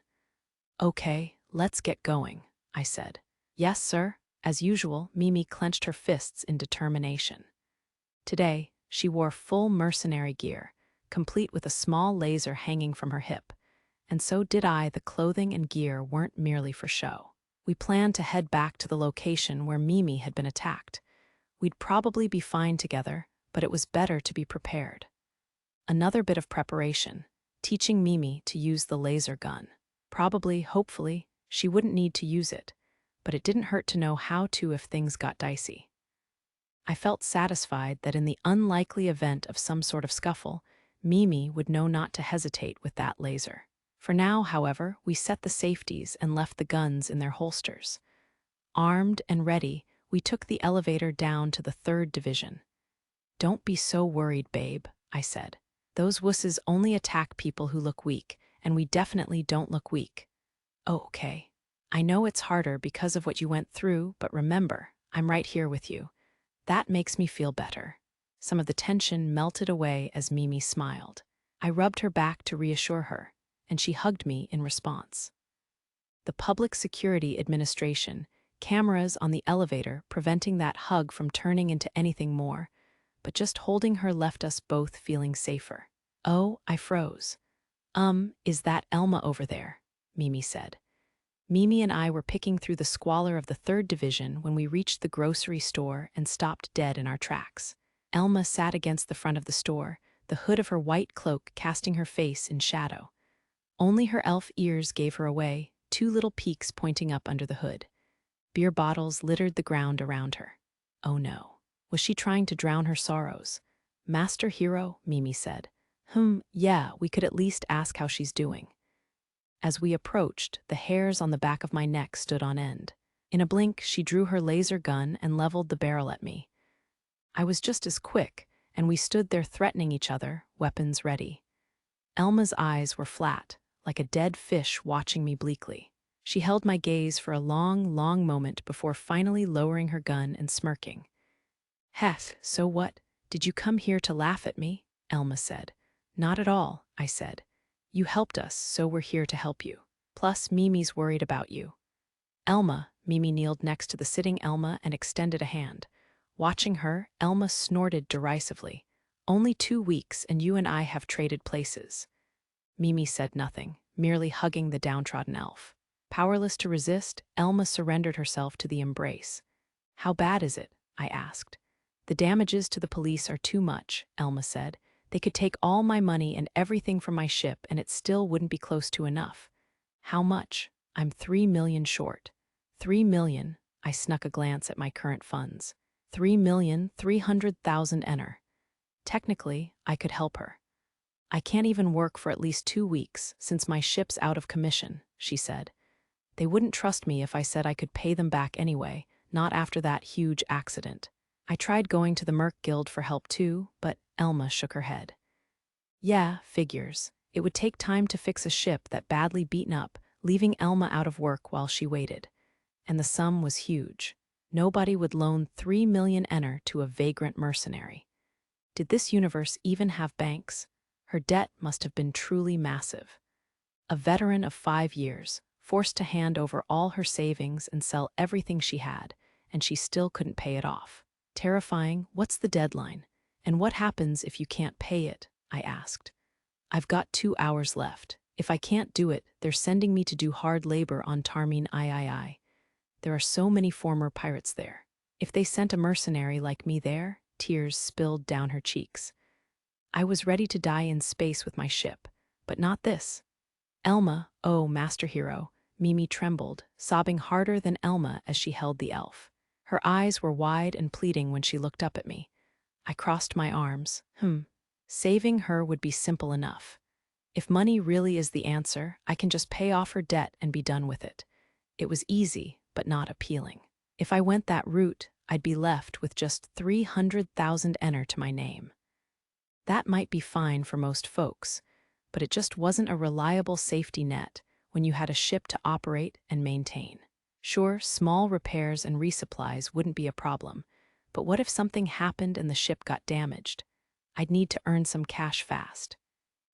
[SPEAKER 1] Okay, let's get going, I said. Yes, sir. As usual, Mimi clenched her fists in determination. Today, she wore full mercenary gear, complete with a small laser hanging from her hip. And so did I. The clothing and gear weren't merely for show. We planned to head back to the location where Mimi had been attacked. We'd probably be fine together, but it was better to be prepared. Another bit of preparation, teaching Mimi to use the laser gun. Probably, hopefully, she wouldn't need to use it, but it didn't hurt to know how to if things got dicey. I felt satisfied that in the unlikely event of some sort of scuffle, Mimi would know not to hesitate with that laser. For now, however, we set the safeties and left the guns in their holsters. Armed and ready, we took the elevator down to the 3rd division. "Don't be so worried, babe," I said. "Those wusses only attack people who look weak, and we definitely don't look weak." "Oh, okay. I know it's harder because of what you went through, but remember, I'm right here with you. That makes me feel better." Some of the tension melted away as Mimi smiled. I rubbed her back to reassure her, and she hugged me in response. The Public Security Administration, cameras on the elevator preventing that hug from turning into anything more, but just holding her left us both feeling safer. Oh, I froze. Is that Elma over there?" Mimi said. Mimi and I were picking through the squalor of the 3rd division when we reached the grocery store and stopped dead in our tracks. Elma sat against the front of the store, the hood of her white cloak casting her face in shadow. Only her elf ears gave her away, 2 little peaks pointing up under the hood. Beer bottles littered the ground around her. Oh no. Was she trying to drown her sorrows? "Master Hero," Mimi said. Yeah, we could at least ask how she's doing." As we approached, the hairs on the back of my neck stood on end. In a blink, she drew her laser gun and leveled the barrel at me. I was just as quick, and we stood there threatening each other, weapons ready. Elma's eyes were flat, like a dead fish watching me bleakly. She held my gaze for a long, long moment before finally lowering her gun and smirking. "Hef, so what? Did you come here to laugh at me?" Elma said. "Not at all," I said. "You helped us, so we're here to help you. Plus, Mimi's worried about you." "Elma," Mimi kneeled next to the sitting Elma and extended a hand. Watching her, Elma snorted derisively. "Only 2 weeks, and you and I have traded places." Mimi said nothing, merely hugging the downtrodden elf. Powerless to resist, Elma surrendered herself to the embrace. "How bad is it?" I asked. "The damages to the police are too much," Elma said. "They could take all my money and everything from my ship, and it still wouldn't be close to enough." "How much?" "I'm 3 million short." 3 million, I snuck a glance at my current funds. 3,300,000 ener. Technically, I could help her. "I can't even work for at least 2 weeks, since my ship's out of commission," she said. "They wouldn't trust me if I said I could pay them back anyway, not after that huge accident." I tried going to the Merc Guild for help too, but Elma shook her head. "Yeah, figures. It would take time to fix a ship that badly beaten up, leaving Elma out of work while she waited. And the sum was huge. Nobody would loan 3 million ener to a vagrant mercenary. Did this universe even have banks? Her debt must have been truly massive. A veteran of 5 years, forced to hand over all her savings and sell everything she had, and she still couldn't pay it off. Terrifying. What's the deadline? And what happens if you can't pay it? I asked. "I've got 2 hours left. If I can't do it, they're sending me to do hard labor on Tarmin III. There are so many former pirates there. If they sent a mercenary like me there," tears spilled down her cheeks. "I was ready to die in space with my ship, but not this." "Elma, oh, Master Hero," Mimi trembled, sobbing harder than Elma as she held the elf. Her eyes were wide and pleading when she looked up at me. I crossed my arms. Saving her would be simple enough. If money really is the answer, I can just pay off her debt and be done with it. It was easy, but not appealing. If I went that route, I'd be left with just 300,000 ener to my name. That might be fine for most folks, but it just wasn't a reliable safety net when you had a ship to operate and maintain. Sure, small repairs and resupplies wouldn't be a problem, but what if something happened and the ship got damaged? I'd need to earn some cash fast.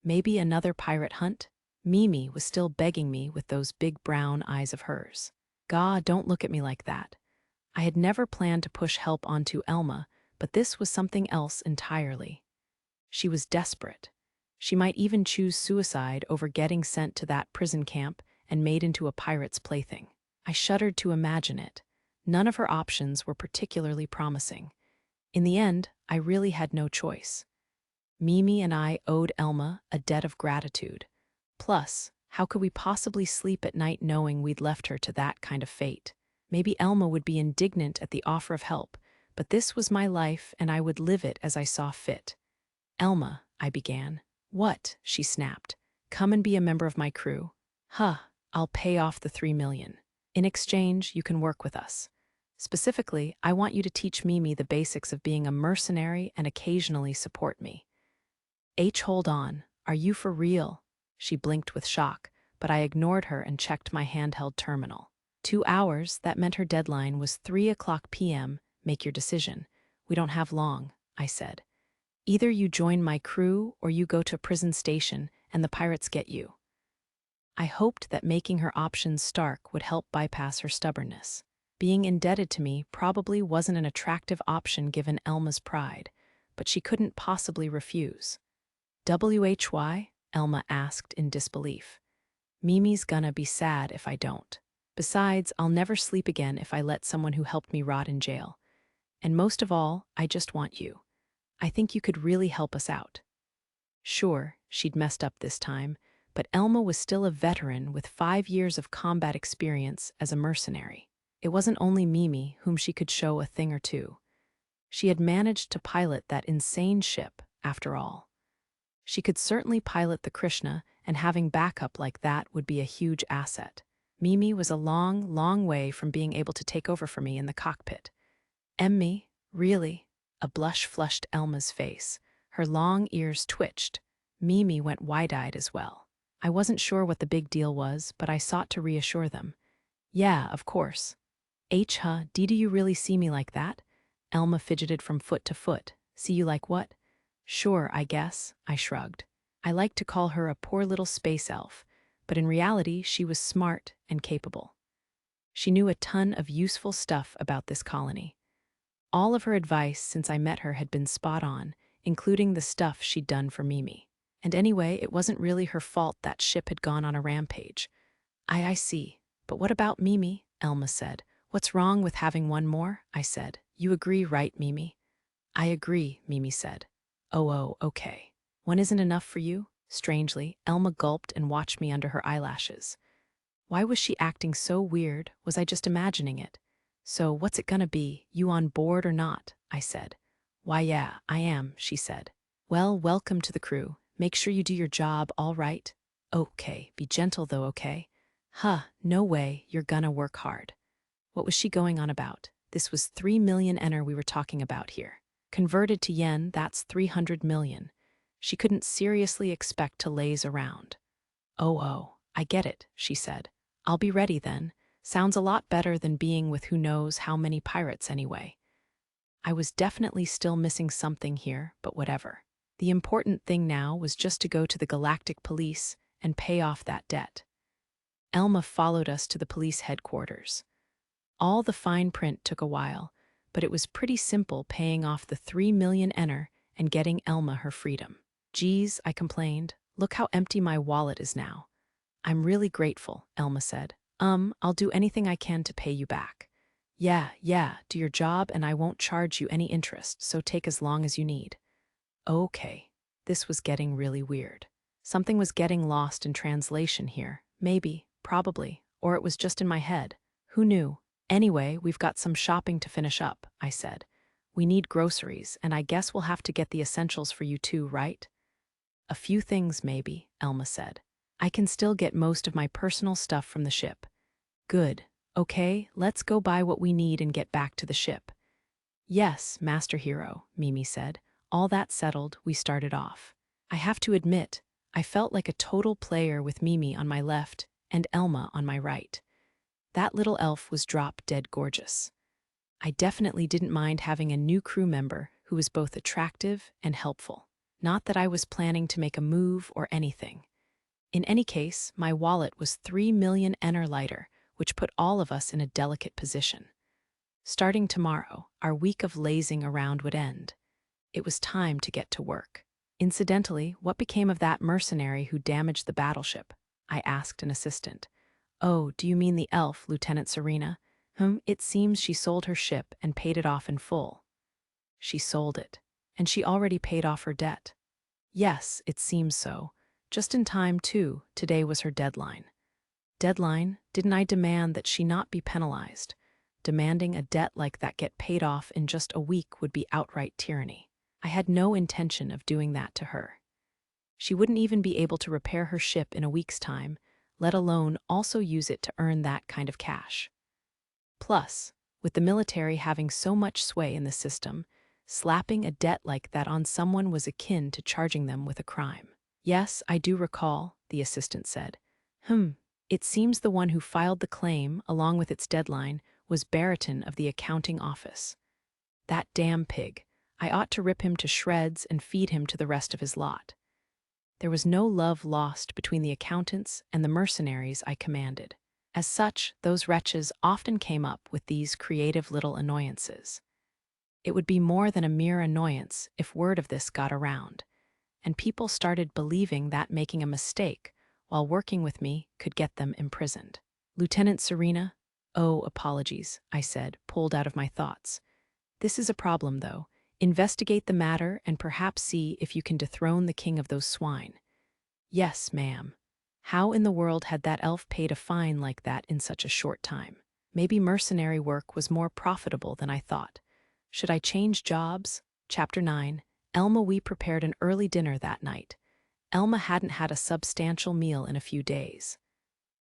[SPEAKER 1] Maybe another pirate hunt? Mimi was still begging me with those big brown eyes of hers. "God, don't look at me like that." I had never planned to push help onto Elma, but this was something else entirely. She was desperate. She might even choose suicide over getting sent to that prison camp and made into a pirate's plaything. I shuddered to imagine it. None of her options were particularly promising. In the end, I really had no choice. Mimi and I owed Elma a debt of gratitude. Plus, how could we possibly sleep at night knowing we'd left her to that kind of fate? Maybe Elma would be indignant at the offer of help, but this was my life and I would live it as I saw fit. Elma, I began. What? She snapped. Come and be a member of my crew. Huh, I'll pay off the 3 million. In exchange, you can work with us. Specifically, I want you to teach Mimi the basics of being a mercenary and occasionally support me. Hold on. Are you for real? She blinked with shock, but I ignored her and checked my handheld terminal. 2 hours, that meant her deadline was 3 o'clock p.m. Make your decision. We don't have long, I said. Either you join my crew or you go to a prison station and the pirates get you. I hoped that making her options stark would help bypass her stubbornness. Being indebted to me probably wasn't an attractive option given Elma's pride, but she couldn't possibly refuse. "Why?" Elma asked in disbelief. "Mimi's gonna be sad if I don't. Besides, I'll never sleep again if I let someone who helped me rot in jail. And most of all, I just want you. I think you could really help us out." Sure, she'd messed up this time, but Elma was still a veteran with 5 years of combat experience as a mercenary. It wasn't only Mimi whom she could show a thing or two. She had managed to pilot that insane ship, after all. She could certainly pilot the Krishna, and having backup like that would be a huge asset. Mimi was a long, long way from being able to take over for me in the cockpit. "Me? Really?" A blush flushed Elma's face. Her long ears twitched. Mimi went wide-eyed as well. I wasn't sure what the big deal was, but I sought to reassure them. "Yeah, of course." Do you really see me like that?" Elma fidgeted from foot to foot. "See you like what?" "Sure, I guess," I shrugged. I liked to call her a poor little space elf, but in reality she was smart and capable. She knew a ton of useful stuff about this colony. All of her advice since I met her had been spot on, including the stuff she'd done for Mimi. And anyway, it wasn't really her fault that ship had gone on a rampage. I see. But what about Mimi?" Elma said. "What's wrong with having one more?" I said. "You agree, right, Mimi?" "I agree," Mimi said. Oh, okay. One isn't enough for you?" Strangely, Elma gulped and watched me under her eyelashes. Why was she acting so weird? Was I just imagining it? "So, what's it gonna be? You on board or not?" I said. "Why, yeah, I am," she said. "Well, welcome to the crew. Make sure you do your job, all right?" "Okay, be gentle though, okay?" No way, you're gonna work hard." What was she going on about? This was 3 million ener we were talking about here. Converted to yen, that's 300 million. She couldn't seriously expect to laze around. Oh, I get it," she said. "I'll be ready then. Sounds a lot better than being with who knows how many pirates anyway." I was definitely still missing something here, but whatever. The important thing now was just to go to the Galactic Police and pay off that debt. Elma followed us to the police headquarters. All the fine print took a while, but it was pretty simple paying off the 3 million ener and getting Elma her freedom. "Geez," I complained, "look how empty my wallet is now." "I'm really grateful," Elma said. I'll do anything I can to pay you back." Yeah, do your job and I won't charge you any interest, so take as long as you need." Okay, this was getting really weird. Something was getting lost in translation here. Maybe, probably, or it was just in my head. Who knew? "Anyway, we've got some shopping to finish up," I said. "We need groceries, and I guess we'll have to get the essentials for you too, right?" "A few things, maybe," Elma said. "I can still get most of my personal stuff from the ship." "Good. Okay, let's go buy what we need and get back to the ship." "Yes, Master Hero," Mimi said. All that settled, we started off. I have to admit, I felt like a total player with Mimi on my left and Elma on my right. That little elf was drop-dead gorgeous. I definitely didn't mind having a new crew member who was both attractive and helpful. Not that I was planning to make a move or anything. In any case, my wallet was 3 million ener lighter, which put all of us in a delicate position. Starting tomorrow, our week of lazing around would end. It was time to get to work. Incidentally, what became of that mercenary who damaged the battleship? I asked an assistant. "Oh, do you mean the elf, Lieutenant Serena? It seems she sold her ship and paid it off in full." "She sold it, and she already paid off her debt." Yes, it seems so. Just in time, too. Today was her deadline. Deadline? Didn't I demand that she not be penalized? Demanding a debt like that get paid off in just a week would be outright tyranny. I had no intention of doing that to her. She wouldn't even be able to repair her ship in a week's time, let alone also use it to earn that kind of cash. Plus, with the military having so much sway in the system, slapping a debt like that on someone was akin to charging them with a crime. Yes, I do recall, the assistant said. It seems the one who filed the claim, along with its deadline, was Barrington of the accounting office. That damn pig. I ought to rip him to shreds and feed him to the rest of his lot. There was no love lost between the accountants and the mercenaries I commanded. As such, those wretches often came up with these creative little annoyances. It would be more than a mere annoyance if word of this got around, and people started believing that making a mistake while working with me could get them imprisoned. Lieutenant Serena? Oh, apologies, I said, pulled out of my thoughts. This is a problem, though. Investigate the matter and perhaps see if you can dethrone the king of those swine. Yes, ma'am. How in the world had that elf paid a fine like that in such a short time? Maybe mercenary work was more profitable than I thought. Should I change jobs? Chapter 9. Elma. We prepared an early dinner that night. Elma hadn't had a substantial meal in a few days.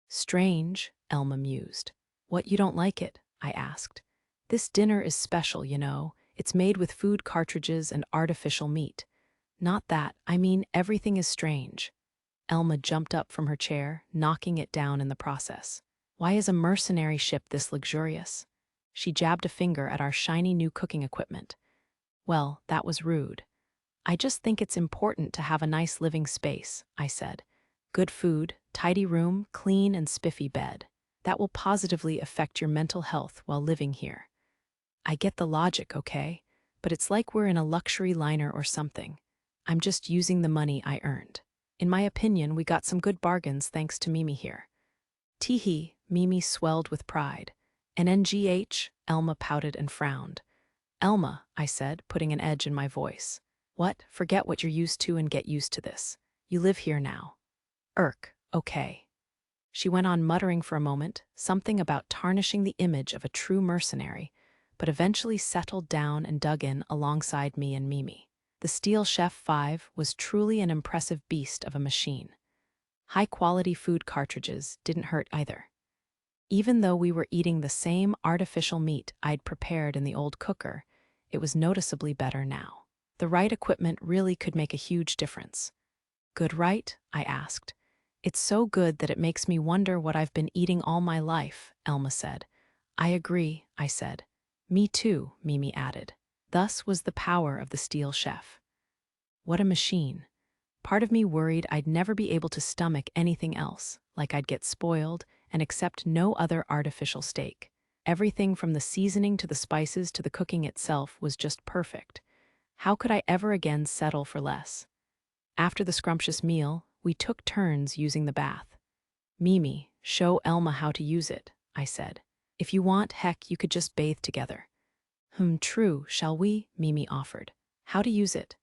[SPEAKER 1] Strange, Elma mused. What, you don't like it? I asked. This dinner is special, you know. It's made with food cartridges and artificial meat. Not that, I mean everything is strange. Elma jumped up from her chair, knocking it down in the process. Why is a mercenary ship this luxurious? She jabbed a finger at our shiny new cooking equipment. Well, that was rude. I just think it's important to have a nice living space, I said. Good food, tidy room, clean and spiffy bed. That will positively affect your mental health while living here. I get the logic, okay? But it's like we're in a luxury liner or something. I'm just using the money I earned. In my opinion, we got some good bargains thanks to Mimi here. Teehee, Mimi swelled with pride. NNGH, Elma pouted and frowned. Elma, I said, putting an edge in my voice. What? Forget what you're used to and get used to this. You live here now. Okay. She went on muttering for a moment, something about tarnishing the image of a true mercenary, but eventually settled down and dug in alongside me and Mimi. The Steel Chef 5 was truly an impressive beast of a machine. High-quality food cartridges didn't hurt either. Even though we were eating the same artificial meat I'd prepared in the old cooker, it was noticeably better now. The right equipment really could make a huge difference. Good, right? I asked. It's so good that it makes me wonder what I've been eating all my life, Elma said. I agree, I said. Me too, Mimi added. Thus was the power of the Steel Chef. What a machine. Part of me worried I'd never be able to stomach anything else, like I'd get spoiled and accept no other artificial steak. Everything from the seasoning to the spices to the cooking itself was just perfect. How could I ever again settle for less? After the scrumptious meal, we took turns using the bath. Mimi, show Elma how to use it, I said. If you want, heck, you could just bathe together. True, shall we? Mimi offered. How to use it?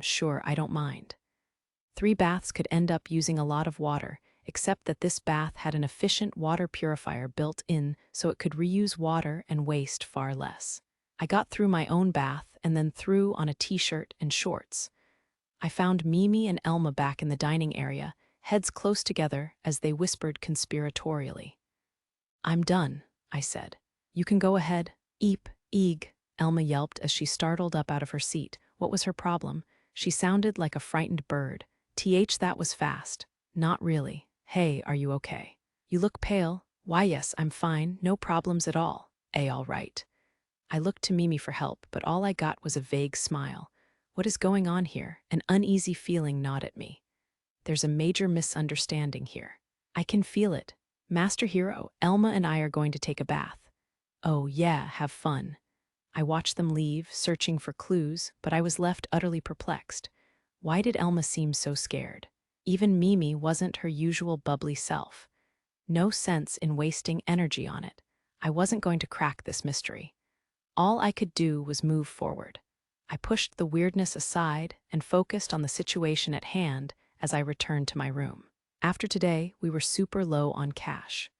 [SPEAKER 1] Sure, I don't mind. 3 baths could end up using a lot of water, except that this bath had an efficient water purifier built in so it could reuse water and waste far less. I got through my own bath and then threw on a t-shirt and shorts. I found Mimi and Elma back in the dining area, heads close together as they whispered conspiratorially. I'm done, I said. You can go ahead. Eep, eeg, Elma yelped as she startled up out of her seat. What was her problem? She sounded like a frightened bird. That was fast. Not really. Hey, are you okay? You look pale. Why, yes, I'm fine. No problems at all. All right. I looked to Mimi for help, but all I got was a vague smile. What is going on here? An uneasy feeling gnawed at me. There's a major misunderstanding here. I can feel it. Master Hero, Elma and I are going to take a bath. Oh, yeah, have fun. I watched them leave, searching for clues, but I was left utterly perplexed. Why did Elma seem so scared? Even Mimi wasn't her usual bubbly self. No sense in wasting energy on it. I wasn't going to crack this mystery. All I could do was move forward. I pushed the weirdness aside and focused on the situation at hand as I returned to my room. After today, we were super low on cash.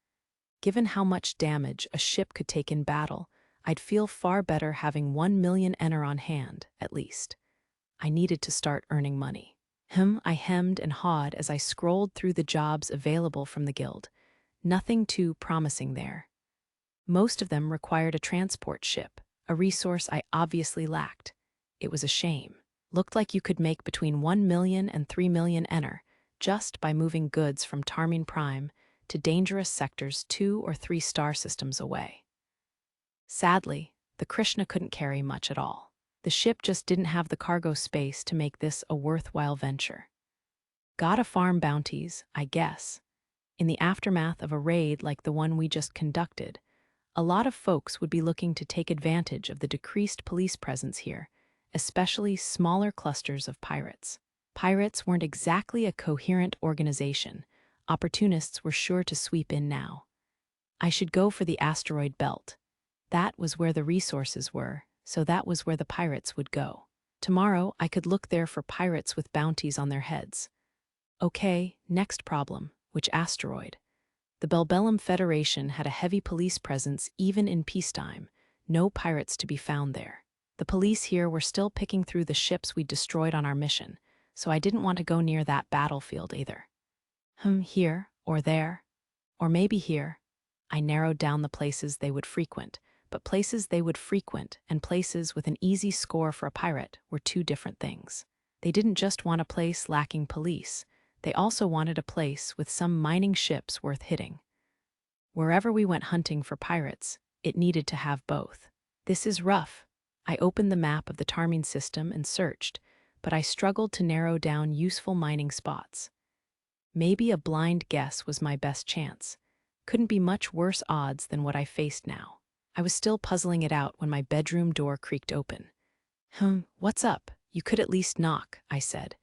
[SPEAKER 1] Given how much damage a ship could take in battle, I'd feel far better having 1 million ener on hand, at least. I needed to start earning money. I hemmed and hawed as I scrolled through the jobs available from the guild. Nothing too promising there. Most of them required a transport ship, a resource I obviously lacked. It was a shame. Looked like you could make between 1 million and 3 million ener just by moving goods from Tarmin Prime to dangerous sectors 2 or 3 star systems away. Sadly, the Krishna couldn't carry much at all. The ship just didn't have the cargo space to make this a worthwhile venture. Gotta farm bounties, I guess. In the aftermath of a raid like the one we just conducted, a lot of folks would be looking to take advantage of the decreased police presence here, especially smaller clusters of pirates. Pirates weren't exactly a coherent organization. Opportunists were sure to sweep in now. I should go for the asteroid belt. That was where the resources were, so that was where the pirates would go. Tomorrow, I could look there for pirates with bounties on their heads. Okay, next problem. Which asteroid? The Belbellum Federation had a heavy police presence even in peacetime. No pirates to be found there. The police here were still picking through the ships we destroyed on our mission, so I didn't want to go near that battlefield either. Here, or there, or maybe here. I narrowed down the places they would frequent, but places they would frequent and places with an easy score for a pirate were two different things. They didn't just want a place lacking police, they also wanted a place with some mining ships worth hitting. Wherever we went hunting for pirates, it needed to have both. This is rough. I opened the map of the Tarmin system and searched, but I struggled to narrow down useful mining spots. Maybe a blind guess was my best chance. Couldn't be much worse odds than what I faced now. I was still puzzling it out when my bedroom door creaked open. What's up? You could at least knock, I said.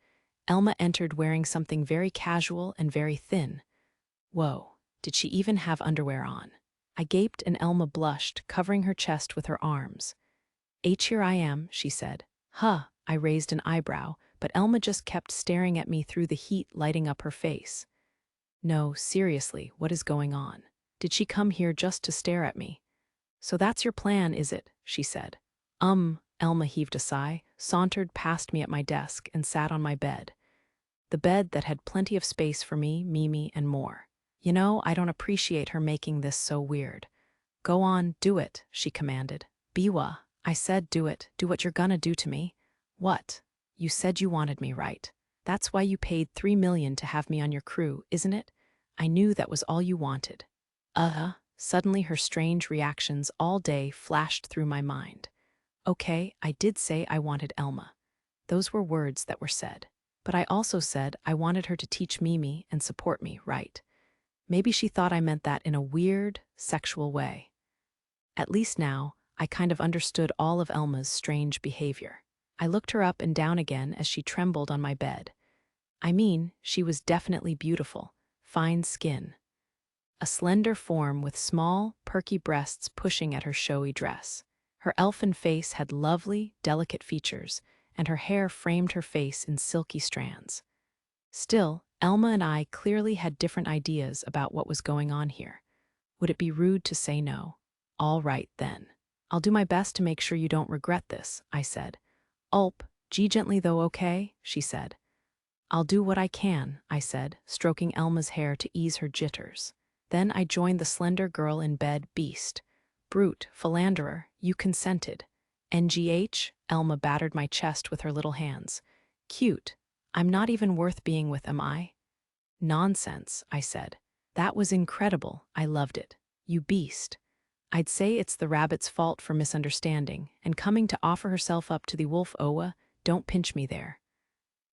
[SPEAKER 1] Elma entered wearing something very casual and very thin. Whoa, did she even have underwear on? I gaped and Elma blushed, covering her chest with her arms. Here I am, she said. I raised an eyebrow, but Elma just kept staring at me through the heat lighting up her face. No, seriously, what is going on? Did she come here just to stare at me? So that's your plan, is it? She said. Elma heaved a sigh, sauntered past me at my desk, and sat on my bed. The bed that had plenty of space for me, Mimi, and more. You know, I don't appreciate her making this so weird. Go on, do it, she commanded. Biwa, I said do it, do what you're gonna do to me. What? You said you wanted me, right? That's why you paid 3 million to have me on your crew, isn't it? I knew that was all you wanted. Suddenly her strange reactions all day flashed through my mind. Okay, I did say I wanted Elma. Those were words that were said. But I also said I wanted her to teach Mimi and support me, right? Maybe she thought I meant that in a weird, sexual way. At least now, I kind of understood all of Elma's strange behavior. I looked her up and down again as she trembled on my bed. I mean, she was definitely beautiful, fine skin. A slender form with small, perky breasts pushing at her showy dress. Her elfin face had lovely, delicate features, and her hair framed her face in silky strands. Still, Elma and I clearly had different ideas about what was going on here. Would it be rude to say no? All right, then. I'll do my best to make sure you don't regret this, I said. G gently though, okay? She said. I'll do what I can, I said, stroking Elma's hair to ease her jitters. Then I joined the slender girl in bed, beast. Brute, philanderer, you consented. NGH, Elma battered my chest with her little hands. Cute. I'm not even worth being with, am I? Nonsense, I said. That was incredible, I loved it. You beast. I'd say it's the rabbit's fault for misunderstanding, and coming to offer herself up to the wolf Owa, don't pinch me there.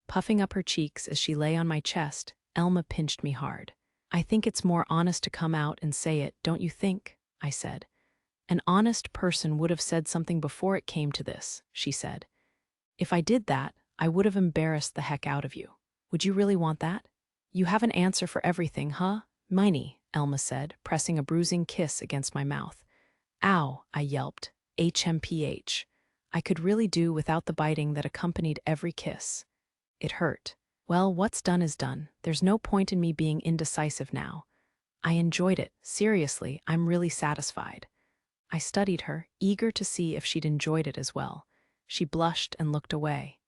[SPEAKER 1] Puffing up her cheeks as she lay on my chest, Elma pinched me hard. I think it's more honest to come out and say it, don't you think? I said. An honest person would have said something before it came to this, she said. If I did that, I would have embarrassed the heck out of you. Would you really want that? You have an answer for everything, huh? Miney, Elma said, pressing a bruising kiss against my mouth. Ow, I yelped. HMPH. I could really do without the biting that accompanied every kiss. It hurt. Well, what's done is done. There's no point in me being indecisive now. I enjoyed it. Seriously, I'm really satisfied. I studied her, eager to see if she'd enjoyed it as well. She blushed and looked away.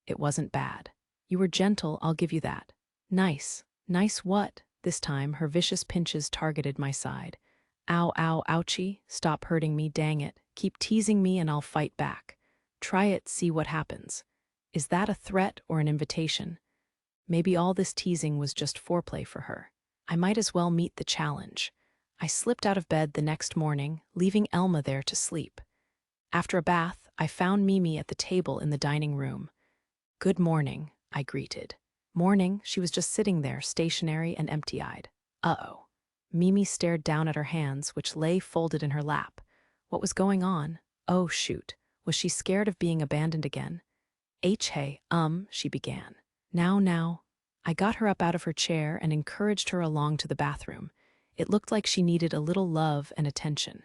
[SPEAKER 1] It wasn't bad. You were gentle, I'll give you that. Nice. Nice what? This time, her vicious pinches targeted my side. Ow, ow, ouchie, stop hurting me, dang it. Keep teasing me and I'll fight back. Try it, see what happens. Is that a threat or an invitation? Maybe all this teasing was just foreplay for her. I might as well meet the challenge. I slipped out of bed the next morning, leaving Elma there to sleep. After a bath, I found Mimi at the table in the dining room. Good morning, I greeted. Morning, she was just sitting there, stationary and empty-eyed. Uh-oh. Mimi stared down at her hands, which lay folded in her lap. What was going on? Oh, shoot. Was she scared of being abandoned again? Hey, she began. Now. I got her up out of her chair and encouraged her along to the bathroom. It looked like she needed a little love and attention.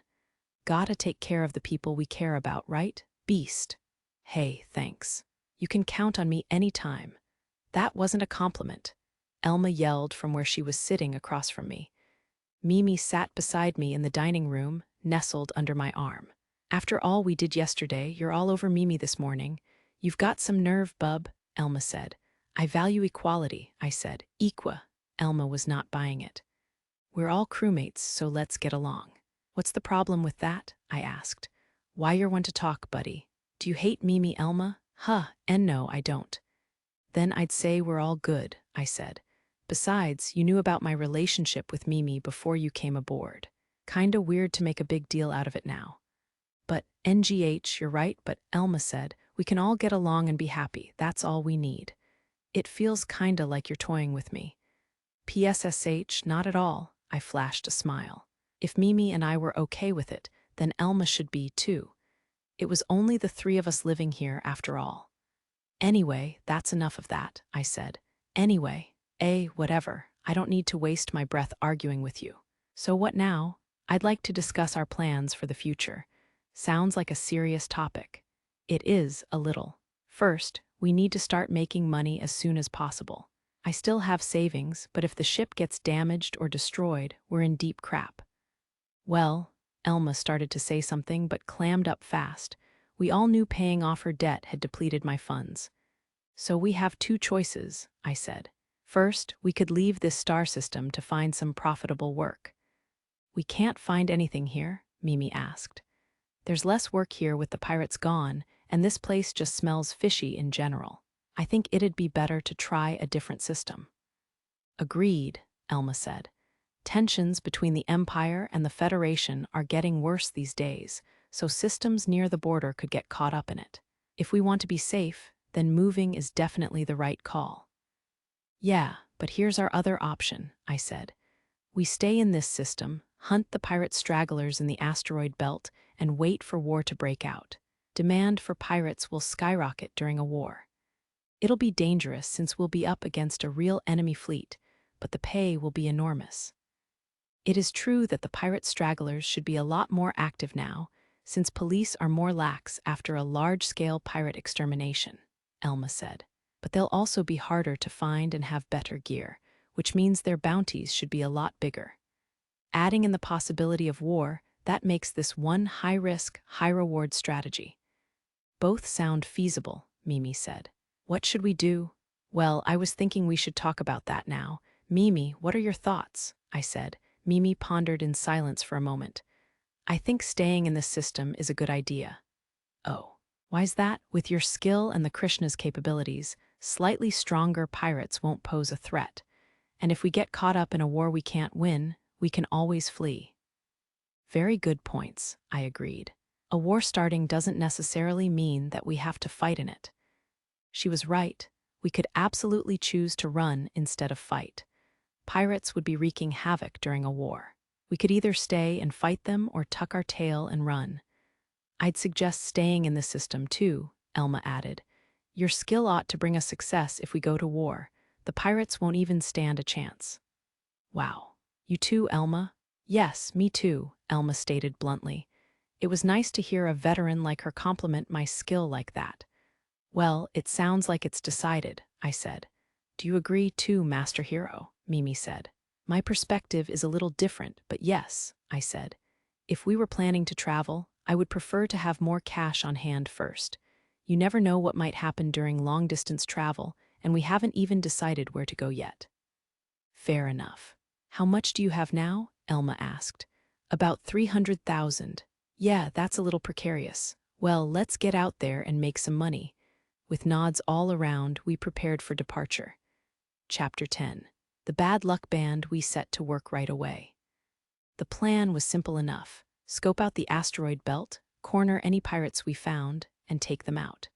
[SPEAKER 1] Gotta take care of the people we care about, right? Beast. Hey, thanks. You can count on me anytime. That wasn't a compliment. Elma yelled from where she was sitting across from me. Mimi sat beside me in the dining room, nestled under my arm. After all we did yesterday, you're all over Mimi this morning. You've got some nerve, bub, Elma said. I value equality, I said. Equa. Elma was not buying it. We're all crewmates, so let's get along. What's the problem with that? I asked. Why you're one to talk, buddy. Do you hate Mimi, Elma? And no, I don't. Then I'd say we're all good, I said. Besides, you knew about my relationship with Mimi before you came aboard. Kinda weird to make a big deal out of it now. But NGH, you're right, but Elma said, we can all get along and be happy. That's all we need. It feels kinda like you're toying with me. PSSH, not at all, I flashed a smile. If Mimi and I were okay with it, then Elma should be too. It was only the three of us living here after all. Anyway, that's enough of that, I said. Anyway, whatever. I don't need to waste my breath arguing with you. So what now? I'd like to discuss our plans for the future. Sounds like a serious topic. It is a little. First, we need to start making money as soon as possible. I still have savings, but if the ship gets damaged or destroyed, we're in deep crap. Well, Elma started to say something but clammed up fast. We all knew paying off her debt had depleted my funds. So we have two choices, I said. First, we could leave this star system to find some profitable work. We can't find anything here, Mimi asked. There's less work here with the pirates gone, and this place just smells fishy in general. I think it'd be better to try a different system. Agreed, Elma said. Tensions between the Empire and the Federation are getting worse these days, so systems near the border could get caught up in it. If we want to be safe, then moving is definitely the right call. Yeah, but here's our other option, I said. We stay in this system, hunt the pirate stragglers in the asteroid belt, and wait for war to break out. Demand for pirates will skyrocket during a war. It'll be dangerous since we'll be up against a real enemy fleet, but the pay will be enormous. It is true that the pirate stragglers should be a lot more active now, since police are more lax after a large-scale pirate extermination, Elma said. But they'll also be harder to find and have better gear, which means their bounties should be a lot bigger. Adding in the possibility of war, that makes this one high-risk, high-reward strategy. Both sound feasible, Mimi said. What should we do? Well, I was thinking we should talk about that now. Mimi, what are your thoughts? I said. Mimi pondered in silence for a moment. I think staying in this system is a good idea. Oh, why's that? With your skill and the Krishna's capabilities, slightly stronger pirates won't pose a threat. And if we get caught up in a war we can't win, we can always flee. Very good points, I agreed. A war starting doesn't necessarily mean that we have to fight in it. She was right. We could absolutely choose to run instead of fight. Pirates would be wreaking havoc during a war. We could either stay and fight them or tuck our tail and run. I'd suggest staying in the system too, Elma added. Your skill ought to bring us success if we go to war. The pirates won't even stand a chance. Wow. You too, Elma? Yes, me too, Elma stated bluntly. It was nice to hear a veteran like her compliment my skill like that. Well, it sounds like it's decided, I said. Do you agree too, Master Hero? Mimi said. My perspective is a little different, but yes, I said. If we were planning to travel, I would prefer to have more cash on hand first. You never know what might happen during long-distance travel, and we haven't even decided where to go yet. Fair enough. How much do you have now? Elma asked. About 300,000. Yeah, that's a little precarious. Well, let's get out there and make some money. With nods all around, we prepared for departure. Chapter 10. The Bad Luck Band. We set to work right away. The plan was simple enough. Scope out the asteroid belt, corner any pirates we found, and take them out.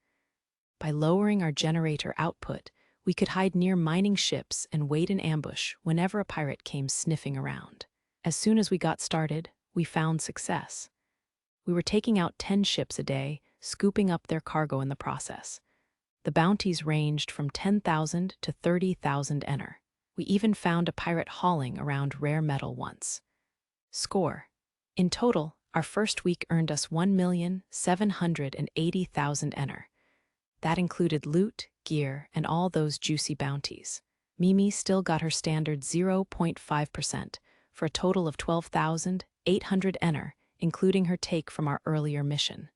[SPEAKER 1] By lowering our generator output, we could hide near mining ships and wait in ambush whenever a pirate came sniffing around. As soon as we got started, we found success. We were taking out 10 ships a day, scooping up their cargo in the process. The bounties ranged from 10,000 to 30,000 ener. We even found a pirate hauling around rare metal once. Score. In total, our first week earned us 1,780,000 ener. That included loot, gear, and all those juicy bounties. Mimi still got her standard 0.5%, for a total of 12,800 ener, including her take from our earlier mission.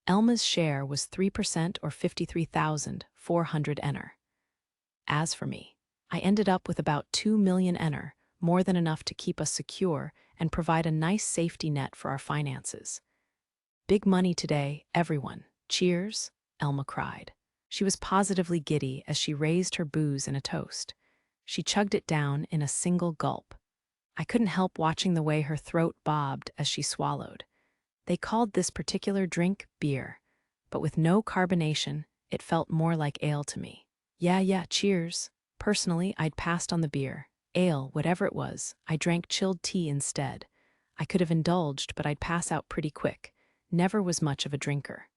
[SPEAKER 1] Elma's share was 3% or 53,400 ener. As for me, I ended up with about 2 million ener, more than enough to keep us secure and provide a nice safety net for our finances. Big money today, everyone. Cheers, Elma cried. She was positively giddy as she raised her booze in a toast. She chugged it down in a single gulp. I couldn't help watching the way her throat bobbed as she swallowed. They called this particular drink beer, but with no carbonation, it felt more like ale to me. Yeah, cheers. Personally, I'd passed on the beer. Ale, whatever it was, I drank chilled tea instead. I could have indulged, but I'd pass out pretty quick. Never was much of a drinker.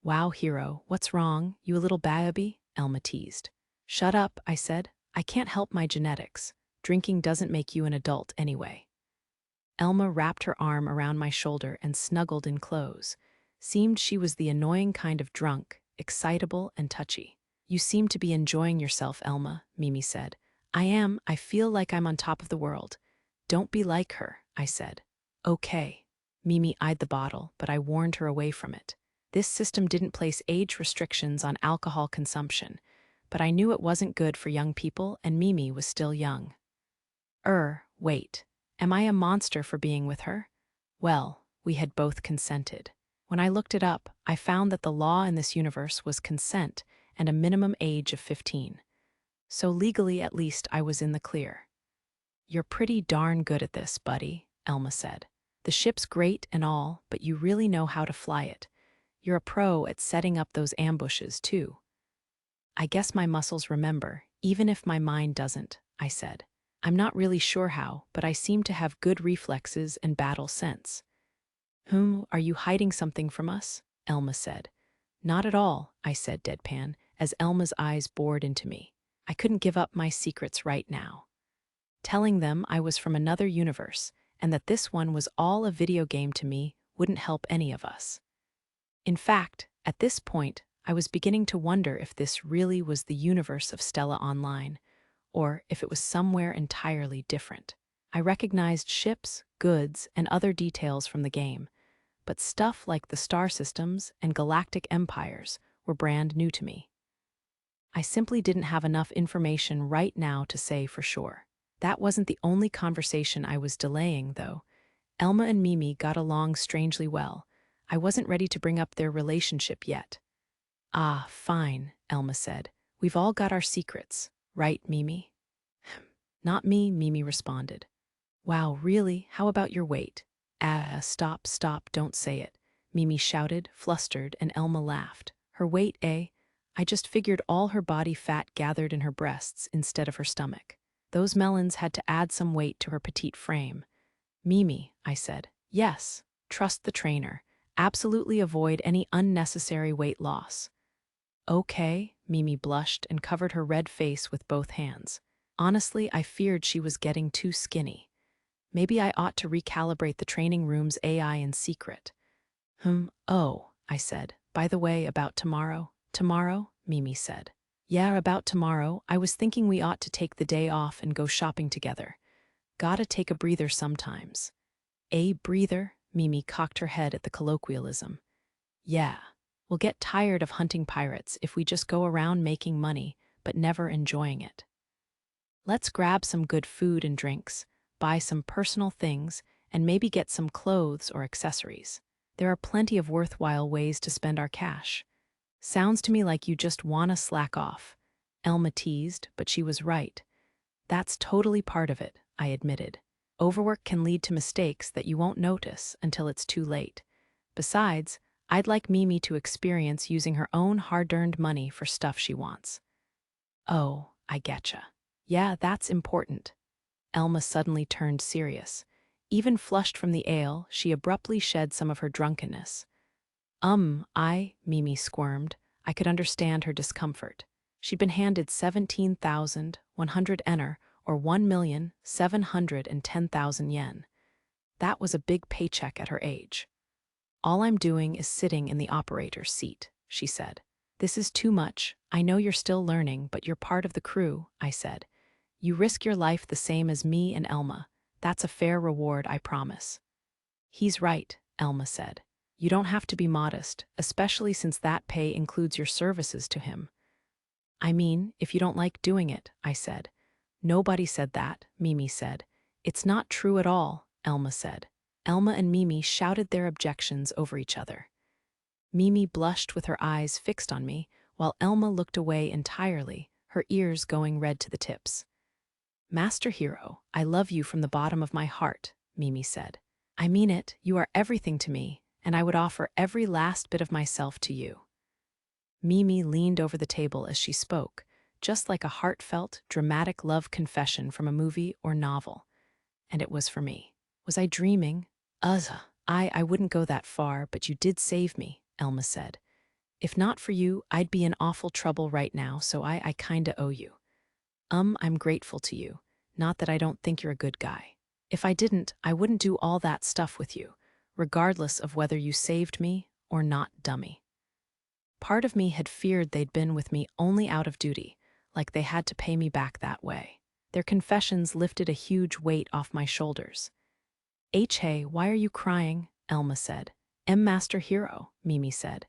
[SPEAKER 1] Wow, Hero, what's wrong? You a little babby? Elma teased. Shut up, I said. I can't help my genetics. Drinking doesn't make you an adult anyway. Elma wrapped her arm around my shoulder and snuggled in close. Seemed she was the annoying kind of drunk, excitable and touchy. You seem to be enjoying yourself, Elma, Mimi said. I am. I feel like I'm on top of the world. Don't be like her, I said. Okay. Mimi eyed the bottle, but I warned her away from it. This system didn't place age restrictions on alcohol consumption, but I knew it wasn't good for young people, and Mimi was still young. Wait. Am I a monster for being with her? Well, we had both consented. When I looked it up, I found that the law in this universe was consent and a minimum age of 15. So legally, at least, I was in the clear. You're pretty darn good at this, buddy, Elma said. The ship's great and all, but you really know how to fly it. You're a pro at setting up those ambushes, too. I guess my muscles remember, even if my mind doesn't, I said. I'm not really sure how, but I seem to have good reflexes and battle sense. Are you hiding something from us? Elma said. Not at all, I said deadpan, as Elma's eyes bored into me. I couldn't give up my secrets right now. Telling them I was from another universe, and that this one was all a video game to me wouldn't help any of us. In fact, at this point, I was beginning to wonder if this really was the universe of Stella Online, or if it was somewhere entirely different. I recognized ships, goods, and other details from the game, but stuff like the star systems and galactic empires were brand new to me. I simply didn't have enough information right now to say for sure. That wasn't the only conversation I was delaying, though. Elma and Mimi got along strangely well. I wasn't ready to bring up their relationship yet. Ah, fine, Elma said. We've all got our secrets, right, Mimi? Not me, Mimi responded. Wow, really? How about your weight? Stop, don't say it, Mimi shouted, flustered, and Elma laughed. Her weight, eh? I just figured all her body fat gathered in her breasts instead of her stomach. Those melons had to add some weight to her petite frame. Mimi, I said. Yes, trust the trainer. Absolutely avoid any unnecessary weight loss. Okay, Mimi blushed and covered her red face with both hands. Honestly, I feared she was getting too skinny. Maybe I ought to recalibrate the training room's AI in secret. Oh, I said. By the way, about tomorrow. Tomorrow? Mimi said. Yeah, about tomorrow. I was thinking we ought to take the day off and go shopping together. Gotta take a breather sometimes. A breather? Mimi cocked her head at the colloquialism. Yeah. We'll get tired of hunting pirates if we just go around making money, but never enjoying it. Let's grab some good food and drinks, buy some personal things, and maybe get some clothes or accessories. There are plenty of worthwhile ways to spend our cash. Sounds to me like you just wanna slack off. Elma teased, but she was right. That's totally part of it, I admitted. Overwork can lead to mistakes that you won't notice until it's too late. Besides, I'd like Mimi to experience using her own hard-earned money for stuff she wants. Oh, I getcha. Yeah, that's important. Elma suddenly turned serious. Even flushed from the ale, she abruptly shed some of her drunkenness. Mimi squirmed. I could understand her discomfort. She'd been handed 17,100 ener, or 1,710,000 yen. That was a big paycheck at her age. All I'm doing is sitting in the operator's seat, she said. This is too much. I know you're still learning, but you're part of the crew, I said. You risk your life the same as me and Elma. That's a fair reward, I promise. He's right, Elma said. You don't have to be modest, especially since that pay includes your services to him. I mean, if you don't like doing it, I said. Nobody said that, Mimi said. It's not true at all, Elma said. Elma and Mimi shouted their objections over each other. Mimi blushed with her eyes fixed on me, while Elma looked away entirely, her ears going red to the tips. Master Hero, I love you from the bottom of my heart, Mimi said. I mean it, you are everything to me, and I would offer every last bit of myself to you. Mimi leaned over the table as she spoke, just like a heartfelt, dramatic love confession from a movie or novel. And it was for me. Was I dreaming? I wouldn't go that far, but you did save me, Elma said. If not for you, I'd be in awful trouble right now, so I kinda owe you. I'm grateful to you. Not that I don't think you're a good guy. If I didn't, I wouldn't do all that stuff with you, regardless of whether you saved me or not, dummy. Part of me had feared they'd been with me only out of duty, like they had to pay me back that way. Their confessions lifted a huge weight off my shoulders. Hey, why are you crying? Elma said. Master Hero, Mimi said.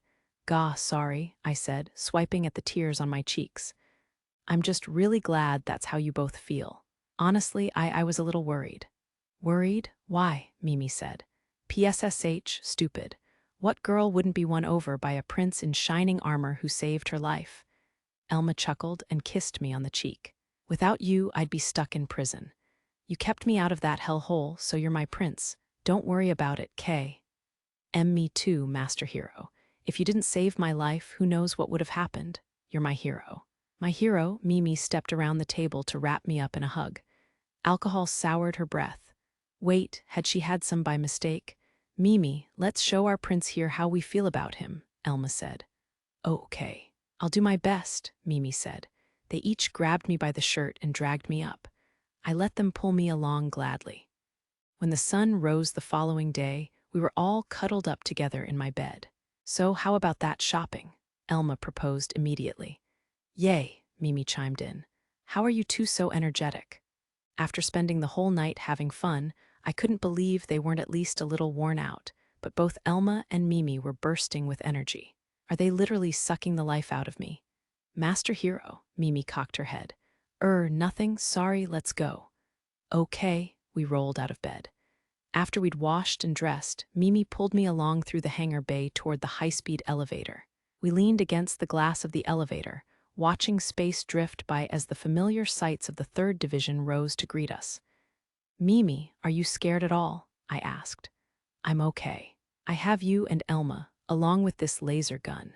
[SPEAKER 1] Gah, sorry, I said, swiping at the tears on my cheeks. I'm just really glad that's how you both feel. Honestly, I was a little worried. Worried? Why? Mimi said. PSSH, stupid. What girl wouldn't be won over by a prince in shining armor who saved her life? Elma chuckled and kissed me on the cheek. Without you, I'd be stuck in prison. You kept me out of that hellhole, so you're my prince. Don't worry about it, Kay. Me too, Master Hero. If you didn't save my life, who knows what would have happened? You're my hero. My hero, Mimi stepped around the table to wrap me up in a hug. Alcohol soured her breath. Wait, had she had some by mistake? Mimi, let's show our prince here how we feel about him, Elma said. Okay. I'll do my best, Mimi said. They each grabbed me by the shirt and dragged me up. I let them pull me along gladly. When the sun rose the following day, we were all cuddled up together in my bed. So how about that shopping? Elma proposed immediately. Yay, Mimi chimed in. How are you two so energetic? After spending the whole night having fun, I couldn't believe they weren't at least a little worn out, but both Elma and Mimi were bursting with energy. Are they literally sucking the life out of me? Master Hero, Mimi cocked her head. Nothing, sorry, let's go. Okay, we rolled out of bed. After we'd washed and dressed, Mimi pulled me along through the hangar bay toward the high-speed elevator. We leaned against the glass of the elevator, watching space drift by as the familiar sights of the 3rd Division rose to greet us. Mimi, are you scared at all? I asked. I'm okay. I have you and Elma, along with this laser gun.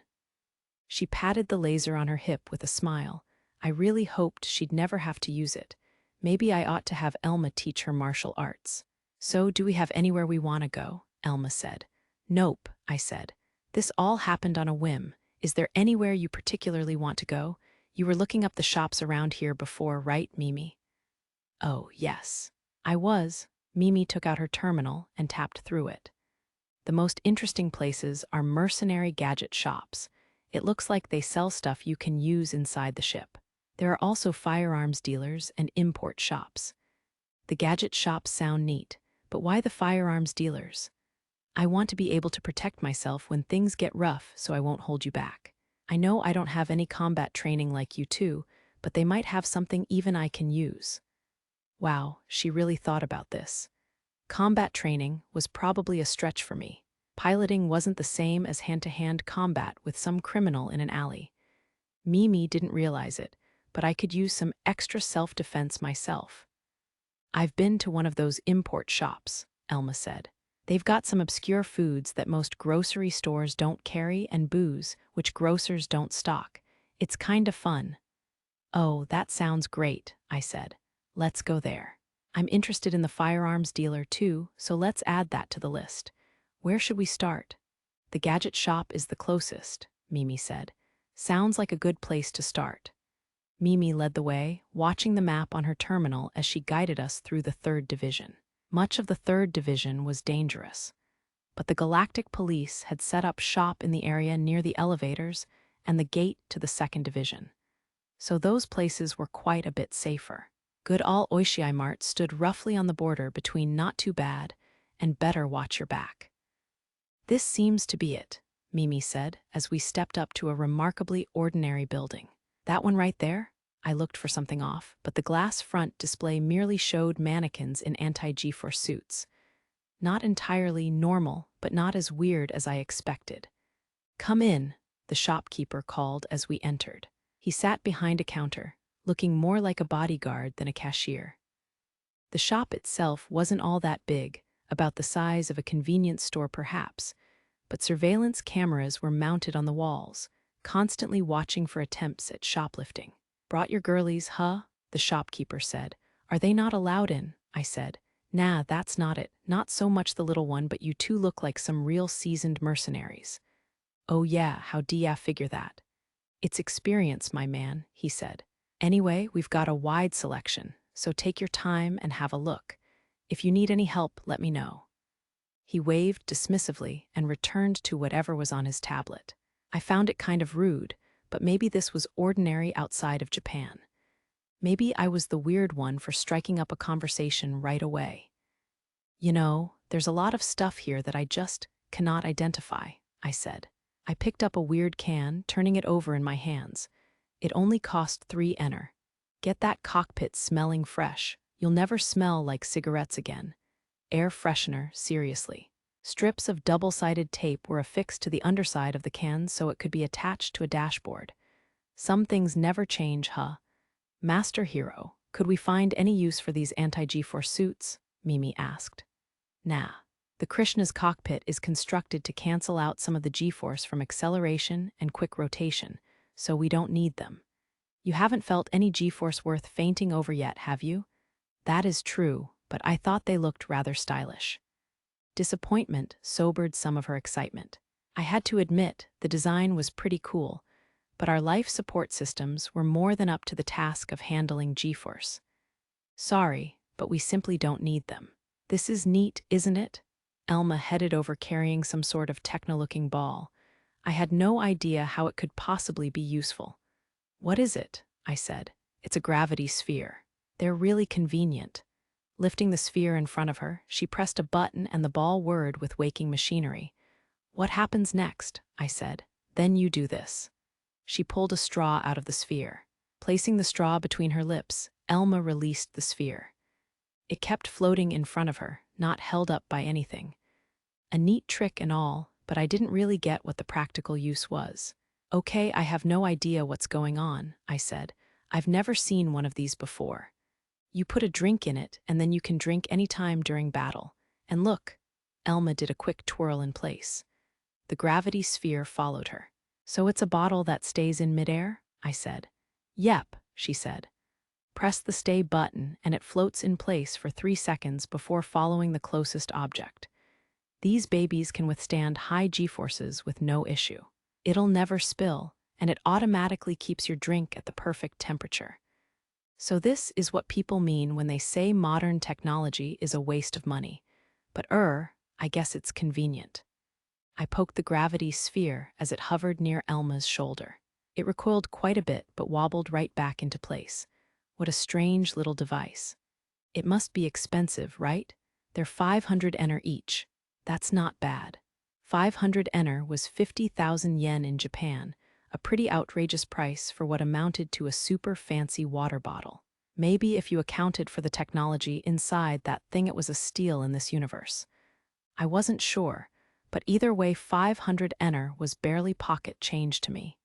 [SPEAKER 1] She patted the laser on her hip with a smile. I really hoped she'd never have to use it. Maybe I ought to have Elma teach her martial arts. So, do we have anywhere we want to go? Elma said. Nope, I said. This all happened on a whim. Is there anywhere you particularly want to go? You were looking up the shops around here before, right, Mimi? Oh, yes. I was. Mimi took out her terminal and tapped through it. The most interesting places are Mercenary gadget shops. It looks like they sell stuff you can use inside the ship. There are also firearms dealers and import shops. The gadget shops sound neat, but why the firearms dealers? I want to be able to protect myself when things get rough, so I won't hold you back. I know I don't have any combat training like you two, but they might have something even I can use. Wow, she really thought about this. Combat training was probably a stretch for me. Piloting wasn't the same as hand-to-hand combat with some criminal in an alley. Mimi didn't realize it, but I could use some extra self-defense myself. I've been to one of those import shops, Elma said. They've got some obscure foods that most grocery stores don't carry and booze, which grocers don't stock. It's kinda fun. Oh, that sounds great, I said. Let's go there. I'm interested in the firearms dealer too, so let's add that to the list. Where should we start? The gadget shop is the closest, Mimi said. Sounds like a good place to start. Mimi led the way, watching the map on her terminal as she guided us through the 3rd Division. Much of the 3rd Division was dangerous, but the Galactic Police had set up shop in the area near the elevators and the gate to the 2nd Division. So those places were quite a bit safer. Good All Oishii Mart stood roughly on the border between not too bad and better watch your back. This seems to be it, Mimi said as we stepped up to a remarkably ordinary building. That one right there? I looked for something off, but the glass front display merely showed mannequins in anti-G-force suits. Not entirely normal, but not as weird as I expected. Come in, the shopkeeper called as we entered. He sat behind a counter, looking more like a bodyguard than a cashier. The shop itself wasn't all that big, about the size of a convenience store perhaps, but surveillance cameras were mounted on the walls, constantly watching for attempts at shoplifting. Brought your girlies, huh? The shopkeeper said. Are they not allowed in? I said. Nah, that's not it. Not so much the little one, but you two look like some real seasoned mercenaries. Oh yeah, how do ya figure that? It's experience, my man, he said. Anyway, we've got a wide selection, so take your time and have a look. If you need any help, let me know. He waved dismissively and returned to whatever was on his tablet. I found it kind of rude, but maybe this was ordinary outside of Japan. Maybe I was the weird one for striking up a conversation right away. You know, there's a lot of stuff here that I just cannot identify, I said. I picked up a weird can, turning it over in my hands. It only cost 3 ener. Get that cockpit smelling fresh. You'll never smell like cigarettes again. Air freshener, seriously. Strips of double-sided tape were affixed to the underside of the can so it could be attached to a dashboard. Some things never change, huh? Master Hero, could we find any use for these anti-G-force suits? Mimi asked. Nah. The Krishna's cockpit is constructed to cancel out some of the G-force from acceleration and quick rotation, so we don't need them. You haven't felt any G-force worth fainting over yet, have you? That is true, but I thought they looked rather stylish. Disappointment sobered some of her excitement. I had to admit the design was pretty cool, but our life support systems were more than up to the task of handling G-force. Sorry, but we simply don't need them. This is neat, isn't it? Elma headed over carrying some sort of techno-looking ball. I had no idea how it could possibly be useful. What is it? I said. It's a gravity sphere. They're really convenient. Lifting the sphere in front of her, she pressed a button and the ball whirred with waking machinery. What happens next? I said. Then you do this. She pulled a straw out of the sphere. Placing the straw between her lips, Elma released the sphere. It kept floating in front of her, not held up by anything. A neat trick and all, but I didn't really get what the practical use was. Okay, I have no idea what's going on, I said. I've never seen one of these before. You put a drink in it, and then you can drink any time during battle. And look, Elma did a quick twirl in place. The gravity sphere followed her. So it's a bottle that stays in midair? I said. Yep, she said. Press the stay button, and it floats in place for 3 seconds before following the closest object. These babies can withstand high G-forces with no issue. It'll never spill, and it automatically keeps your drink at the perfect temperature. So this is what people mean when they say modern technology is a waste of money. But I guess it's convenient. I poked the gravity sphere as it hovered near Elma's shoulder. It recoiled quite a bit, but wobbled right back into place. What a strange little device. It must be expensive, right? They're 500 ener each. That's not bad. 500 ener was 50,000 yen in Japan, a pretty outrageous price for what amounted to a super fancy water bottle. Maybe if you accounted for the technology inside that thing, it was a steal in this universe. I wasn't sure, but either way 500 ener was barely pocket change to me.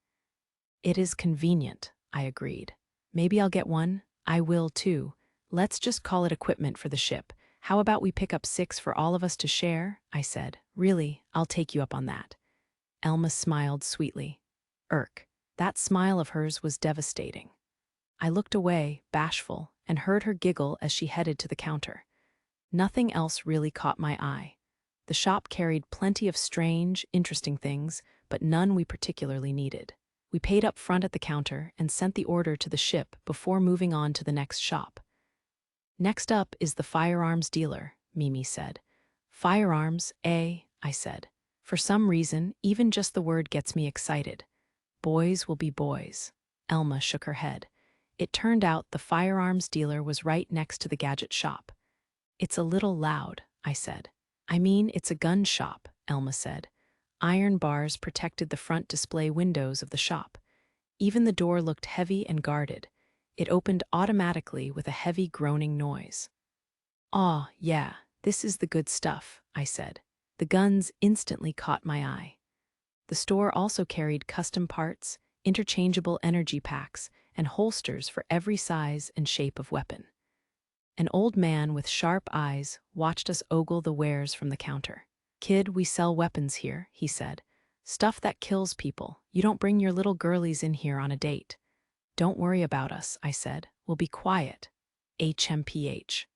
[SPEAKER 1] It is convenient, I agreed. Maybe I'll get one. I will too. Let's just call it equipment for the ship. How about we pick up 6 for all of us to share? I said. Really, I'll take you up on that. Elma smiled sweetly. That smile of hers was devastating. I looked away, bashful, and heard her giggle as she headed to the counter. Nothing else really caught my eye. The shop carried plenty of strange, interesting things, but none we particularly needed. We paid up front at the counter and sent the order to the ship before moving on to the next shop. Next up is the firearms dealer, Mimi said. Firearms, eh? I said. For some reason, even just the word gets me excited. Boys will be boys. Elma shook her head. It turned out the firearms dealer was right next to the gadget shop. It's a little loud, I said. I mean, it's a gun shop, Elma said. Iron bars protected the front display windows of the shop. Even the door looked heavy and guarded. It opened automatically with a heavy groaning noise. "Aw, yeah, this is the good stuff," I said. The guns instantly caught my eye. The store also carried custom parts, interchangeable energy packs, and holsters for every size and shape of weapon. An old man with sharp eyes watched us ogle the wares from the counter. "Kid, we sell weapons here," he said. "Stuff that kills people. You don't bring your little girlies in here on a date." "Don't worry about us," I said. "We'll be quiet." HMPH.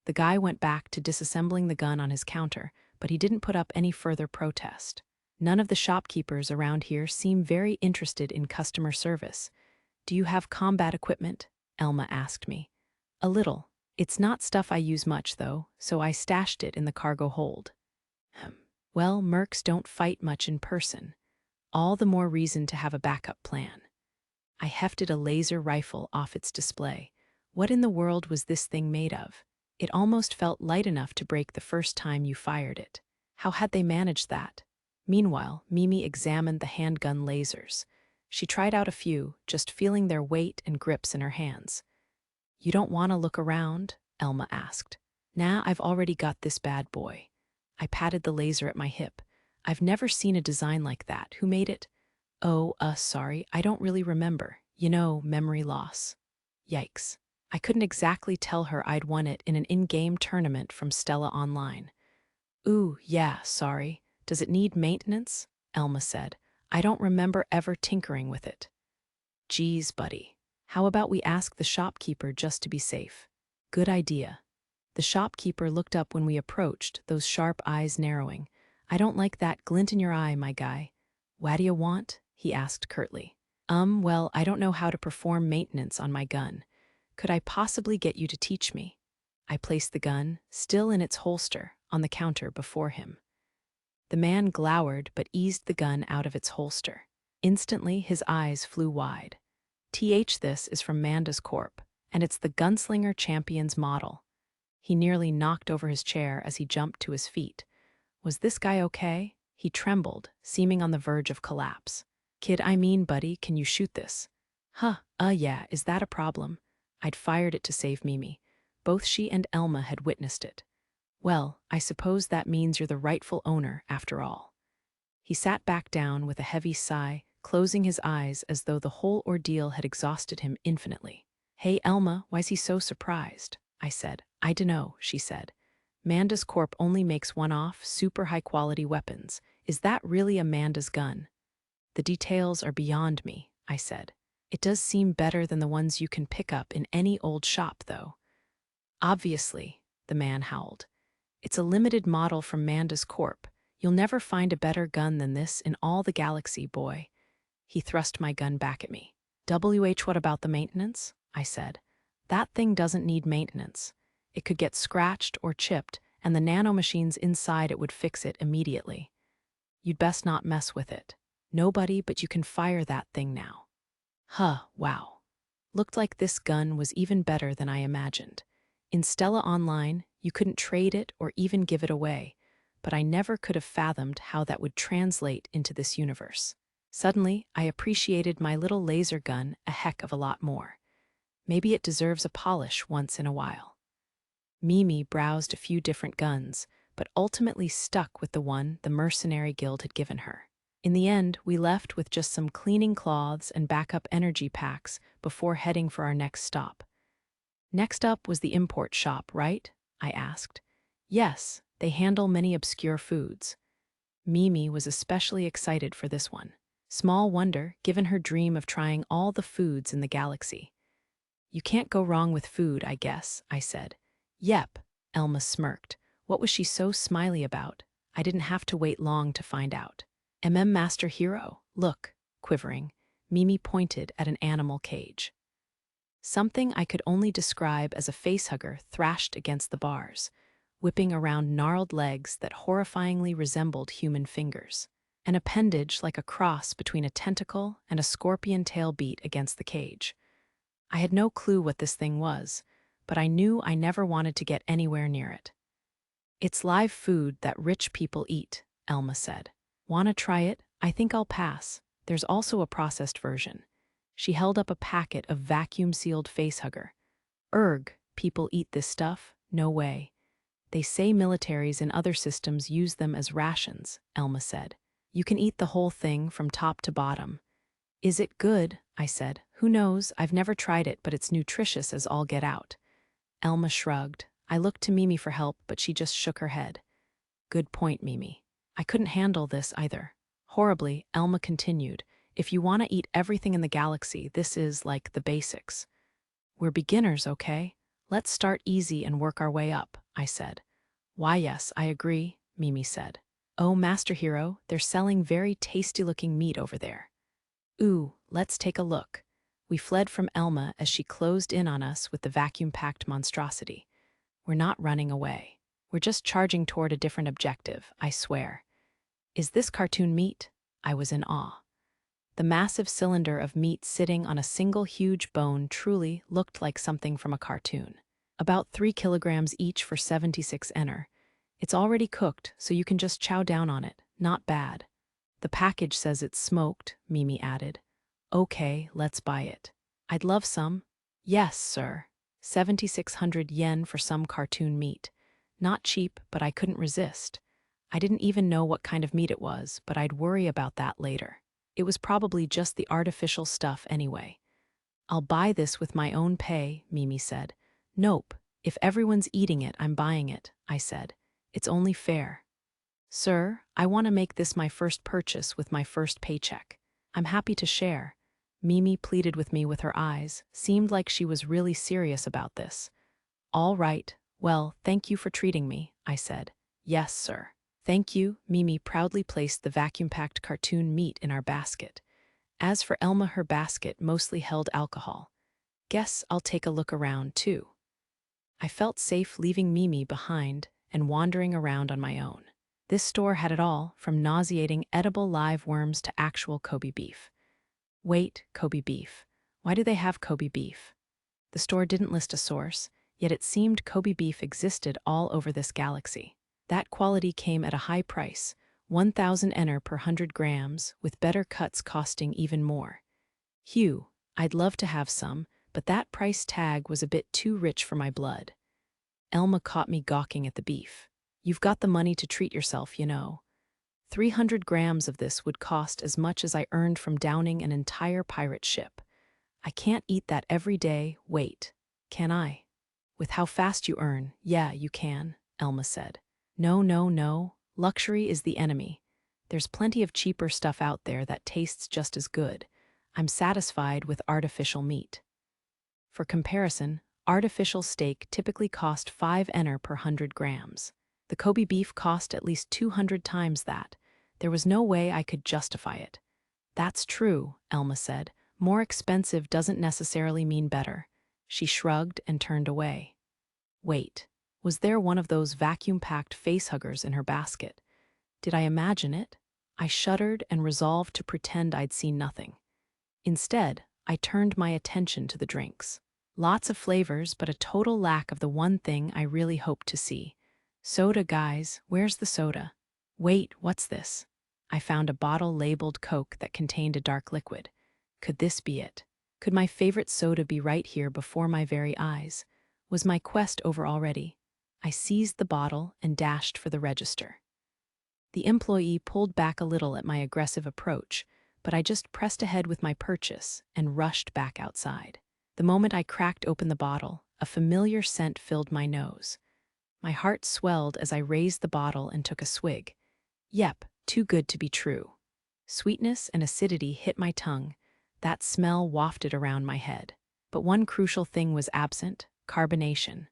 [SPEAKER 1] The guy went back to disassembling the gun on his counter, but he didn't put up any further protest. None of the shopkeepers around here seem very interested in customer service. "Do you have combat equipment?" Elma asked me. "A little. It's not stuff I use much, though, so I stashed it in the cargo hold." Well, mercs don't fight much in person. All the more reason to have a backup plan. I hefted a laser rifle off its display. What in the world was this thing made of? It almost felt light enough to break the first time you fired it. How had they managed that? Meanwhile, Mimi examined the handgun lasers. She tried out a few, just feeling their weight and grips in her hands. "You don't want to look around?" Elma asked. "Nah, I've already got this bad boy." I patted the laser at my hip. "I've never seen a design like that. Who made it?" "Oh, sorry, I don't really remember. You know, memory loss." Yikes. I couldn't exactly tell her I'd won it in an in-game tournament from Stella Online. "Ooh, yeah, sorry. Does it need maintenance?" Elma said. "I don't remember ever tinkering with it." "Geez, buddy. How about we ask the shopkeeper just to be safe?" "Good idea." The shopkeeper looked up when we approached, those sharp eyes narrowing. "I don't like that glint in your eye, my guy." "What do you want?" he asked curtly. Well, I don't know how to perform maintenance on my gun. Could I possibly get you to teach me?" I placed the gun, still in its holster, on the counter before him. The man glowered but eased the gun out of its holster. Instantly, his eyes flew wide. This is from Manda's Corp, and it's the Gunslinger Champion's model." He nearly knocked over his chair as he jumped to his feet. Was this guy okay? He trembled, seeming on the verge of collapse. "Kid, I mean, buddy, can you shoot this?" Yeah, is that a problem?" I'd fired it to save Mimi. Both she and Elma had witnessed it. "Well, I suppose that means you're the rightful owner, after all." He sat back down with a heavy sigh, closing his eyes as though the whole ordeal had exhausted him infinitely. "Hey, Elma, why's he so surprised?" I said. "I dunno," she said. "Manda's Corp only makes one-off, super high-quality weapons. Is that really Amanda's gun?" "The details are beyond me," I said. "It does seem better than the ones you can pick up in any old shop, though." "Obviously," the man howled. "It's a limited model from Manda's Corp. You'll never find a better gun than this in all the galaxy, boy." He thrust my gun back at me. "What about the maintenance?" I said. That thing doesn't need maintenance. It could get scratched or chipped, and the nanomachines inside it would fix it immediately. You'd best not mess with it. Nobody but you can fire that thing now. Huh, wow. Looked like this gun was even better than I imagined. In Stella Online, you couldn't trade it or even give it away, but I never could have fathomed how that would translate into this universe. Suddenly, I appreciated my little laser gun a heck of a lot more. Maybe it deserves a polish once in a while. Mimi browsed a few different guns, but ultimately stuck with the one the Mercenary Guild had given her. In the end, we left with just some cleaning cloths and backup energy packs before heading for our next stop. Next up was the import shop, right? I asked. Yes, they handle many obscure foods. Mimi was especially excited for this one. Small wonder, given her dream of trying all the foods in the galaxy. You can't go wrong with food, I guess, I said. Yep, Elma smirked. What was she so smiley about? I didn't have to wait long to find out. Master Hero, look, quivering. Mimi pointed at an animal cage. Something I could only describe as a facehugger thrashed against the bars, whipping around gnarled legs that horrifyingly resembled human fingers. An appendage like a cross between a tentacle and a scorpion tail beat against the cage. I had no clue what this thing was, but I knew I never wanted to get anywhere near it. It's live food that rich people eat, Elma said. Wanna try it? I think I'll pass. There's also a processed version. She held up a packet of vacuum-sealed facehugger. Erg, people eat this stuff? No way. They say militaries in other systems use them as rations, Elma said. You can eat the whole thing from top to bottom. Is it good? I said. Who knows? I've never tried it, but it's nutritious as all get out. Elma shrugged. I looked to Mimi for help, but she just shook her head. Good point, Mimi. I couldn't handle this either. Horribly, Elma continued. If you want to eat everything in the galaxy, this is like the basics. We're beginners, okay? Let's start easy and work our way up, I said. Why, yes, I agree, Mimi said. Oh, Master Hero, they're selling very tasty-looking meat over there. Ooh, let's take a look. We fled from Elma as she closed in on us with the vacuum-packed monstrosity. We're not running away. We're just charging toward a different objective, I swear. Is this cartoon meat? I was in awe. The massive cylinder of meat sitting on a single huge bone truly looked like something from a cartoon. About 3 kilograms each for 76 ener. It's already cooked, so you can just chow down on it. Not bad. The package says it's smoked, Mimi added. Okay, let's buy it. I'd love some. Yes, sir. 7,600 yen for some cartoon meat. Not cheap, but I couldn't resist. I didn't even know what kind of meat it was, but I'd worry about that later. It was probably just the artificial stuff anyway. I'll buy this with my own pay, Mimi said. Nope. If everyone's eating it, I'm buying it, I said. It's only fair. Sir, I want to make this my first purchase with my first paycheck. I'm happy to share. Mimi pleaded with me with her eyes, seemed like she was really serious about this. All right, well, thank you for treating me, I said. Yes, sir. Thank you, Mimi proudly placed the vacuum-packed cartoon meat in our basket. As for Elma, her basket mostly held alcohol. Guess I'll take a look around, too. I felt safe leaving Mimi behind and wandering around on my own. This store had it all, from nauseating edible live worms to actual Kobe beef. Wait, Kobe beef. Why do they have Kobe beef? The store didn't list a source, yet it seemed Kobe beef existed all over this galaxy. That quality came at a high price, 1,000 ener per 100 grams, with better cuts costing even more. Phew, I'd love to have some, but that price tag was a bit too rich for my blood. Elma caught me gawking at the beef. You've got the money to treat yourself, you know. 300 grams of this would cost as much as I earned from downing an entire pirate ship. I can't eat that every day. Wait, can I? With how fast you earn, yeah, you can, Elma said. No, no, no. Luxury is the enemy. There's plenty of cheaper stuff out there that tastes just as good. I'm satisfied with artificial meat. For comparison, artificial steak typically cost 5 ener per 100 grams. The Kobe beef cost at least 200 times that. There was no way I could justify it. That's true, Elma said. More expensive doesn't necessarily mean better. She shrugged and turned away. Wait, was there one of those vacuum-packed facehuggers in her basket? Did I imagine it? I shuddered and resolved to pretend I'd seen nothing. Instead, I turned my attention to the drinks. Lots of flavors, but a total lack of the one thing I really hoped to see. Soda, guys, where's the soda? Wait, what's this? I found a bottle labeled Coke that contained a dark liquid. Could this be it? Could my favorite soda be right here before my very eyes? Was my quest over already? I seized the bottle and dashed for the register. The employee pulled back a little at my aggressive approach, but I just pressed ahead with my purchase and rushed back outside. The moment I cracked open the bottle, a familiar scent filled my nose. My heart swelled as I raised the bottle and took a swig. Yep, too good to be true. Sweetness and acidity hit my tongue. That smell wafted around my head. But one crucial thing was absent: carbonation.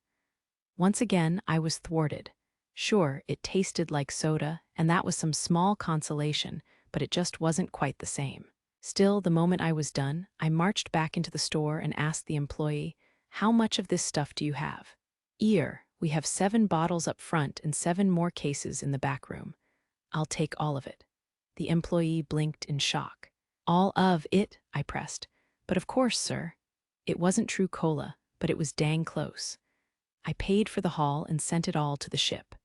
[SPEAKER 1] Once again, I was thwarted. Sure, it tasted like soda, and that was some small consolation, but it just wasn't quite the same. Still, the moment I was done, I marched back into the store and asked the employee, "How much of this stuff do you have?" We have 7 bottles up front and 7 more cases in the back room. I'll take all of it." The employee blinked in shock. "All of it?" I pressed. "But of course, sir." It wasn't true cola, but it was dang close. I paid for the haul and sent it all to the ship.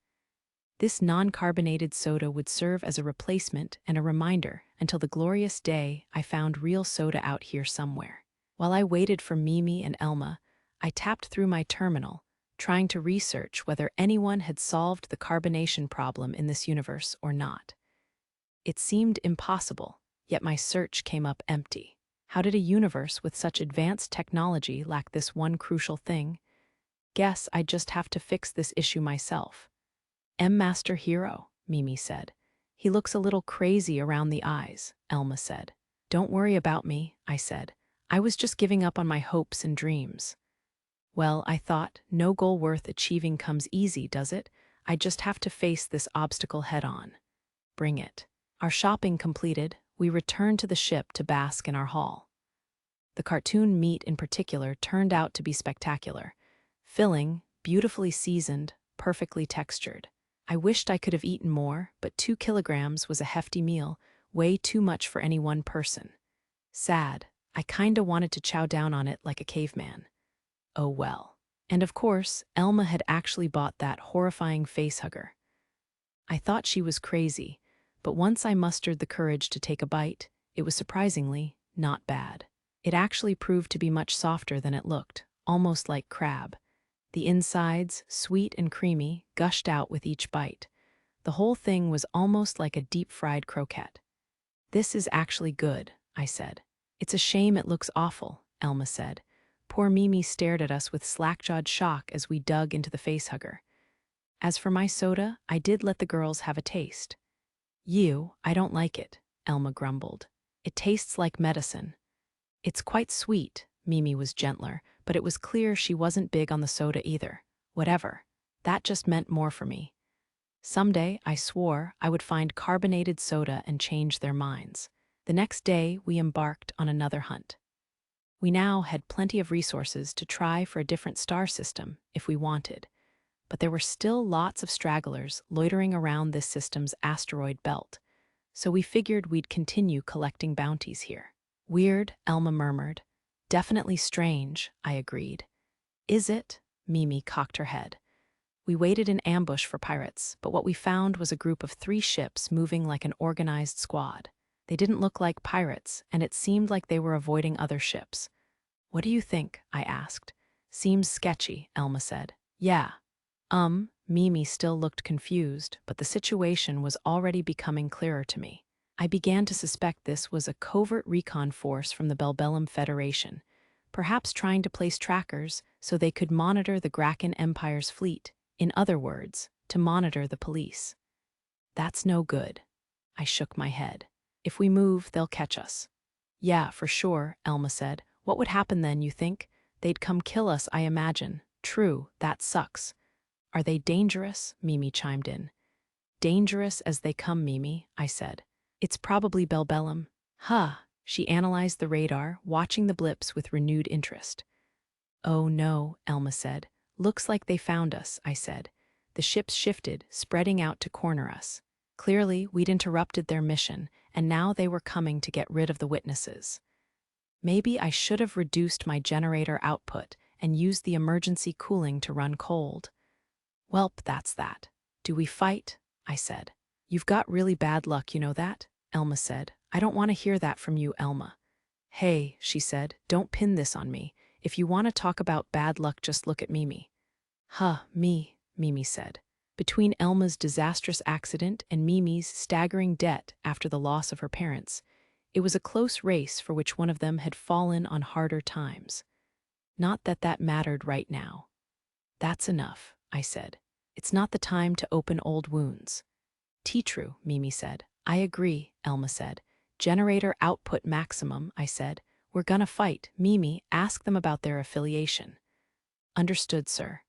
[SPEAKER 1] This non-carbonated soda would serve as a replacement and a reminder until the glorious day I found real soda out here somewhere. While I waited for Mimi and Elma, I tapped through my terminal, trying to research whether anyone had solved the carbonation problem in this universe or not. It seemed impossible, yet my search came up empty. How did a universe with such advanced technology lack this one crucial thing? Guess I'd just have to fix this issue myself. "Master Hero," Mimi said. "He looks a little crazy around the eyes," Elma said. "Don't worry about me," I said. "I was just giving up on my hopes and dreams." Well, I thought, no goal worth achieving comes easy, does it? I just have to face this obstacle head-on. Bring it. Our shopping completed, we returned to the ship to bask in our haul. The cartoon meat in particular turned out to be spectacular. Filling, beautifully seasoned, perfectly textured. I wished I could have eaten more, but 2 kilograms was a hefty meal, way too much for any one person. Sad, I kinda wanted to chow down on it like a caveman. Oh well. And of course, Elma had actually bought that horrifying facehugger. I thought she was crazy, but once I mustered the courage to take a bite, it was surprisingly not bad. It actually proved to be much softer than it looked, almost like crab. The insides, sweet and creamy, gushed out with each bite. The whole thing was almost like a deep-fried croquette. "This is actually good," I said. "It's a shame it looks awful," Elma said. Poor Mimi stared at us with slack-jawed shock as we dug into the facehugger. As for my soda, I did let the girls have a taste. I don't like it," Elma grumbled. "It tastes like medicine." "It's quite sweet," Mimi was gentler, but it was clear she wasn't big on the soda either. Whatever. That just meant more for me. Someday, I swore, I would find carbonated soda and change their minds. The next day, we embarked on another hunt. We now had plenty of resources to try for a different star system if we wanted, but there were still lots of stragglers loitering around this system's asteroid belt, so we figured we'd continue collecting bounties here. "Weird," Elma murmured. "Definitely strange," I agreed. "Is it?" Mimi cocked her head. We waited in ambush for pirates, but what we found was a group of 3 ships moving like an organized squad. They didn't look like pirates, and it seemed like they were avoiding other ships. "What do you think?" I asked. "Seems sketchy," Elma said. "Yeah." Mimi still looked confused, but the situation was already becoming clearer to me. I began to suspect this was a covert recon force from the Belbellum Federation, perhaps trying to place trackers so they could monitor the Graken Empire's fleet, in other words, to monitor the police. "That's no good." I shook my head. "If we move, they'll catch us." "Yeah, for sure," Elma said. "What would happen then, you think? They'd come kill us, I imagine." "True, that sucks." "Are they dangerous?" Mimi chimed in. "Dangerous as they come, Mimi," I said. "It's probably Belbellum." She analyzed the radar, watching the blips with renewed interest. Oh no, Elma said. Looks like they found us, I said. The ships shifted, spreading out to corner us. Clearly, we'd interrupted their mission, and now they were coming to get rid of the witnesses. Maybe I should have reduced my generator output and used the emergency cooling to run cold. Welp, that's that. Do we fight? I said. You've got really bad luck, you know that? Elma said. I don't want to hear that from you, Elma. Hey, she said, don't pin this on me. If you want to talk about bad luck, just look at Mimi. Huh, me, Mimi said. Between Elma's disastrous accident and Mimi's staggering debt after the loss of her parents, it was a close race for which one of them had fallen on harder times. Not that that mattered right now. That's enough, I said. It's not the time to open old wounds. True, Mimi said. I agree, Elma said. Generator output maximum, I said. We're gonna fight. Mimi, ask them about their affiliation. Understood, sir.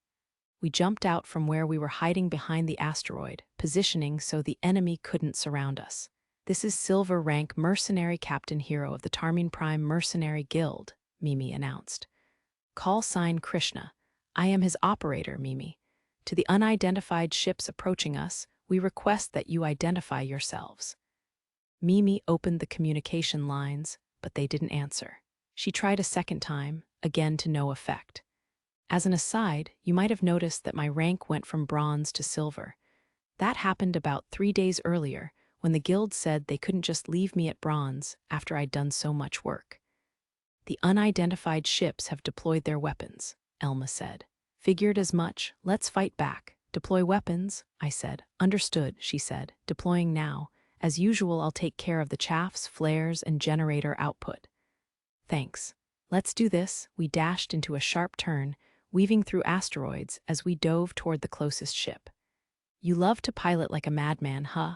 [SPEAKER 1] We jumped out from where we were hiding behind the asteroid, positioning so the enemy couldn't surround us. This is Silver Rank Mercenary Captain Hero of the Tarmine Prime Mercenary Guild, Mimi announced. Call sign Krishna. I am his operator, Mimi. To the unidentified ships approaching us, we request that you identify yourselves. Mimi opened the communication lines, but they didn't answer. She tried a second time, again to no effect. As an aside, you might have noticed that my rank went from bronze to silver. That happened about 3 days earlier, when the guild said they couldn't just leave me at bronze after I'd done so much work. The unidentified ships have deployed their weapons, Elma said. Figured as much. Let's fight back. Deploy weapons, I said. Understood, she said. Deploying now. As usual, I'll take care of the chaffs, flares, and generator output. Thanks. Let's do this. We dashed into a sharp turn, weaving through asteroids as we dove toward the closest ship. You love to pilot like a madman, huh?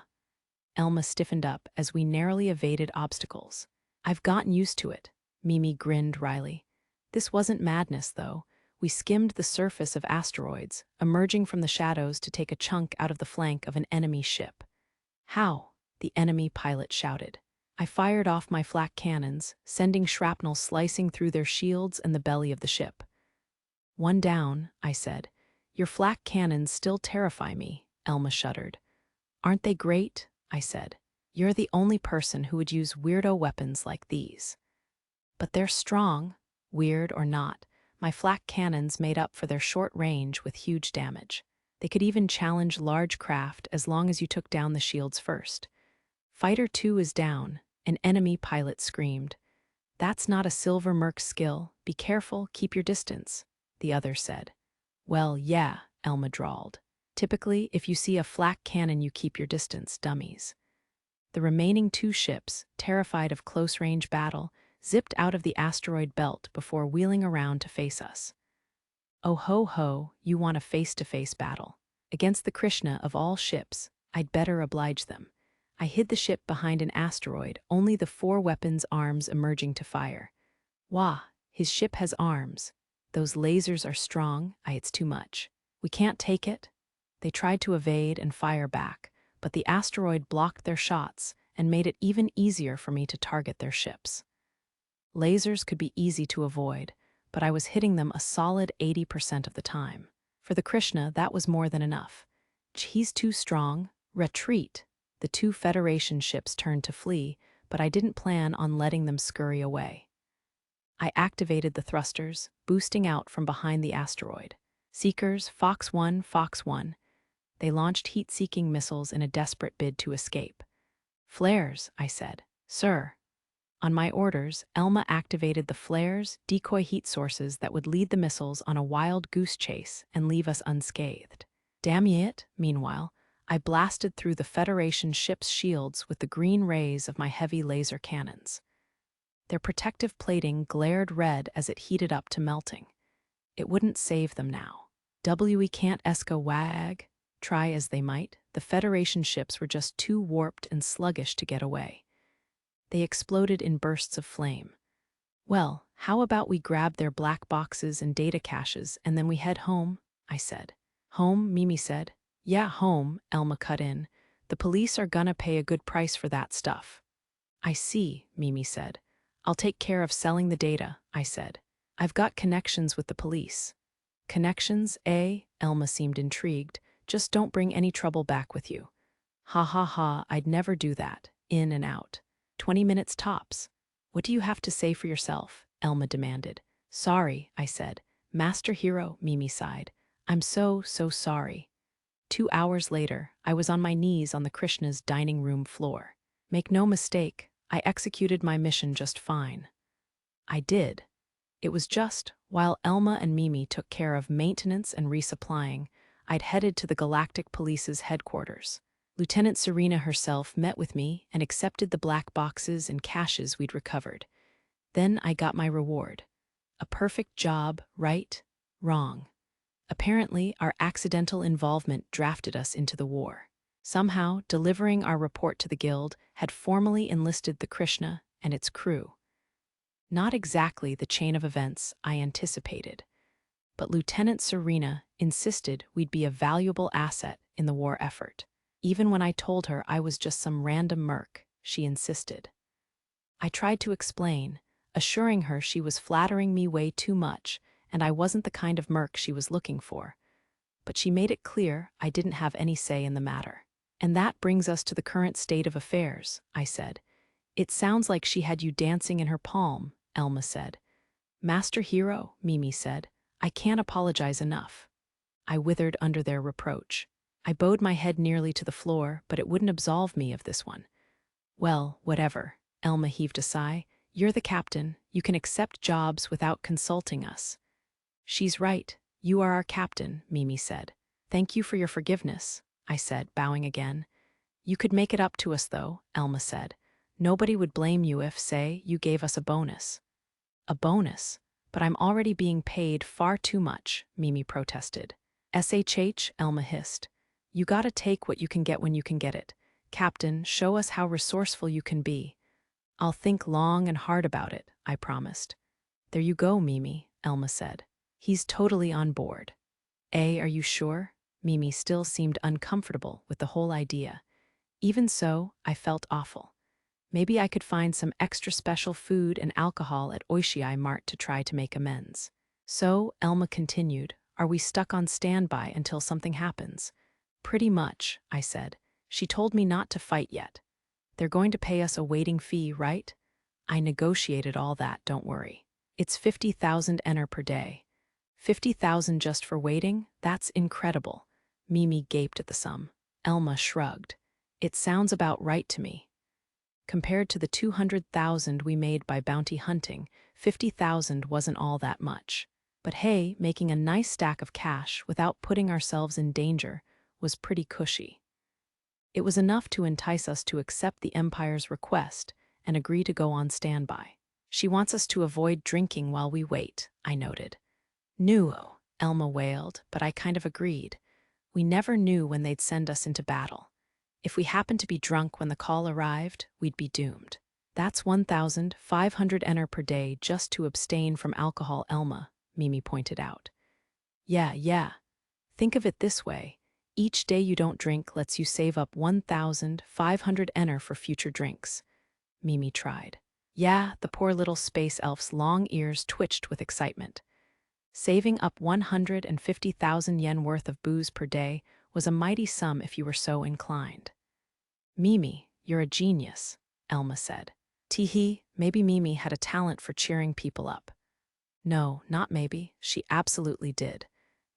[SPEAKER 1] Elma stiffened up as we narrowly evaded obstacles. I've gotten used to it, Mimi grinned wryly. This wasn't madness, though. We skimmed the surface of asteroids, emerging from the shadows to take a chunk out of the flank of an enemy ship. How? The enemy pilot shouted. I fired off my flak cannons, sending shrapnel slicing through their shields and the belly of the ship. One down, I said. Your flak cannons still terrify me, Elma shuddered. Aren't they great? I said. You're the only person who would use weirdo weapons like these. But they're strong, weird or not. My flak cannons made up for their short range with huge damage. They could even challenge large craft as long as you took down the shields first. Fighter 2 is down, an enemy pilot screamed. That's not a silver merc skill. Be careful, keep your distance, the other said. Well, yeah, Elma drawled. Typically, if you see a flak cannon, you keep your distance, dummies. The remaining 2 ships, terrified of close-range battle, zipped out of the asteroid belt before wheeling around to face us. Oh ho ho, you want a face-to-face battle. Against the Krishna of all ships, I'd better oblige them. I hid the ship behind an asteroid, only the 4 weapons arms emerging to fire. Wah, his ship has arms. Those lasers are strong, it's too much. We can't take it. They tried to evade and fire back, but the asteroid blocked their shots and made it even easier for me to target their ships. Lasers could be easy to avoid, but I was hitting them a solid 80% of the time. For the Krishna, that was more than enough. He's too strong. Retreat. The 2 Federation ships turned to flee, but I didn't plan on letting them scurry away. I activated the thrusters, boosting out from behind the asteroid. Seekers, Fox 1, Fox 1. They launched heat-seeking missiles in a desperate bid to escape. Flares, I said. Sir. On my orders, Elma activated the flares, decoy heat sources that would lead the missiles on a wild goose chase and leave us unscathed. Damn it, meanwhile, I blasted through the Federation ship's shields with the green rays of my heavy laser cannons. Their protective plating glared red as it heated up to melting. It wouldn't save them now. We can't esca wag. Try as they might, the Federation ships were just too warped and sluggish to get away. They exploded in bursts of flame. Well, how about we grab their black boxes and data caches and then we head home, I said. Home, Mimi said. Yeah, home, Elma cut in. The police are gonna pay a good price for that stuff. I see, Mimi said. I'll take care of selling the data, I said. I've got connections with the police. Connections, eh? Elma seemed intrigued. Just don't bring any trouble back with you. Ha ha ha, I'd never do that. In and out. 20 minutes tops. What do you have to say for yourself? Elma demanded. Sorry, I said. Master Hero, Mimi sighed. I'm so sorry. 2 hours later, I was on my knees on the Krishna's dining room floor. Make no mistake, I executed my mission just fine. I did. It was just, while Elma and Mimi took care of maintenance and resupplying, I'd headed to the Galactic Police's headquarters. Lieutenant Serena herself met with me and accepted the black boxes and caches we'd recovered. Then I got my reward. A perfect job, right? Wrong. Apparently, our accidental involvement drafted us into the war. Somehow, delivering our report to the Guild had formally enlisted the Krishna and its crew. Not exactly the chain of events I anticipated, but Lieutenant Serena insisted we'd be a valuable asset in the war effort. Even when I told her I was just some random merc, she insisted. I tried to explain, assuring her she was flattering me way too much and I wasn't the kind of merc she was looking for. But she made it clear I didn't have any say in the matter. And that brings us to the current state of affairs, I said. It sounds like she had you dancing in her palm, Elma said. Master Hero, Mimi said. I can't apologize enough. I withered under their reproach. I bowed my head nearly to the floor, but it wouldn't absolve me of this one. Well, whatever, Elma heaved a sigh. You're the captain. You can accept jobs without consulting us. She's right. You are our captain, Mimi said. Thank you for your forgiveness, I said, bowing again. You could make it up to us, though, Elma said. Nobody would blame you if, say, you gave us a bonus. A bonus? But I'm already being paid far too much, Mimi protested. SHH, Elma hissed. You gotta take what you can get when you can get it. Captain, show us how resourceful you can be. I'll think long and hard about it, I promised. There you go, Mimi, Elma said. He's totally on board. Are you sure? Mimi still seemed uncomfortable with the whole idea. Even so, I felt awful. Maybe I could find some extra special food and alcohol at Oishii Mart to try to make amends. So, Elma continued, are we stuck on standby until something happens? Pretty much, I said. She told me not to fight yet. They're going to pay us a waiting fee, right? I negotiated all that, don't worry. It's 50,000 ener per day. 50,000 just for waiting? That's incredible. Mimi gaped at the sum. Elma shrugged. It sounds about right to me. Compared to the 200,000 we made by bounty hunting, 50,000 wasn't all that much. But hey, making a nice stack of cash without putting ourselves in danger was pretty cushy. It was enough to entice us to accept the Empire's request and agree to go on standby. She wants us to avoid drinking while we wait, I noted. No, Elma wailed, but I kind of agreed. We never knew when they'd send us into battle. If we happened to be drunk when the call arrived, we'd be doomed. That's 1,500 ener per day just to abstain from alcohol, Elma, Mimi pointed out. Yeah. Think of it this way. Each day you don't drink lets you save up 1,500 ener for future drinks. Mimi tried. Yeah, the poor little space elf's long ears twitched with excitement. Saving up 150,000 yen worth of booze per day was a mighty sum if you were so inclined. Mimi, you're a genius, Elma said. Teehee, maybe Mimi had a talent for cheering people up. No, not maybe, she absolutely did.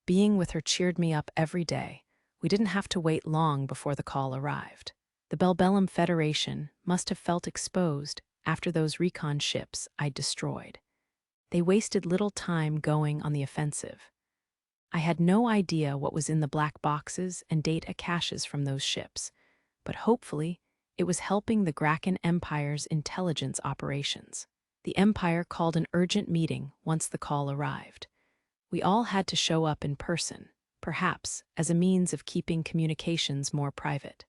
[SPEAKER 1] Being with her cheered me up every day. We didn't have to wait long before the call arrived. The Belbellum Federation must have felt exposed after those recon ships I'd destroyed. They wasted little time going on the offensive. I had no idea what was in the black boxes and data caches from those ships, but hopefully it was helping the Graken Empire's intelligence operations. The Empire called an urgent meeting once the call arrived. We all had to show up in person, perhaps as a means of keeping communications more private.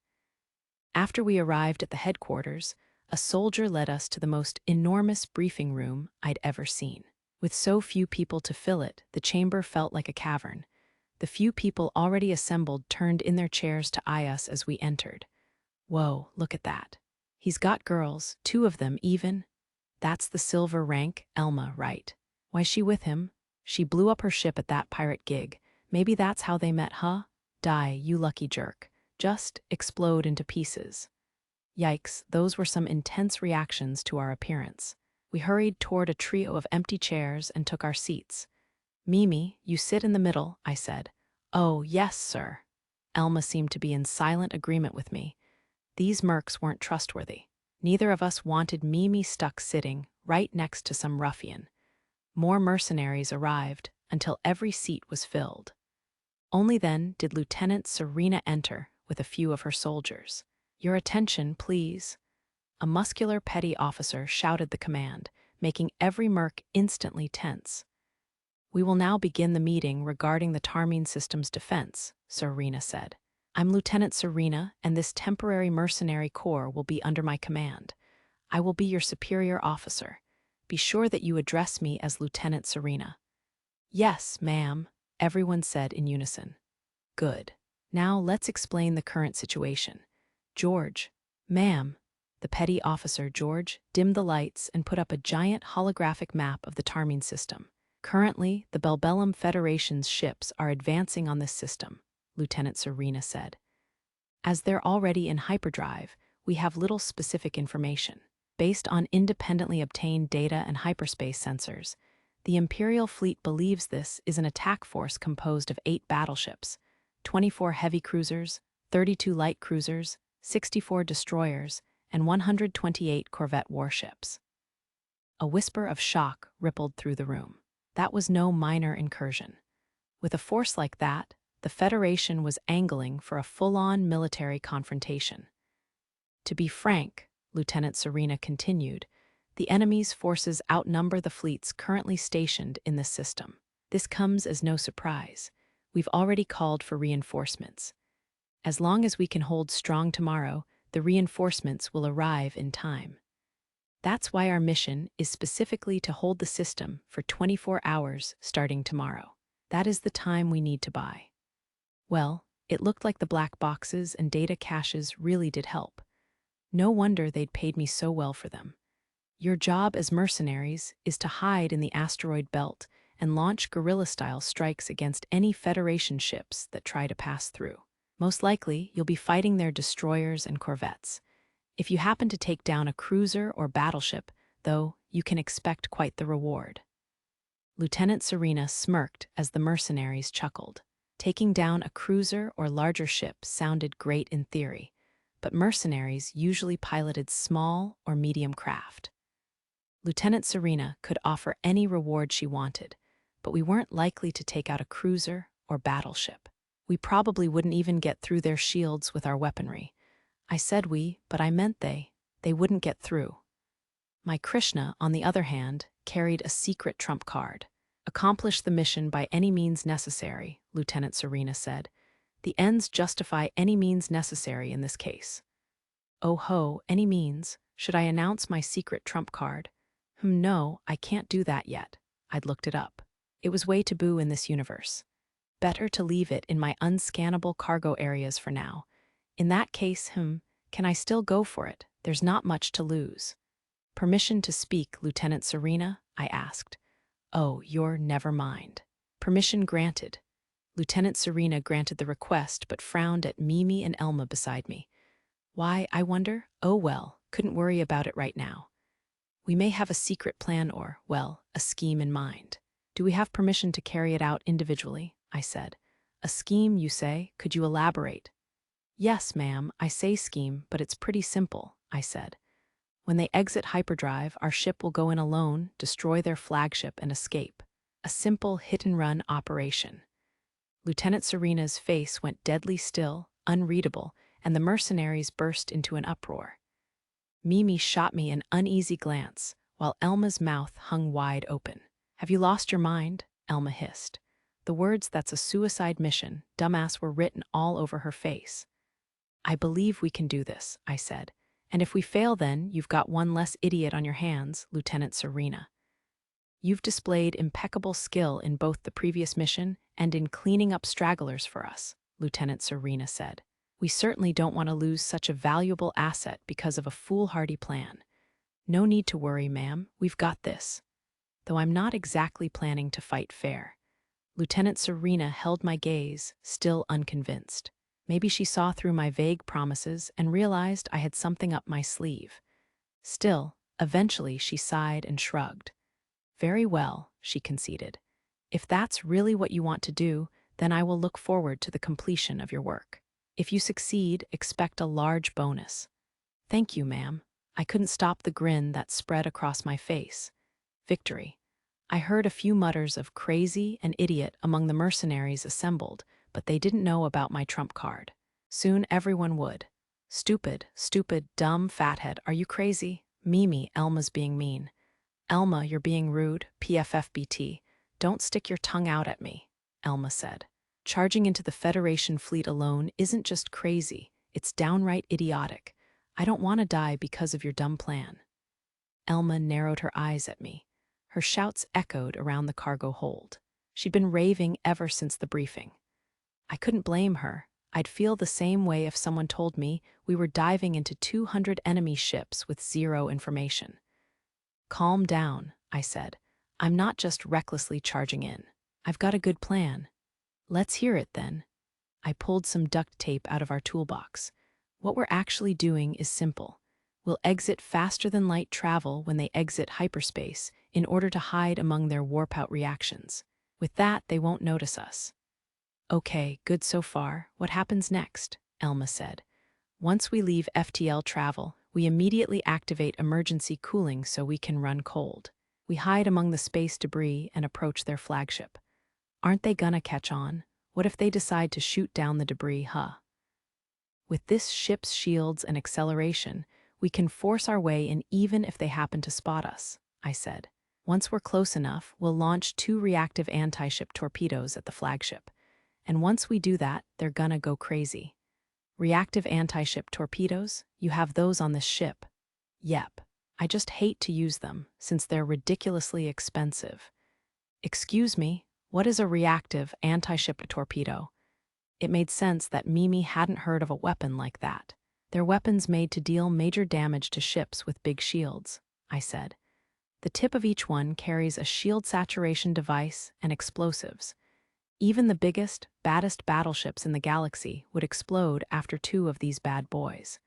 [SPEAKER 1] After we arrived at the headquarters, a soldier led us to the most enormous briefing room I'd ever seen. With so few people to fill it, the chamber felt like a cavern. The few people already assembled turned in their chairs to eye us as we entered. Whoa, look at that. He's got girls, 2 of them even. That's the silver rank, Elma, right? Why, she with him? She blew up her ship at that pirate gig. Maybe that's how they met, huh? Die, you lucky jerk. Just explode into pieces. Yikes, those were some intense reactions to our appearance. We hurried toward a trio of empty chairs and took our seats. Mimi, you sit in the middle, I said. Oh, yes, sir. Elma seemed to be in silent agreement with me. These mercs weren't trustworthy. Neither of us wanted Mimi stuck sitting right next to some ruffian. More mercenaries arrived until every seat was filled. Only then did Lieutenant Serena enter with a few of her soldiers. Your attention, please. A muscular petty officer shouted the command, making every merc instantly tense. We will now begin the meeting regarding the Tarmine system's defense, Serena said. I'm Lieutenant Serena, and this temporary mercenary corps will be under my command. I will be your superior officer. Be sure that you address me as Lieutenant Serena. Yes, ma'am, everyone said in unison. Good. Now let's explain the current situation. George. Ma'am. The petty officer, George, dimmed the lights and put up a giant holographic map of the Tarmine system. Currently, the Belbellum Federation's ships are advancing on this system, Lieutenant Serena said. As they're already in hyperdrive, we have little specific information. Based on independently obtained data and hyperspace sensors, the Imperial fleet believes this is an attack force composed of 8 battleships, 24 heavy cruisers, 32 light cruisers, 64 destroyers, and 128 corvette warships. A whisper of shock rippled through the room. That was no minor incursion. With a force like that, the Federation was angling for a full-on military confrontation. To be frank, Lieutenant Serena continued, the enemy's forces outnumber the fleets currently stationed in this system. This comes as no surprise. We've already called for reinforcements. As long as we can hold strong tomorrow, the reinforcements will arrive in time. That's why our mission is specifically to hold the system for 24 hours starting tomorrow. That is the time we need to buy. Well, it looked like the black boxes and data caches really did help. No wonder they'd paid me so well for them. Your job as mercenaries is to hide in the asteroid belt and launch guerrilla-style strikes against any Federation ships that try to pass through. Most likely, you'll be fighting their destroyers and corvettes. If you happen to take down a cruiser or battleship, though, you can expect quite the reward. Lieutenant Serena smirked as the mercenaries chuckled. Taking down a cruiser or larger ship sounded great in theory, but mercenaries usually piloted small or medium craft. Lieutenant Serena could offer any reward she wanted, but we weren't likely to take out a cruiser or battleship. We probably wouldn't even get through their shields with our weaponry. I said we, but I meant they. They wouldn't get through. My Krishna, on the other hand, carried a secret trump card. Accomplish the mission by any means necessary, Lieutenant Serena said. The ends justify any means necessary in this case. Oh ho, any means. Should I announce my secret trump card? No, I can't do that yet. I'd looked it up. It was way taboo in this universe. Better to leave it in my unscannable cargo areas for now. In that case, can I still go for it? There's not much to lose. Permission to speak, Lieutenant Serena? I asked. Oh, you're never mind. Permission granted. Lieutenant Serena granted the request but frowned at Mimi and Elma beside me. Why, I wonder? Oh well, couldn't worry about it right now. We may have a secret plan or, well, a scheme in mind. Do we have permission to carry it out individually? I said. A scheme, you say? Could you elaborate? Yes, ma'am, I say scheme, but it's pretty simple, I said. When they exit hyperdrive, our ship will go in alone, destroy their flagship, and escape. A simple hit-and-run operation. Lieutenant Serena's face went deadly still, unreadable, and the mercenaries burst into an uproar. Mimi shot me an uneasy glance, while Elma's mouth hung wide open. Have you lost your mind? Elma hissed. The words, "That's a suicide mission," dumbass, were written all over her face. I believe we can do this, I said. And if we fail then, you've got one less idiot on your hands, Lieutenant Serena. You've displayed impeccable skill in both the previous mission and in cleaning up stragglers for us, Lieutenant Serena said. We certainly don't want to lose such a valuable asset because of a foolhardy plan. No need to worry, ma'am. We've got this. though I'm not exactly planning to fight fair. Lieutenant Serena held my gaze, still unconvinced. Maybe she saw through my vague promises and realized I had something up my sleeve. Still, eventually she sighed and shrugged. Very well, she conceded. If that's really what you want to do, then I will look forward to the completion of your work. If you succeed, expect a large bonus. Thank you, ma'am. I couldn't stop the grin that spread across my face. Victory. I heard a few mutters of crazy and idiot among the mercenaries assembled, but they didn't know about my trump card. Soon everyone would. Stupid, stupid, dumb fathead, are you crazy? Mimi, Elma's being mean. Elma, you're being rude, PFFBT. Don't stick your tongue out at me, Elma said. Charging into the Federation fleet alone isn't just crazy, it's downright idiotic. I don't want to die because of your dumb plan. Elma narrowed her eyes at me. Her shouts echoed around the cargo hold. She'd been raving ever since the briefing. I couldn't blame her. I'd feel the same way if someone told me we were diving into 200 enemy ships with zero information. Calm down, I said. I'm not just recklessly charging in. I've got a good plan. Let's hear it then. I pulled some duct tape out of our toolbox. What we're actually doing is simple. We'll exit faster than light travel when they exit hyperspace in order to hide among their warp-out reactions. With that, they won't notice us. Okay, good so far. What happens next? Elma said. Once we leave FTL travel, we immediately activate emergency cooling so we can run cold. We hide among the space debris and approach their flagship. Aren't they gonna catch on? What if they decide to shoot down the debris, huh? With this ship's shields and acceleration, we can force our way in even if they happen to spot us, I said. Once we're close enough, we'll launch 2 reactive anti-ship torpedoes at the flagship. And once we do that, they're gonna go crazy. Reactive anti-ship torpedoes? You have those on this ship. Yep. I just hate to use them, since they're ridiculously expensive. Excuse me, what is a reactive anti-ship torpedo? It made sense that Mimi hadn't heard of a weapon like that. They're weapons made to deal major damage to ships with big shields, I said. The tip of each one carries a shield saturation device and explosives. Even the biggest, baddest battleships in the galaxy would explode after 2 of these bad boys.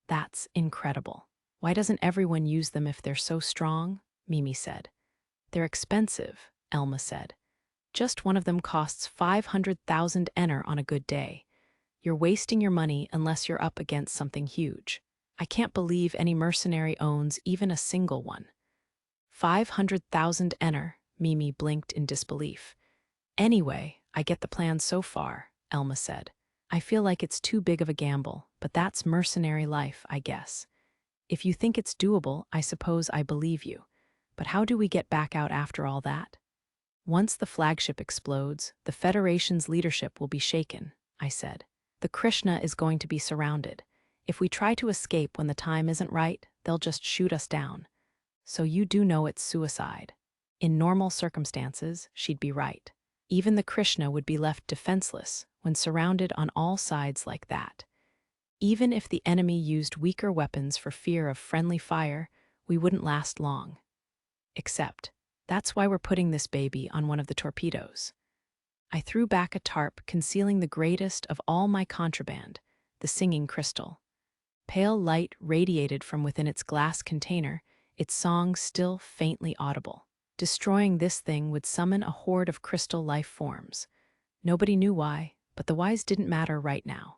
[SPEAKER 1] That's incredible. Why doesn't everyone use them if they're so strong? Mimi said. They're expensive, Elma said. Just one of them costs 500,000 ener on a good day. You're wasting your money unless you're up against something huge. I can't believe any mercenary owns even a single one. 500,000 ener, Mimi blinked in disbelief. Anyway, I get the plan so far, Elma said. I feel like it's too big of a gamble, but that's mercenary life, I guess. If you think it's doable, I suppose I believe you. But how do we get back out after all that? Once the flagship explodes, the Federation's leadership will be shaken, I said. The Krishna is going to be surrounded. If we try to escape when the time isn't right, they'll just shoot us down. So you do know it's suicide. In normal circumstances, she'd be right. Even the Krishna would be left defenseless when surrounded on all sides like that. Even if the enemy used weaker weapons for fear of friendly fire, we wouldn't last long. Except, that's why we're putting this baby on one of the torpedoes. I threw back a tarp concealing the greatest of all my contraband, the singing crystal. Pale light radiated from within its glass container, its song still faintly audible. Destroying this thing would summon a horde of crystal life forms. Nobody knew why, but the whys didn't matter right now.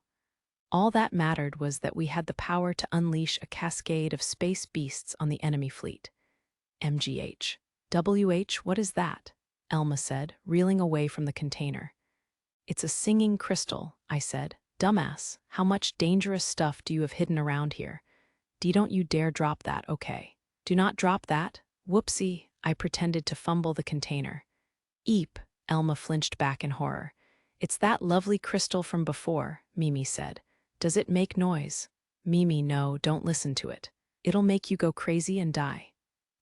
[SPEAKER 1] All that mattered was that we had the power to unleash a cascade of space beasts on the enemy fleet. MGH. WH, what is that? Elma said, reeling away from the container. It's a singing crystal, I said. Dumbass, how much dangerous stuff do you have hidden around here? Don't you dare drop that, okay? Do not drop that. Whoopsie, I pretended to fumble the container. Eep, Elma flinched back in horror. It's that lovely crystal from before, Mimi said. Does it make noise? Mimi, no, don't listen to it. It'll make you go crazy and die.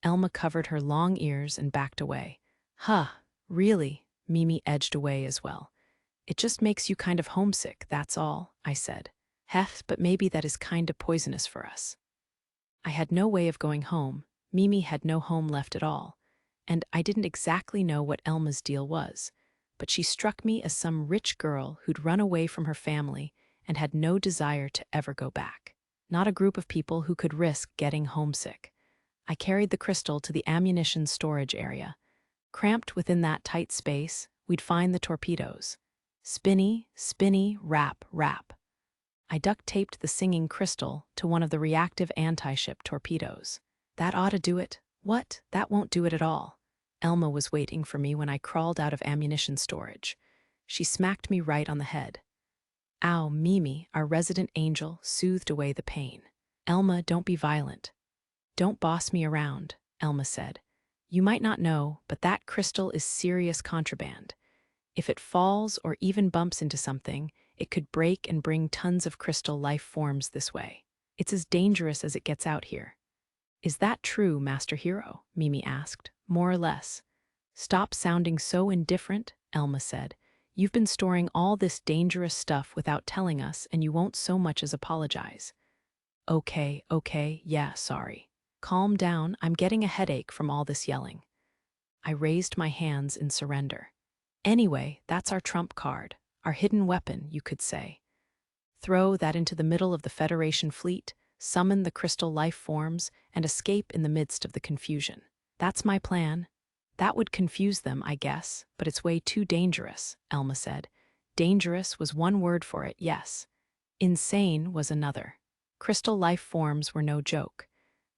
[SPEAKER 1] Elma covered her long ears and backed away. Huh, really? Mimi edged away as well. It just makes you kind of homesick, that's all, I said. Hef, but maybe that is kinda poisonous for us. I had no way of going home. Mimi had no home left at all. and I didn't exactly know what Elma's deal was, but she struck me as some rich girl who'd run away from her family and had no desire to ever go back. Not a group of people who could risk getting homesick. I carried the crystal to the ammunition storage area. Cramped within that tight space, we'd find the torpedoes. Spinny, spinny, rap, rap. I duct-taped the singing crystal to one of the reactive anti-ship torpedoes. That ought to do it. What? That won't do it at all. Elma was waiting for me when I crawled out of ammunition storage. She smacked me right on the head. Ow, Mimi, our resident angel, soothed away the pain. Elma, don't be violent. Don't boss me around, Elma said. You might not know, but that crystal is serious contraband. If it falls or even bumps into something, it could break and bring tons of crystal life forms this way. It's as dangerous as it gets out here. Is that true, Master Hero? Mimi asked. More or less. Stop sounding so indifferent, Elma said. You've been storing all this dangerous stuff without telling us, and you won't so much as apologize. Okay, yeah, sorry. Calm down, I'm getting a headache from all this yelling. I raised my hands in surrender. Anyway, that's our trump card, our hidden weapon, you could say. Throw that into the middle of the Federation fleet, summon the crystal life forms, and escape in the midst of the confusion. That's my plan. That would confuse them, I guess, but it's way too dangerous, Elma said. Dangerous was one word for it, yes. Insane was another. Crystal life forms were no joke.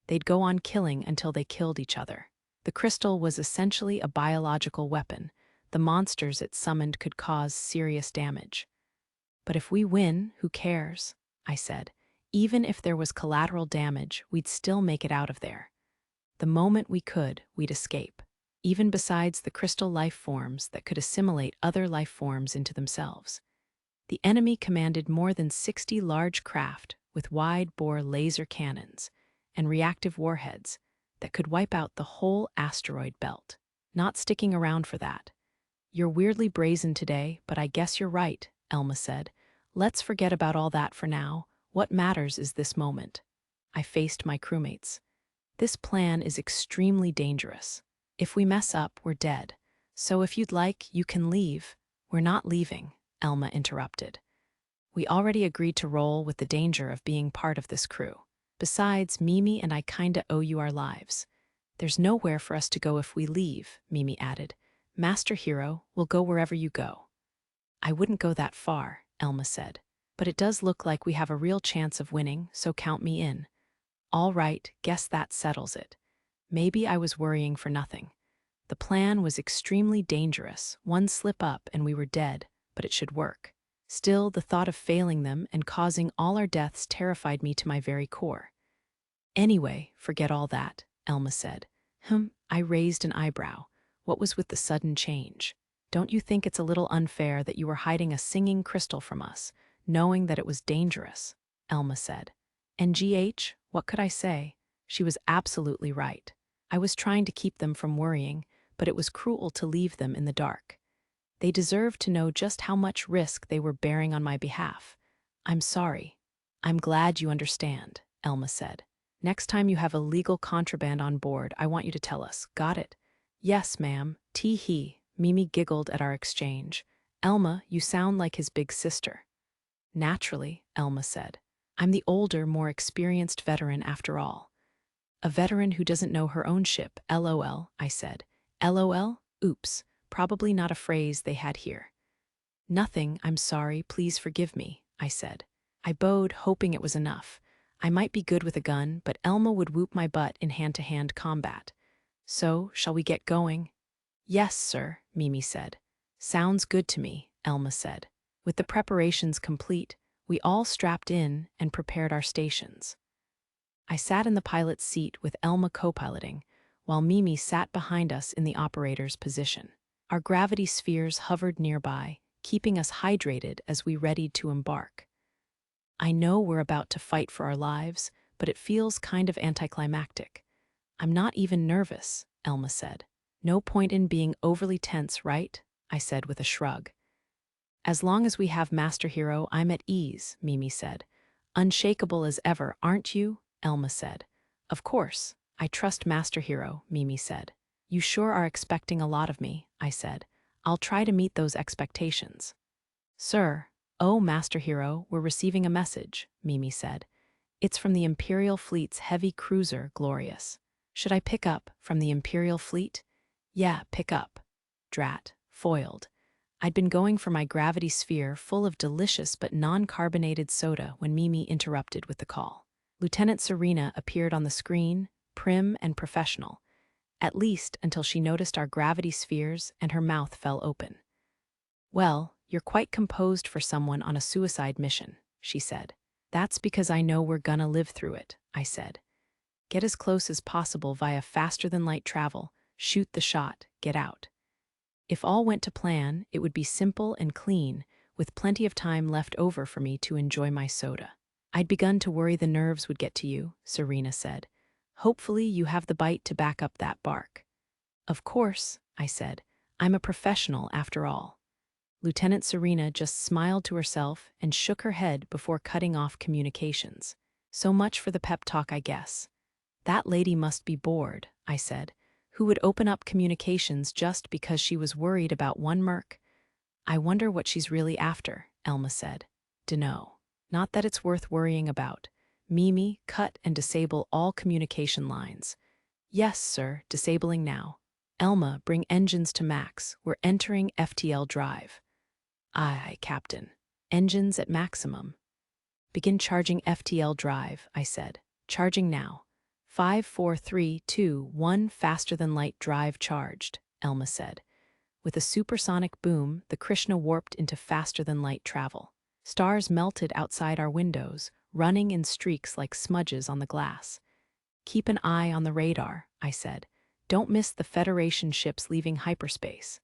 [SPEAKER 1] They'd go on killing until they killed each other. The crystal was essentially a biological weapon. The monsters it summoned could cause serious damage. But if we win, who cares? I said. Even if there was collateral damage, we'd still make it out of there. The moment we could, we'd escape. Even besides the crystal life forms that could assimilate other life forms into themselves. The enemy commanded more than 60 large craft with wide-bore laser cannons and reactive warheads that could wipe out the whole asteroid belt. Not sticking around for that. You're weirdly brazen today, but I guess you're right, Elma said. Let's forget about all that for now. What matters is this moment. I faced my crewmates. This plan is extremely dangerous. If we mess up, we're dead. So if you'd like, you can leave. We're not leaving, Elma interrupted. We already agreed to roll with the danger of being part of this crew. Besides, Mimi and I kinda owe you our lives. There's nowhere for us to go if we leave, Mimi added. Master Hero, we'll go wherever you go. I wouldn't go that far, Elma said. But it does look like we have a real chance of winning, so count me in. All right, guess that settles it. Maybe I was worrying for nothing. The plan was extremely dangerous. One slip up and we were dead, but it should work. Still, the thought of failing them and causing all our deaths terrified me to my very core. Anyway, forget all that, Elma said. I raised an eyebrow. What was with the sudden change? Don't you think it's a little unfair that you were hiding a singing crystal from us, knowing that it was dangerous? Elma said. And GH, what could I say? She was absolutely right. I was trying to keep them from worrying, but it was cruel to leave them in the dark. They deserved to know just how much risk they were bearing on my behalf. I'm sorry. I'm glad you understand, Elma said. Next time you have illegal contraband on board, I want you to tell us. Got it? Yes, ma'am. Tee-hee. Mimi giggled at our exchange. Elma, you sound like his big sister. Naturally, Elma said. I'm the older, more experienced veteran after all. A veteran who doesn't know her own ship, LOL, I said. LOL? Oops, probably not a phrase they had here. Nothing, I'm sorry, please forgive me, I said. I bowed, hoping it was enough. I might be good with a gun, but Elma would whoop my butt in hand-to-hand combat. So, shall we get going? Yes, sir, Mimi said. Sounds good to me, Elma said. With the preparations complete, we all strapped in and prepared our stations. I sat in the pilot's seat with Elma co-piloting, while Mimi sat behind us in the operator's position. Our gravity spheres hovered nearby, keeping us hydrated as we readied to embark. I know we're about to fight for our lives, but it feels kind of anticlimactic. I'm not even nervous, Elma said. No point in being overly tense, right? I said with a shrug. As long as we have Master Hero, I'm at ease, Mimi said. Unshakable as ever, aren't you? Elma said. Of course, I trust Master Hero, Mimi said. You sure are expecting a lot of me, I said. I'll try to meet those expectations. Sir, oh, Master Hero, we're receiving a message, Mimi said. It's from the Imperial Fleet's heavy cruiser, Glorious. Should I pick up from the Imperial Fleet? Yeah, pick up. Drat, foiled. I'd been going for my gravity sphere full of delicious but non-carbonated soda when Mimi interrupted with the call. Lieutenant Serena appeared on the screen, prim and professional, at least until she noticed our gravity spheres and her mouth fell open. Well, you're quite composed for someone on a suicide mission, she said. That's because I know we're gonna live through it, I said. Get as close as possible via faster-than-light travel, shoot the shot, get out. If all went to plan, it would be simple and clean, with plenty of time left over for me to enjoy my soda. I'd begun to worry the nerves would get to you, Serena said. Hopefully you have the bite to back up that bark. Of course, I said. I'm a professional after all. Lieutenant Serena just smiled to herself and shook her head before cutting off communications. So much for the pep talk, I guess. That lady must be bored, I said. Who would open up communications just because she was worried about one merc? I wonder what she's really after, Elma said. Dunno. Not that it's worth worrying about. Mimi, cut and disable all communication lines. Yes, sir, disabling now. Elma, bring engines to max. We're entering FTL drive. Aye, Captain. Engines at maximum. Begin charging FTL drive, I said. Charging now. 5, 4, 3, 2, 1 faster-than-light drive charged, Elma said. With a supersonic boom, the Krishna warped into faster-than-light travel. Stars melted outside our windows, running in streaks like smudges on the glass. Keep an eye on the radar, I said. Don't miss the Federation ships leaving hyperspace.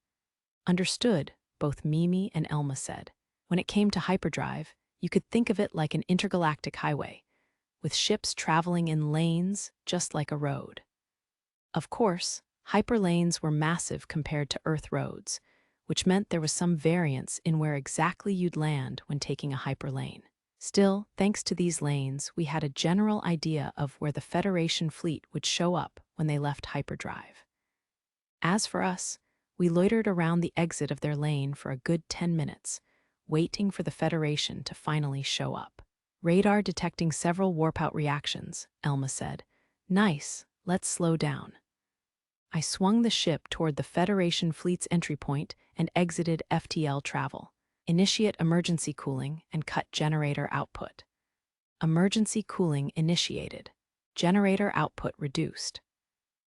[SPEAKER 1] Understood, both Mimi and Elma said. When it came to hyperdrive, you could think of it like an intergalactic highway, with ships traveling in lanes just like a road. Of course, hyperlanes were massive compared to Earth roads, which meant there was some variance in where exactly you'd land when taking a hyperlane. Still, thanks to these lanes, we had a general idea of where the Federation fleet would show up when they left hyperdrive. As for us, we loitered around the exit of their lane for a good 10 minutes, waiting for the Federation to finally show up. Radar detecting several warp-out reactions, Elma said. Nice, let's slow down. I swung the ship toward the Federation fleet's entry point and exited FTL travel. Initiate emergency cooling and cut generator output. Emergency cooling initiated. Generator output reduced.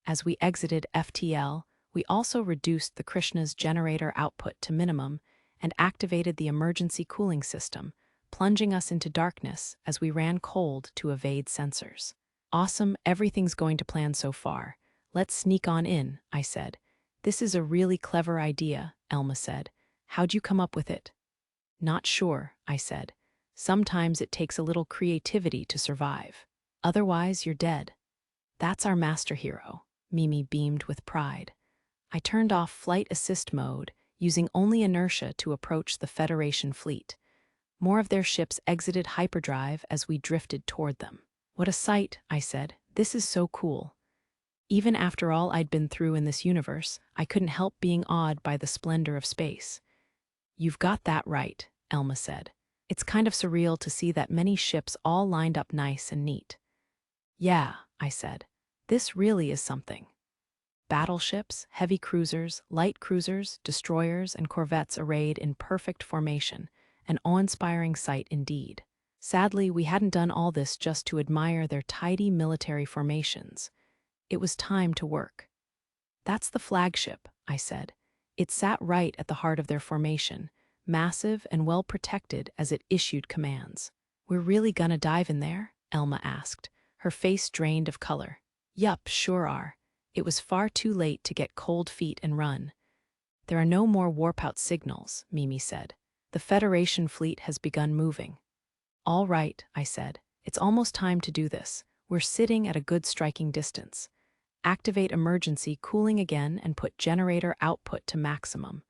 [SPEAKER 1] As we exited FTL, we also reduced the Krishna's generator output to minimum and activated the emergency cooling system, plunging us into darkness as we ran cold to evade sensors. Awesome, everything's going to plan so far. Let's sneak on in, I said. This is a really clever idea, Elma said. How'd you come up with it? Not sure, I said. Sometimes it takes a little creativity to survive. Otherwise, you're dead. That's our master hero, Mimi beamed with pride. I turned off flight assist mode, using only inertia to approach the Federation fleet. More of their ships exited hyperdrive as we drifted toward them. What a sight, I said. This is so cool. Even after all I'd been through in this universe, I couldn't help being awed by the splendor of space. You've got that right, Elma said. It's kind of surreal to see that many ships all lined up nice and neat. Yeah, I said. This really is something. Battleships, heavy cruisers, light cruisers, destroyers, and corvettes arrayed in perfect formation, an awe-inspiring sight indeed. Sadly, we hadn't done all this just to admire their tidy military formations. It was time to work. That's the flagship, I said. It sat right at the heart of their formation, massive and well protected as it issued commands. We're really gonna dive in there? Elma asked, her face drained of color. Yup, sure are. It was far too late to get cold feet and run. There are no more warp-out signals, Mimi said. The Federation fleet has begun moving. All right, I said. It's almost time to do this. We're sitting at a good striking distance. Activate emergency cooling again and put generator output to maximum.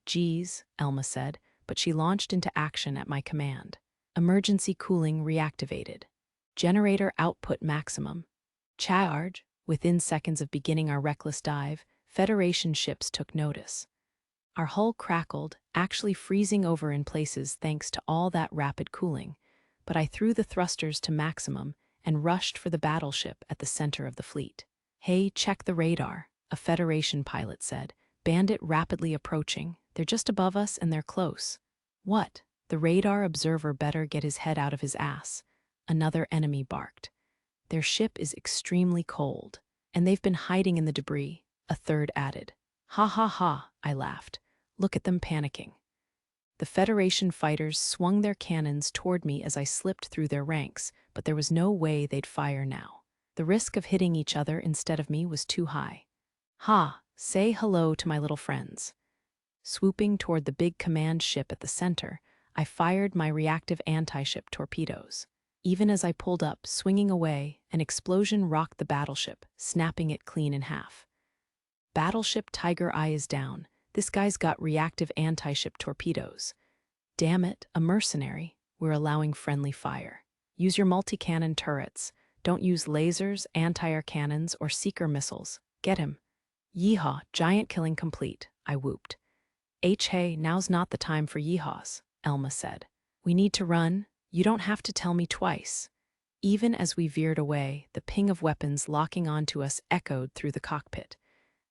[SPEAKER 1] Geez, Elma said, but she launched into action at my command. Emergency cooling reactivated. Generator output maximum. Charge. Within seconds of beginning our reckless dive, Federation ships took notice. Our hull crackled, actually freezing over in places thanks to all that rapid cooling, but I threw the thrusters to maximum and rushed for the battleship at the center of the fleet. "Hey, check the radar," a Federation pilot said. "Bandit rapidly approaching. They're just above us and they're close." "What?" The radar observer better get his head out of his ass. Another enemy barked. "Their ship is extremely cold, and they've been hiding in the debris," a third added. "Ha ha ha," I laughed. "Look at them panicking." The Federation fighters swung their cannons toward me as I slipped through their ranks, but there was no way they'd fire now. The risk of hitting each other instead of me was too high. "Ha, say hello to my little friends." Swooping toward the big command ship at the center, I fired my reactive anti-ship torpedoes. Even as I pulled up, swinging away, an explosion rocked the battleship, snapping it clean in half. "Battleship Tiger Eye is down. This guy's got reactive anti-ship torpedoes." "Damn it, a mercenary. We're allowing friendly fire. Use your multi-cannon turrets. Don't use lasers, anti-air cannons, or seeker missiles. Get him." "Yeehaw, giant killing complete," I whooped. "Hey, now's not the time for yeehaws," Elma said. "We need to run. You don't have to tell me twice." Even as we veered away, the ping of weapons locking onto us echoed through the cockpit.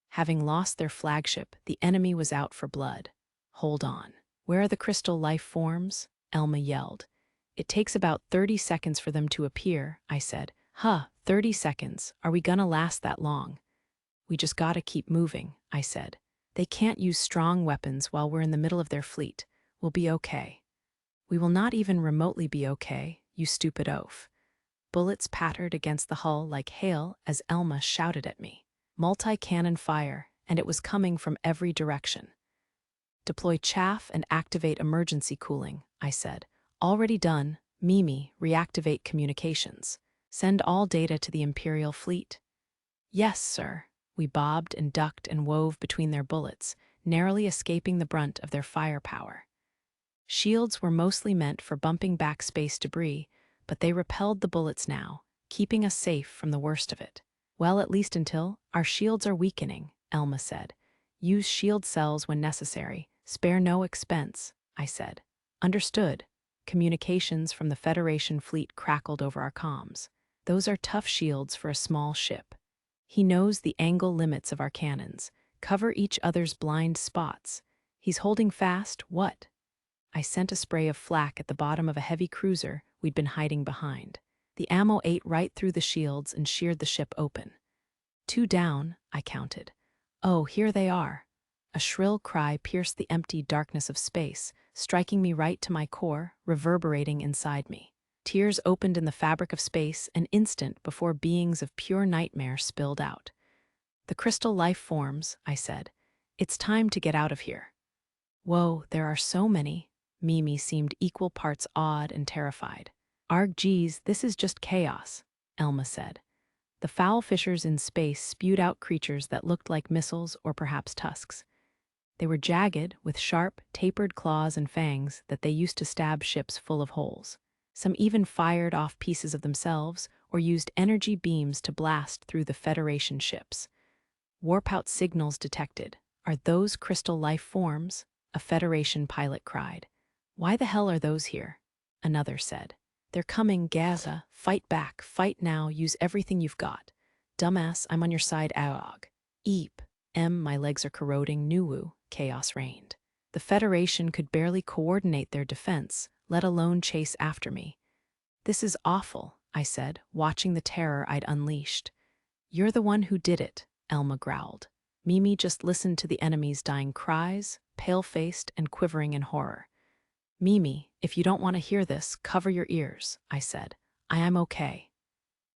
[SPEAKER 1] Having lost their flagship, the enemy was out for blood. "Hold on. Where are the crystal life forms?" Elma yelled. "It takes about 30 seconds for them to appear," I said. "Huh, 30 seconds. Are we gonna last that long?" "We just gotta keep moving," I said. "They can't use strong weapons while we're in the middle of their fleet. We'll be okay." "We will not even remotely be okay, you stupid oaf." Bullets pattered against the hull like hail as Elma shouted at me. Multi-cannon fire, and it was coming from every direction. "Deploy chaff and activate emergency cooling," I said. "Already done. Mimi, reactivate communications. Send all data to the Imperial fleet." "Yes, sir." We bobbed and ducked and wove between their bullets, narrowly escaping the brunt of their firepower. Shields were mostly meant for bumping back space debris, but they repelled the bullets now, keeping us safe from the worst of it. "Well, at least until our shields are weakening," Elma said. "Use shield cells when necessary. Spare no expense," I said. "Understood." Communications from the Federation fleet crackled over our comms. "Those are tough shields for a small ship. He knows the angle limits of our cannons. Cover each other's blind spots. He's holding fast, what?" I sent a spray of flak at the bottom of a heavy cruiser we'd been hiding behind. The ammo ate right through the shields and sheared the ship open. "Two down," I counted. "Oh, here they are." A shrill cry pierced the empty darkness of space, striking me right to my core, reverberating inside me. Tears opened in the fabric of space an instant before beings of pure nightmare spilled out. "The crystal life forms," I said. "It's time to get out of here." "Whoa, there are so many." Mimi seemed equal parts awed and terrified. "Arg geez, this is just chaos," Elma said. The foul fissures in space spewed out creatures that looked like missiles or perhaps tusks. They were jagged, with sharp, tapered claws and fangs that they used to stab ships full of holes. Some even fired off pieces of themselves or used energy beams to blast through the Federation ships. "Warp-out signals detected. Are those crystal life forms?" a Federation pilot cried. "Why the hell are those here?" another said. "They're coming, Gaza. Fight back. Fight now. Use everything you've got." "Dumbass, I'm on your side, Aog." "Eep. My legs are corroding. Nuwu." Chaos reigned. The Federation could barely coordinate their defense, let alone chase after me. "This is awful," I said, watching the terror I'd unleashed. "You're the one who did it," Elma growled. Mimi just listened to the enemy's dying cries, pale-faced and quivering in horror. "Mimi, if you don't want to hear this, cover your ears," I said. "I am okay."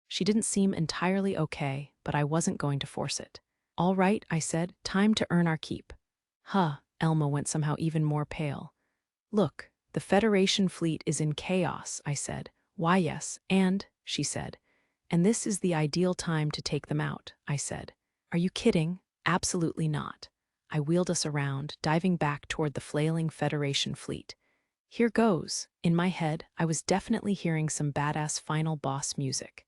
[SPEAKER 1] She didn't seem entirely okay, but I wasn't going to force it. "All right," I said, "time to earn our keep." "Huh," Elma went somehow even more pale. "Look, the Federation fleet is in chaos," I said. "Why, yes, and," she said. "And this is the ideal time to take them out," I said. "Are you kidding?" "Absolutely not." I wheeled us around, diving back toward the flailing Federation fleet. "Here goes." In my head, I was definitely hearing some badass final boss music.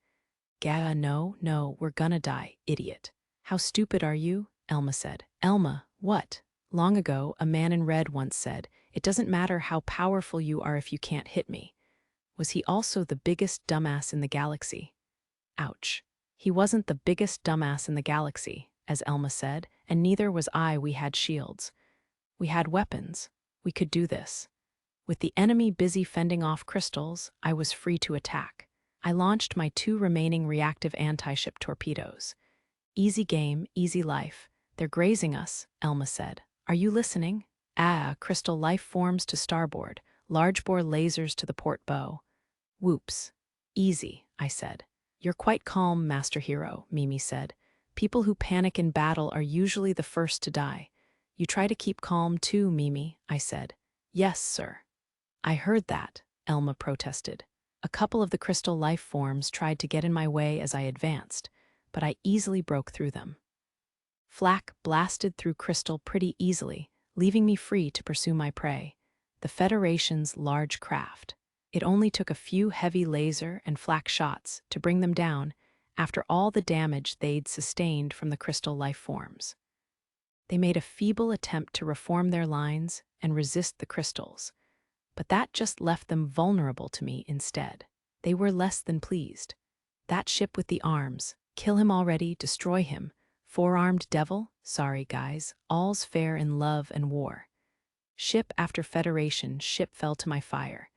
[SPEAKER 1] Gah, no, we're gonna die, idiot. How stupid are you? Elma said. Elma, what? Long ago, a man in red once said, it doesn't matter how powerful you are if you can't hit me. Was he also the biggest dumbass in the galaxy? Ouch. He wasn't the biggest dumbass in the galaxy, as Elma said, and neither was I. We had shields. We had weapons. We could do this. With the enemy busy fending off crystals, I was free to attack. I launched my 2 remaining reactive anti-ship torpedoes. Easy game, easy life. They're grazing us, Elma said. Are you listening? Crystal life forms to starboard, large-bore lasers to the port bow. Whoops. Easy, I said. You're quite calm, Master Hero, Mimi said. People who panic in battle are usually the first to die. You try to keep calm too, Mimi, I said. Yes, sir. I heard that, Elma protested. A couple of the crystal life forms tried to get in my way as I advanced, but I easily broke through them. Flak blasted through crystal pretty easily, leaving me free to pursue my prey, the Federation's large craft. It only took a few heavy laser and flak shots to bring them down after all the damage they'd sustained from the crystal life forms. They made a feeble attempt to reform their lines and resist the crystals, but that just left them vulnerable to me instead. They were less than pleased. That ship with the arms, kill him already, destroy him. Four-armed devil? Sorry, guys, all's fair in love and war. Ship after Federation ship fell to my fire.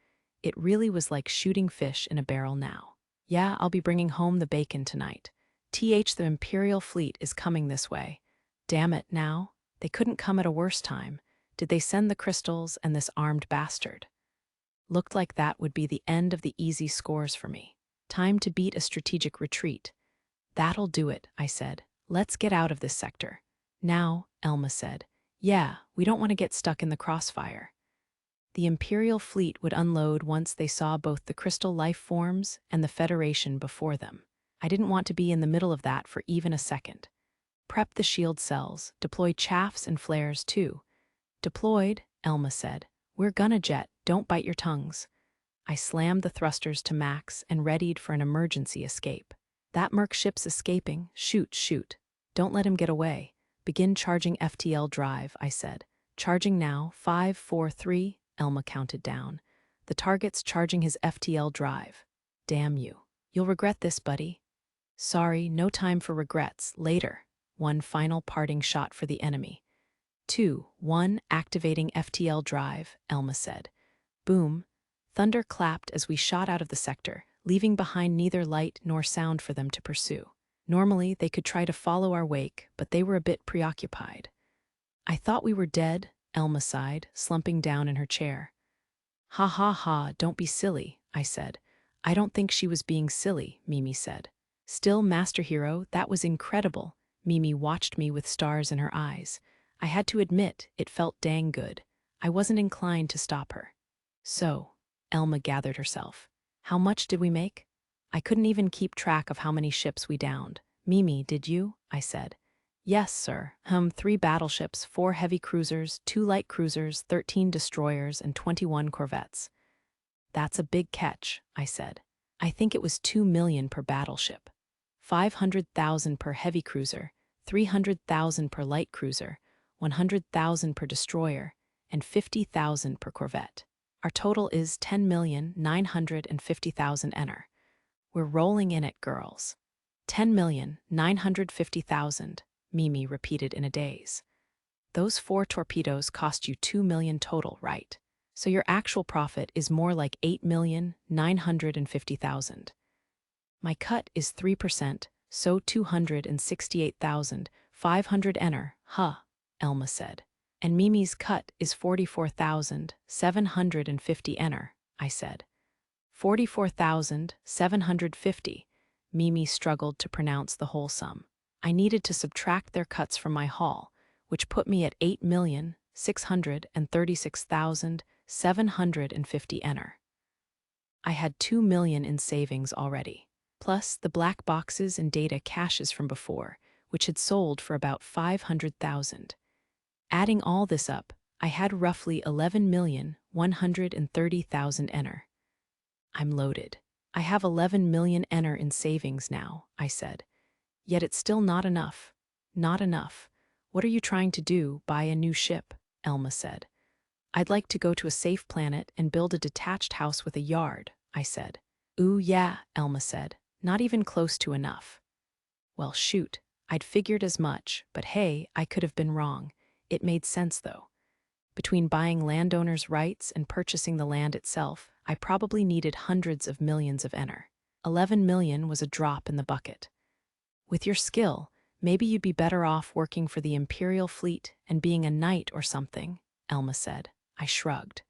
[SPEAKER 1] It really was like shooting fish in a barrel now. Yeah, I'll be bringing home the bacon tonight. The Imperial fleet is coming this way. Damn it, now. They couldn't come at a worse time. Did they send the crystals and this armed bastard? Looked like that would be the end of the easy scores for me. Time to beat a strategic retreat. That'll do it, I said. Let's get out of this sector. Now, Elma said. Yeah, we don't want to get stuck in the crossfire. The Imperial fleet would unload once they saw both the crystal life forms and the Federation before them. I didn't want to be in the middle of that for even a second. Prep the shield cells, deploy chaffs and flares too. Deployed, Elma said. We're gonna jet, don't bite your tongues. I slammed the thrusters to max and readied for an emergency escape. That Merc ship's escaping. Shoot. Don't let him get away. Begin charging FTL drive, I said. Charging now, 5, 4, 3, Elma counted down. The target's charging his FTL drive. Damn you. You'll regret this, buddy. Sorry, no time for regrets. Later. One final parting shot for the enemy. 2, 1, activating FTL drive, Elma said. Boom. Thunder clapped as we shot out of the sector, leaving behind neither light nor sound for them to pursue. Normally, they could try to follow our wake, but they were a bit preoccupied. I thought we were dead, Elma sighed, slumping down in her chair. Ha, don't be silly, I said. I don't think she was being silly, Mimi said. Still, Master Hero, that was incredible. Mimi watched me with stars in her eyes. I had to admit, it felt dang good. I wasn't inclined to stop her. So, Elma gathered herself. How much did we make? I couldn't even keep track of how many ships we downed. Mimi, did you? I said. Yes, sir. 3 battleships, 4 heavy cruisers, 2 light cruisers, 13 destroyers, and 21 corvettes. That's a big catch, I said. I think it was 2 million per battleship. 500,000 per heavy cruiser, 300,000 per light cruiser, 100,000 per destroyer, and 50,000 per corvette. Our total is 10,950,000 ener. We're rolling in it, girls. 10,950,000, Mimi repeated in a daze. Those 4 torpedoes cost you 2 million total, right? So your actual profit is more like 8,950,000. My cut is 3%, so 268,500 ener, Elma said. And Mimi's cut is 44,750 ener, I said. 44,750, Mimi struggled to pronounce the whole sum. I needed to subtract their cuts from my haul, which put me at 8,636,750 ener. I had 2 million in savings already, plus the black boxes and data caches from before, which had sold for about 500,000. Adding all this up, I had roughly 11,130,000 ener. I'm loaded. I have 11 million ener in savings now, I said. Yet it's still not enough. Not enough. What are you trying to do, buy a new ship? Elma said. I'd like to go to a safe planet and build a detached house with a yard, I said. Ooh yeah, Elma said. Not even close to enough. Well, shoot. I'd figured as much, but hey, I could have been wrong. It made sense, though. Between buying landowners' rights and purchasing the land itself, I probably needed hundreds of millions of ener. 11 million was a drop in the bucket. With your skill, maybe you'd be better off working for the Imperial fleet and being a knight or something, Elma said. I shrugged.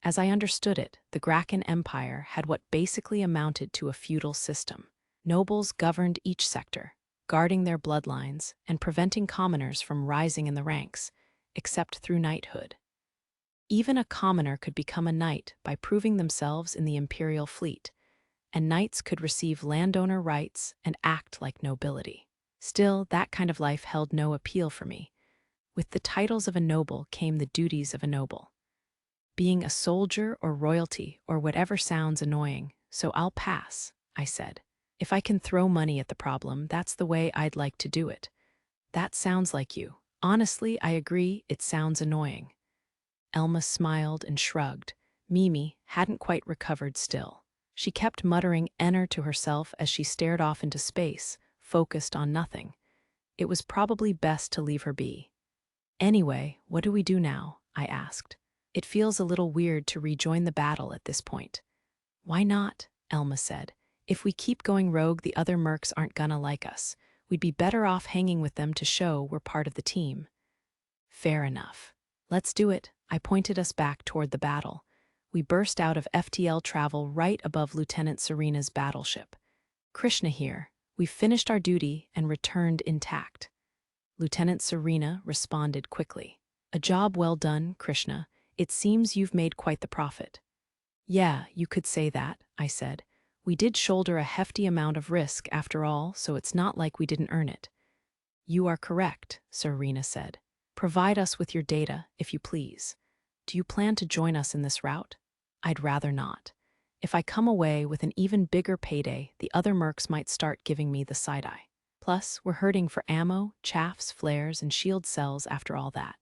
[SPEAKER 1] As I understood it, the Graken Empire had what basically amounted to a feudal system. Nobles governed each sector, guarding their bloodlines and preventing commoners from rising in the ranks, except through knighthood. Even a commoner could become a knight by proving themselves in the imperial fleet, and knights could receive landowner rights and act like nobility. Still, that kind of life held no appeal for me. With the titles of a noble came the duties of a noble. Being a soldier or royalty or whatever sounds annoying, so I'll pass, I said. If I can throw money at the problem, that's the way I'd like to do it. That sounds like you. Honestly, I agree, it sounds annoying. Elma smiled and shrugged. Mimi hadn't quite recovered still. She kept muttering ener to herself as she stared off into space, focused on nothing. It was probably best to leave her be. Anyway, what do we do now? I asked. It feels a little weird to rejoin the battle at this point. Why not? Elma said. If we keep going rogue, the other mercs aren't gonna like us. We'd be better off hanging with them to show we're part of the team. Fair enough. Let's do it. I pointed us back toward the battle. We burst out of FTL travel right above Lieutenant Serena's battleship. Krishna here. We've finished our duty and returned intact. Lieutenant Serena responded quickly. A job well done, Krishna. It seems you've made quite the profit. Yeah, you could say that, I said. We did shoulder a hefty amount of risk after all, so it's not like we didn't earn it. You are correct, Serena said. Provide us with your data, if you please. Do you plan to join us in this route? I'd rather not. If I come away with an even bigger payday, the other mercs might start giving me the side-eye. Plus, we're hurting for ammo, chaffs, flares, and shield cells after all that.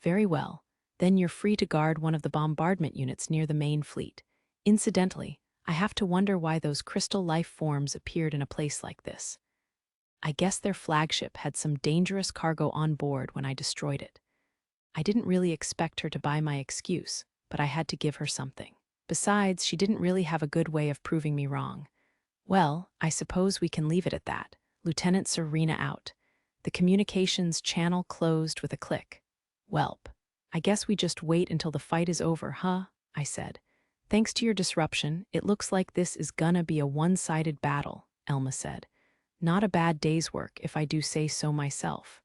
[SPEAKER 1] Very well. Then you're free to guard one of the bombardment units near the main fleet. Incidentally, I have to wonder why those crystal life forms appeared in a place like this. I guess their flagship had some dangerous cargo on board when I destroyed it. I didn't really expect her to buy my excuse, but I had to give her something. Besides, she didn't really have a good way of proving me wrong. Well, I suppose we can leave it at that. Lieutenant Serena out. The communications channel closed with a click. Welp. I guess we just wait until the fight is over, huh? I said. Thanks to your disruption, it looks like this is gonna be a one-sided battle, Elma said. Not a bad day's work, if I do say so myself.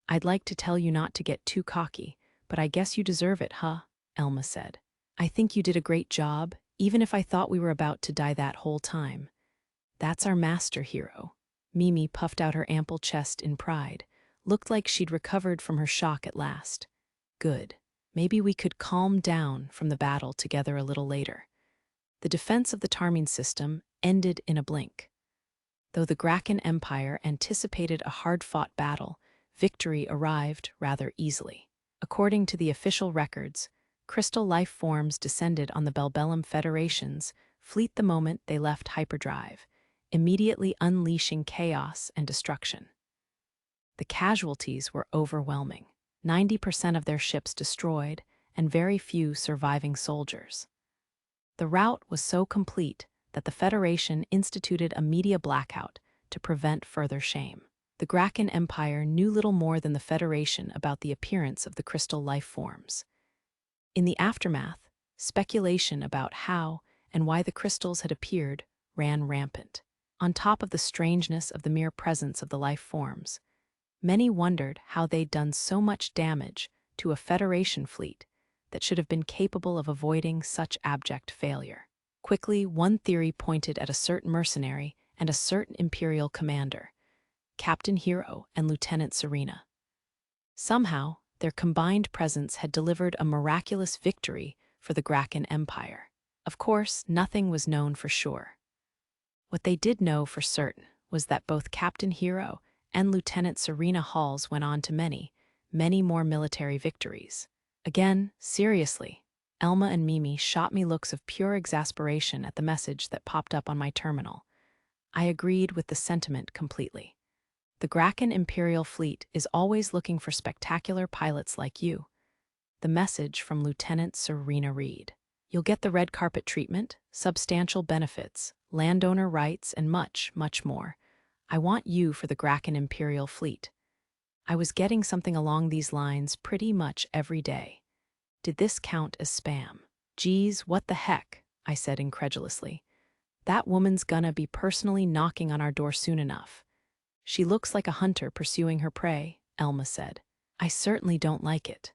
[SPEAKER 1] I'd like to tell you not to get too cocky, but I guess you deserve it, huh? Elma said. I think you did a great job, even if I thought we were about to die that whole time. That's our master hero. Mimi puffed out her ample chest in pride. Looked like she'd recovered from her shock at last. Good. Maybe we could calm down from the battle together a little later. The defense of the Tarmine system ended in a blink. Though the Graken Empire anticipated a hard-fought battle, victory arrived rather easily. According to the official records, crystal life forms descended on the Belbellum Federation's fleet the moment they left hyperdrive, immediately unleashing chaos and destruction. The casualties were overwhelming. 90% of their ships destroyed, and very few surviving soldiers. The rout was so complete that the Federation instituted a media blackout to prevent further shame. The Graken Empire knew little more than the Federation about the appearance of the crystal life forms. In the aftermath, speculation about how and why the crystals had appeared ran rampant. On top of the strangeness of the mere presence of the life forms, many wondered how they'd done so much damage to a Federation fleet that should have been capable of avoiding such abject failure. Quickly, one theory pointed at a certain mercenary and a certain Imperial commander, Captain Hero and Lieutenant Serena. Somehow, their combined presence had delivered a miraculous victory for the Graken Empire. Of course, nothing was known for sure. What they did know for certain was that both Captain Hero and Lieutenant Serena Halls went on to many, many more military victories. Again, seriously, Elma and Mimi shot me looks of pure exasperation at the message that popped up on my terminal. I agreed with the sentiment completely. The Kraken Imperial Fleet is always looking for spectacular pilots like you. The message from Lieutenant Serena read. You'll get the red carpet treatment, substantial benefits, landowner rights, and much, much more. I want you for the Kraken Imperial Fleet. I was getting something along these lines pretty much every day. Did this count as spam? Geez, what the heck? I said incredulously. That woman's gonna be personally knocking on our door soon enough. She looks like a hunter pursuing her prey, Elma said. I certainly don't like it.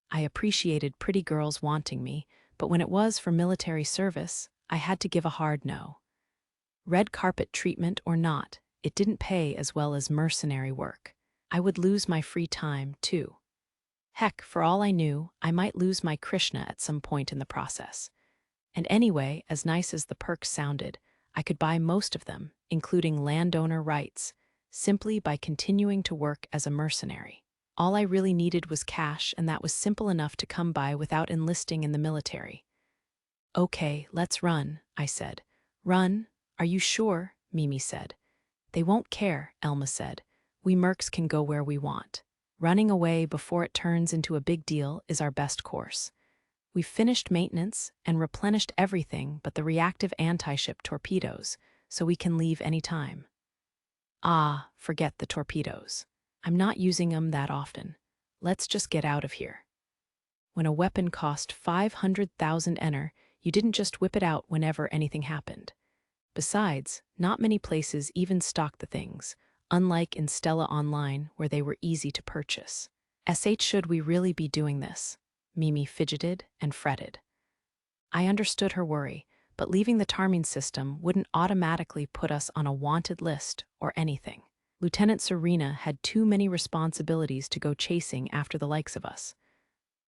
[SPEAKER 1] I appreciated pretty girls wanting me, but when it was for military service, I had to give a hard no. Red carpet treatment or not, it didn't pay as well as mercenary work. I would lose my free time, too. Heck, for all I knew, I might lose my Krishna at some point in the process. And anyway, as nice as the perks sounded, I could buy most of them, including landowner rights, simply by continuing to work as a mercenary. All I really needed was cash, and that was simple enough to come by without enlisting in the military. Okay, let's run, I said. Run? Are you sure? Mimi said. They won't care, Elma said. We mercs can go where we want. Running away before it turns into a big deal is our best course. We've finished maintenance and replenished everything but the reactive anti-ship torpedoes, so we can leave any time. Ah, forget the torpedoes. I'm not using them that often. Let's just get out of here. When a weapon cost 500,000 ener, you didn't just whip it out whenever anything happened. Besides, not many places even stocked the things, unlike in Stella Online where they were easy to purchase. Should we really be doing this? Mimi fidgeted and fretted. I understood her worry, but leaving the tarming system wouldn't automatically put us on a wanted list or anything. Lieutenant Serena had too many responsibilities to go chasing after the likes of us.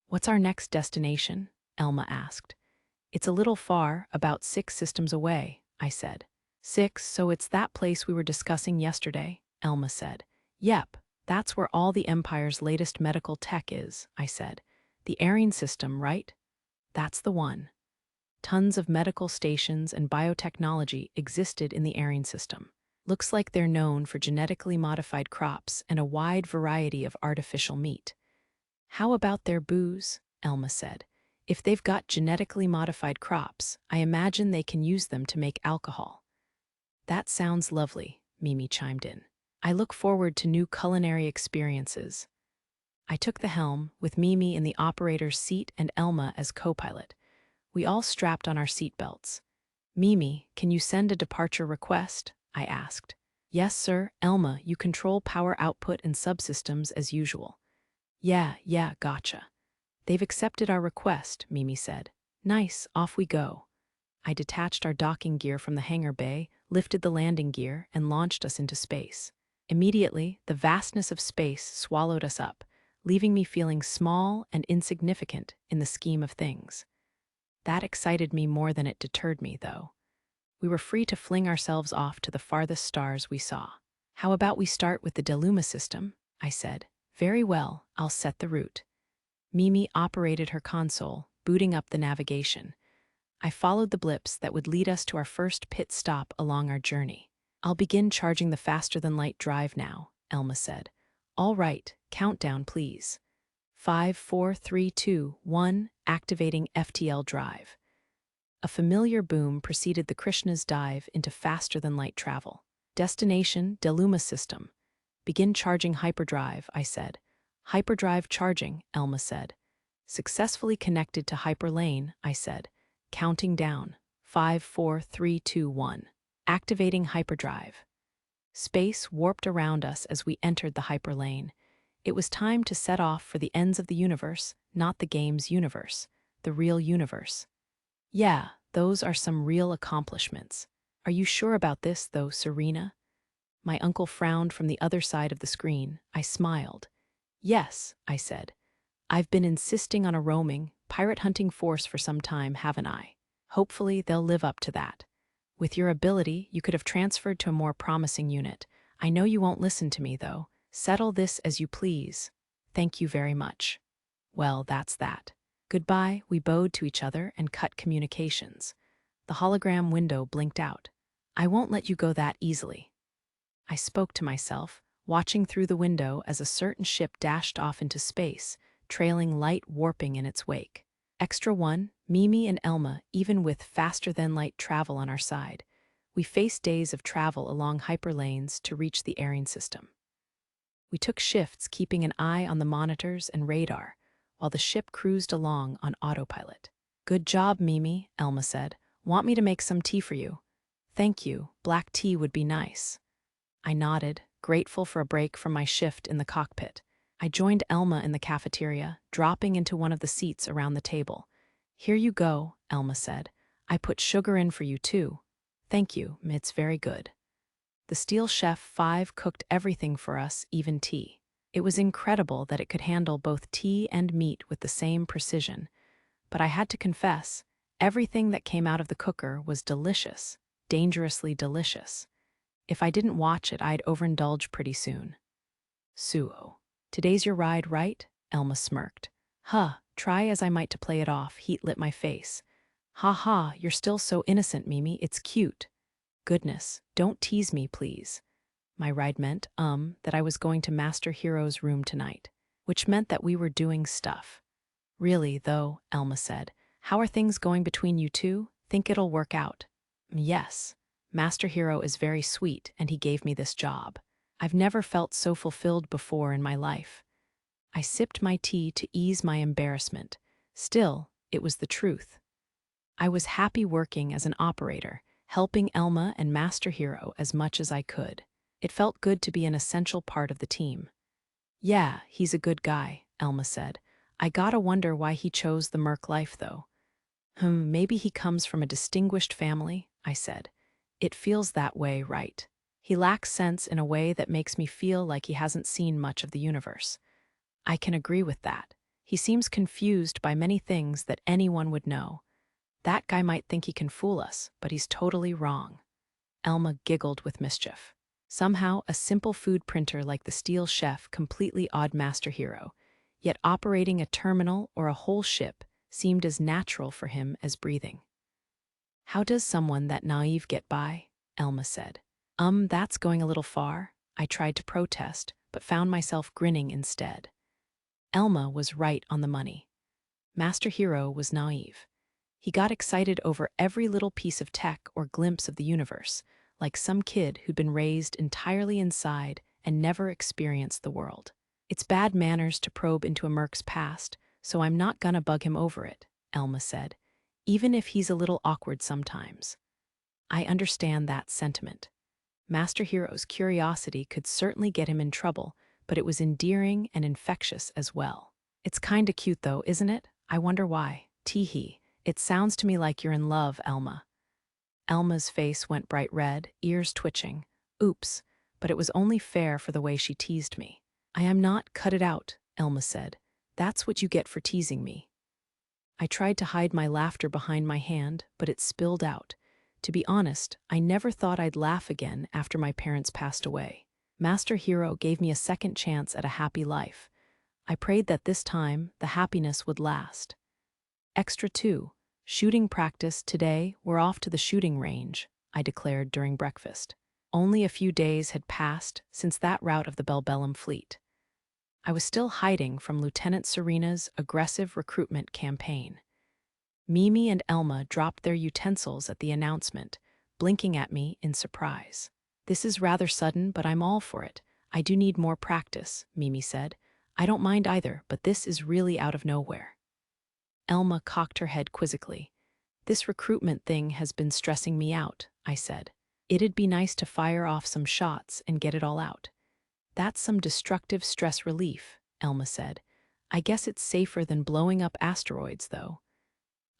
[SPEAKER 1] What's our next destination? Elma asked. It's a little far, about 6 systems away, I said. 6, so it's that place we were discussing yesterday, Elma said. Yep, that's where all the Empire's latest medical tech is, I said. The Aryan system, right? That's the one. Tons of medical stations and biotechnology existed in the Aryan system. Looks like they're known for genetically modified crops and a wide variety of artificial meat. How about their booze? Elma said. If they've got genetically modified crops, I imagine they can use them to make alcohol. That sounds lovely, Mimi chimed in. I look forward to new culinary experiences. I took the helm, with Mimi in the operator's seat and Elma as co-pilot. We all strapped on our seatbelts. Mimi, can you send a departure request? I asked. Yes, sir. Elma, you control power output and subsystems as usual. Yeah, gotcha. They've accepted our request, Mimi said. Nice, off we go. I detached our docking gear from the hangar bay, lifted the landing gear, and launched us into space. Immediately, the vastness of space swallowed us up, leaving me feeling small and insignificant in the scheme of things. That excited me more than it deterred me, though. We were free to fling ourselves off to the farthest stars we saw. How about we start with the Deluma system? I said. Very well, I'll set the route. Mimi operated her console, booting up the navigation. I followed the blips that would lead us to our first pit stop along our journey. I'll begin charging the faster-than-light drive now, Elma said. All right, countdown please. 5, 4, 3, 2, 1, activating FTL drive. A familiar boom preceded the Krishna's dive into faster-than-light travel. Destination, Deluma system. Begin charging hyperdrive, I said. Hyperdrive charging, Elma said. Successfully connected to hyperlane, I said. Counting down. 5, 4, 3, 2, 1. Activating hyperdrive. Space warped around us as we entered the hyperlane. It was time to set off for the ends of the universe, not the game's universe, the real universe. Yeah, those are some real accomplishments. Are you sure about this, though, Serena? My uncle frowned from the other side of the screen. I smiled. Yes, I said. I've been insisting on a roaming, pirate hunting force for some time, haven't I? Hopefully, they'll live up to that. With your ability, you could have transferred to a more promising unit. I know you won't listen to me, though. Settle this as you please. Thank you very much. Well, that's that. Goodbye, we bowed to each other and cut communications. The hologram window blinked out. I won't let you go that easily. I spoke to myself, watching through the window as a certain ship dashed off into space, trailing light warping in its wake. Extra one, Mimi and Elma, even with faster-than-light travel on our side. We faced days of travel along hyperlanes to reach the airing system. We took shifts keeping an eye on the monitors and radar, while the ship cruised along on autopilot. Good job, Mimi, Elma said. Want me to make some tea for you? Thank you, black tea would be nice. I nodded, grateful for a break from my shift in the cockpit. I joined Elma in the cafeteria, dropping into one of the seats around the table. Here you go, Elma said. I put sugar in for you too. Thank you, it's very good. The Steel Chef 5 cooked everything for us, even tea. It was incredible that it could handle both tea and meat with the same precision. But I had to confess, everything that came out of the cooker was delicious, dangerously delicious. If I didn't watch it, I'd overindulge pretty soon. Suo. Today's your ride, right? Elma smirked. Huh, try as I might to play it off, heat lit my face. Ha ha, you're still so innocent, Mimi, it's cute. Goodness, don't tease me, please. My ride meant, that I was going to Master Hero's room tonight, which meant that we were doing stuff. Really, though, Elma said, how are things going between you two? Think it'll work out? Yes. Master Hero is very sweet, and he gave me this job. I've never felt so fulfilled before in my life. I sipped my tea to ease my embarrassment. Still, it was the truth. I was happy working as an operator, helping Elma and Master Hero as much as I could. It felt good to be an essential part of the team. Yeah, he's a good guy, Elma said. I gotta wonder why he chose the merc life, though. Maybe he comes from a distinguished family, I said. It feels that way, right? He lacks sense in a way that makes me feel like he hasn't seen much of the universe. I can agree with that. He seems confused by many things that anyone would know. That guy might think he can fool us, but he's totally wrong. Elma giggled with mischief. Somehow, a simple food printer like the Steel Chef completely awed Master Hero, yet operating a terminal or a whole ship seemed as natural for him as breathing. How does someone that naive get by? Elma said. That's going a little far. I tried to protest, but found myself grinning instead. Elma was right on the money. Master Hero was naive. He got excited over every little piece of tech or glimpse of the universe, like some kid who'd been raised entirely inside and never experienced the world. It's bad manners to probe into a merc's past, so I'm not gonna bug him over it, Elma said, even if he's a little awkward sometimes. I understand that sentiment. Master Hero's curiosity could certainly get him in trouble, but it was endearing and infectious as well. It's kinda cute though, isn't it? I wonder why. Teehee. It sounds to me like you're in love, Elma. Elma's face went bright red, ears twitching. Oops, but it was only fair for the way she teased me. I am not, cut it out, Elma said. That's what you get for teasing me. I tried to hide my laughter behind my hand, but it spilled out. To be honest, I never thought I'd laugh again after my parents passed away. Master Hero gave me a second chance at a happy life. I prayed that this time the happiness would last. Extra 2. Shooting practice today, we're off to the shooting range, I declared during breakfast. Only a few days had passed since that rout of the Bellbellum fleet. I was still hiding from Lieutenant Serena's aggressive recruitment campaign. Mimi and Elma dropped their utensils at the announcement, blinking at me in surprise. This is rather sudden, but I'm all for it. I do need more practice, Mimi said. I don't mind either, but this is really out of nowhere. Elma cocked her head quizzically. This recruitment thing has been stressing me out, I said. It'd be nice to fire off some shots and get it all out. That's some destructive stress relief, Elma said. I guess it's safer than blowing up asteroids, though.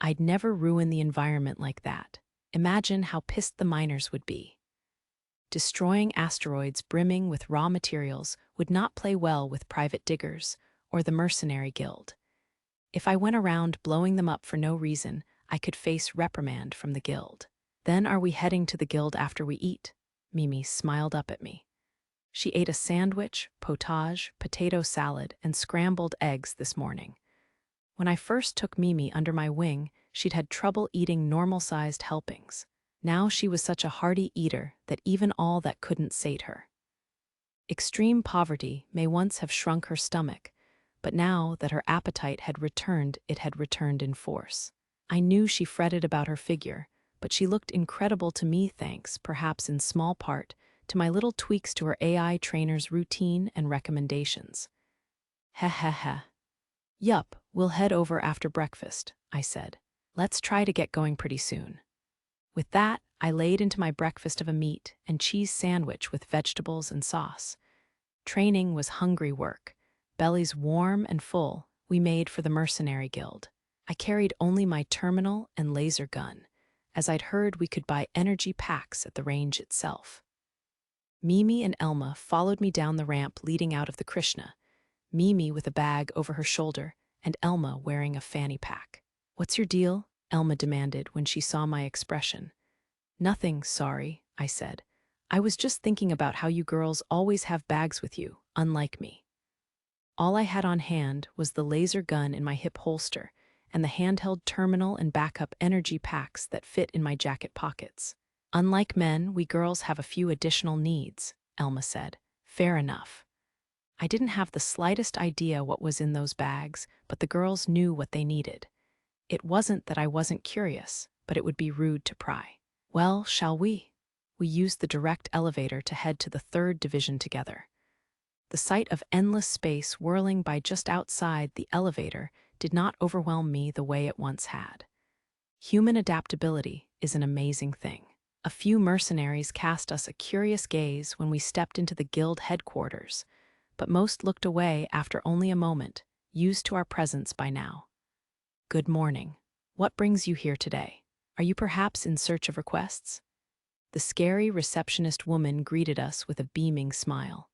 [SPEAKER 1] I'd never ruin the environment like that. Imagine how pissed the miners would be. Destroying asteroids brimming with raw materials would not play well with private diggers or the Mercenary Guild. If I went around blowing them up for no reason, I could face reprimand from the guild. Then are we heading to the guild after we eat? Mimi smiled up at me. She ate a sandwich, potage, potato salad, and scrambled eggs this morning. When I first took Mimi under my wing, she'd had trouble eating normal-sized helpings. Now she was such a hearty eater that even all that couldn't sate her. Extreme poverty may once have shrunk her stomach, but now that her appetite had returned, it had returned in force. I knew she fretted about her figure, but she looked incredible to me thanks, perhaps in small part, to my little tweaks to her AI trainer's routine and recommendations. Heh heh heh. Yup, we'll head over after breakfast, I said. Let's try to get going pretty soon. With that, I laid into my breakfast of a meat and cheese sandwich with vegetables and sauce. Training was hungry work. Bellies warm and full, we made for the Mercenary Guild. I carried only my terminal and laser gun, as I'd heard we could buy energy packs at the range itself. Mimi and Elma followed me down the ramp leading out of the Krishna, Mimi with a bag over her shoulder and Elma wearing a fanny pack. "What's your deal?" Elma demanded when she saw my expression. "Nothing, sorry," I said. "I was just thinking about how you girls always have bags with you, unlike me." All I had on hand was the laser gun in my hip holster and the handheld terminal and backup energy packs that fit in my jacket pockets. "Unlike men, we girls have a few additional needs," Elma said. "Fair enough." I didn't have the slightest idea what was in those bags, but the girls knew what they needed. It wasn't that I wasn't curious, but it would be rude to pry. "Well, shall we?" We used the direct elevator to head to the 3rd Division together. The sight of endless space whirling by just outside the elevator did not overwhelm me the way it once had. Human adaptability is an amazing thing. A few mercenaries cast us a curious gaze when we stepped into the guild headquarters, but most looked away after only a moment, used to our presence by now. "Good morning. What brings you here today? Are you perhaps in search of requests?" The scary receptionist woman greeted us with a beaming smile.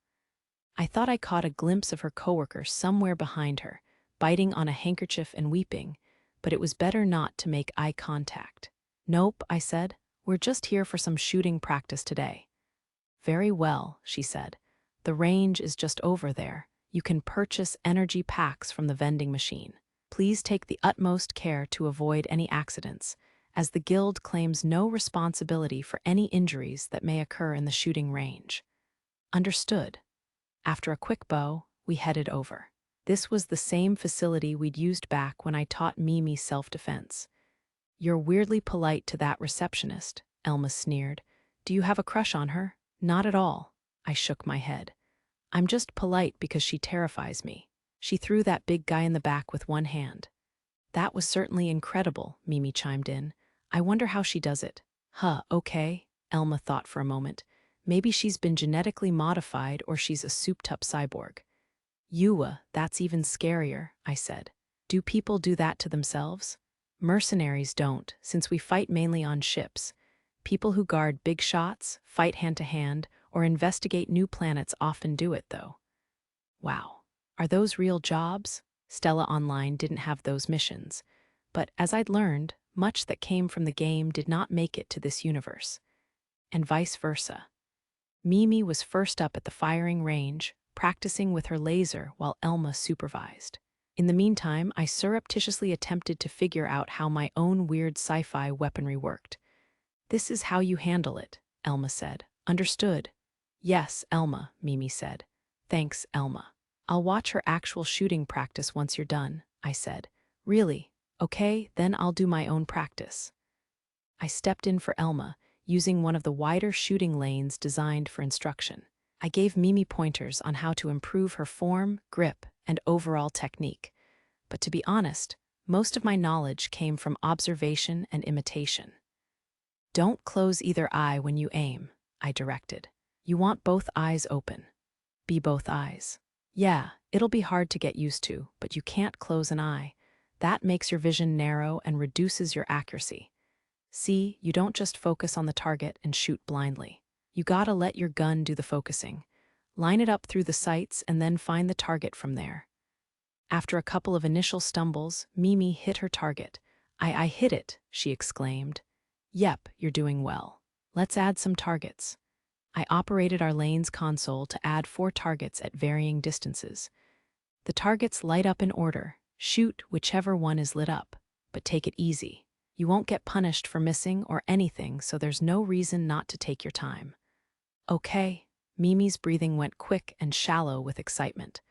[SPEAKER 1] I thought I caught a glimpse of her coworker somewhere behind her, biting on a handkerchief and weeping, but it was better not to make eye contact. "Nope," I said. "We're just here for some shooting practice today." "Very well," she said. "The range is just over there. You can purchase energy packs from the vending machine. Please take the utmost care to avoid any accidents, as the guild claims no responsibility for any injuries that may occur in the shooting range." Understood. After a quick bow, we headed over. This was the same facility we'd used back when I taught Mimi self-defense. "You're weirdly polite to that receptionist," Elma sneered. "Do you have a crush on her?" "Not at all." I shook my head. "I'm just polite because she terrifies me." She threw that big guy in the back with one hand. "That was certainly incredible," Mimi chimed in. "I wonder how she does it." "Huh, okay." Elma thought for a moment. "Maybe she's been genetically modified or she's a souped-up cyborg." "Ewa, that's even scarier," I said. "Do people do that to themselves?" "Mercenaries don't, since we fight mainly on ships. People who guard big shots, fight hand-to-hand, or investigate new planets often do it, though." Wow. Are those real jobs? Stella Online didn't have those missions. But as I'd learned, much that came from the game did not make it to this universe. And vice versa. Mimi was first up at the firing range, practicing with her laser while Elma supervised. In the meantime, I surreptitiously attempted to figure out how my own weird sci-fi weaponry worked. "This is how you handle it," Elma said. "Understood." "Yes, Elma," Mimi said. "Thanks, Elma. I'll watch her actual shooting practice once you're done," I said. "Really? Okay, then I'll do my own practice." I stepped in for Elma, using one of the wider shooting lanes designed for instruction. I gave Mimi pointers on how to improve her form, grip, and overall technique. But to be honest, most of my knowledge came from observation and imitation. "Don't close either eye when you aim," I directed. "You want both eyes open. Be both eyes." "Yeah, it'll be hard to get used to, but you can't close an eye. That makes your vision narrow and reduces your accuracy. See, you don't just focus on the target and shoot blindly. You gotta let your gun do the focusing. Line it up through the sights and then find the target from there." After a couple of initial stumbles, Mimi hit her target. I hit it, she exclaimed. Yep, you're doing well. Let's add some targets. I operated our lane's console to add 4 targets at varying distances. The targets light up in order. Shoot whichever one is lit up, but take it easy. You won't get punished for missing or anything, so there's no reason not to take your time. Okay. Mimi's breathing went quick and shallow with excitement.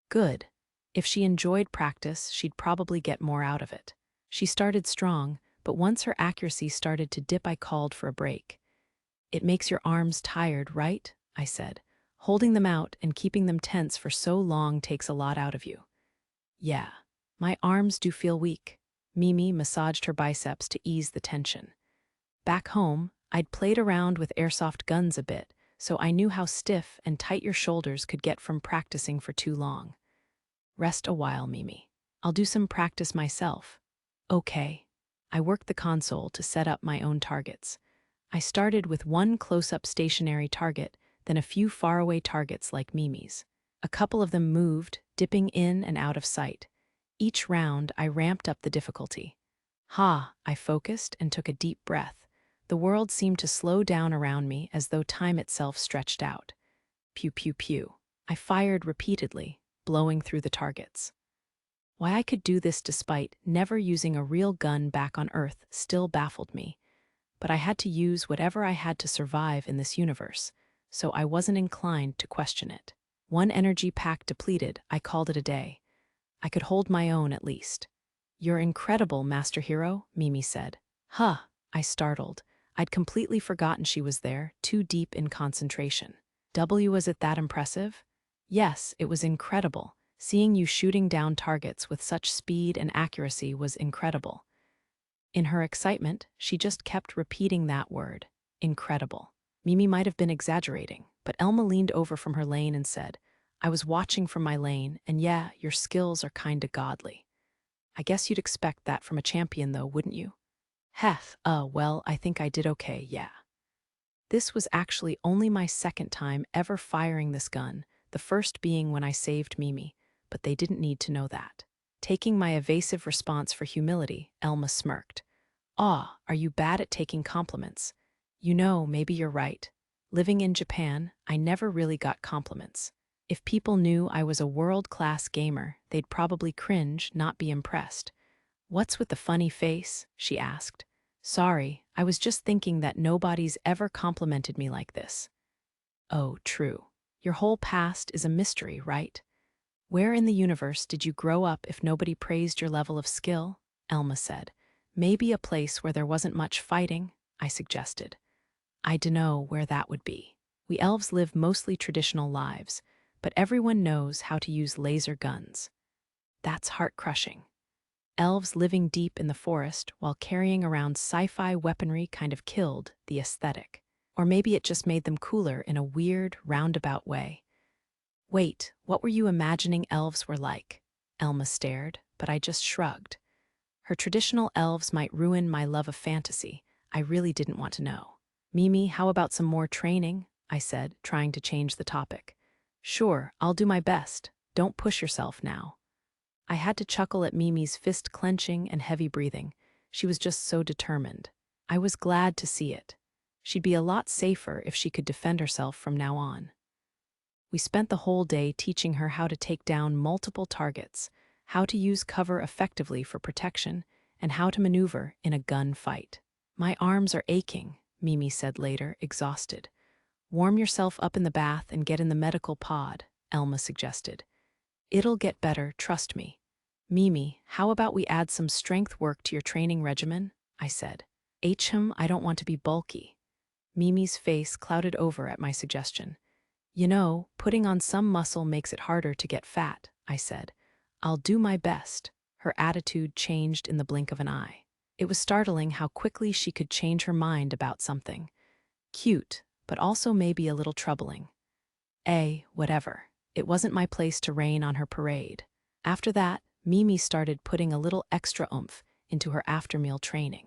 [SPEAKER 1] Good. If she enjoyed practice, she'd probably get more out of it. She started strong, but once her accuracy started to dip, I called for a break. It makes your arms tired, right? I said. Holding them out and keeping them tense for so long takes a lot out of you. Yeah, my arms do feel weak. Mimi massaged her biceps to ease the tension. Back home, I'd played around with airsoft guns a bit, so I knew how stiff and tight your shoulders could get from practicing for too long. Rest a while, Mimi. I'll do some practice myself. Okay. I worked the console to set up my own targets. I started with one close-up stationary target, then a few faraway targets like Mimi's. A couple of them moved, dipping in and out of sight. Each round, I ramped up the difficulty. I focused and took a deep breath. The world seemed to slow down around me as though time itself stretched out. Pew, pew, pew. I fired repeatedly, blowing through the targets. Why I could do this despite never using a real gun back on Earth still baffled me. But I had to use whatever I had to survive in this universe, so I wasn't inclined to question it. One energy pack depleted, I called it a day. I could hold my own at least. You're incredible, Master Hero, Mimi said. I startled. I'd completely forgotten she was there, too deep in concentration. Was it that impressive? Yes, it was incredible. Seeing you shooting down targets with such speed and accuracy was incredible. In her excitement, she just kept repeating that word, incredible. Mimi might have been exaggerating, but Elma leaned over from her lane and said, I was watching from my lane, and yeah, your skills are kinda godly. I guess you'd expect that from a champion though, wouldn't you? Well, I think I did okay, yeah. This was actually only my second time ever firing this gun, the first being when I saved Mimi, but they didn't need to know that. Taking my evasive response for humility, Elma smirked. Are you bad at taking compliments? You know, maybe you're right. Living in Japan, I never really got compliments. If people knew I was a world-class gamer, they'd probably cringe, not be impressed. What's with the funny face? She asked. Sorry, I was just thinking that nobody's ever complimented me like this. Oh, true. Your whole past is a mystery, right? Where in the universe did you grow up if nobody praised your level of skill? Elma said. Maybe a place where there wasn't much fighting, I suggested. I dunno where that would be. We elves live mostly traditional lives, but everyone knows how to use laser guns. That's heart-crushing. Elves living deep in the forest while carrying around sci-fi weaponry kind of killed the aesthetic. Or maybe it just made them cooler in a weird, roundabout way. Wait, what were you imagining elves were like? Elma stared, but I just shrugged. Her traditional elves might ruin my love of fantasy. I really didn't want to know. Mimi, how about some more training? I said, trying to change the topic. Sure, I'll do my best. Don't push yourself now. I had to chuckle at Mimi's fist clenching and heavy breathing. She was just so determined. I was glad to see it. She'd be a lot safer if she could defend herself from now on. We spent the whole day teaching her how to take down multiple targets, how to use cover effectively for protection, and how to maneuver in a gun fight. My arms are aching, Mimi said later, exhausted. Warm yourself up in the bath and get in the medical pod, Elma suggested. It'll get better, trust me. Mimi, how about we add some strength work to your training regimen? I said. I don't want to be bulky. Mimi's face clouded over at my suggestion. You know, putting on some muscle makes it harder to get fat, I said. I'll do my best. Her attitude changed in the blink of an eye. It was startling how quickly she could change her mind about something. Cute, but also maybe a little troubling. Whatever. It wasn't my place to rain on her parade. After that, Mimi started putting a little extra oomph into her after-meal training.